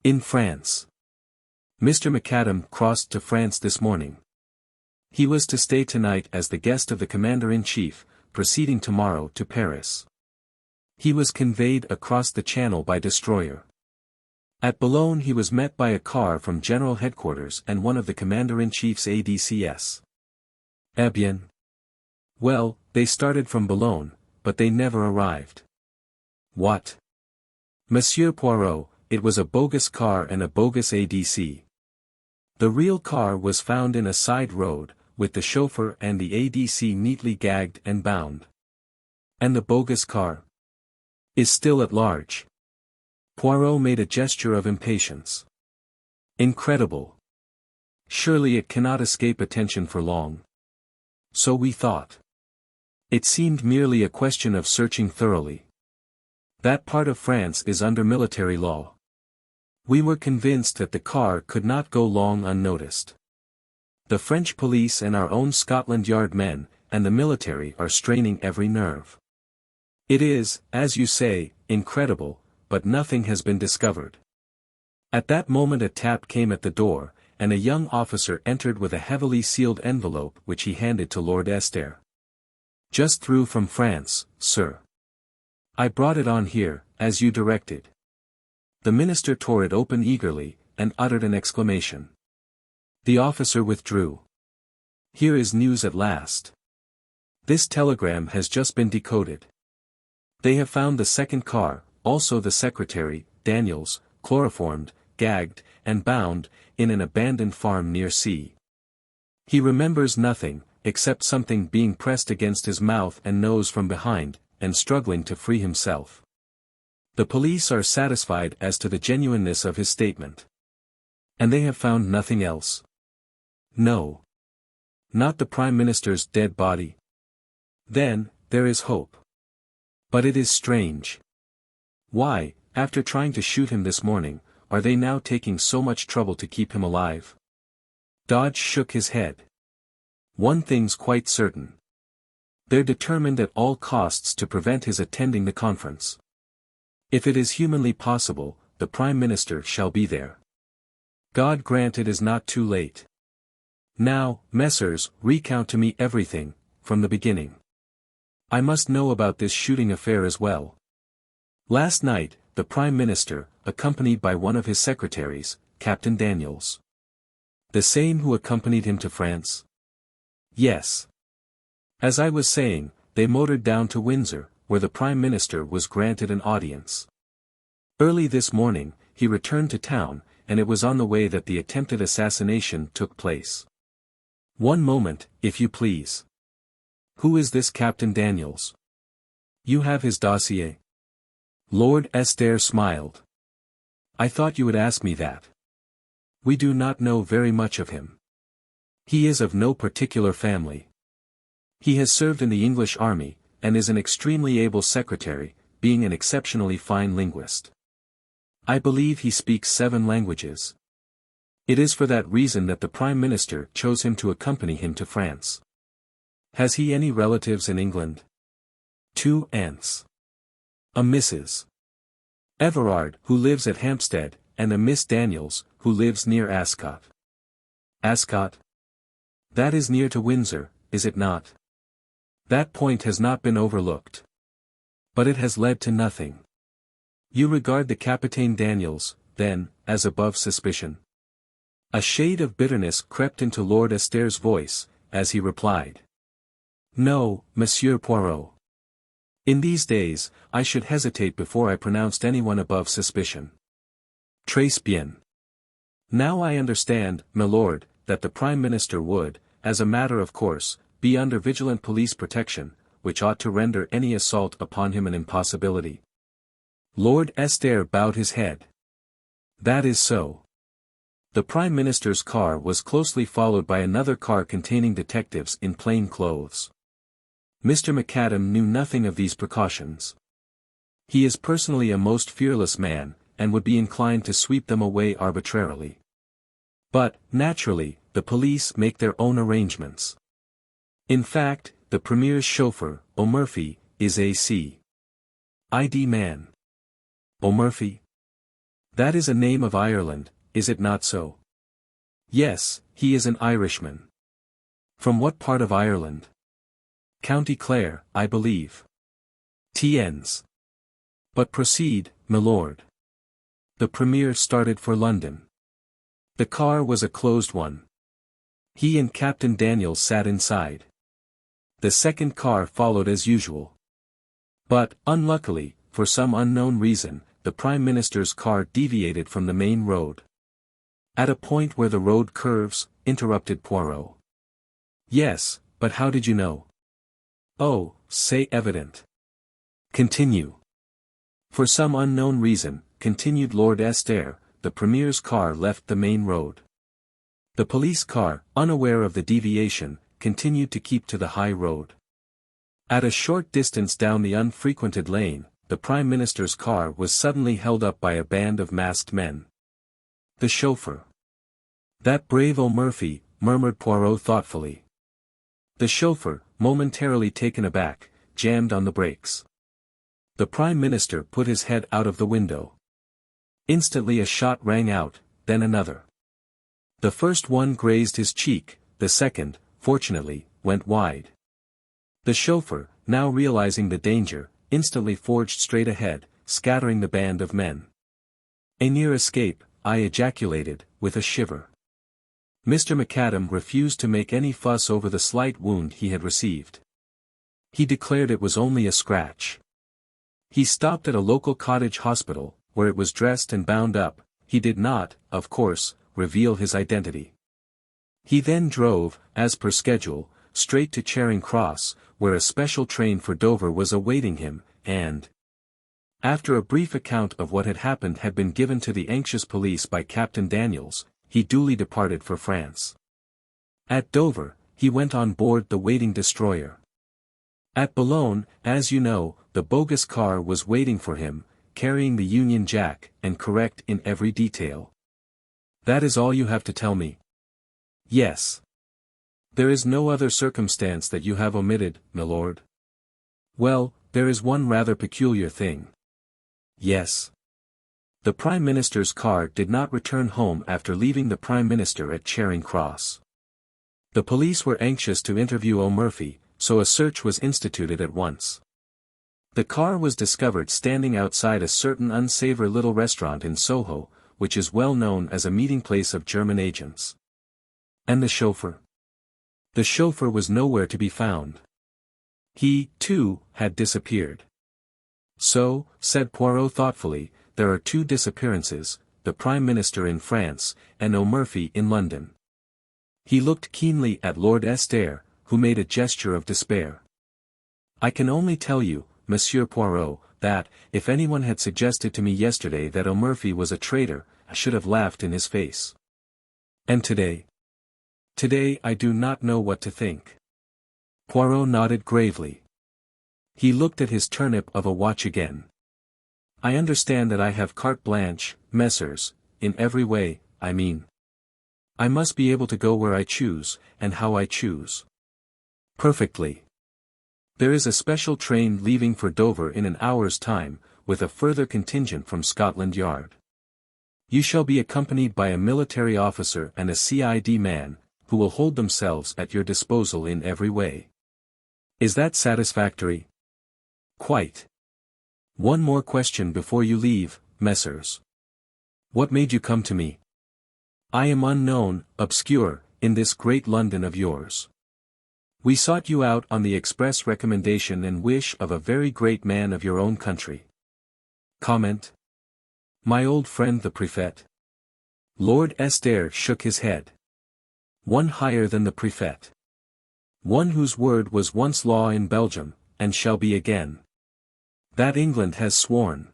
Speaker 1: "In France. Mr. McAdam crossed to France this morning. He was to stay tonight as the guest of the Commander-in-Chief, proceeding tomorrow to Paris. He was conveyed across the Channel by destroyer. At Boulogne he was met by a car from General Headquarters and one of the Commander-in-Chief's ADCS. Eh bien? Well, they started from Boulogne, but they never arrived." "What?" "Monsieur Poirot, it was a bogus car and a bogus ADC. The real car was found in a side road, with the chauffeur and the ADC neatly gagged and bound. And the bogus car is still at large." Poirot made a gesture of impatience. "Incredible. Surely it cannot escape attention for long." "So we thought. It seemed merely a question of searching thoroughly. That part of France is under military law. We were convinced that the car could not go long unnoticed. The French police and our own Scotland Yard men, and the military are straining every nerve. It is, as you say, incredible, but nothing has been discovered. At that moment a tap came at the door, and a young officer entered with a heavily sealed envelope which he handed to Lord Estair. Just through from France, sir. I brought it on here, as you directed. The minister tore it open eagerly, and uttered an exclamation. The officer withdrew. Here is news at last. This telegram has just been decoded. They have found the second car, also the secretary, Daniels, chloroformed, gagged, and bound, in an abandoned farm near C. He remembers nothing, except something being pressed against his mouth and nose from behind, and struggling to free himself. The police are satisfied as to the genuineness of his statement. And they have found nothing else? No. Not the Prime Minister's dead body? Then, there is hope. But it is strange. Why, after trying to shoot him this morning, are they now taking so much trouble to keep him alive? Dodge shook his head. One thing's quite certain. They're determined at all costs to prevent his attending the conference. If it is humanly possible, the Prime Minister shall be there. God grant it is not too late. Now, messrs, recount to me everything, from the beginning. I must know about this shooting affair as well. Last night, the Prime Minister, accompanied by one of his secretaries, Captain Daniels. The same who accompanied him to France? Yes. As I was saying, they motored down to Windsor, where the Prime Minister was granted an audience. Early this morning, he returned to town, and it was on the way that the attempted assassination took place. One moment, if you please. Who is this Captain Daniels? You have his dossier? Lord Estair smiled. I thought you would ask me that. We do not know very much of him. He is of no particular family. He has served in the English army, and is an extremely able secretary, being an exceptionally fine linguist. I believe he speaks 7 languages. It is for that reason that the Prime Minister chose him to accompany him to France. Has he any relatives in England? 2 aunts. A Mrs. Everard, who lives at Hampstead, and a Miss Daniels, who lives near Ascot. Ascot? That is near to Windsor, is it not? That point has not been overlooked. But it has led to nothing. You regard the Capitaine Daniels, then, as above suspicion? A shade of bitterness crept into Lord Estair's voice, as he replied. No, Monsieur Poirot. In these days, I should hesitate before I pronounced anyone above suspicion. Très bien. Now I understand, my lord, that the Prime Minister would, as a matter of course, be under vigilant police protection, which ought to render any assault upon him an impossibility. Lord Estair bowed his head. That is so. The Prime Minister's car was closely followed by another car containing detectives in plain clothes. Mr. McAdam knew nothing of these precautions. He is personally a most fearless man, and would be inclined to sweep them away arbitrarily. But, naturally, the police make their own arrangements. In fact, the Premier's chauffeur, O'Murphy, is a C.I.D. man. O'Murphy? That is a name of Ireland, is it not so? Yes, he is an Irishman. From what part of Ireland? County Clare, I believe. Tiens. But proceed, my lord. The Premier started for London. The car was a closed one. He and Captain Daniels sat inside. The second car followed as usual. But, unluckily, for some unknown reason, the Prime Minister's car deviated from the main road. At a point where the road curves, interrupted Poirot. Yes, but how did you know? Oh, c'est evident. Continue. For some unknown reason, continued Lord Estair, the Premier's car left the main road. The police car, unaware of the deviation, continued to keep to the high road. At a short distance down the unfrequented lane, the Prime Minister's car was suddenly held up by a band of masked men. The chauffeur. That brave O'Murphy, murmured Poirot thoughtfully. The chauffeur, momentarily taken aback, jammed on the brakes. The Prime Minister put his head out of the window. Instantly a shot rang out, then another. The first one grazed his cheek, the second, fortunately, went wide. The chauffeur, now realizing the danger, instantly forged straight ahead, scattering the band of men. A near escape, I ejaculated, with a shiver. Mr. McAdam refused to make any fuss over the slight wound he had received. He declared it was only a scratch. He stopped at a local cottage hospital, where it was dressed and bound up. He did not, of course, reveal his identity. He then drove, as per schedule, straight to Charing Cross, where a special train for Dover was awaiting him, and, after a brief account of what had happened had been given to the anxious police by Captain Daniels, he duly departed for France. At Dover, he went on board the waiting destroyer. At Boulogne, as you know, the bogus car was waiting for him, carrying the Union Jack, and correct in every detail. That is all you have to tell me? Yes. There is no other circumstance that you have omitted, my lord? Well, there is one rather peculiar thing. Yes. The Prime Minister's car did not return home after leaving the Prime Minister at Charing Cross. The police were anxious to interview O'Murphy, so a search was instituted at once. The car was discovered standing outside a certain unsavory little restaurant in Soho, which is well known as a meeting place of German agents. And the chauffeur? The chauffeur was nowhere to be found. He, too, had disappeared. So, said Poirot thoughtfully, there are two disappearances, the Prime Minister in France, and O'Murphy in London. He looked keenly at Lord Estair, who made a gesture of despair. I can only tell you, Monsieur Poirot, that, if anyone had suggested to me yesterday that O'Murphy was a traitor, I should have laughed in his face. And today? Today I do not know what to think. Poirot nodded gravely. He looked at his turnip of a watch again. I understand that I have carte blanche, messieurs, in every way, I mean. I must be able to go where I choose, and how I choose. Perfectly. There is a special train leaving for Dover in an hour's time, with a further contingent from Scotland Yard. You shall be accompanied by a military officer and a CID man, who will hold themselves at your disposal in every way. Is that satisfactory? Quite. One more question before you leave, messieurs. What made you come to me? I am unknown, obscure, in this great London of yours. We sought you out on the express recommendation and wish of a very great man of your own country. Comment? My old friend the Prefect? Lord Estair shook his head. One higher than the Prefect. One whose word was once law in Belgium, and shall be again. That England has sworn.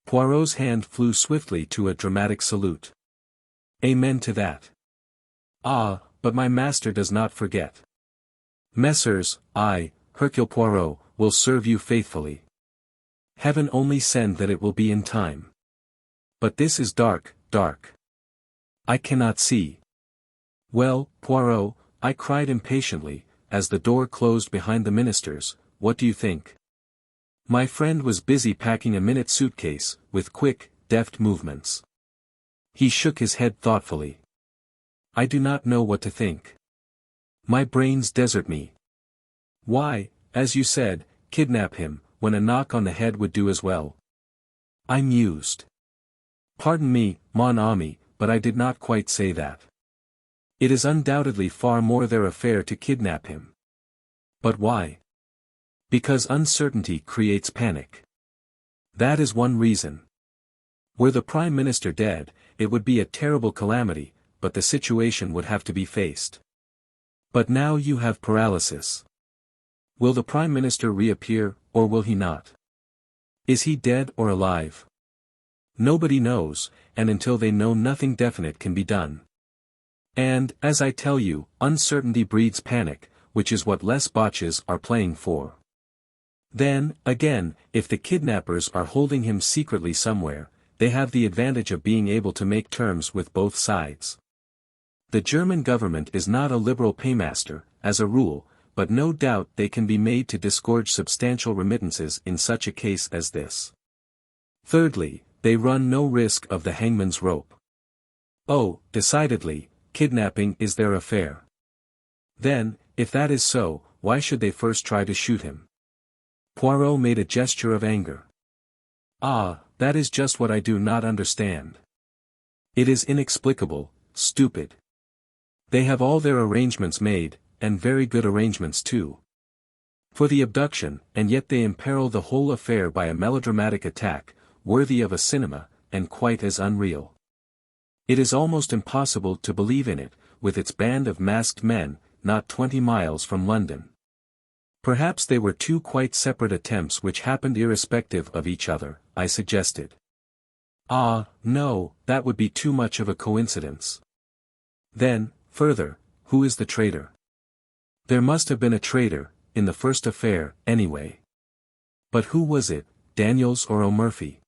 Speaker 1: Poirot's hand flew swiftly to a dramatic salute. Amen to that. Ah, but my master does not forget. Messrs, I, Hercule Poirot, will serve you faithfully. Heaven only send that it will be in time. But this is dark, dark. I cannot see. Well, Poirot, I cried impatiently, as the door closed behind the ministers, what do you think? My friend was busy packing a minute suitcase, with quick, deft movements. He shook his head thoughtfully. I do not know what to think. My brains desert me. Why, as you said, kidnap him, when a knock on the head would do as well. I mused. Pardon me, mon ami, but I did not quite say that. It is undoubtedly far more their affair to kidnap him. But why? Because uncertainty creates panic. That is one reason. Were the Prime Minister dead, it would be a terrible calamity, but the situation would have to be faced. But now you have paralysis. Will the Prime Minister reappear, or will he not? Is he dead or alive? Nobody knows, and until they know nothing definite can be done. And, as I tell you, uncertainty breeds panic, which is what Les Botches are playing for. Then, again, if the kidnappers are holding him secretly somewhere, they have the advantage of being able to make terms with both sides. The German government is not a liberal paymaster, as a rule, but no doubt they can be made to disgorge substantial remittances in such a case as this. Thirdly, they run no risk of the hangman's rope. Oh, decidedly, kidnapping is their affair. Then, if that is so, why should they first try to shoot him? Poirot made a gesture of anger. Ah, that is just what I do not understand. It is inexplicable, stupid. They have all their arrangements made, and very good arrangements too, for the abduction, and yet they imperil the whole affair by a melodramatic attack, worthy of a cinema, and quite as unreal. It is almost impossible to believe in it, with its band of masked men, not 20 miles from London. Perhaps they were two quite separate attempts which happened irrespective of each other, I suggested. Ah, no, that would be too much of a coincidence. Then, further, who is the traitor? There must have been a traitor, in the first affair, anyway. But who was it, Daniels or O'Murphy?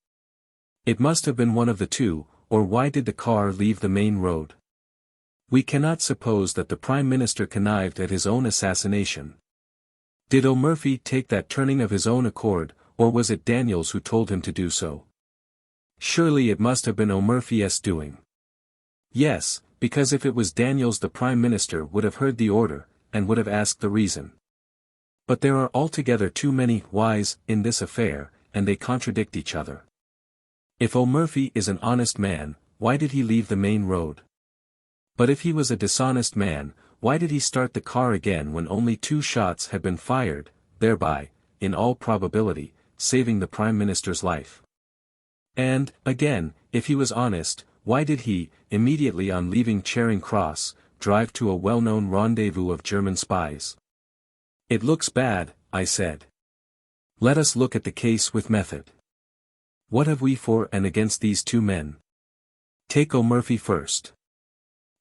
Speaker 1: It must have been one of the two, or why did the car leave the main road? We cannot suppose that the Prime Minister connived at his own assassination. Did O'Murphy take that turning of his own accord, or was it Daniels who told him to do so? Surely it must have been O'Murphy's doing. Yes, because if it was Daniels the Prime Minister would have heard the order, and would have asked the reason. But there are altogether too many whys in this affair, and they contradict each other. If O'Murphy is an honest man, why did he leave the main road? But if he was a dishonest man, why did he start the car again when only 2 shots had been fired, thereby, in all probability, saving the Prime Minister's life? And, again, if he was honest, why did he, immediately on leaving Charing Cross, drive to a well-known rendezvous of German spies? It looks bad, I said. Let us look at the case with method. What have we for and against these 2 men? Take O'Murphy first.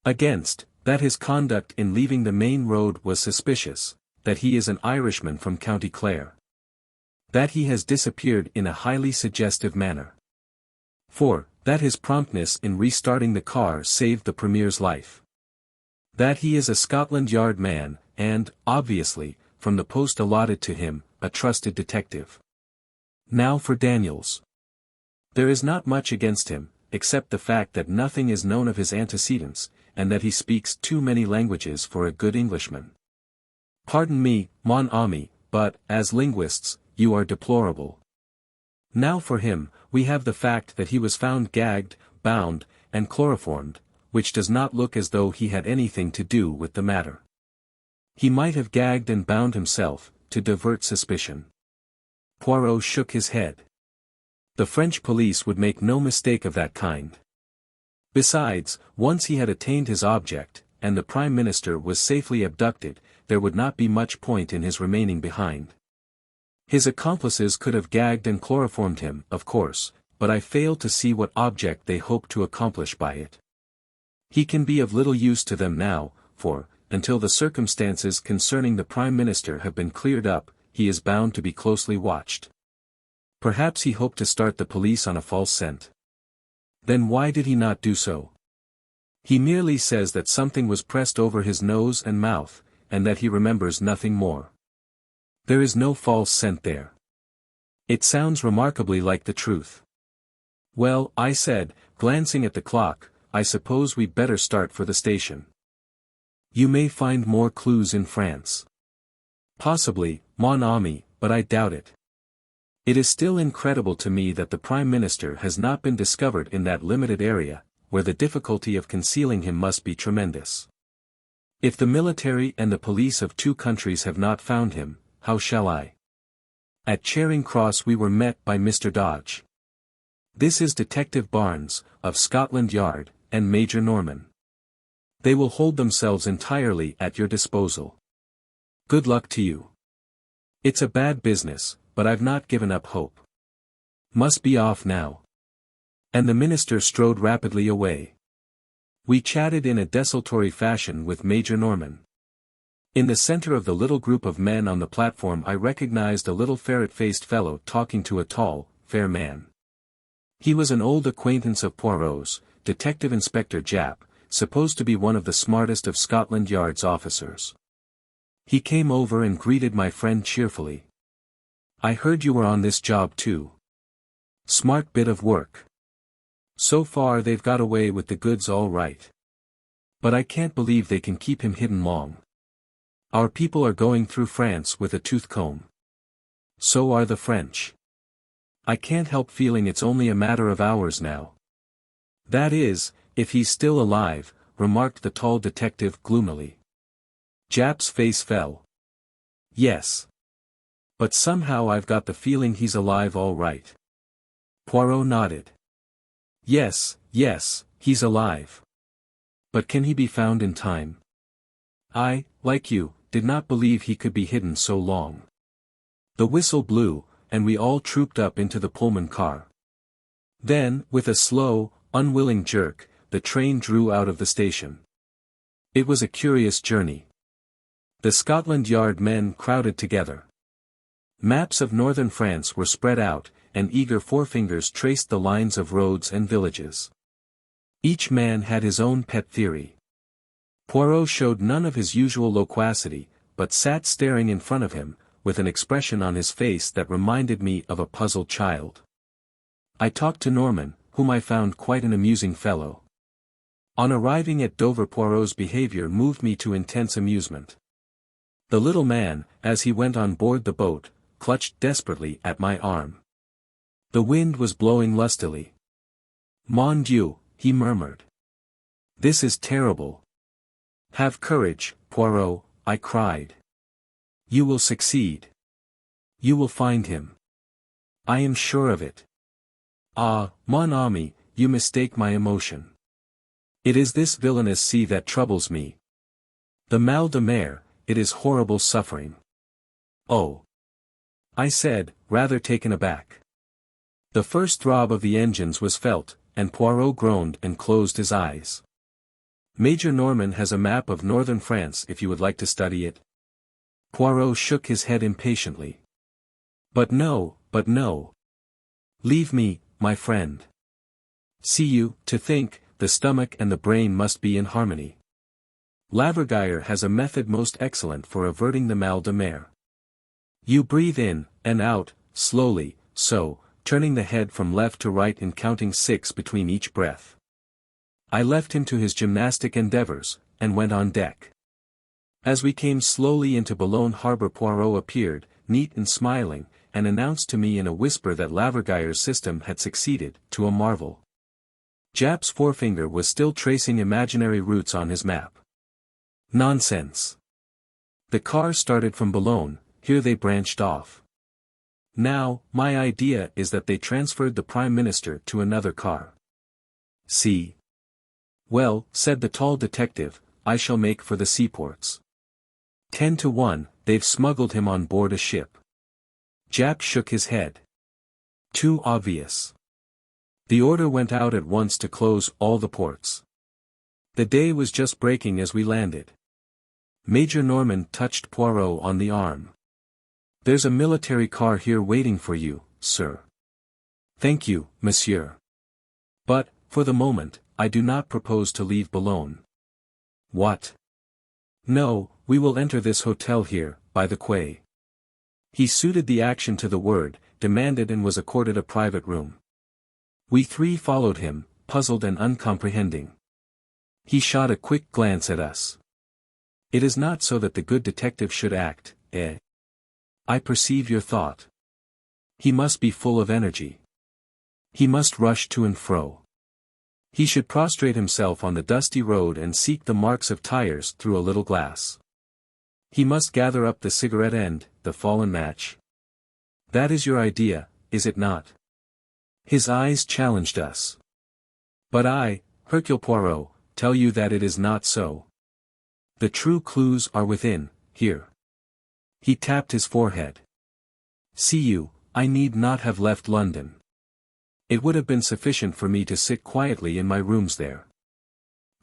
Speaker 1: Against, that his conduct in leaving the main road was suspicious, that he is an Irishman from County Clare. That he has disappeared in a highly suggestive manner. 4. That his promptness in restarting the car saved the Premier's life. That he is a Scotland Yard man, and, obviously, from the post allotted to him, a trusted detective. Now for Daniels. There is not much against him, except the fact that nothing is known of his antecedents, and that he speaks too many languages for a good Englishman. Pardon me, mon ami, but, as linguists, you are deplorable. Now for him, we have the fact that he was found gagged, bound, and chloroformed, which does not look as though he had anything to do with the matter. He might have gagged and bound himself, to divert suspicion. Poirot shook his head. The French police would make no mistake of that kind. Besides, once he had attained his object, and the Prime Minister was safely abducted, there would not be much point in his remaining behind. His accomplices could have gagged and chloroformed him, of course, but I fail to see what object they hope to accomplish by it. He can be of little use to them now, for, until the circumstances concerning the Prime Minister have been cleared up, he is bound to be closely watched. Perhaps he hoped to start the police on a false scent. Then why did he not do so? He merely says that something was pressed over his nose and mouth, and that he remembers nothing more. There is no false scent there. It sounds remarkably like the truth. Well, I said, glancing at the clock, I suppose we'd better start for the station. You may find more clues in France. Possibly, mon ami, but I doubt it. It is still incredible to me that the Prime Minister has not been discovered in that limited area, where the difficulty of concealing him must be tremendous. If the military and the police of 2 countries have not found him, how shall I? At Charing Cross we were met by Mr. Dodge. This is Detective Barnes, of Scotland Yard, and Major Norman. They will hold themselves entirely at your disposal. Good luck to you. It's a bad business, but I've not given up hope. Must be off now. And the minister strode rapidly away. We chatted in a desultory fashion with Major Norman. In the center of the little group of men on the platform I recognized a little ferret-faced fellow talking to a tall, fair man. He was an old acquaintance of Poirot's, Detective Inspector Japp, supposed to be one of the smartest of Scotland Yard's officers. He came over and greeted my friend cheerfully. "I heard you were on this job too. Smart bit of work. So far they've got away with the goods all right. But I can't believe they can keep him hidden long. Our people are going through France with a tooth comb. So are the French. I can't help feeling it's only a matter of hours now." "That is, if he's still alive," remarked the tall detective gloomily. Japp's face fell. "Yes. But somehow I've got the feeling he's alive all right." Poirot nodded. Yes, he's alive. But can he be found in time? I, like you, did not believe he could be hidden so long." The whistle blew, and we all trooped up into the Pullman car. Then, with a slow, unwilling jerk, the train drew out of the station. It was a curious journey. The Scotland Yard men crowded together. Maps of northern France were spread out, and eager forefingers traced the lines of roads and villages. Each man had his own pet theory. Poirot showed none of his usual loquacity, but sat staring in front of him, with an expression on his face that reminded me of a puzzled child. I talked to Norman, whom I found quite an amusing fellow. On arriving at Dover, Poirot's behavior moved me to intense amusement. The little man, as he went on board the boat, clutched desperately at my arm. The wind was blowing lustily. "Mon Dieu," he murmured. "This is terrible." "Have courage, Poirot," I cried. "You will succeed. You will find him. I am sure of it." "Ah, mon ami, you mistake my emotion. It is this villainous sea that troubles me. The mal de mer, it is horrible suffering." "Oh," I said, rather taken aback. The first throb of the engines was felt, and Poirot groaned and closed his eyes. "Major Norman has a map of northern France if you would like to study it." Poirot shook his head impatiently. But no. Leave me, my friend. See you, to think, the stomach and the brain must be in harmony. Laverguier has a method most excellent for averting the mal de mer. You breathe in, and out, slowly, so, turning the head from left to right and counting 6 between each breath. I left him to his gymnastic endeavors, and went on deck. As we came slowly into Boulogne harbor, Poirot appeared, neat and smiling, and announced to me in a whisper that Laverguier's system had succeeded, to a marvel. Japp's forefinger was still tracing imaginary routes on his map. Nonsense. The car started from Boulogne, here they branched off. Now, my idea is that they transferred the Prime Minister to another car. See? Well, said the tall detective, I shall make for the seaports. 10 to 1, they've smuggled him on board a ship. Japp shook his head. Too obvious. The order went out at once to close all the ports. The day was just breaking as we landed. Major Norman touched Poirot on the arm. There's a military car here waiting for you, sir. Thank you, monsieur. But, for the moment, I do not propose to leave Boulogne. What? No, we will enter this hotel here, by the quay. He suited the action to the word, demanded and was accorded a private room. We three followed him, puzzled and uncomprehending. He shot a quick glance at us. It is not so that the good detective should act, eh? I perceive your thought. He must be full of energy. He must rush to and fro. He should prostrate himself on the dusty road and seek the marks of tires through a little glass. He must gather up the cigarette end, the fallen match. That is your idea, is it not? His eyes challenged us. But I, Hercule Poirot, tell you that it is not so. The true clues are within, here. He tapped his forehead. See you, I need not have left London. It would have been sufficient for me to sit quietly in my rooms there.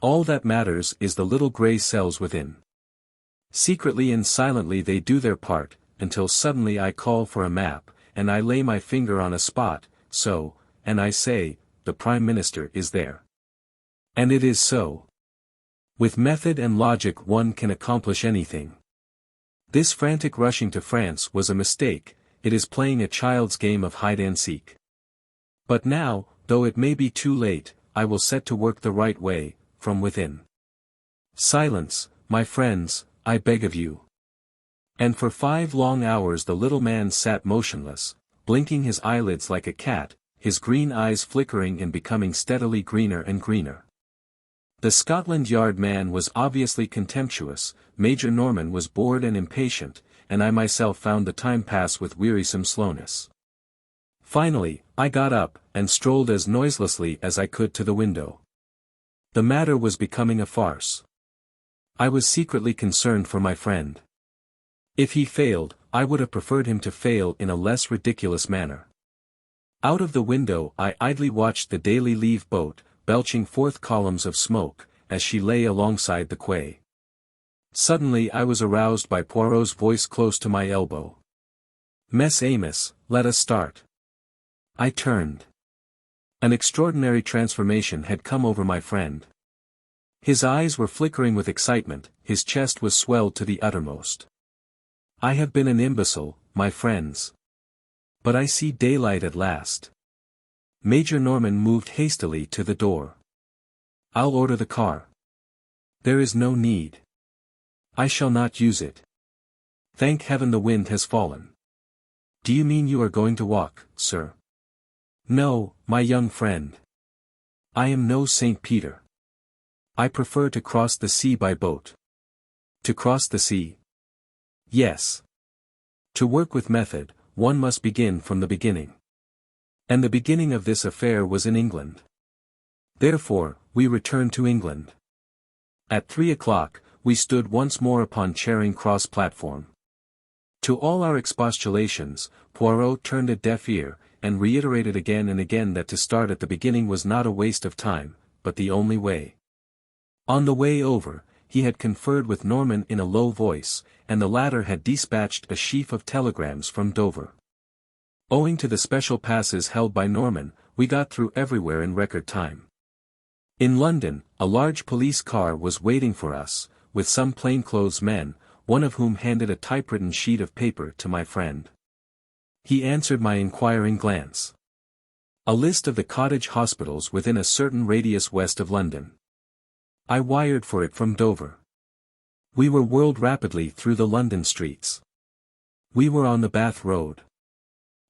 Speaker 1: All that matters is the little grey cells within. Secretly and silently they do their part, until suddenly I call for a map, and I lay my finger on a spot, so, and I say, the Prime Minister is there. And it is so. With method and logic one can accomplish anything. This frantic rushing to France was a mistake, it is playing a child's game of hide-and-seek. But now, though it may be too late, I will set to work the right way, from within. Silence, my friends, I beg of you. And for 5 long hours the little man sat motionless, blinking his eyelids like a cat, his green eyes flickering and becoming steadily greener and greener. The Scotland Yard man was obviously contemptuous, Major Norman was bored and impatient, and I myself found the time pass with wearisome slowness. Finally, I got up, and strolled as noiselessly as I could to the window. The matter was becoming a farce. I was secretly concerned for my friend. If he failed, I would have preferred him to fail in a less ridiculous manner. Out of the window I idly watched the Daily Leave boat, belching forth columns of smoke, as she lay alongside the quay. Suddenly I was aroused by Poirot's voice close to my elbow. "Mess Amos, let us start." I turned. An extraordinary transformation had come over my friend. His eyes were flickering with excitement, his chest was swelled to the uttermost. "I have been an imbecile, my friends. But I see daylight at last." Major Norman moved hastily to the door. "I'll order the car." "There is no need. I shall not use it. Thank heaven the wind has fallen." "Do you mean you are going to walk, sir?" "No, my young friend. I am no St. Peter. I prefer to cross the sea by boat." "To cross the sea?" "Yes. To work with method, one must begin from the beginning. And the beginning of this affair was in England. Therefore, we returned to England. At 3 o'clock, we stood once more upon Charing Cross platform. To all our expostulations, Poirot turned a deaf ear, and reiterated again and again that to start at the beginning was not a waste of time, but the only way. On the way over, he had conferred with Norman in a low voice, and the latter had dispatched a sheaf of telegrams from Dover. Owing to the special passes held by Norman, we got through everywhere in record time. In London, a large police car was waiting for us, with some plainclothes men, one of whom handed a typewritten sheet of paper to my friend. He answered my inquiring glance. "A list of the cottage hospitals within a certain radius west of London." I wired for it from Dover. We were whirled rapidly through the London streets. We were on the Bath Road.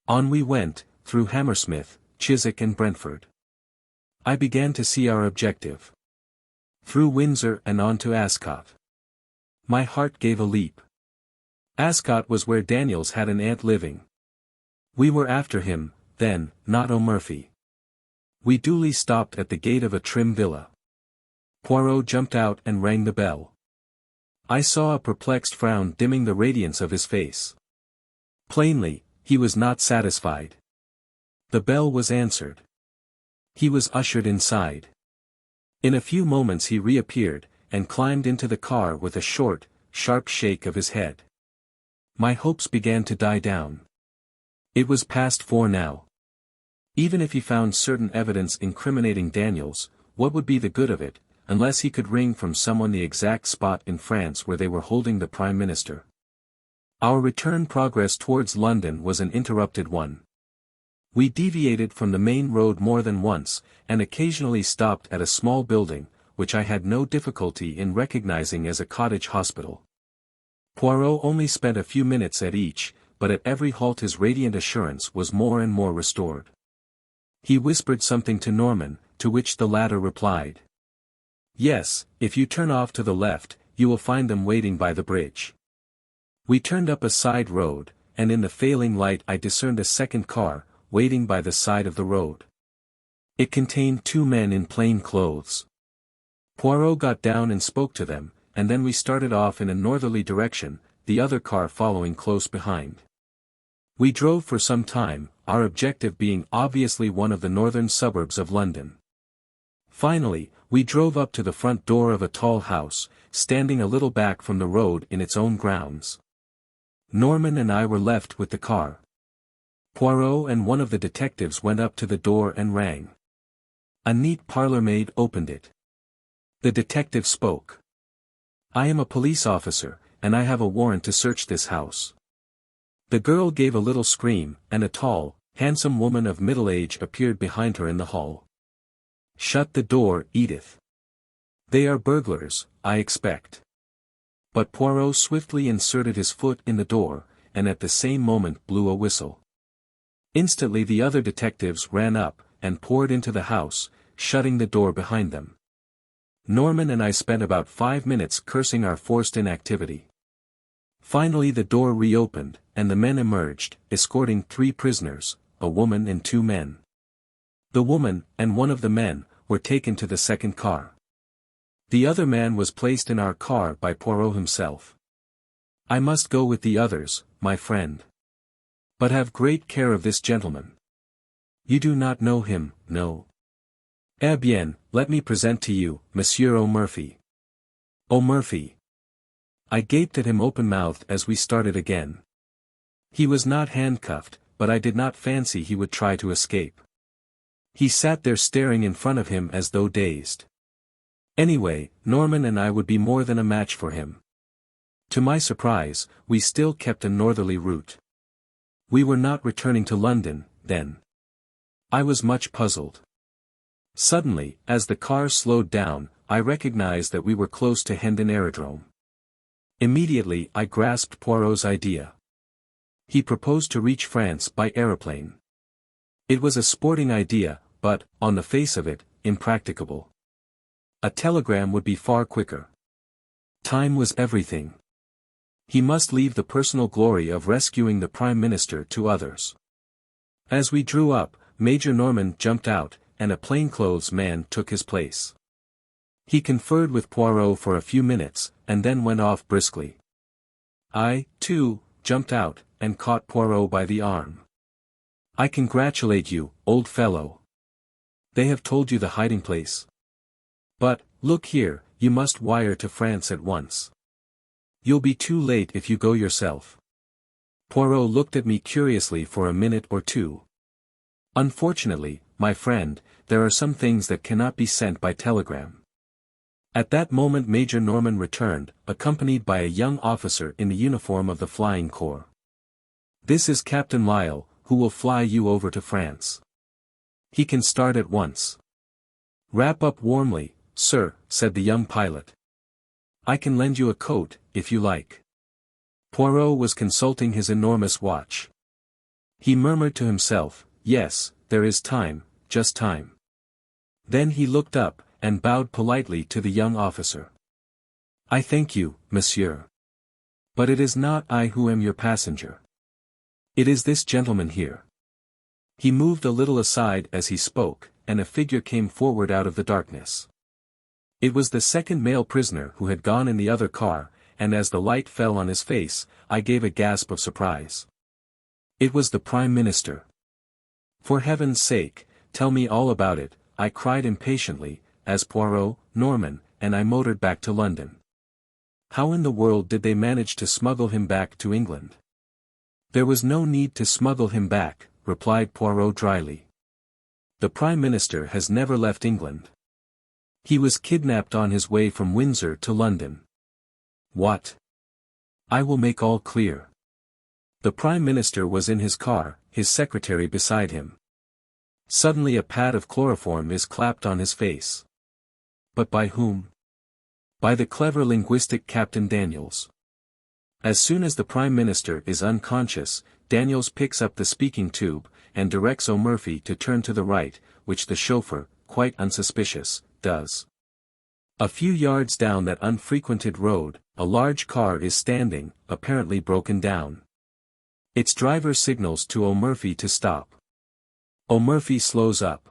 Speaker 1: On we went, through Hammersmith, Chiswick and Brentford. I began to see our objective. Through Windsor and on to Ascot. My heart gave a leap. Ascot was where Daniels had an aunt living. We were after him, then, not O'Murphy. We duly stopped at the gate of a trim villa. Poirot jumped out and rang the bell. I saw a perplexed frown dimming the radiance of his face. Plainly, he was not satisfied. The bell was answered. He was ushered inside. In a few moments he reappeared, and climbed into the car with a short, sharp shake of his head. My hopes began to die down. It was past 4 now. Even if he found certain evidence incriminating Daniels, what would be the good of it, unless he could wring from someone the exact spot in France where they were holding the Prime Minister? Our return progress towards London was an interrupted one. We deviated from the main road more than once, and occasionally stopped at a small building, which I had no difficulty in recognizing as a cottage hospital. Poirot only spent a few minutes at each, but at every halt his radiant assurance was more and more restored. He whispered something to Norman, to which the latter replied. "Yes, if you turn off to the left, you will find them waiting by the bridge." We turned up a side road, and in the failing light I discerned a second car, waiting by the side of the road. It contained 2 men in plain clothes. Poirot got down and spoke to them, and then we started off in a northerly direction, the other car following close behind. We drove for some time, our objective being obviously one of the northern suburbs of London. Finally, we drove up to the front door of a tall house, standing a little back from the road in its own grounds. Norman and I were left with the car. Poirot and one of the detectives went up to the door and rang. A neat parlour-maid opened it. The detective spoke. "I am a police officer, and I have a warrant to search this house." The girl gave a little scream, and a tall, handsome woman of middle age appeared behind her in the hall. "Shut the door, Edith. They are burglars, I expect." But Poirot swiftly inserted his foot in the door, and at the same moment blew a whistle. Instantly the other detectives ran up, and poured into the house, shutting the door behind them. Norman and I spent about 5 minutes cursing our forced inactivity. Finally the door reopened, and the men emerged, escorting 3 prisoners, a woman and 2 men. The woman, and one of the men, were taken to the second car. The other man was placed in our car by Poirot himself. "I must go with the others, my friend. But have great care of this gentleman. You do not know him, no? Eh bien, let me present to you, Monsieur O'Murphy." "O'Murphy." I gaped at him open-mouthed as we started again. He was not handcuffed, but I did not fancy he would try to escape. He sat there staring in front of him as though dazed. Anyway, Norman and I would be more than a match for him. To my surprise, we still kept a northerly route. We were not returning to London, then. I was much puzzled. Suddenly, as the car slowed down, I recognized that we were close to Hendon Aerodrome. Immediately I grasped Poirot's idea. He proposed to reach France by aeroplane. It was a sporting idea, but, on the face of it, impracticable. A telegram would be far quicker. Time was everything. He must leave the personal glory of rescuing the Prime Minister to others. As we drew up, Major Norman jumped out, and a plainclothes man took his place. He conferred with Poirot for a few minutes, and then went off briskly. I, too, jumped out, and caught Poirot by the arm. "I congratulate you, old fellow. They have told you the hiding place. But, look here, you must wire to France at once. You'll be too late if you go yourself." Poirot looked at me curiously for a minute or two. "Unfortunately, my friend, there are some things that cannot be sent by telegram." At that moment Major Norman returned, accompanied by a young officer in the uniform of the Flying Corps. "This is Captain Lyle, who will fly you over to France. He can start at once." "Wrap up warmly, sir," said the young pilot. "I can lend you a coat, if you like." Poirot was consulting his enormous watch. He murmured to himself, "Yes, there is time, just time." Then he looked up, and bowed politely to the young officer. "I thank you, monsieur. But it is not I who am your passenger. It is this gentleman here." He moved a little aside as he spoke, and a figure came forward out of the darkness. It was the second male prisoner who had gone in the other car, and as the light fell on his face, I gave a gasp of surprise. It was the Prime Minister. "For heaven's sake, tell me all about it," I cried impatiently, as Poirot, Norman, and I motored back to London. "How in the world did they manage to smuggle him back to England?" "There was no need to smuggle him back," replied Poirot dryly. "The Prime Minister has never left England. He was kidnapped on his way from Windsor to London." "What?" "I will make all clear. The Prime Minister was in his car, his secretary beside him. Suddenly a pad of chloroform is clapped on his face. But by whom? By the clever linguistic Captain Daniels. As soon as the Prime Minister is unconscious, Daniels picks up the speaking tube, and directs O'Murphy to turn to the right, which the chauffeur, quite unsuspicious, does. A few yards down that unfrequented road, a large car is standing, apparently broken down. Its driver signals to O'Murphy to stop. O'Murphy slows up.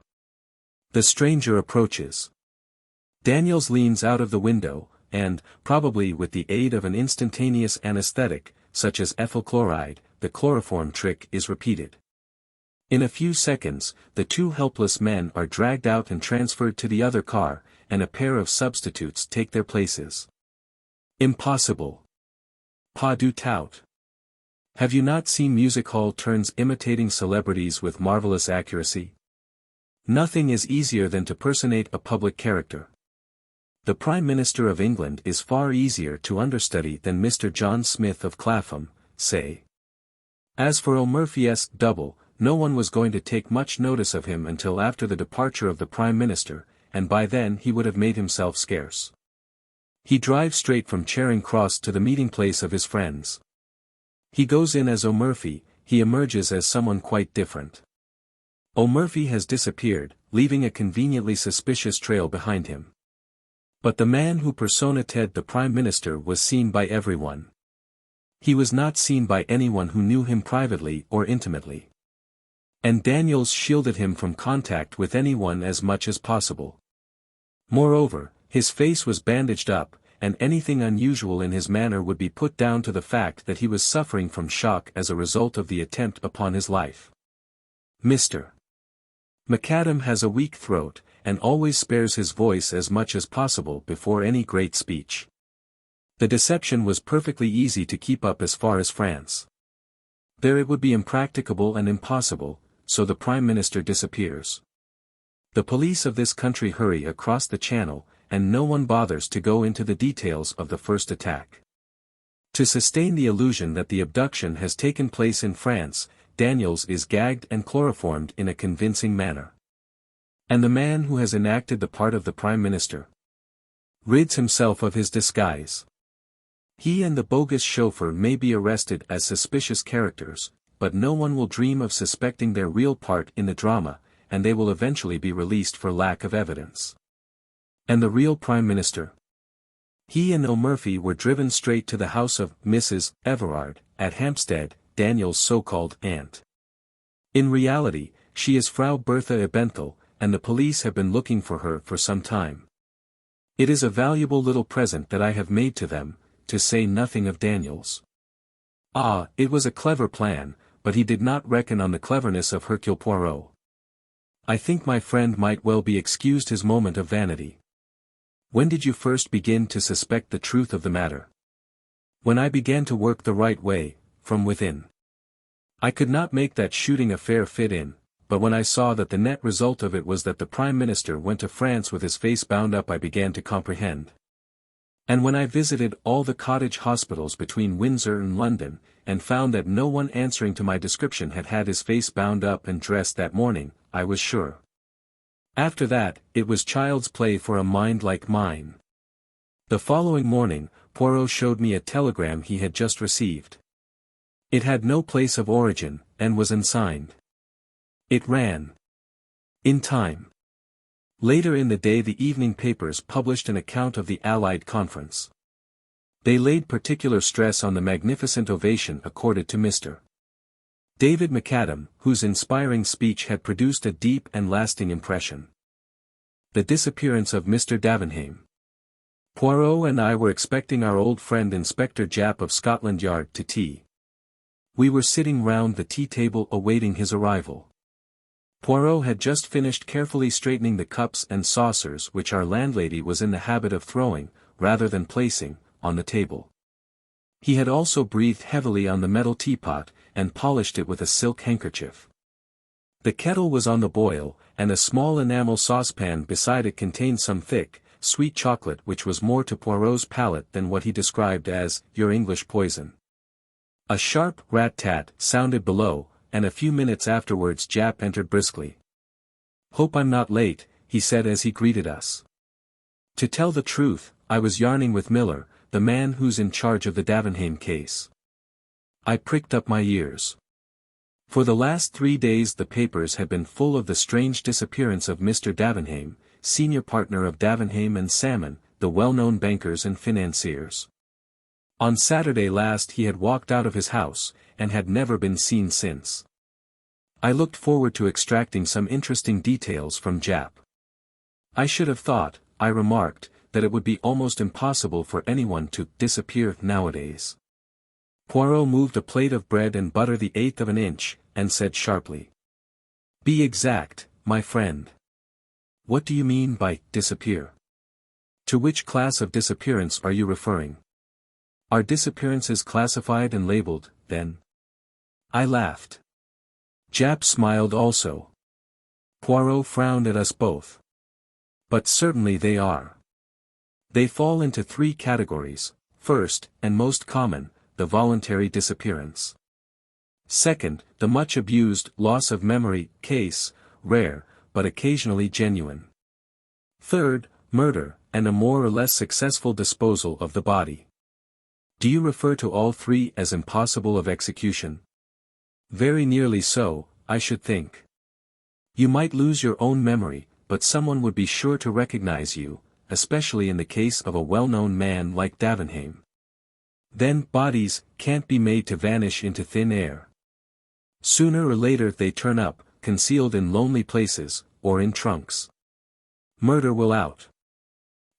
Speaker 1: The stranger approaches. Daniels leans out of the window, and, probably with the aid of an instantaneous anesthetic, such as ethyl chloride, the chloroform trick is repeated. In a few seconds, the 2 helpless men are dragged out and transferred to the other car, and a pair of substitutes take their places. Impossible. Pas du tout. Have you not seen music hall turns imitating celebrities with marvelous accuracy? Nothing is easier than to personate a public character. The Prime Minister of England is far easier to understudy than Mr. John Smith of Clapham, say. As for O'Murphy's double, no one was going to take much notice of him until after the departure of the Prime Minister, and by then he would have made himself scarce. He drives straight from Charing Cross to the meeting place of his friends. He goes in as O'Murphy, he emerges as someone quite different. O'Murphy has disappeared, leaving a conveniently suspicious trail behind him. But the man who personated the Prime Minister was seen by everyone. He was not seen by anyone who knew him privately or intimately. And Daniels shielded him from contact with anyone as much as possible. Moreover, his face was bandaged up, and anything unusual in his manner would be put down to the fact that he was suffering from shock as a result of the attempt upon his life. Mr. McAdam has a weak throat, and always spares his voice as much as possible before any great speech. The deception was perfectly easy to keep up as far as France. There it would be impracticable and impossible, so the Prime Minister disappears. The police of this country hurry across the Channel, and no one bothers to go into the details of the first attack. To sustain the illusion that the abduction has taken place in France, Daniels is gagged and chloroformed in a convincing manner. And the man who has enacted the part of the Prime Minister rids himself of his disguise. He and the bogus chauffeur may be arrested as suspicious characters, but no one will dream of suspecting their real part in the drama, and they will eventually be released for lack of evidence. And the real Prime Minister? He and O'Murphy were driven straight to the house of Mrs. Everard, at Hampstead, Daniel's so-called aunt. In reality, she is Frau Bertha Ebenthal, and the police have been looking for her for some time. It is a valuable little present that I have made to them, to say nothing of Daniels. Ah, it was a clever plan, but he did not reckon on the cleverness of Hercule Poirot. I think my friend might well be excused his moment of vanity. When did you first begin to suspect the truth of the matter? When I began to work the right way, from within. I could not make that shooting affair fit in, but when I saw that the net result of it was that the Prime Minister went to France with his face bound up, I began to comprehend. And when I visited all the cottage hospitals between Windsor and London, and found that no one answering to my description had had his face bound up and dressed that morning, I was sure. After that, it was child's play for a mind like mine. The following morning, Poirot showed me a telegram he had just received. It had no place of origin, and was unsigned. It ran. In time. Later in the day the evening papers published an account of the Allied conference. They laid particular stress on the magnificent ovation accorded to Mr. David McAdam, whose inspiring speech had produced a deep and lasting impression. The disappearance of Mr. Davenheim. Poirot and I were expecting our old friend Inspector Japp of Scotland Yard to tea. We were sitting round the tea table awaiting his arrival. Poirot had just finished carefully straightening the cups and saucers which our landlady was in the habit of throwing, rather than placing, on the table. He had also breathed heavily on the metal teapot, and polished it with a silk handkerchief. The kettle was on the boil, and a small enamel saucepan beside it contained some thick, sweet chocolate which was more to Poirot's palate than what he described as your English poison. A sharp rat-tat sounded below, and a few minutes afterwards Japp entered briskly. "Hope I'm not late," he said as he greeted us. To tell the truth, I was yarning with Miller, the man who's in charge of the Davenheim case. I pricked up my ears. For the last 3 days the papers had been full of the strange disappearance of Mr. Davenheim, senior partner of Davenheim and Salmon, the well-known bankers and financiers. On Saturday last he had walked out of his house, and had never been seen since. I looked forward to extracting some interesting details from Japp. I should have thought, I remarked, that it would be almost impossible for anyone to disappear nowadays. Poirot moved a plate of bread and butter the 1/8 of an inch, and said sharply. "Be exact, my friend. What do you mean by disappear? To which class of disappearance are you referring? Are disappearances classified and labeled, then?" I laughed. Japp smiled also. Poirot frowned at us both. "But certainly they are. They fall into three categories: first, and most common, the voluntary disappearance. Second, the much abused loss of memory case, rare, but occasionally genuine. Third, murder, and a more or less successful disposal of the body. Do you refer to all three as impossible of execution? Very nearly so, I should think. You might lose your own memory, but someone would be sure to recognize you, especially in the case of a well-known man like Davenheim. Then bodies can't be made to vanish into thin air. Sooner or later they turn up, concealed in lonely places, or in trunks. Murder will out.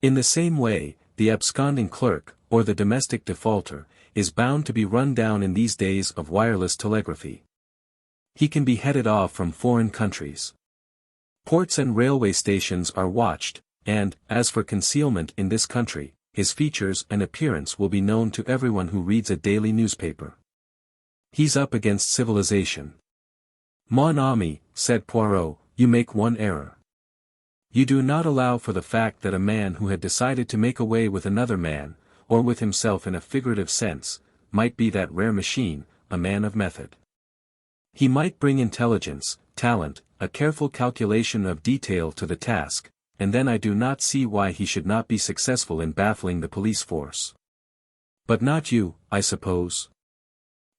Speaker 1: In the same way, the absconding clerk, or the domestic defaulter, is bound to be run down in these days of wireless telegraphy. He can be headed off from foreign countries. Ports and railway stations are watched, and, as for concealment in this country, his features and appearance will be known to everyone who reads a daily newspaper. He's up against civilization. Mon ami, said Poirot, you make one error. You do not allow for the fact that a man who had decided to make away with another man, or with himself in a figurative sense, might be that rare machine, a man of method. He might bring intelligence, talent, a careful calculation of detail to the task, and then I do not see why he should not be successful in baffling the police force. But not you, I suppose?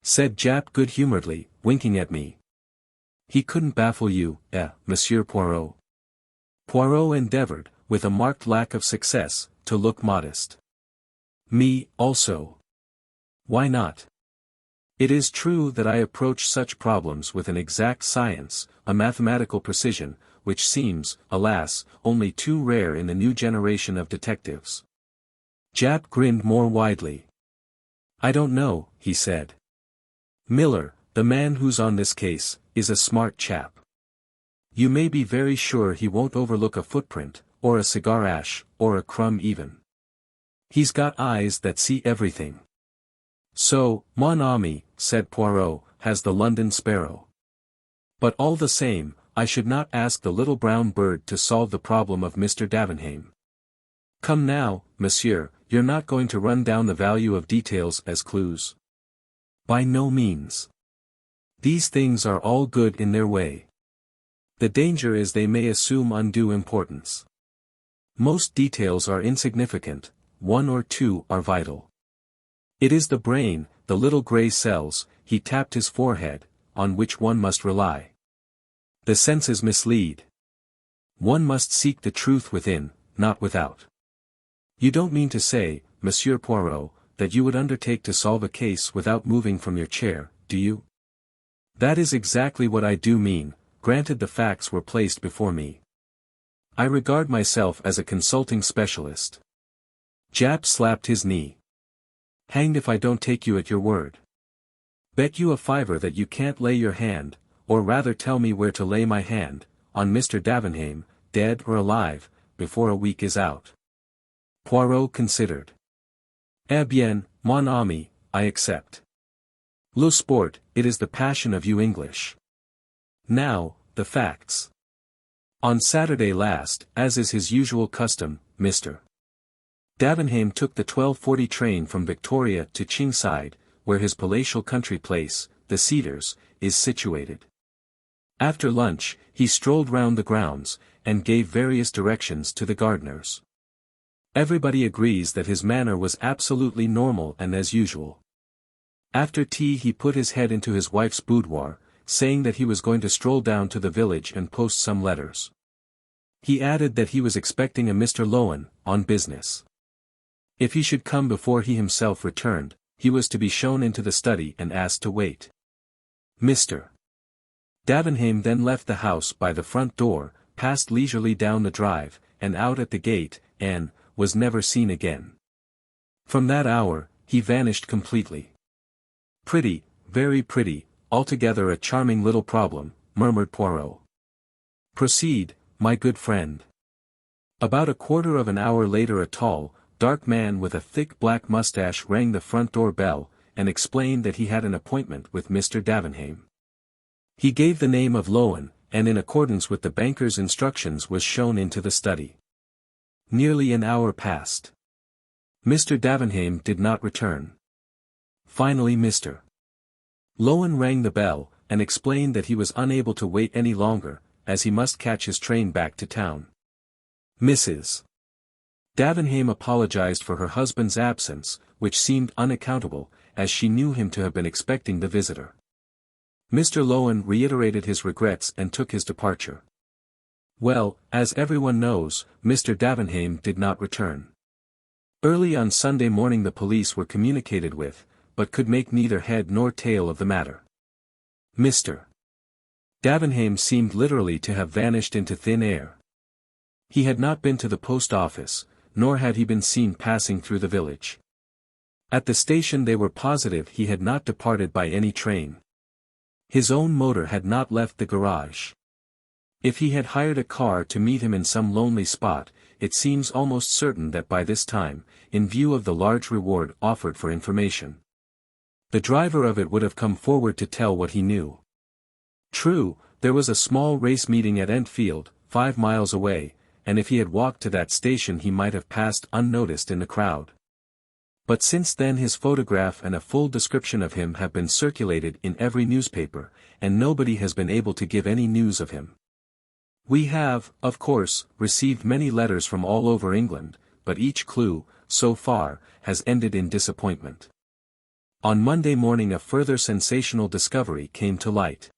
Speaker 1: Said Japp good-humoredly, winking at me. He couldn't baffle you, Monsieur Poirot. Poirot endeavored, with a marked lack of success, to look modest. Me, also. Why not? It is true that I approach such problems with an exact science, a mathematical precision, which seems, alas, only too rare in the new generation of detectives. Japp grinned more widely. I don't know, he said. Miller, the man who's on this case, is a smart chap. You may be very sure he won't overlook a footprint, or a cigar ash, or a crumb even. He's got eyes that see everything. So, mon ami, said Poirot, has the London sparrow. But all the same, I should not ask the little brown bird to solve the problem of Mr. Davenheim. Come now, monsieur, you're not going to run down the value of details as clues. By no means. These things are all good in their way. The danger is they may assume undue importance. Most details are insignificant, one or two are vital. It is the brain, the little grey cells, he tapped his forehead, on which one must rely. The senses mislead. One must seek the truth within, not without. You don't mean to say, Monsieur Poirot, that you would undertake to solve a case without moving from your chair, do you? That is exactly what I do mean, granted the facts were placed before me. I regard myself as a consulting specialist. Japp slapped his knee. Hanged if I don't take you at your word. Bet you a fiver that you can't lay your hand, or rather tell me where to lay my hand, on Mr. Davenheim, dead or alive, before a week is out. Poirot considered. Eh bien, mon ami, I accept. Le sport, it is the passion of you English. Now, the facts. On Saturday last, as is his usual custom, Mr. Davenheim took the 12:40 train from Victoria to Chingside, where his palatial country place, the Cedars, is situated. After lunch, he strolled round the grounds, and gave various directions to the gardeners. Everybody agrees that his manner was absolutely normal and as usual. After tea he put his head into his wife's boudoir, saying that he was going to stroll down to the village and post some letters. He added that he was expecting a Mr. Lowen, on business. If he should come before he himself returned, he was to be shown into the study and asked to wait. Mr. Davenheim then left the house by the front door, passed leisurely down the drive, and out at the gate, and was never seen again. From that hour, he vanished completely. Pretty, very pretty, altogether a charming little problem, murmured Poirot. Proceed, my good friend. About a quarter of an hour later a tall, dark man with a thick black mustache rang the front door bell, and explained that he had an appointment with Mr. Davenheim. He gave the name of Lowen, and in accordance with the banker's instructions was shown into the study. Nearly an hour passed. Mr. Davenheim did not return. Finally Mr. Lowen rang the bell, and explained that he was unable to wait any longer, as he must catch his train back to town. Mrs. Davenheim apologized for her husband's absence, which seemed unaccountable, as she knew him to have been expecting the visitor. Mr. Lowen reiterated his regrets and took his departure. Well, as everyone knows, Mr. Davenheim did not return. Early on Sunday morning the police were communicated with, but could make neither head nor tail of the matter. Mr. Davenheim seemed literally to have vanished into thin air. He had not been to the post office, nor had he been seen passing through the village. At the station they were positive he had not departed by any train. His own motor had not left the garage. If he had hired a car to meet him in some lonely spot, it seems almost certain that by this time, in view of the large reward offered for information, the driver of it would have come forward to tell what he knew. True, there was a small race meeting at Enfield, 5 miles away, and if he had walked to that station he might have passed unnoticed in the crowd. But since then his photograph and a full description of him have been circulated in every newspaper, and nobody has been able to give any news of him. We have, of course, received many letters from all over England, but each clue, so far, has ended in disappointment. On Monday morning a further sensational discovery came to light.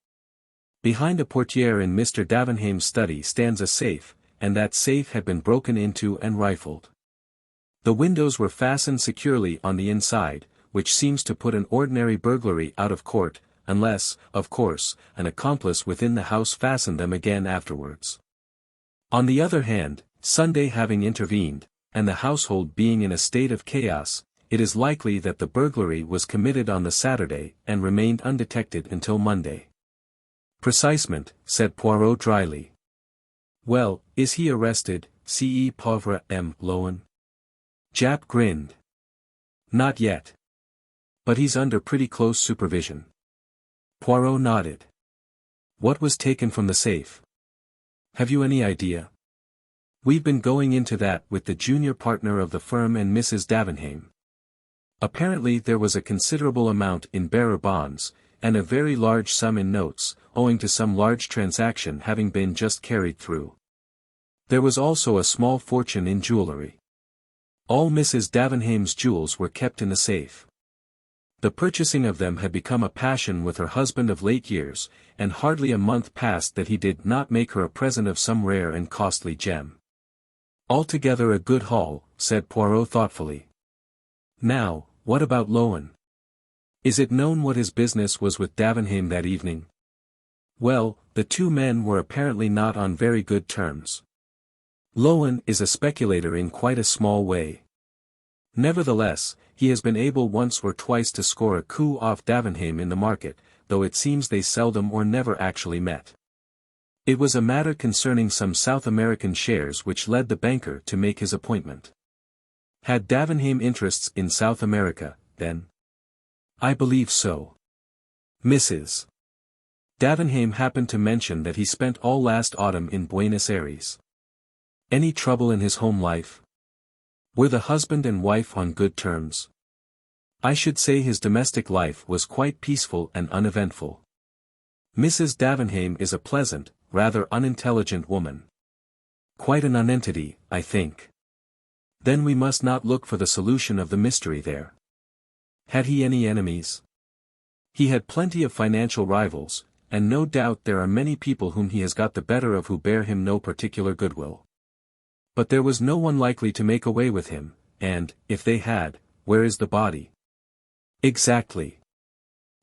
Speaker 1: Behind a portiere in Mr. Davenheim's study stands a safe, and that safe had been broken into and rifled. The windows were fastened securely on the inside, which seems to put an ordinary burglary out of court, unless, of course, an accomplice within the house fastened them again afterwards. On the other hand, Sunday having intervened, and the household being in a state of chaos, it is likely that the burglary was committed on the Saturday and remained undetected until Monday. Precisement, said Poirot dryly. Well, is he arrested, ce pauvre M. Lowen? Japp grinned. Not yet. But he's under pretty close supervision. Poirot nodded. What was taken from the safe? Have you any idea? We've been going into that with the junior partner of the firm and Mrs. Davenheim. Apparently there was a considerable amount in bearer bonds, and a very large sum in notes, owing to some large transaction having been just carried through. There was also a small fortune in jewellery. All Mrs. Davenheim's jewels were kept in the safe. The purchasing of them had become a passion with her husband of late years, and hardly a month passed that he did not make her a present of some rare and costly gem. Altogether a good haul, said Poirot thoughtfully. Now, what about Lowen? Is it known what his business was with Davenheim that evening? Well, the two men were apparently not on very good terms. Lowen is a speculator in quite a small way. Nevertheless, he has been able once or twice to score a coup off Davenheim in the market, though it seems they seldom or never actually met. It was a matter concerning some South American shares which led the banker to make his appointment. Had Davenheim interests in South America, then? I believe so. Mrs. Davenheim happened to mention that he spent all last autumn in Buenos Aires. Any trouble in his home life? Were the husband and wife on good terms? I should say his domestic life was quite peaceful and uneventful. Mrs. Davenheim is a pleasant, rather unintelligent woman. Quite a nonentity, I think. Then we must not look for the solution of the mystery there. Had he any enemies? He had plenty of financial rivals, and no doubt there are many people whom he has got the better of who bear him no particular goodwill. But there was no one likely to make away with him, and, if they had, where is the body? Exactly.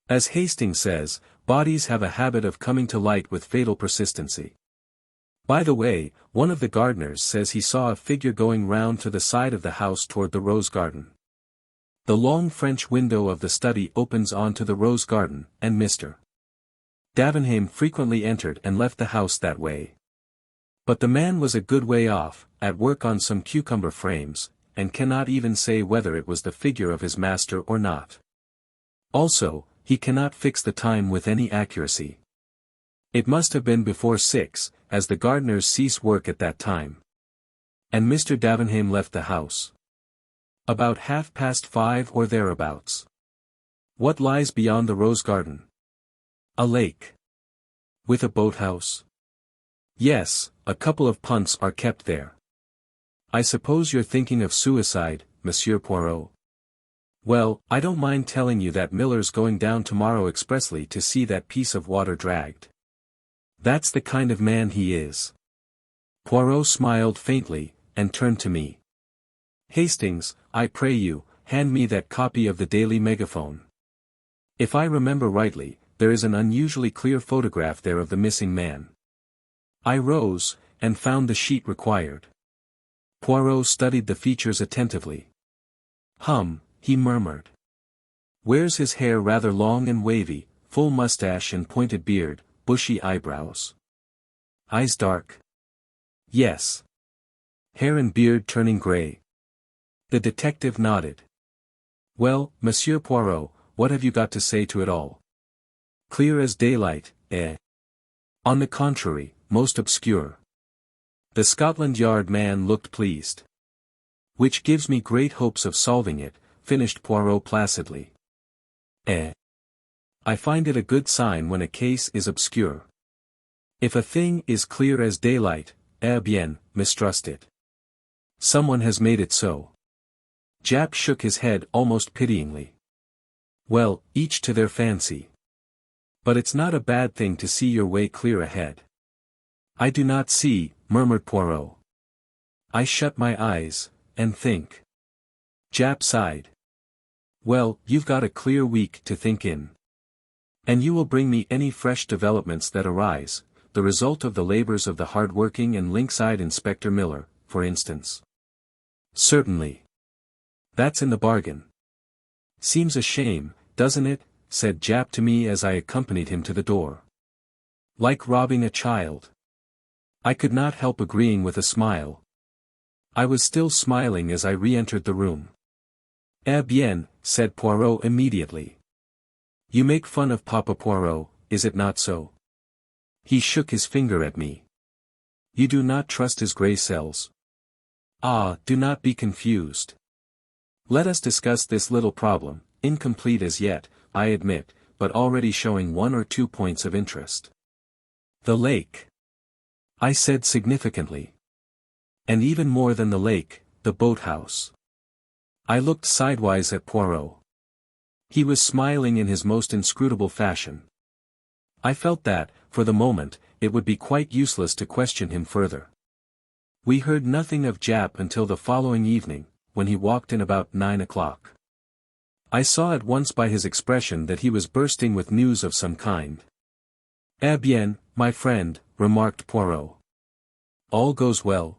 Speaker 1: As Hastings says, bodies have a habit of coming to light with fatal persistency. By the way, one of the gardeners says he saw a figure going round to the side of the house toward the rose garden. The long French window of the study opens onto the rose garden, and Mr. Davenheim frequently entered and left the house that way. But the man was a good way off, at work on some cucumber frames, and cannot even say whether it was the figure of his master or not. Also, he cannot fix the time with any accuracy. It must have been before 6, as the gardeners cease work at that time. And Mr. Davenheim left the house. About 5:30 or thereabouts. What lies beyond the rose garden? A lake. With a boathouse? Yes, a couple of punts are kept there. I suppose you're thinking of suicide, Monsieur Poirot. Well, I don't mind telling you that Miller's going down tomorrow expressly to see that piece of water dragged. That's the kind of man he is. Poirot smiled faintly, and turned to me. Hastings, I pray you, hand me that copy of the Daily Megaphone. If I remember rightly, there is an unusually clear photograph there of the missing man. I rose, and found the sheet required. Poirot studied the features attentively. He murmured. Wears his hair rather long and wavy, full mustache and pointed beard, bushy eyebrows. Eyes dark? Yes. Hair and beard turning grey. The detective nodded. Well, Monsieur Poirot, what have you got to say to it all? Clear as daylight, eh? On the contrary, most obscure. The Scotland Yard man looked pleased. Which gives me great hopes of solving it, finished Poirot placidly. I find it a good sign when a case is obscure. If a thing is clear as daylight, bien, mistrust it. Someone has made it so. Japp shook his head almost pityingly. Well, each to their fancy. But it's not a bad thing to see your way clear ahead. I do not see, murmured Poirot. I shut my eyes, and think. Japp sighed. Well, you've got a clear week to think in. And you will bring me any fresh developments that arise, the result of the labors of the hard-working and lynx-eyed Inspector Miller, for instance. Certainly. That's in the bargain. Seems a shame, doesn't it, said Japp to me as I accompanied him to the door. Like robbing a child. I could not help agreeing with a smile. I was still smiling as I re-entered the room. Bien, said Poirot immediately. You make fun of Papa Poirot, is it not so? He shook his finger at me. You do not trust his grey cells. Ah, do not be confused. Let us discuss this little problem, incomplete as yet, I admit, but already showing 1 or 2 points of interest. The lake. I said significantly. And even more than the lake, the boathouse. I looked sidewise at Poirot. He was smiling in his most inscrutable fashion. I felt that, for the moment, it would be quite useless to question him further. We heard nothing of Japp until the following evening, when he walked in about 9 o'clock. I saw at once by his expression that he was bursting with news of some kind. Bien, my friend, remarked Poirot. All goes well.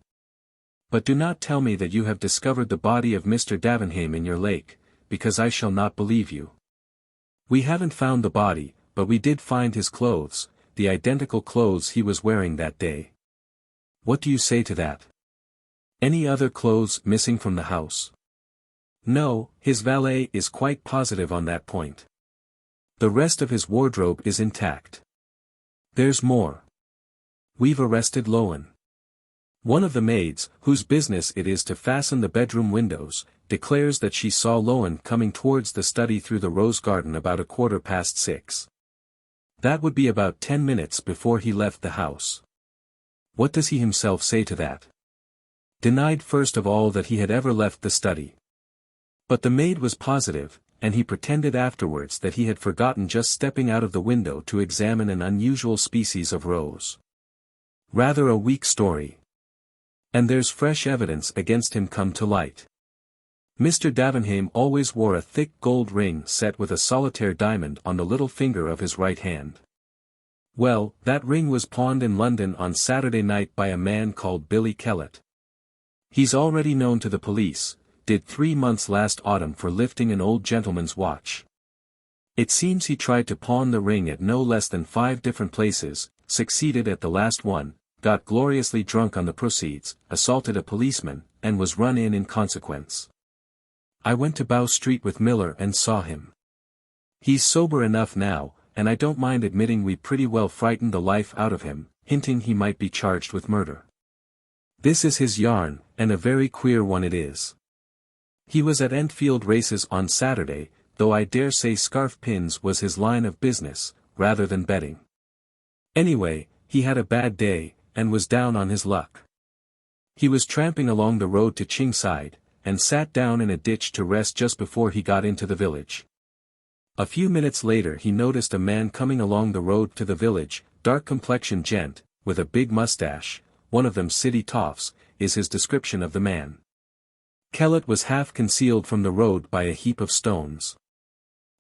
Speaker 1: But do not tell me that you have discovered the body of Mr. Davenheim in your lake, because I shall not believe you. We haven't found the body, but we did find his clothes, the identical clothes he was wearing that day. What do you say to that? Any other clothes missing from the house? No, his valet is quite positive on that point. The rest of his wardrobe is intact. There's more. We've arrested Lowen. One of the maids, whose business it is to fasten the bedroom windows, declares that she saw Lowen coming towards the study through the rose garden about 6:15. That would be about 10 minutes before he left the house. What does he himself say to that? Denied first of all that he had ever left the study. But the maid was positive, and he pretended afterwards that he had forgotten just stepping out of the window to examine an unusual species of rose. Rather a weak story. And there's fresh evidence against him come to light. Mr. Davenheim always wore a thick gold ring set with a solitaire diamond on the little finger of his right hand. Well, that ring was pawned in London on Saturday night by a man called Billy Kellett. He's already known to the police, did 3 months last autumn for lifting an old gentleman's watch. It seems he tried to pawn the ring at no less than 5 different places, succeeded at the last one, got gloriously drunk on the proceeds, assaulted a policeman, and was run in consequence. I went to Bow Street with Miller and saw him. He's sober enough now, and I don't mind admitting we pretty well frightened the life out of him, hinting he might be charged with murder. This is his yarn, and a very queer one it is. He was at Enfield races on Saturday, though I dare say scarf pins was his line of business, rather than betting. Anyway, he had a bad day, and was down on his luck. He was tramping along the road to Chingside, and sat down in a ditch to rest just before he got into the village. A few minutes later he noticed a man coming along the road to the village, dark-complexioned gent, with a big mustache, one of them city toffs, is his description of the man. Kellett was half concealed from the road by a heap of stones.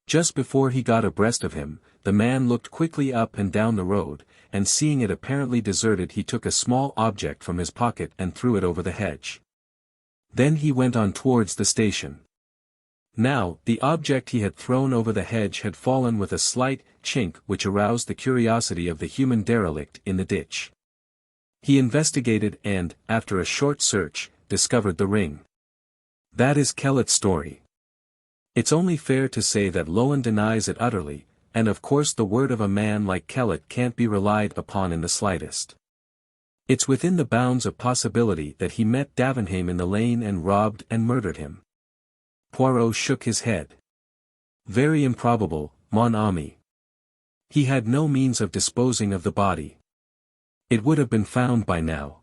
Speaker 1: Just before he got abreast of him, the man looked quickly up and down the road, and seeing it apparently deserted he took a small object from his pocket and threw it over the hedge. Then he went on towards the station. Now, the object he had thrown over the hedge had fallen with a slight chink which aroused the curiosity of the human derelict in the ditch. He investigated and, after a short search, discovered the ring. That is Kellett's story. It's only fair to say that Lowen denies it utterly, and of course the word of a man like Kellett can't be relied upon in the slightest. It's within the bounds of possibility that he met Davenheim in the lane and robbed and murdered him. Poirot shook his head. Very improbable, mon ami. He had no means of disposing of the body. It would have been found by now.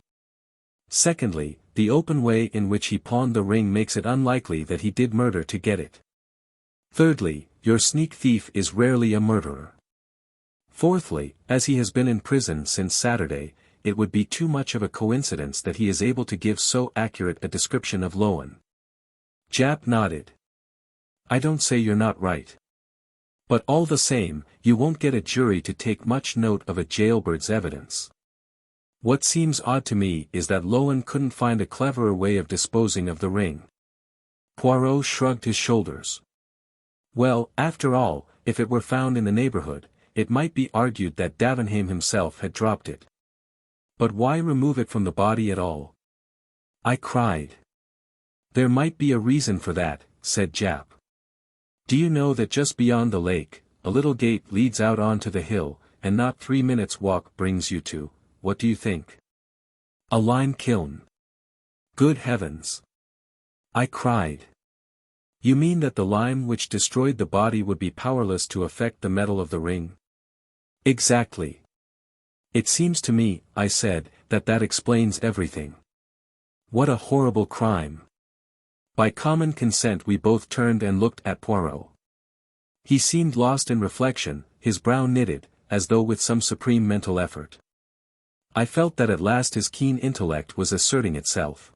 Speaker 1: Secondly, the open way in which he pawned the ring makes it unlikely that he did murder to get it. Thirdly, your sneak thief is rarely a murderer. Fourthly, as he has been in prison since Saturday, it would be too much of a coincidence that he is able to give so accurate a description of Lowen. Japp nodded. I don't say you're not right. But all the same, you won't get a jury to take much note of a jailbird's evidence. What seems odd to me is that Lowen couldn't find a cleverer way of disposing of the ring. Poirot shrugged his shoulders. Well, after all, if it were found in the neighborhood, it might be argued that Davenheim himself had dropped it. But why remove it from the body at all? I cried. There might be a reason for that, said Japp. Do you know that just beyond the lake, a little gate leads out onto the hill, and not 3 minutes' walk brings you to, what do you think? A lime kiln. Good heavens! I cried. You mean that the lime which destroyed the body would be powerless to affect the metal of the ring? Exactly. It seems to me, I said, that explains everything. What a horrible crime. By common consent we both turned and looked at Poirot. He seemed lost in reflection, his brow knitted, as though with some supreme mental effort. I felt that at last his keen intellect was asserting itself.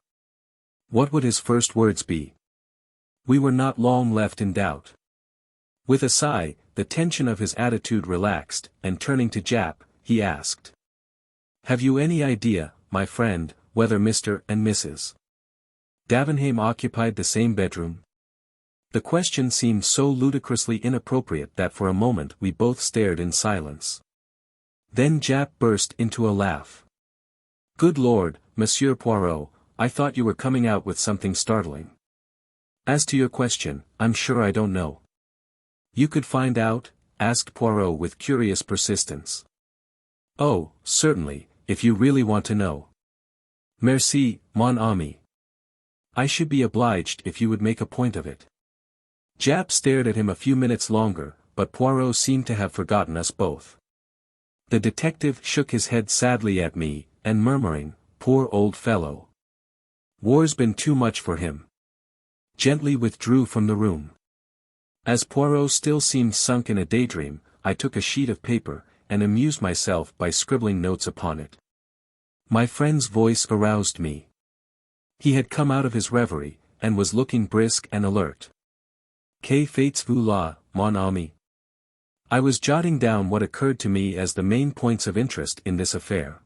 Speaker 1: What would his first words be? We were not long left in doubt. With a sigh, the tension of his attitude relaxed, and turning to Japp, he asked. Have you any idea, my friend, whether Mr. and Mrs. Davenheim occupied the same bedroom? The question seemed so ludicrously inappropriate that for a moment we both stared in silence. Then Japp burst into a laugh. Good Lord, Monsieur Poirot, I thought you were coming out with something startling. As to your question, I'm sure I don't know. You could find out? Asked Poirot with curious persistence. Oh, certainly, if you really want to know. Merci, mon ami. I should be obliged if you would make a point of it. Japp stared at him a few minutes longer, but Poirot seemed to have forgotten us both. The detective shook his head sadly at me, and murmuring, poor old fellow. War's been too much for him. Gently withdrew from the room. As Poirot still seemed sunk in a daydream, I took a sheet of paper, and amused myself by scribbling notes upon it. My friend's voice aroused me. He had come out of his reverie, and was looking brisk and alert. Que faites-vous là, mon ami? I was jotting down what occurred to me as the main points of interest in this affair.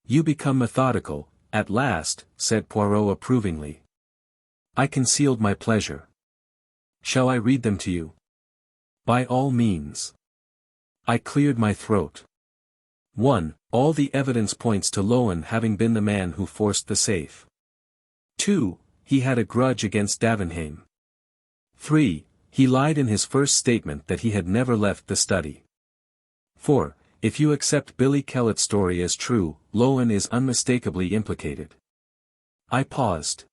Speaker 1: You become methodical, at last, said Poirot approvingly. I concealed my pleasure. Shall I read them to you? By all means. I cleared my throat. 1. All the evidence points to Lowen having been the man who forced the safe. 2. He had a grudge against Davenheim. 3. He lied in his first statement that he had never left the study. 4. If you accept Billy Kellett's story as true, Lowen is unmistakably implicated. I paused.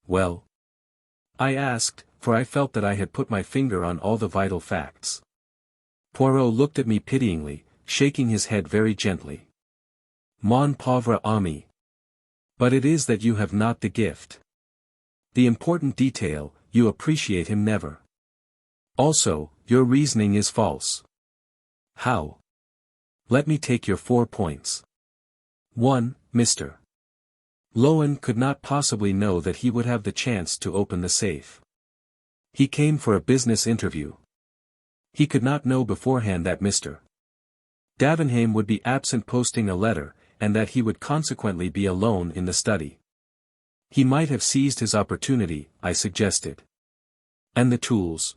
Speaker 1: Well? I asked, for I felt that I had put my finger on all the vital facts. Poirot looked at me pityingly, shaking his head very gently. Mon pauvre ami. But it is that you have not the gift. The important detail, you appreciate him never. Also, your reasoning is false. How? Let me take your 4 points. 1. Mr. Lowen could not possibly know that he would have the chance to open the safe. He came for a business interview. He could not know beforehand that Mr. Davenheim would be absent posting a letter, and that he would consequently be alone in the study. He might have seized his opportunity, I suggested. And the tools.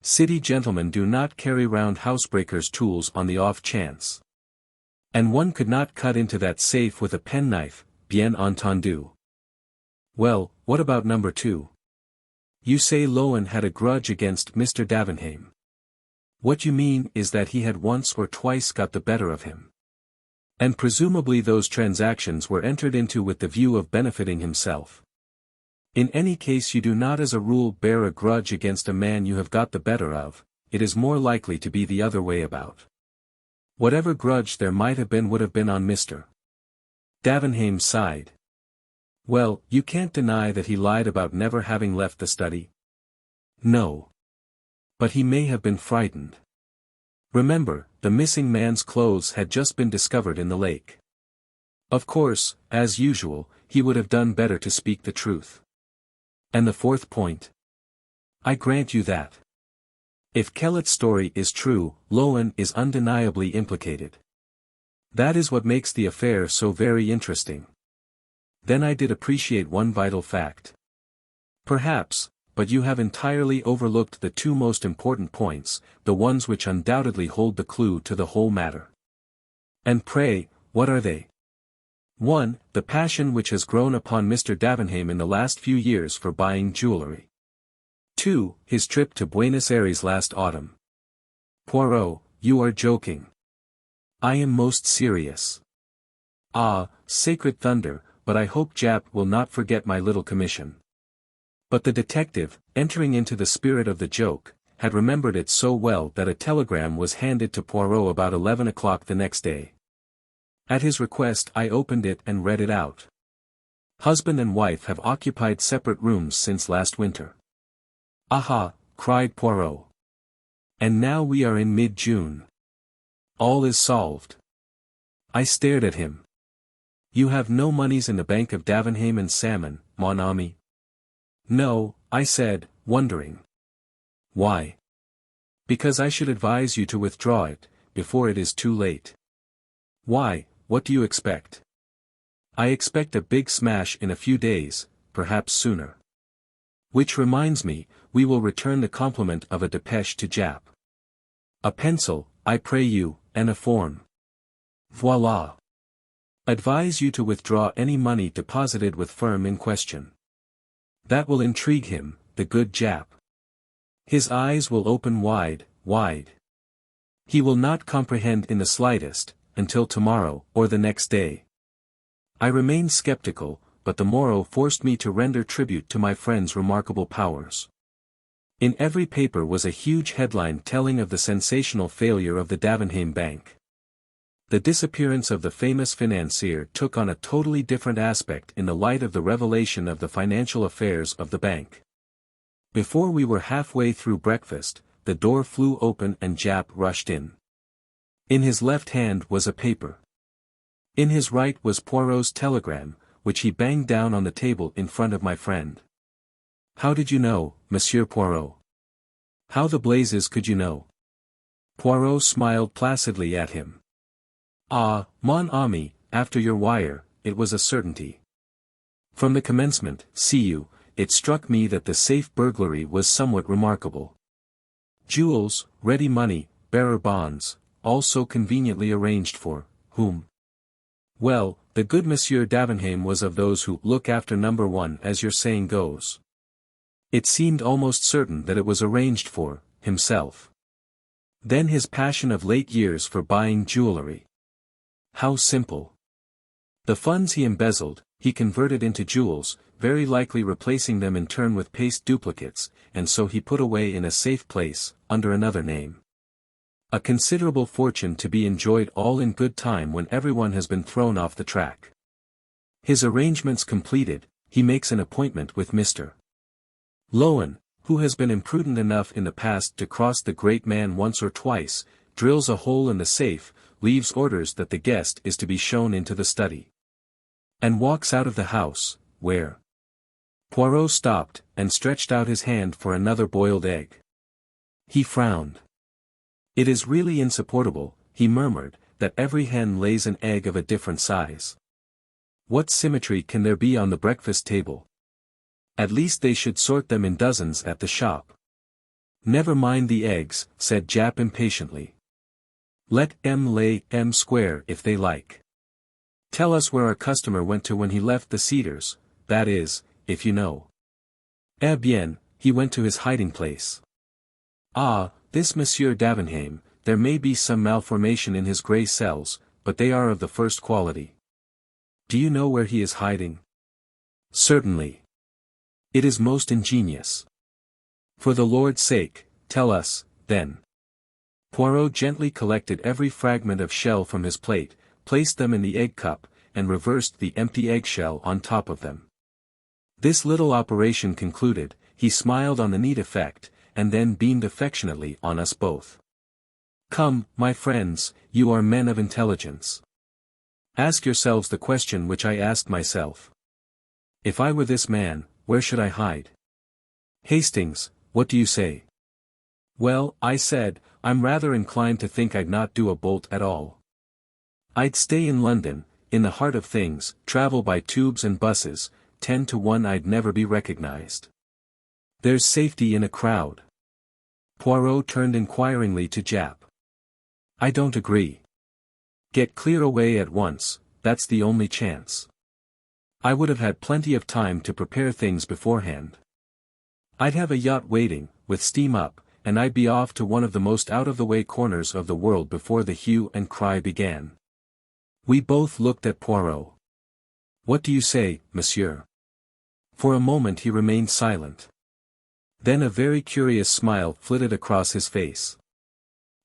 Speaker 1: City gentlemen do not carry round housebreakers' tools on the off chance. And one could not cut into that safe with a penknife, bien entendu. Well, what about number 2? You say Lowen had a grudge against Mr. Davenheim. What you mean is that he had once or twice got the better of him. And presumably those transactions were entered into with the view of benefiting himself. In any case, you do not as a rule bear a grudge against a man you have got the better of, it is more likely to be the other way about. Whatever grudge there might have been would have been on Mr. Davenheim's side. Well, you can't deny that he lied about never having left the study? No. But he may have been frightened. Remember, the missing man's clothes had just been discovered in the lake. Of course, as usual, he would have done better to speak the truth. And the 4th point? I grant you that. If Kellett's story is true, Lowen is undeniably implicated. That is what makes the affair so very interesting. Then I did appreciate one vital fact. Perhaps, but you have entirely overlooked the 2 most important points, the ones which undoubtedly hold the clue to the whole matter. And pray, what are they? 1. The passion which has grown upon Mr. Davenheim in the last few years for buying jewellery. 2. His trip to Buenos Aires last autumn. Poirot, you are joking. I am most serious. Ah, sacred thunder, but I hope Jap will not forget my little commission. But the detective, entering into the spirit of the joke, had remembered it so well that a telegram was handed to Poirot about 11 o'clock the next day. At his request I opened it and read it out. Husband and wife have occupied separate rooms since last winter. Aha, cried Poirot. And now we are in mid-June. All is solved. I stared at him. You have no moneys in the bank of Davenheim and Salmon, mon ami? No, I said, wondering. Why? Because I should advise you to withdraw it, before it is too late. Why, what do you expect? I expect a big smash in a few days, perhaps sooner. Which reminds me, we will return the compliment of a dépêche to Jap. A pencil, I pray you, and a form. Voila. Advise you to withdraw any money deposited with firm in question. That will intrigue him, the good Jap. His eyes will open wide, wide. He will not comprehend in the slightest, until tomorrow, or the next day. I remained skeptical, but the morrow forced me to render tribute to my friend's remarkable powers. In every paper was a huge headline telling of the sensational failure of the Davenheim Bank. The disappearance of the famous financier took on a totally different aspect in the light of the revelation of the financial affairs of the bank. Before we were halfway through breakfast, the door flew open and Jap rushed in. In his left hand was a paper. In his right was Poirot's telegram, which he banged down on the table in front of my friend. How did you know, Monsieur Poirot? How the blazes could you know? Poirot smiled placidly at him. Ah, mon ami, after your wire, it was a certainty. From the commencement, see you, it struck me that the safe burglary was somewhat remarkable. Jewels, ready money, bearer bonds, all so conveniently arranged for, whom? Well, the good Monsieur Davenheim was of those who look after number 1 as your saying goes. It seemed almost certain that it was arranged for, himself. Then his passion of late years for buying jewellery. How simple. The funds he embezzled, he converted into jewels, very likely replacing them in turn with paste duplicates, and so he put away in a safe place, under another name. A considerable fortune to be enjoyed all in good time when everyone has been thrown off the track. His arrangements completed, he makes an appointment with Mr. Lowen, who has been imprudent enough in the past to cross the great man once or twice, drills a hole in the safe, leaves orders that the guest is to be shown into the study, and walks out of the house, where Poirot stopped, and stretched out his hand for another boiled egg. He frowned. "It is really insupportable," he murmured, "that every hen lays an egg of a different size. What symmetry can there be on the breakfast table? At least they should sort them in dozens at the shop." "Never mind the eggs," said Japp impatiently. "Let M lay M square if they like. Tell us where our customer went to when he left the Cedars, that is, if you know." "Eh bien, he went to his hiding place." "Ah, this Monsieur Davenheim, there may be some malformation in his grey cells, but they are of the first quality." "Do you know where he is hiding?" "Certainly. It is most ingenious." "For the Lord's sake, tell us, then." Poirot gently collected every fragment of shell from his plate, placed them in the egg cup, and reversed the empty eggshell on top of them. This little operation concluded, he smiled on the neat effect, and then beamed affectionately on us both. "Come, my friends, you are men of intelligence. Ask yourselves the question which I asked myself. If I were this man, where should I hide? Hastings, what do you say?" "Well," I said, "I'm rather inclined to think I'd not do a bolt at all. I'd stay in London, in the heart of things, travel by tubes and buses, 10 to 1 I'd never be recognized. There's safety in a crowd." Poirot turned inquiringly to Japp. "I don't agree. Get clear away at once, that's the only chance. I would have had plenty of time to prepare things beforehand. I'd have a yacht waiting, with steam up, and I'd be off to one of the most out-of-the-way corners of the world before the hue and cry began." We both looked at Poirot. "What do you say, monsieur?" For a moment he remained silent. Then a very curious smile flitted across his face.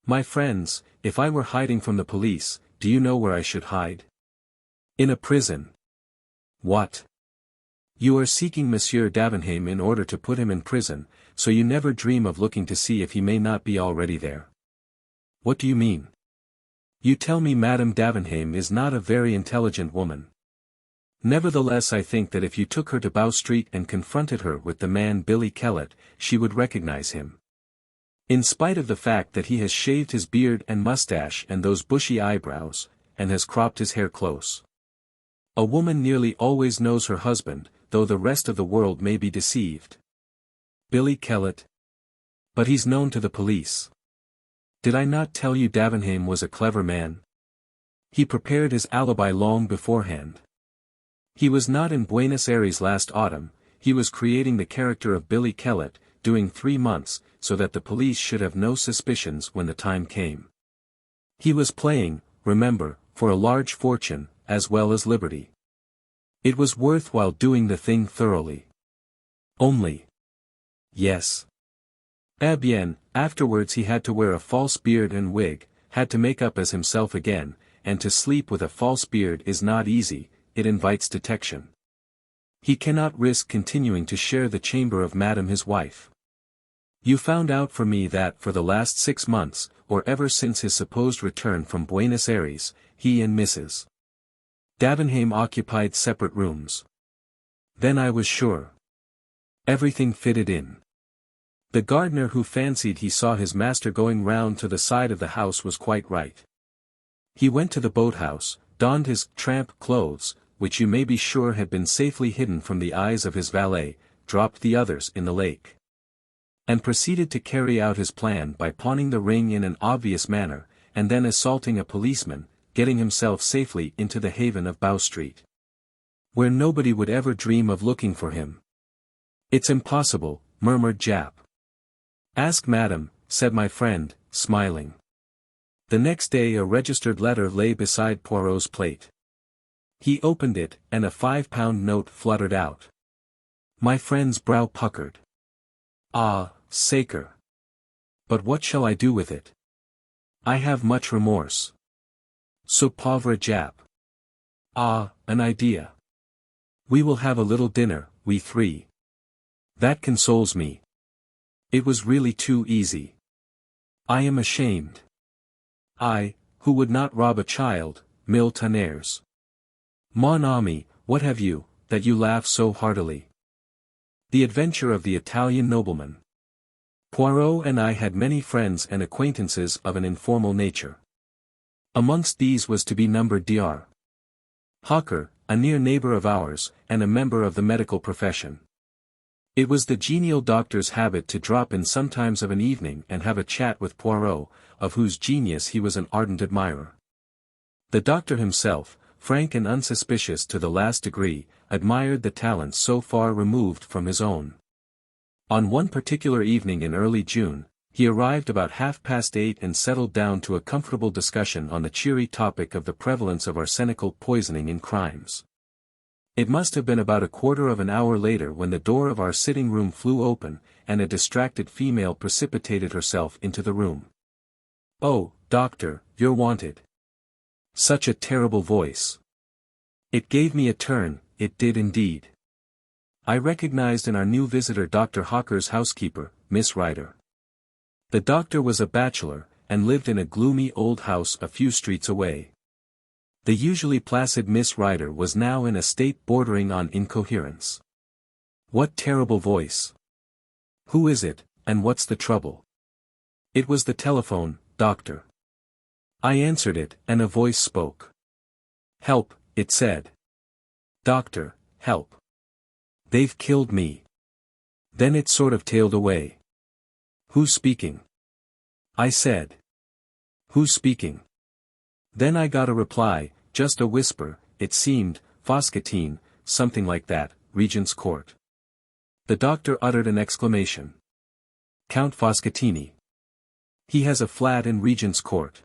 Speaker 1: "My friends, if I were hiding from the police, do you know where I should hide? In a prison." "What? You are seeking Monsieur Davenheim in order to put him in prison, so you never dream of looking to see if he may not be already there." "What do you mean?" "You tell me Madame Davenheim is not a very intelligent woman. Nevertheless I think that if you took her to Bow Street and confronted her with the man Billy Kellett, she would recognize him. In spite of the fact that he has shaved his beard and mustache and those bushy eyebrows, and has cropped his hair close. A woman nearly always knows her husband, though the rest of the world may be deceived." "Billy Kellett? But he's known to the police. Did I not tell you Davenheim was a clever man? He prepared his alibi long beforehand. He was not in Buenos Aires last autumn, he was creating the character of Billy Kellett, doing 3 months, so that the police should have no suspicions when the time came. He was playing, remember, for a large fortune, as well as liberty. It was worthwhile doing the thing thoroughly. Only. Yes. Eh bien, afterwards he had to wear a false beard and wig, had to make up as himself again, and to sleep with a false beard is not easy, it invites detection. He cannot risk continuing to share the chamber of Madame his wife. You found out for me that for the last 6 months, or ever since his supposed return from Buenos Aires, he and Mrs. Davenheim occupied separate rooms. Then I was sure. Everything fitted in. The gardener who fancied he saw his master going round to the side of the house was quite right. He went to the boathouse, donned his tramp clothes, which you may be sure had been safely hidden from the eyes of his valet, dropped the others in the lake, and proceeded to carry out his plan by pawning the ring in an obvious manner, and then assaulting a policeman, getting himself safely into the haven of Bow Street, where nobody would ever dream of looking for him. "It's impossible," murmured Japp. "Ask Madame," said my friend, smiling. The next day a registered letter lay beside Poirot's plate. He opened it, and a £5 note fluttered out. My friend's brow puckered. Ah, sacre! But what shall I do with it? I have much remorse. Ce pauvre Jap. Ah, an idea. We will have a little dinner, we three. That consoles me. It was really too easy. I am ashamed. I, who would not rob a child, mille tonnerres. Mon ami, what have you, that you laugh so heartily? The adventure of the Italian nobleman. Poirot and I had many friends and acquaintances of an informal nature. Amongst these was to be numbered Dr. Hawker, a near neighbor of ours, and a member of the medical profession. It was the genial doctor's habit to drop in sometimes of an evening and have a chat with Poirot, of whose genius he was an ardent admirer. The doctor himself, frank and unsuspicious to the last degree, admired the talents so far removed from his own. On one particular evening in early June, he arrived about 8:30 and settled down to a comfortable discussion on the cheery topic of the prevalence of arsenical poisoning in crimes. It must have been about a quarter of an hour later when the door of our sitting room flew open, and a distracted female precipitated herself into the room. Oh, doctor, you're wanted. Such a terrible voice. It gave me a turn, it did indeed. I recognized in our new visitor Dr. Hawker's housekeeper, Miss Ryder. The doctor was a bachelor, and lived in a gloomy old house a few streets away. The usually placid Miss Ryder was now in a state bordering on incoherence. What terrible voice! Who is it, and what's the trouble? It was the telephone, doctor. I answered it, and a voice spoke. Help, it said. Doctor, help. They've killed me. Then it sort of tailed away. Who's speaking? I said. Who's speaking? Then I got a reply, just a whisper, it seemed, Foscatine, something like that, Regent's Court. The doctor uttered an exclamation. Count Foscatini. He has a flat in Regent's Court.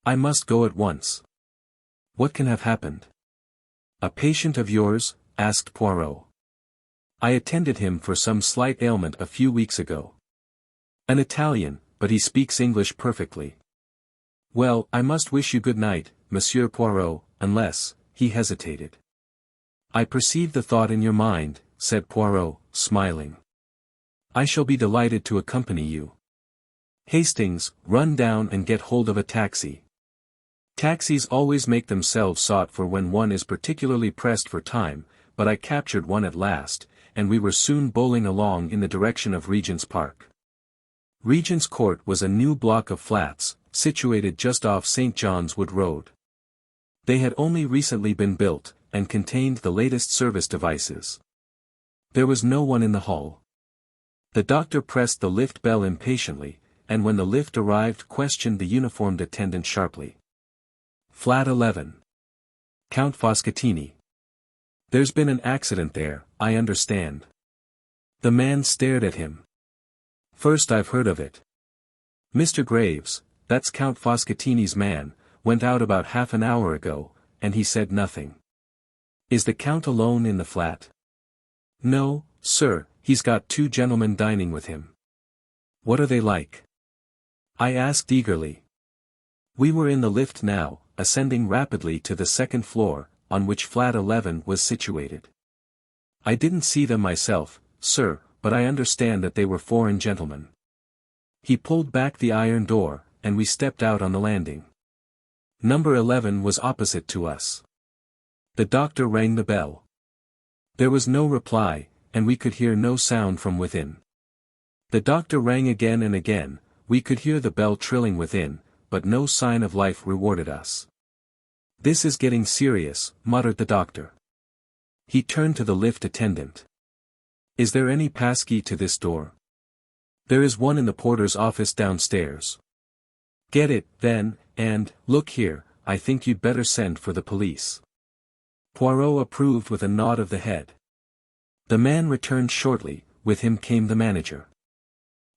Speaker 1: I must go at once. What can have happened? A patient of yours? Asked Poirot. I attended him for some slight ailment a few weeks ago. An Italian, but he speaks English perfectly. Well, I must wish you good night, Monsieur Poirot, unless, he hesitated. I perceive the thought in your mind, said Poirot, smiling. I shall be delighted to accompany you. Hastings, run down and get hold of a taxi. Taxis always make themselves sought for when one is particularly pressed for time, but I captured one at last, and we were soon bowling along in the direction of Regent's Park. Regent's Court was a new block of flats, situated just off St. John's Wood Road. They had only recently been built, and contained the latest service devices. There was no one in the hall. The doctor pressed the lift bell impatiently, and when the lift arrived questioned the uniformed attendant sharply. Flat 11. Count Foscatini. There's been an accident there, I understand. The man stared at him. First I've heard of it. Mr. Graves, that's Count Foscatini's man, went out about half an hour ago, and he said nothing. Is the Count alone in the flat? No, sir, he's got 2 gentlemen dining with him. What are they like? I asked eagerly. We were in the lift now, ascending rapidly to the 2nd floor, on which flat 11 was situated. I didn't see them myself, sir, but I understand that they were foreign gentlemen. He pulled back the iron door, and we stepped out on the landing. Number 11 was opposite to us. The doctor rang the bell. There was no reply, and we could hear no sound from within. The doctor rang again and again, we could hear the bell trilling within, but no sign of life rewarded us. This is getting serious, muttered the doctor. He turned to the lift attendant. Is there any passkey to this door? There is one in the porter's office downstairs. Get it, then, and, look here, I think you'd better send for the police. Poirot approved with a nod of the head. The man returned shortly, with him came the manager.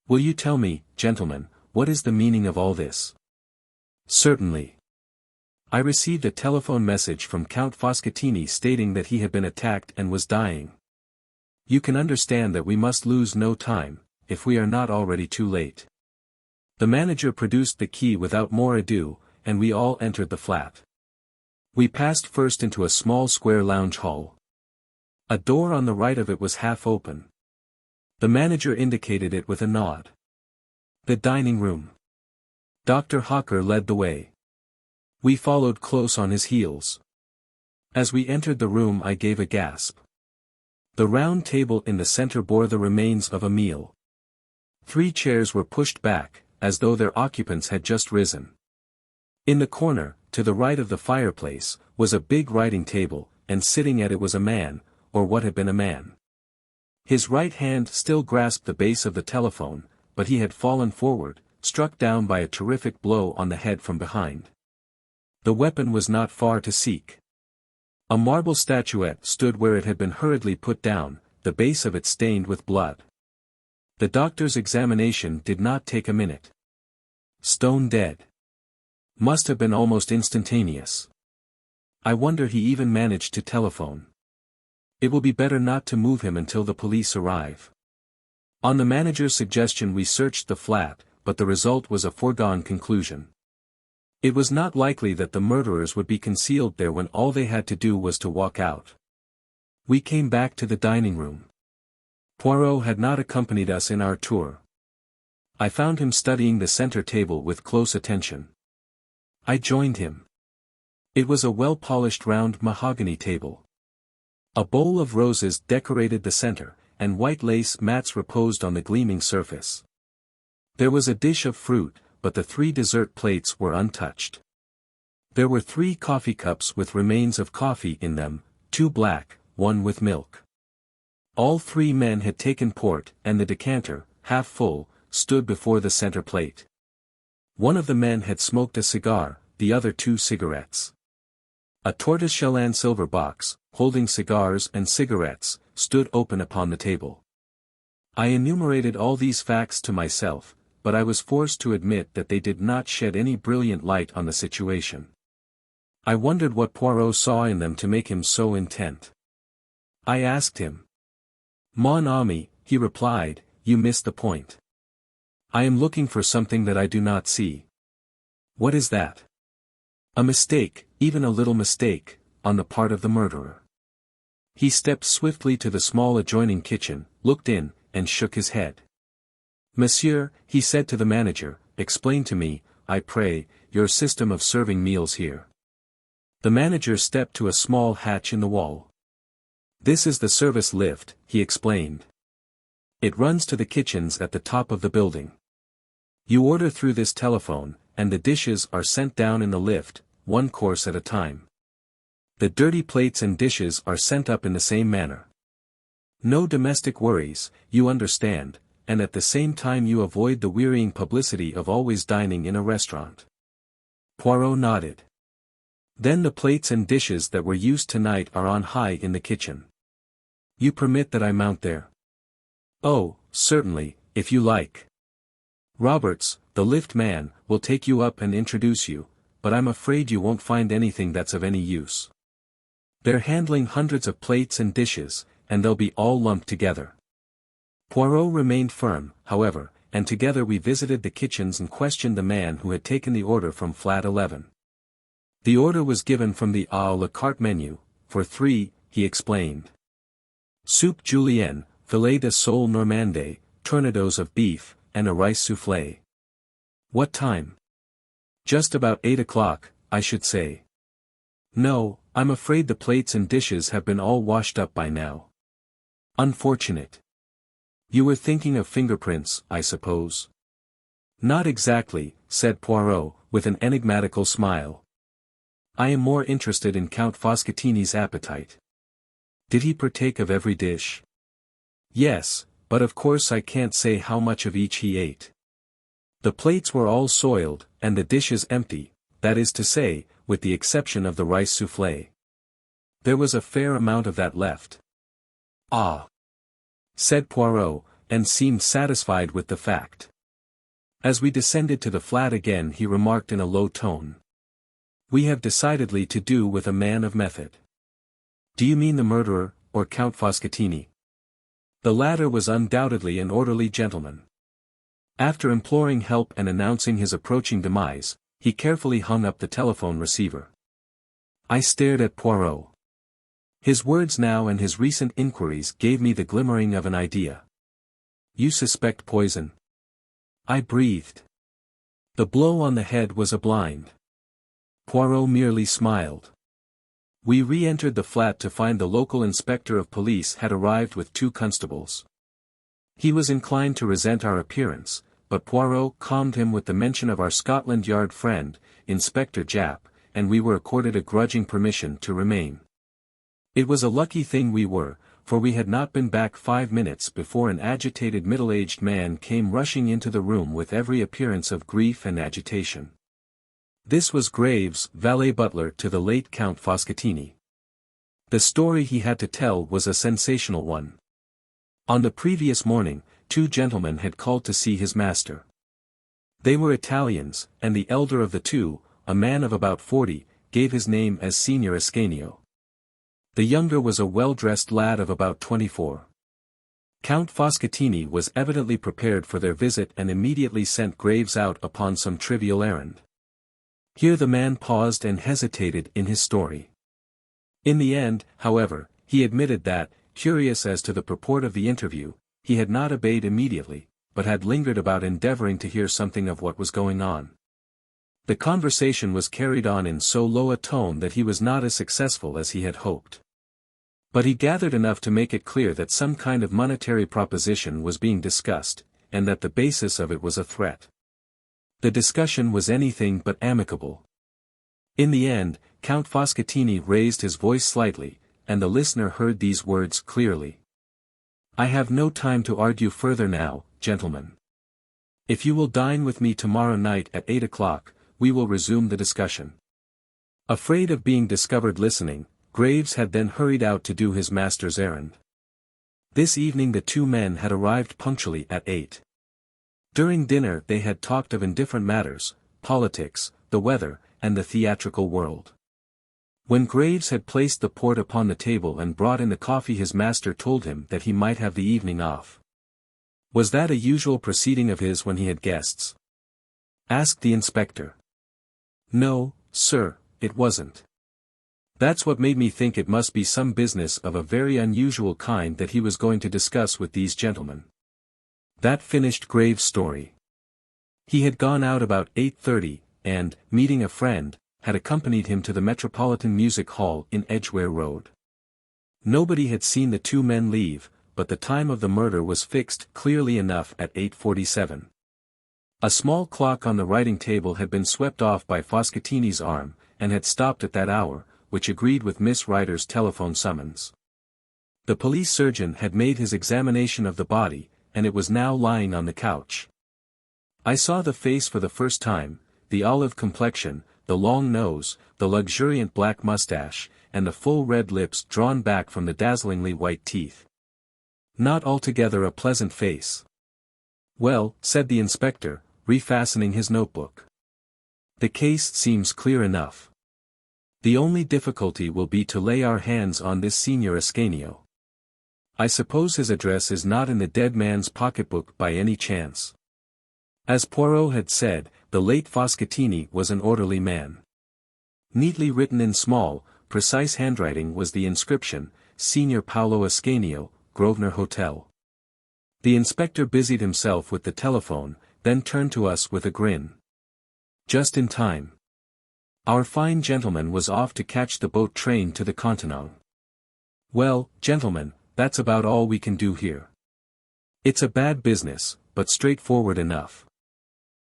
Speaker 1: Will you tell me, gentlemen, what is the meaning of all this? Certainly. I received a telephone message from Count Foschettini stating that he had been attacked and was dying. You can understand that we must lose no time, if we are not already too late. The manager produced the key without more ado, and we all entered the flat. We passed first into a small square lounge hall. A door on the right of it was half open. The manager indicated it with a nod. The dining room. Dr. Hawker led the way. We followed close on his heels. As we entered the room I gave a gasp. The round table in the center bore the remains of a meal. 3 chairs were pushed back, as though their occupants had just risen. In the corner, to the right of the fireplace, was a big writing table, and sitting at it was a man, or what had been a man. His right hand still grasped the base of the telephone, but he had fallen forward, struck down by a terrific blow on the head from behind. The weapon was not far to seek. A marble statuette stood where it had been hurriedly put down, the base of it stained with blood. The doctor's examination did not take a minute. Stone dead. Must have been almost instantaneous. I wonder he even managed to telephone. It will be better not to move him until the police arrive. On the manager's suggestion we searched the flat, but the result was a foregone conclusion. It was not likely that the murderers would be concealed there when all they had to do was to walk out. We came back to the dining room. Poirot had not accompanied us in our tour. I found him studying the center table with close attention. I joined him. It was a well-polished round mahogany table. A bowl of roses decorated the center, and white lace mats reposed on the gleaming surface. There was a dish of fruit, but the 3 dessert plates were untouched. There were 3 coffee cups with remains of coffee in them, 2 black, 1 with milk. All 3 men had taken port, and the decanter, half full, stood before the center plate. One of the men had smoked a cigar, the other 2 cigarettes. A tortoiseshell and silver box, holding cigars and cigarettes, stood open upon the table. I enumerated all these facts to myself, but I was forced to admit that they did not shed any brilliant light on the situation. I wondered what Poirot saw in them to make him so intent. I asked him. Mon ami, he replied, you miss the point. I am looking for something that I do not see. What is that? A mistake, even a little mistake, on the part of the murderer. He stepped swiftly to the small adjoining kitchen, looked in, and shook his head. Monsieur, he said to the manager, explain to me, I pray, your system of serving meals here. The manager stepped to a small hatch in the wall. This is the service lift, he explained. It runs to the kitchens at the top of the building. You order through this telephone, and the dishes are sent down in the lift, 1 course at a time. The dirty plates and dishes are sent up in the same manner. No domestic worries, you understand, and at the same time you avoid the wearying publicity of always dining in a restaurant. Poirot nodded. Then the plates and dishes that were used tonight are on high in the kitchen. You permit that I mount there? Oh, certainly, if you like. Roberts, the lift man, will take you up and introduce you, but I'm afraid you won't find anything that's of any use. They're handling hundreds of plates and dishes, and they'll be all lumped together. Poirot remained firm, however, and together we visited the kitchens and questioned the man who had taken the order from flat 11. The order was given from the à la carte menu, for 3, he explained. Soup julienne, filet de sole normandais, tournedos of beef, and a rice soufflé. What time? Just about 8 o'clock, I should say. No, I'm afraid the plates and dishes have been all washed up by now. Unfortunate. You were thinking of fingerprints, I suppose. Not exactly, said Poirot, with an enigmatical smile. I am more interested in Count Foschettini's appetite. Did he partake of every dish? Yes, but of course I can't say how much of each he ate. The plates were all soiled, and the dishes empty, that is to say, with the exception of the rice soufflé. There was a fair amount of that left. Ah! Said Poirot, and seemed satisfied with the fact. As we descended to the flat again he remarked in a low tone. We have decidedly to do with a man of method. Do you mean the murderer, or Count Foscatini? The latter was undoubtedly an orderly gentleman. After imploring help and announcing his approaching demise, he carefully hung up the telephone receiver. I stared at Poirot. His words now and his recent inquiries gave me the glimmering of an idea. You suspect poison? I breathed. The blow on the head was a blind. Poirot merely smiled. We re-entered the flat to find the local inspector of police had arrived with 2 constables. He was inclined to resent our appearance, but Poirot calmed him with the mention of our Scotland Yard friend, Inspector Japp, and we were accorded a grudging permission to remain. It was a lucky thing we were, for we had not been back 5 minutes before an agitated middle-aged man came rushing into the room with every appearance of grief and agitation. This was Graves, valet-butler to the late Count Foscatini. The story he had to tell was a sensational one. On the previous morning, 2 gentlemen had called to see his master. They were Italians, and the elder of the 2, a man of about 40, gave his name as Signor Ascanio. The younger was a well-dressed lad of about 24. Count Foscatini was evidently prepared for their visit and immediately sent Graves out upon some trivial errand. Here the man paused and hesitated in his story. In the end, however, he admitted that, curious as to the purport of the interview, he had not obeyed immediately, but had lingered about endeavoring to hear something of what was going on. The conversation was carried on in so low a tone that he was not as successful as he had hoped. But he gathered enough to make it clear that some kind of monetary proposition was being discussed, and that the basis of it was a threat. The discussion was anything but amicable. In the end, Count Foscatini raised his voice slightly, and the listener heard these words clearly. I have no time to argue further now, gentlemen. If you will dine with me tomorrow night at 8 o'clock, we will resume the discussion. Afraid of being discovered listening, Graves had then hurried out to do his master's errand. This evening the 2 men had arrived punctually at 8. During dinner they had talked of indifferent matters, politics, the weather, and the theatrical world. When Graves had placed the port upon the table and brought in the coffee, his master told him that he might have the evening off. Was that a usual proceeding of his when he had guests? Asked the inspector. No, sir, it wasn't. That's what made me think it must be some business of a very unusual kind that he was going to discuss with these gentlemen. That finished Graves' story. He had gone out about 8:30, and, meeting a friend, had accompanied him to the Metropolitan Music Hall in Edgware Road. Nobody had seen the 2 men leave, but the time of the murder was fixed clearly enough at 8:47. A small clock on the writing table had been swept off by Foscatini's arm, and had stopped at that hour, which agreed with Miss Ryder's telephone summons. The police surgeon had made his examination of the body, and it was now lying on the couch. I saw the face for the first time, the olive complexion, the long nose, the luxuriant black mustache, and the full red lips drawn back from the dazzlingly white teeth. Not altogether a pleasant face. Well, said the inspector, refastening his notebook. The case seems clear enough. The only difficulty will be to lay our hands on this Signor Ascanio. I suppose his address is not in the dead man's pocketbook by any chance. As Poirot had said, the late Foscatini was an orderly man. Neatly written in small, precise handwriting was the inscription, Signor Paolo Ascanio, Grosvenor Hotel. The inspector busied himself with the telephone, then turned to us with a grin. Just in time. Our fine gentleman was off to catch the boat train to the Continent. Well, gentlemen, that's about all we can do here. It's a bad business, but straightforward enough.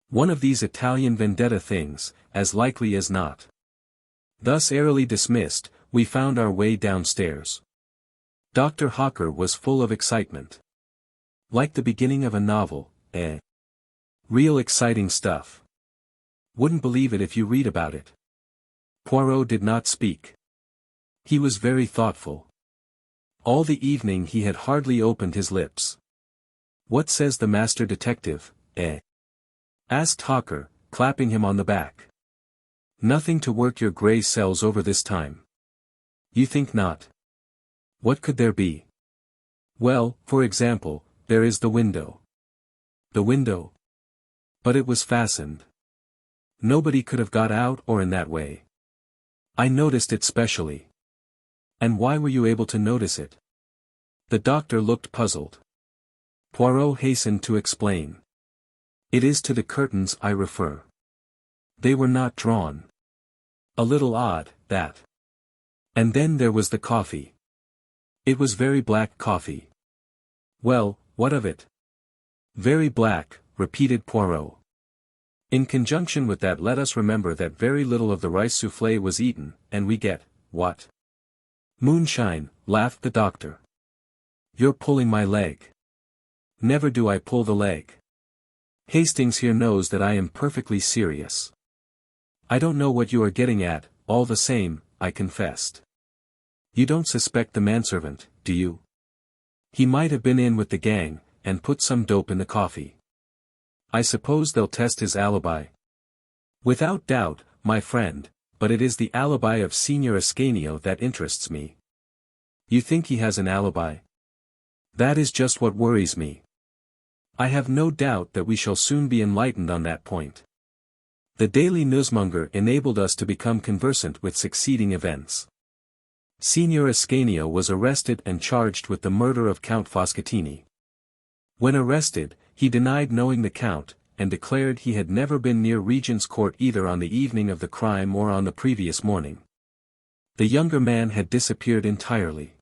Speaker 1: One of these Italian vendetta things, as likely as not. Thus airily dismissed, we found our way downstairs. Dr. Hawker was full of excitement. Like the beginning of a novel, eh? Real exciting stuff. Wouldn't believe it if you read about it. Poirot did not speak. He was very thoughtful. All the evening he had hardly opened his lips. What says the master detective, eh? Asked Hawker, clapping him on the back. Nothing to work your grey cells over this time. You think not? What could there be? Well, for example, there is the window. The window? But it was fastened. Nobody could have got out or in that way. I noticed it specially. And why were you able to notice it? The doctor looked puzzled. Poirot hastened to explain. It is to the curtains I refer. They were not drawn. A little odd, that. And then there was the coffee. It was very black coffee. Well, what of it? Very black, repeated Poirot. In conjunction with that, let us remember that very little of the rice soufflé was eaten, and we get, what? Moonshine, laughed the doctor. You're pulling my leg. Never do I pull the leg. Hastings here knows that I am perfectly serious. I don't know what you are getting at, all the same, I confessed. You don't suspect the manservant, do you? He might have been in with the gang, and put some dope in the coffee. I suppose they'll test his alibi. Without doubt, my friend, but it is the alibi of Signor Ascanio that interests me. You think he has an alibi? That is just what worries me. I have no doubt that we shall soon be enlightened on that point. The Daily Newsmonger enabled us to become conversant with succeeding events. Signor Ascanio was arrested and charged with the murder of Count Foscatini. When arrested, he denied knowing the Count, and declared he had never been near Regent's Court either on the evening of the crime or on the previous morning. The younger man had disappeared entirely.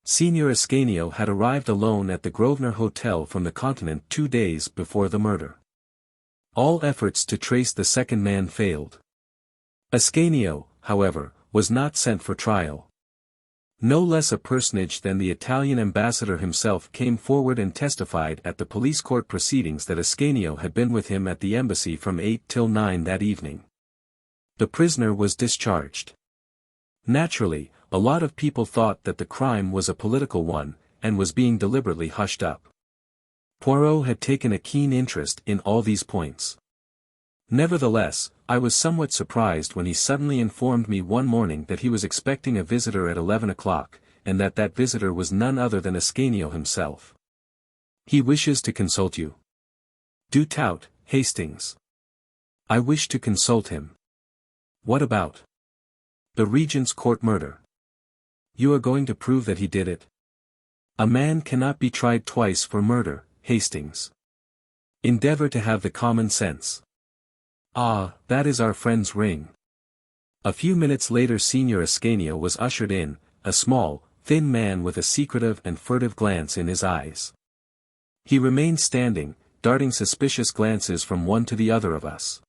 Speaker 1: Signor Ascanio had arrived alone at the Grosvenor Hotel from the Continent 2 days before the murder. All efforts to trace the second man failed. Ascanio, however, was not sent for trial. No less a personage than the Italian ambassador himself came forward and testified at the police court proceedings that Ascanio had been with him at the embassy from 8 till 9 that evening. The prisoner was discharged. Naturally, a lot of people thought that the crime was a political one, and was being deliberately hushed up. Poirot had taken a keen interest in all these points. Nevertheless, I was somewhat surprised when he suddenly informed me one morning that he was expecting a visitor at 11 o'clock, and that visitor was none other than Ascanio himself. He wishes to consult you. Do tout, Hastings. I wish to consult him. What about? The Regent's Court murder. You are going to prove that he did it? A man cannot be tried twice for murder, Hastings. Endeavor to have the common sense. Ah, that is our friend's ring. A few minutes later Signor Ascanio was ushered in, a small, thin man with a secretive and furtive glance in his eyes. He remained standing, darting suspicious glances from one to the other of us.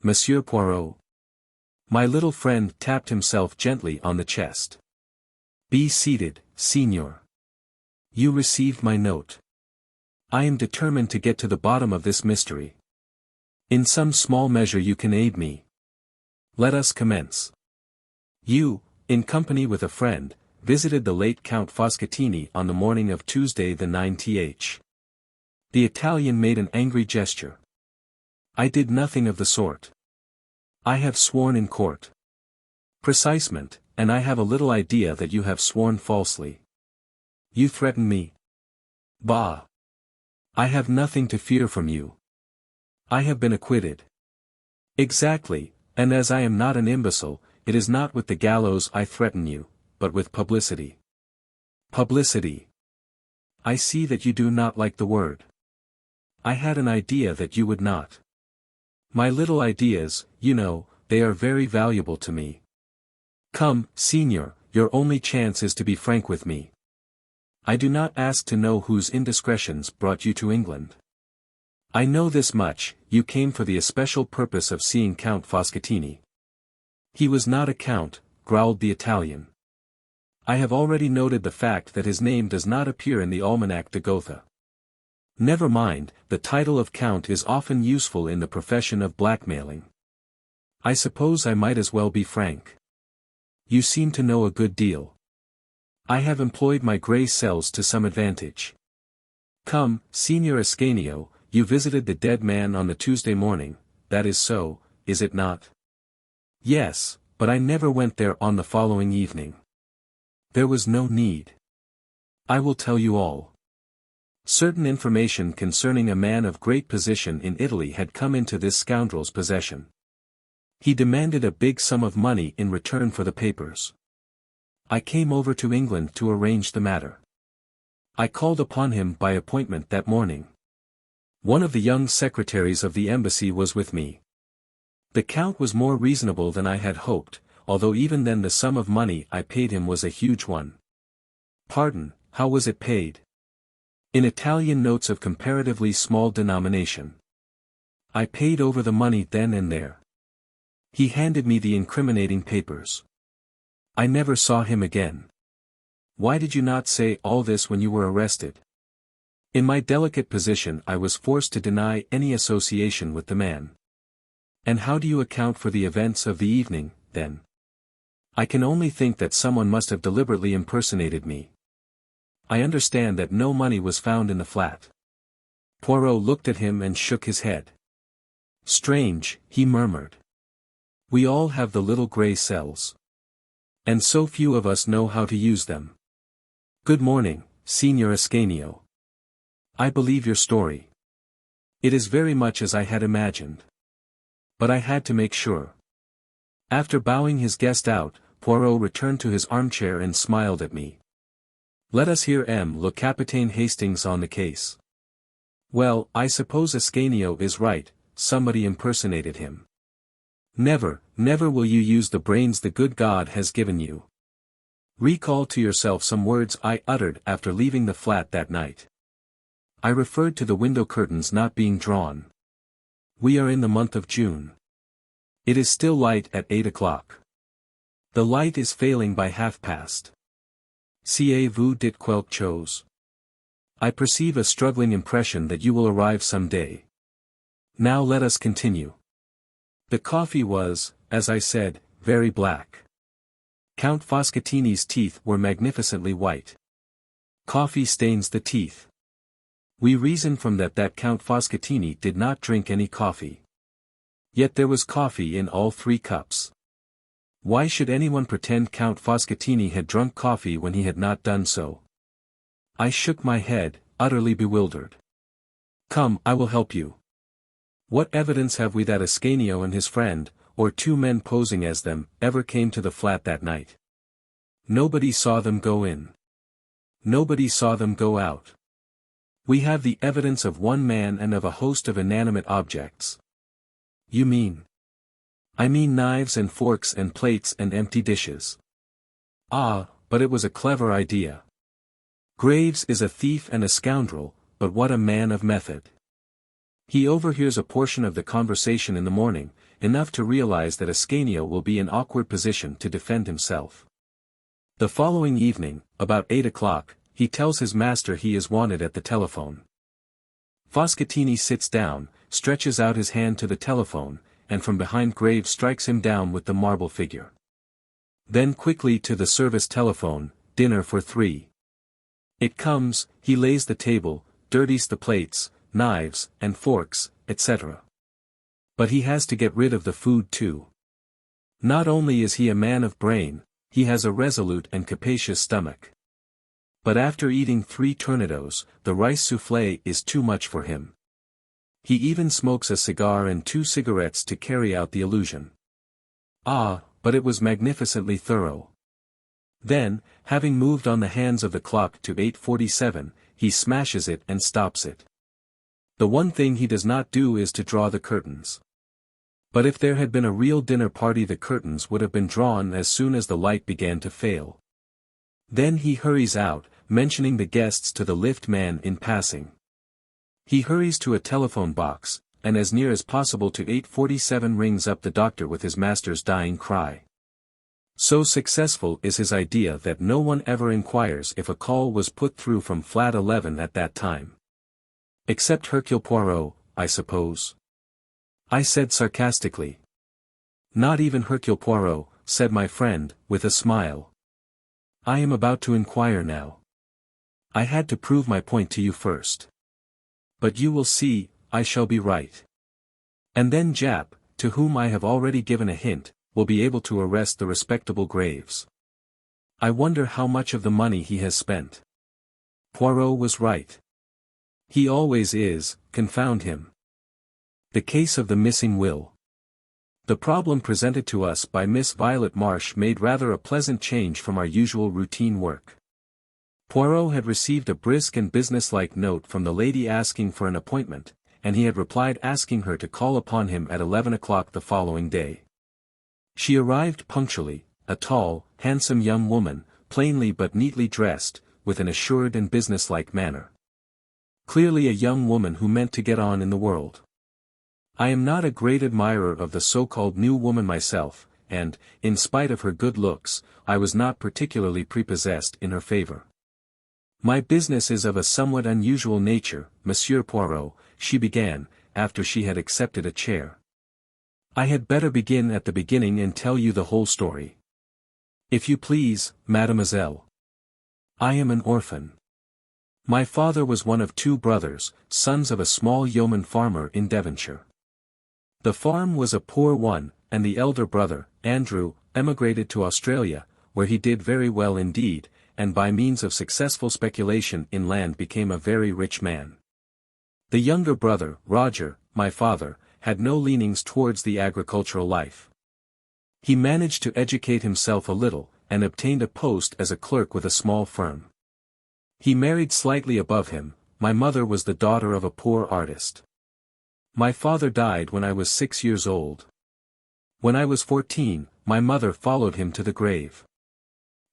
Speaker 1: Monsieur Poirot. My little friend tapped himself gently on the chest. Be seated, Signor. You received my note. I am determined to get to the bottom of this mystery. In some small measure you can aid me. Let us commence. You, in company with a friend, visited the late Count Foscatini on the morning of Tuesday the 9th. The Italian made an angry gesture. I did nothing of the sort. I have sworn in court. Precisement, and I have a little idea that you have sworn falsely. You threaten me. Bah! I have nothing to fear from you. I have been acquitted. Exactly, and as I am not an imbecile, it is not with the gallows I threaten you, but with publicity. Publicity. I see that you do not like the word. I had an idea that you would not. My little ideas, you know, they are very valuable to me. Come, Signor, your only chance is to be frank with me. I do not ask to know whose indiscretions brought you to England. I know this much, you came for the especial purpose of seeing Count Foscatini. He was not a count, growled the Italian. I have already noted the fact that his name does not appear in the Almanach de Gotha. Never mind, the title of count is often useful in the profession of blackmailing. I suppose I might as well be frank. You seem to know a good deal. I have employed my grey cells to some advantage. Come, Signor Ascanio, you visited the dead man on the Tuesday morning, that is so, is it not? Yes, but I never went there on the following evening. There was no need. I will tell you all. Certain information concerning a man of great position in Italy had come into this scoundrel's possession. He demanded a big sum of money in return for the papers. I came over to England to arrange the matter. I called upon him by appointment that morning. One of the young secretaries of the embassy was with me. The Count was more reasonable than I had hoped, although even then the sum of money I paid him was a huge one. Pardon, how was it paid? In Italian notes of comparatively small denomination. I paid over the money then and there. He handed me the incriminating papers. I never saw him again. Why did you not say all this when you were arrested? In my delicate position I was forced to deny any association with the man. And how do you account for the events of the evening, then? I can only think that someone must have deliberately impersonated me. I understand that no money was found in the flat. Poirot looked at him and shook his head. Strange, he murmured. We all have the little grey cells. And so few of us know how to use them. Good morning, Signor Ascanio. I believe your story. It is very much as I had imagined. But I had to make sure. After bowing his guest out, Poirot returned to his armchair and smiled at me. Let us hear le Capitaine Hastings on the case. Well, I suppose Ascanio is right, somebody impersonated him. Never, never will you use the brains the good God has given you. Recall to yourself some words I uttered after leaving the flat that night. I referred to the window curtains not being drawn. We are in the month of June. It is still light at 8 o'clock. The light is failing by past. Vous dit quelque chose? I perceive a struggling impression that you will arrive some day. Now let us continue. The coffee was, as I said, very black. Count Foscatini's teeth were magnificently white. Coffee stains the teeth. We reason from that Count Foscatini did not drink any coffee. Yet there was coffee in all 3 cups. Why should anyone pretend Count Foscatini had drunk coffee when he had not done so? I shook my head, utterly bewildered. Come, I will help you. What evidence have we that Ascanio and his friend, or 2 men posing as them, ever came to the flat that night? Nobody saw them go in. Nobody saw them go out. We have the evidence of 1 man and of a host of inanimate objects. You mean? I mean knives and forks and plates and empty dishes. Ah, but it was a clever idea. Graves is a thief and a scoundrel, but what a man of method. He overhears a portion of the conversation in the morning, enough to realize that Ascanio will be in awkward position to defend himself. The following evening, about 8 o'clock, he tells his master he is wanted at the telephone. Foscatini sits down, stretches out his hand to the telephone, and from behind Graves strikes him down with the marble figure. Then quickly to the service telephone, dinner for 3. It comes, he lays the table, dirties the plates, knives, and forks, etc. But he has to get rid of the food too. Not only is he a man of brain, he has a resolute and capacious stomach. But after eating 3 tornadoes, the rice soufflé is too much for him. He even smokes a cigar and 2 cigarettes to carry out the illusion. Ah, but it was magnificently thorough. Then, having moved on the hands of the clock to 8:47, he smashes it and stops it. The one thing he does not do is to draw the curtains. But if there had been a real dinner party, the curtains would have been drawn as soon as the light began to fail. Then he hurries out, mentioning the guests to the lift man in passing. He hurries to a telephone box, and as near as possible to 8:47 rings up the doctor with his master's dying cry. So successful is his idea that no one ever inquires if a call was put through from flat 11 at that time. Except Hercule Poirot, I suppose. I said sarcastically. Not even Hercule Poirot, said my friend, with a smile. I am about to inquire now. I had to prove my point to you first. But you will see, I shall be right. And then Jap, to whom I have already given a hint, will be able to arrest the respectable Graves. I wonder how much of the money he has spent. Poirot was right. He always is, confound him. The case of the missing will. The problem presented to us by Miss Violet Marsh made rather a pleasant change from our usual routine work. Poirot had received a brisk and businesslike note from the lady asking for an appointment, and he had replied asking her to call upon him at 11 o'clock the following day. She arrived punctually, a tall, handsome young woman, plainly but neatly dressed, with an assured and businesslike manner. Clearly a young woman who meant to get on in the world. I am not a great admirer of the so-called new woman myself, and, in spite of her good looks, I was not particularly prepossessed in her favor. My business is of a somewhat unusual nature, Monsieur Poirot, she began, after she had accepted a chair. I had better begin at the beginning and tell you the whole story. If you please, mademoiselle. I am an orphan. My father was one of 2 brothers, sons of a small yeoman farmer in Devonshire. The farm was a poor one, and the elder brother, Andrew, emigrated to Australia, where he did very well indeed, and by means of successful speculation in land became a very rich man. The younger brother, Roger, my father, had no leanings towards the agricultural life. He managed to educate himself a little, and obtained a post as a clerk with a small firm. He married slightly above him. My mother was the daughter of a poor artist. My father died when I was 6 years old. When I was 14, my mother followed him to the grave.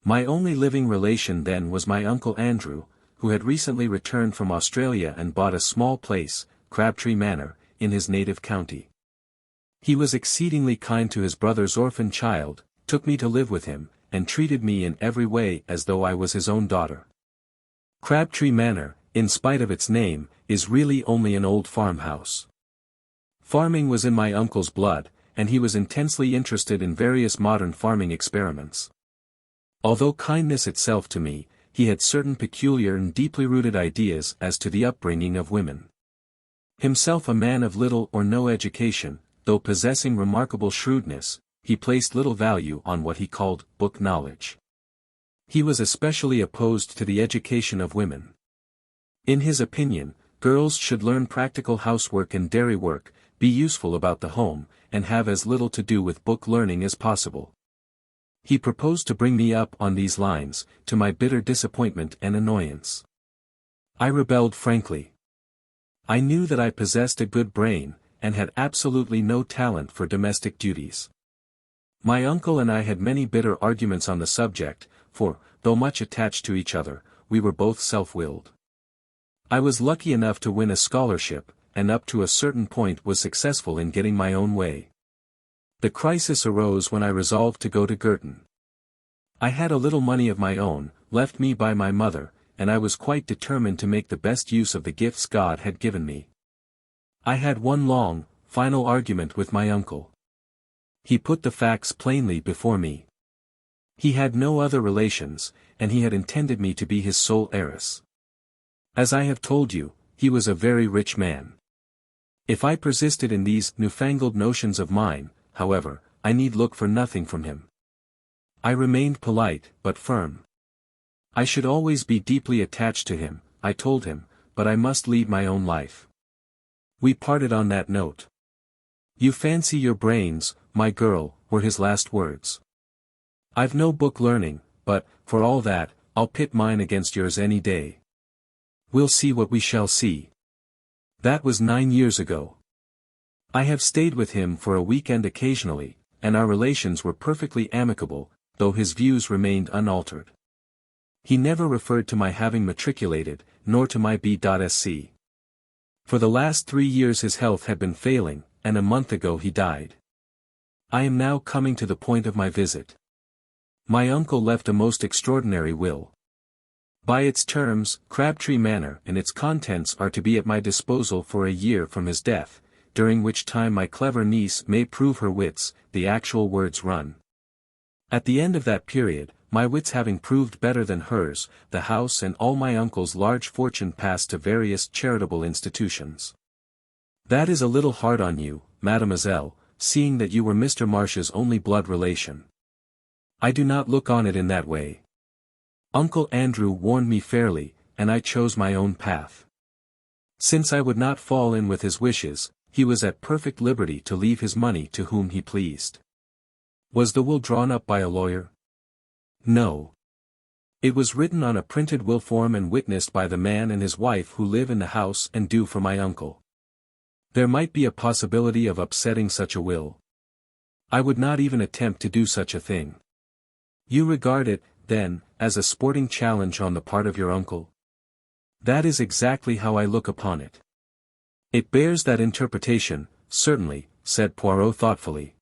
Speaker 1: My only living relation then was my uncle Andrew, who had recently returned from Australia and bought a small place, Crabtree Manor, in his native county. He was exceedingly kind to his brother's orphan child, took me to live with him, and treated me in every way as though I was his own daughter. Crabtree Manor, in spite of its name, is really only an old farmhouse. Farming was in my uncle's blood, and he was intensely interested in various modern farming experiments. Although kindness itself to me, he had certain peculiar and deeply rooted ideas as to the upbringing of women. Himself a man of little or no education, though possessing remarkable shrewdness, he placed little value on what he called book knowledge. He was especially opposed to the education of women. In his opinion, girls should learn practical housework and dairy work, be useful about the home, and have as little to do with book learning as possible. He proposed to bring me up on these lines, to my bitter disappointment and annoyance. I rebelled frankly. I knew that I possessed a good brain, and had absolutely no talent for domestic duties. My uncle and I had many bitter arguments on the subject, for, though much attached to each other, we were both self-willed. I was lucky enough to win a scholarship, and up to a certain point was successful in getting my own way. The crisis arose when I resolved to go to Girton. I had a little money of my own, left me by my mother, and I was quite determined to make the best use of the gifts God had given me. I had one long, final argument with my uncle. He put the facts plainly before me. He had no other relations, and he had intended me to be his sole heiress. As I have told you, he was a very rich man. If I persisted in these newfangled notions of mine, however, I need look for nothing from him. I remained polite, but firm. I should always be deeply attached to him, I told him, but I must lead my own life. We parted on that note. You fancy your brains, my girl, were his last words. I've no book learning, but, for all that, I'll pit mine against yours any day. We'll see what we shall see. That was 9 years ago. I have stayed with him for a week-end occasionally, and our relations were perfectly amicable, though his views remained unaltered. He never referred to my having matriculated, nor to my B.Sc. For the last 3 years his health had been failing, and a month ago he died. I am now coming to the point of my visit. My uncle left a most extraordinary will. By its terms, Crabtree Manor and its contents are to be at my disposal for a year from his death, during which time my clever niece may prove her wits, the actual words run. At the end of that period, my wits having proved better than hers, the house and all my uncle's large fortune passed to various charitable institutions. That is a little hard on you, mademoiselle, seeing that you were Mr. Marsh's only blood relation. I do not look on it in that way. Uncle Andrew warned me fairly, and I chose my own path. Since I would not fall in with his wishes, he was at perfect liberty to leave his money to whom he pleased. Was the will drawn up by a lawyer? No. It was written on a printed will form and witnessed by the man and his wife who live in the house and do for my uncle. There might be a possibility of upsetting such a will. I would not even attempt to do such a thing. You regard it, then, as a sporting challenge on the part of your uncle? That is exactly how I look upon it. It bears that interpretation, certainly, said Poirot thoughtfully.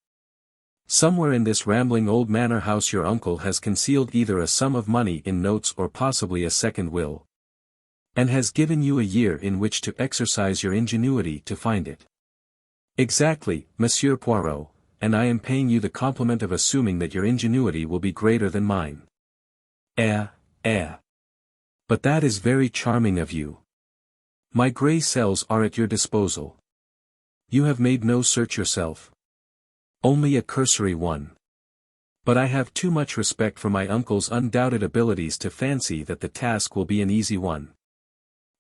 Speaker 1: Somewhere in this rambling old manor house your uncle has concealed either a sum of money in notes or possibly a second will. And has given you a year in which to exercise your ingenuity to find it. Exactly, Monsieur Poirot, and I am paying you the compliment of assuming that your ingenuity will be greater than mine. But that is very charming of you. My grey cells are at your disposal. You have made no search yourself. Only a cursory one. But I have too much respect for my uncle's undoubted abilities to fancy that the task will be an easy one.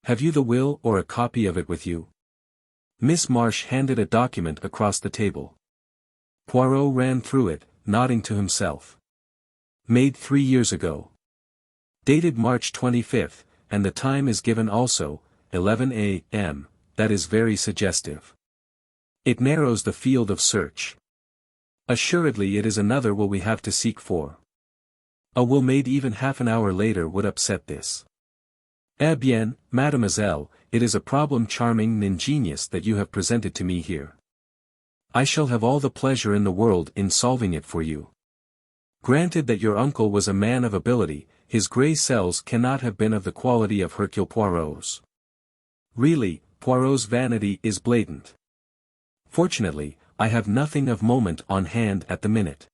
Speaker 1: Have you the will or a copy of it with you? Miss Marsh handed a document across the table. Poirot ran through it, nodding to himself. Made 3 years ago. Dated March 25th, and the time is given also, 11 a.m., that is very suggestive. It narrows the field of search. Assuredly it is another will we have to seek for. A will made even half an hour later would upset this. Eh bien, mademoiselle, it is a problem charming and ingenious that you have presented to me here. I shall have all the pleasure in the world in solving it for you. Granted that your uncle was a man of ability, his grey cells cannot have been of the quality of Hercule Poirot's. Really, Poirot's vanity is blatant. Fortunately, I have nothing of moment on hand at the minute.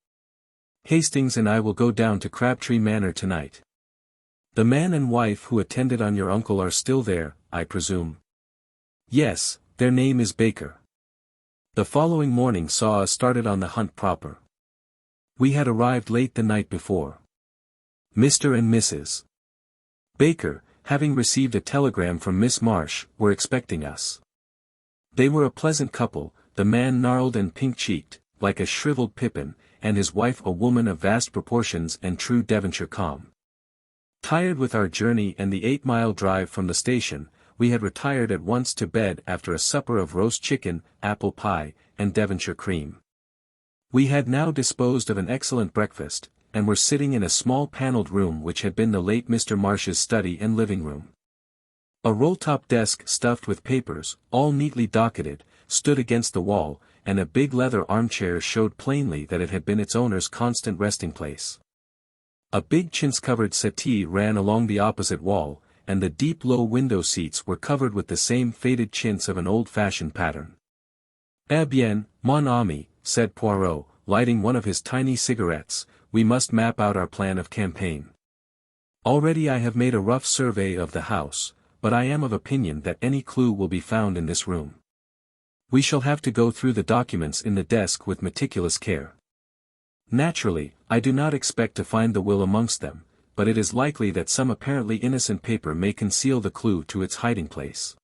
Speaker 1: Hastings and I will go down to Crabtree Manor tonight. The man and wife who attended on your uncle are still there, I presume. Yes, their name is Baker. The following morning saw us started on the hunt proper. We had arrived late the night before. Mr. and Mrs. Baker, having received a telegram from Miss Marsh, were expecting us. They were a pleasant couple, the man gnarled and pink-cheeked, like a shriveled pippin, and his wife a woman of vast proportions and true Devonshire calm. Tired with our journey and the 8-mile drive from the station, we had retired at once to bed after a supper of roast chicken, apple pie, and Devonshire cream. We had now disposed of an excellent breakfast, and were sitting in a small panelled room which had been the late Mr. Marsh's study and living room. A roll-top desk stuffed with papers, all neatly docketed, stood against the wall, and a big leather armchair showed plainly that it had been its owner's constant resting place. A big chintz-covered settee ran along the opposite wall, and the deep low window seats were covered with the same faded chintz of an old-fashioned pattern. Eh bien, mon ami, said Poirot, lighting one of his tiny cigarettes, we must map out our plan of campaign. Already I have made a rough survey of the house, but I am of opinion that any clue will be found in this room. We shall have to go through the documents in the desk with meticulous care. Naturally, I do not expect to find the will amongst them, but it is likely that some apparently innocent paper may conceal the clue to its hiding place.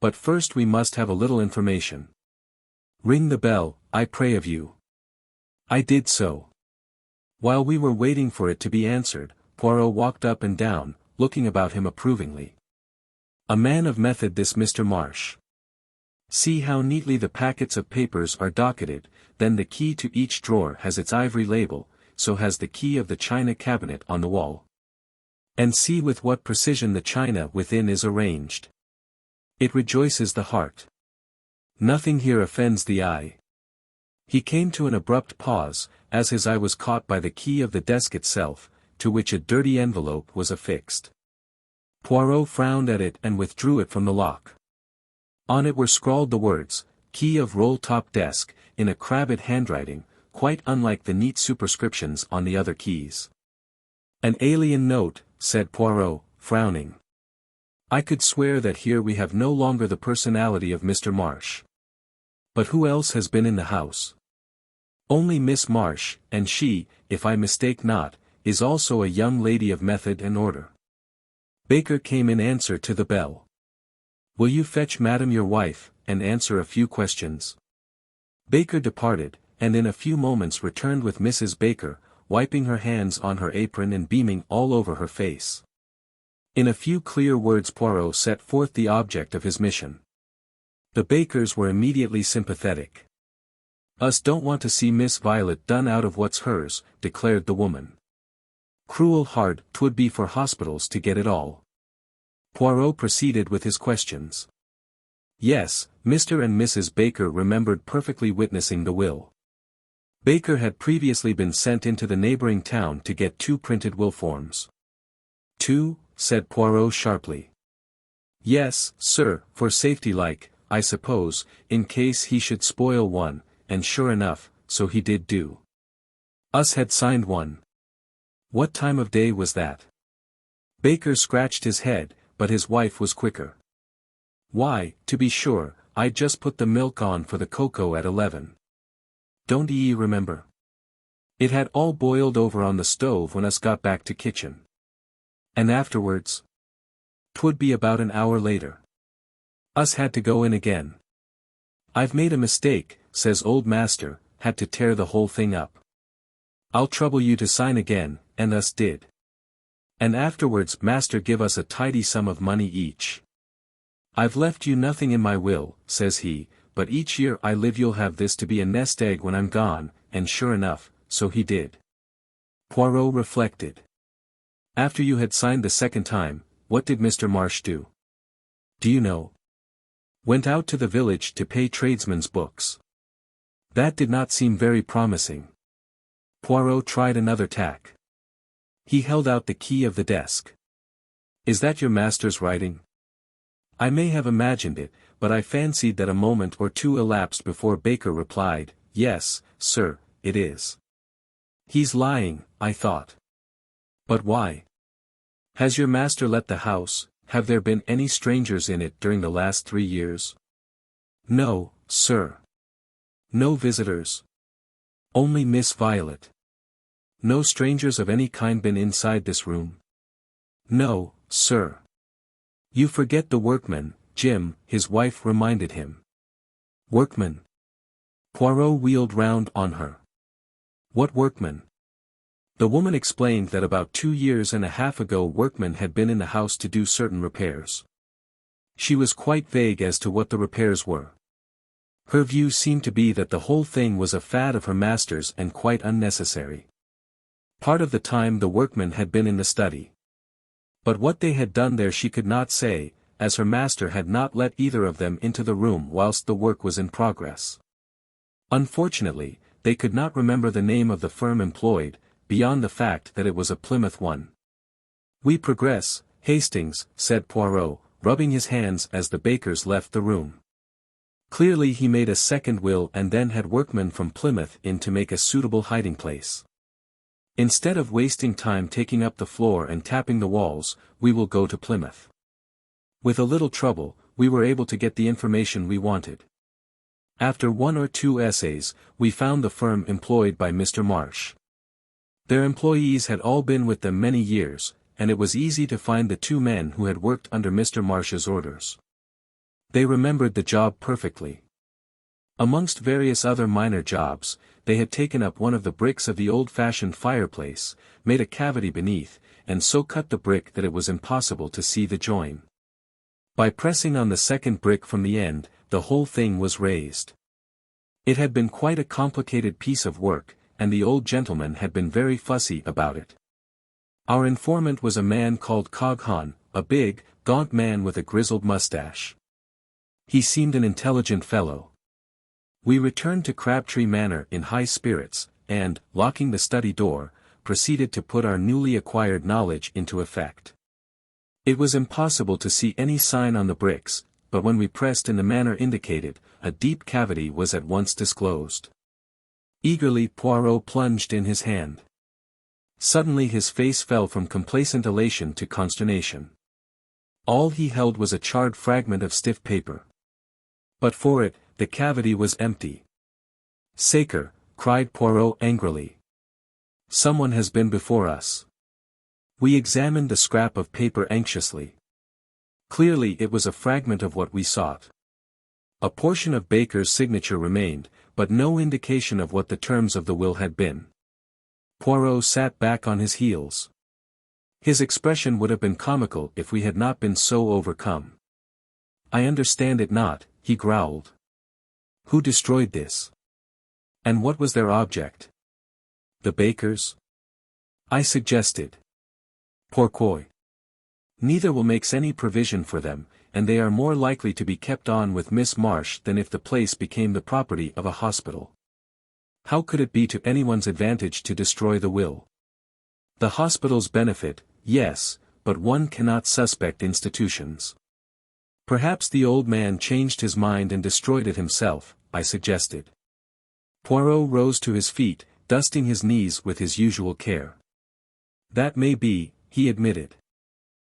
Speaker 1: But first we must have a little information. Ring the bell, I pray of you. I did so. While we were waiting for it to be answered, Poirot walked up and down, looking about him approvingly. A man of method this Mr. Marsh. See how neatly the packets of papers are docketed, then the key to each drawer has its ivory label, so has the key of the china cabinet on the wall. And see with what precision the china within is arranged. It rejoices the heart. Nothing here offends the eye. He came to an abrupt pause, as his eye was caught by the key of the desk itself, to which a dirty envelope was affixed. Poirot frowned at it and withdrew it from the lock. On it were scrawled the words, "Key of roll-top desk," in a crabbed handwriting, quite unlike the neat superscriptions on the other keys. An alien note, said Poirot, frowning. I could swear that here we have no longer the personality of Mr. Marsh. But who else has been in the house? Only Miss Marsh, and she, if I mistake not, is also a young lady of method and order. Baker came in answer to the bell. Will you fetch Madam your wife, and answer a few questions? Baker departed, and in a few moments returned with Mrs. Baker, wiping her hands on her apron and beaming all over her face. In a few clear words Poirot set forth the object of his mission. The Bakers were immediately sympathetic. Us don't want to see Miss Violet done out of what's hers, declared the woman. Cruel hard 'twould be for hospitals to get it all. Poirot proceeded with his questions. Yes, Mr. and Mrs. Baker remembered perfectly witnessing the will. Baker had previously been sent into the neighboring town to get 2 printed will forms. 2, said Poirot sharply. Yes, sir, for safety like, I suppose, in case he should spoil one, and sure enough, so he did do. Us had signed one. What time of day was that? Baker scratched his head, but his wife was quicker. Why, to be sure, I'd just put the milk on for the cocoa at 11. Don't ye remember? It had all boiled over on the stove when us got back to kitchen. And afterwards? 'Twould be about an hour later. Us had to go in again. I've made a mistake, says old master, had to tear the whole thing up. I'll trouble you to sign again, and us did. And afterwards master give us a tidy sum of money each. I've left you nothing in my will, says he, but each year I live you'll have this to be a nest egg when I'm gone, and sure enough, so he did. Poirot reflected. After you had signed the second time, what did Mr. Marsh do? Do you know? Went out to the village to pay tradesmen's books. That did not seem very promising. Poirot tried another tack. He held out the key of the desk. Is that your master's writing? I may have imagined it, but I fancied that a moment or two elapsed before Baker replied, Yes, sir, it is. He's lying, I thought. But why? Has your master let the house? Have there been any strangers in it during the last 3 years? No, sir. No visitors. Only Miss Violet. No strangers of any kind been inside this room? No, sir. You forget the workman, Jim, his wife reminded him. Workman? Poirot wheeled round on her. What workman? The woman explained that about 2 years and a half ago workmen had been in the house to do certain repairs. She was quite vague as to what the repairs were. Her view seemed to be that the whole thing was a fad of her master's and quite unnecessary. Part of the time the workmen had been in the study. But what they had done there she could not say, as her master had not let either of them into the room whilst the work was in progress. Unfortunately, they could not remember the name of the firm employed, beyond the fact that it was a Plymouth one. We progress, Hastings, said Poirot, rubbing his hands as the Bakers left the room. Clearly he made a second will and then had workmen from Plymouth in to make a suitable hiding place. Instead of wasting time taking up the floor and tapping the walls, we will go to Plymouth. With a little trouble, we were able to get the information we wanted. After 1 or 2 essays, we found the firm employed by Mr. Marsh. Their employees had all been with them many years, and it was easy to find the 2 men who had worked under Mr. Marsh's orders. They remembered the job perfectly. Amongst various other minor jobs, they had taken up one of the bricks of the old-fashioned fireplace, made a cavity beneath, and so cut the brick that it was impossible to see the join. By pressing on the second brick from the end, the whole thing was raised. It had been quite a complicated piece of work, and the old gentleman had been very fussy about it. Our informant was a man called Coghan, a big, gaunt man with a grizzled mustache. He seemed an intelligent fellow. We returned to Crabtree Manor in high spirits, and, locking the study door, proceeded to put our newly acquired knowledge into effect. It was impossible to see any sign on the bricks, but when we pressed in the manner indicated, a deep cavity was at once disclosed. Eagerly Poirot plunged in his hand. Suddenly his face fell from complacent elation to consternation. All he held was a charred fragment of stiff paper. But for it, the cavity was empty. "Sacre," cried Poirot angrily. "Someone has been before us." We examined the scrap of paper anxiously. Clearly it was a fragment of what we sought. A portion of Baker's signature remained, but no indication of what the terms of the will had been. Poirot sat back on his heels. His expression would have been comical if we had not been so overcome. "I understand it not," he growled. "Who destroyed this? And what was their object?" "The Bakers?" I suggested. "Pourquoi? Neither will makes any provision for them, and they are more likely to be kept on with Miss Marsh than if the place became the property of a hospital. How could it be to anyone's advantage to destroy the will? The hospital's benefit, yes, but one cannot suspect institutions." "Perhaps the old man changed his mind and destroyed it himself," I suggested. Poirot rose to his feet, dusting his knees with his usual care. "That may be," he admitted.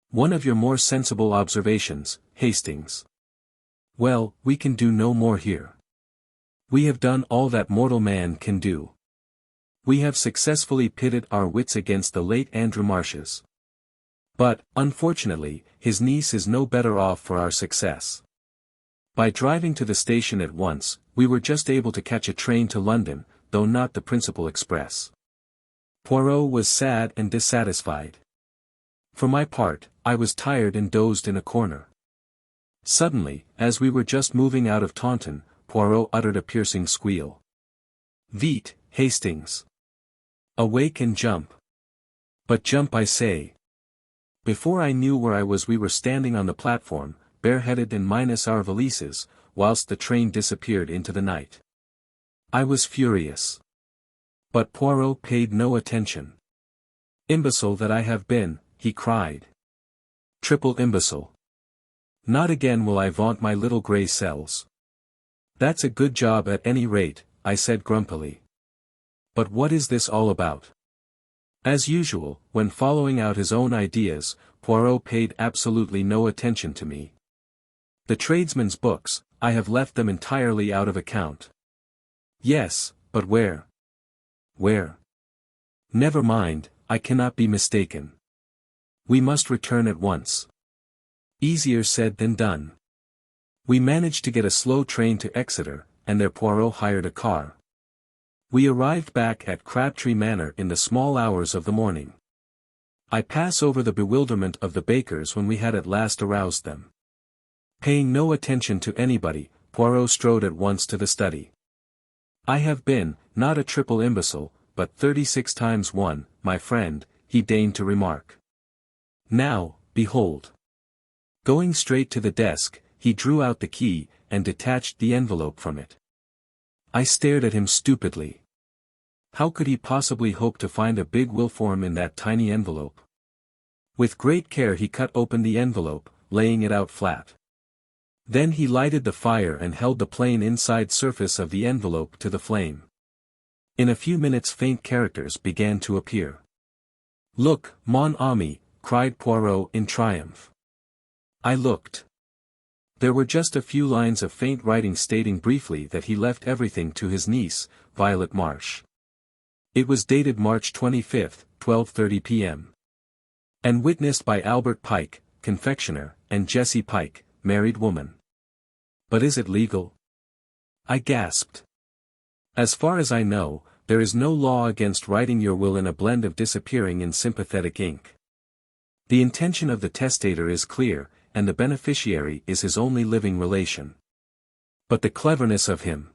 Speaker 1: "One of your more sensible observations, Hastings. Well, we can do no more here. We have done all that mortal man can do. We have successfully pitted our wits against the late Andrew Marsh's. But, unfortunately, his niece is no better off for our success. By driving to the station at once, we were just able to catch a train to London, though not the principal express." Poirot was sad and dissatisfied. For my part, I was tired and dozed in a corner. Suddenly, as we were just moving out of Taunton, Poirot uttered a piercing squeal. "Vite, Hastings! Awake and jump! But jump, I say!" Before I knew where I was we were standing on the platform, bareheaded and minus our valises, whilst the train disappeared into the night. I was furious. But Poirot paid no attention. "Imbecile that I have been," he cried. "Triple imbecile. Not again will I vaunt my little grey cells." "That's a good job at any rate," I said grumpily. "But what is this all about?" As usual, when following out his own ideas, Poirot paid absolutely no attention to me. "The tradesmen's books, I have left them entirely out of account." "Yes, but where?" "Where? Never mind, I cannot be mistaken. We must return at once." Easier said than done. We managed to get a slow train to Exeter, and there Poirot hired a car. We arrived back at Crabtree Manor in the small hours of the morning. I pass over the bewilderment of the Bakers when we had at last aroused them. Paying no attention to anybody, Poirot strode at once to the study. "I have been, not a triple imbecile, but 36 times one, my friend," he deigned to remark. "Now, behold." Going straight to the desk, he drew out the key, and detached the envelope from it. I stared at him stupidly. How could he possibly hope to find a big will form in that tiny envelope? With great care he cut open the envelope, laying it out flat. Then he lighted the fire and held the plain inside surface of the envelope to the flame. In a few minutes faint characters began to appear. "Look, mon ami," cried Poirot in triumph. I looked. There were just a few lines of faint writing stating briefly that he left everything to his niece, Violet Marsh. It was dated March 25, 12:30 p.m. And witnessed by Albert Pike, confectioner, and Jessie Pike, married woman. But is it legal? I gasped. As far as I know, there is no law against writing your will in a blend of disappearing and sympathetic ink. The intention of the testator is clear, and the beneficiary is his only living relation. But the cleverness of him!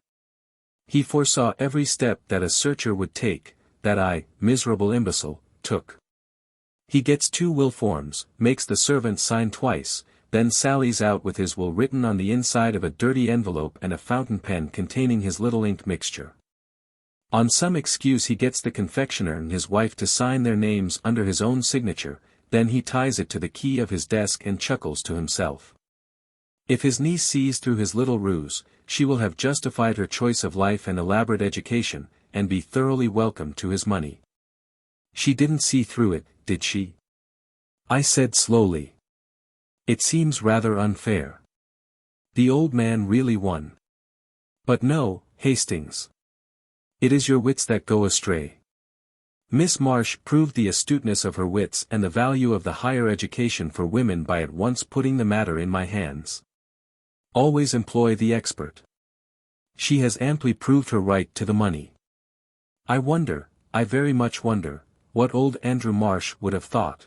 Speaker 1: He foresaw every step that a searcher would take, that I, miserable imbecile, took. He gets 2 will forms, makes the servant sign twice, then sallies out with his will written on the inside of a dirty envelope and a fountain pen containing his little ink mixture. On some excuse he gets the confectioner and his wife to sign their names under his own signature, then he ties it to the key of his desk and chuckles to himself. If his niece sees through his little ruse, she will have justified her choice of life and elaborate education, and be thoroughly welcome to his money. She didn't see through it, did she? I said slowly. It seems rather unfair. The old man really won. But no, Hastings. It is your wits that go astray. Miss Marsh proved the astuteness of her wits and the value of the higher education for women by at once putting the matter in my hands. Always employ the expert. She has amply proved her right to the money. I very much wonder, what old Andrew Marsh would have thought.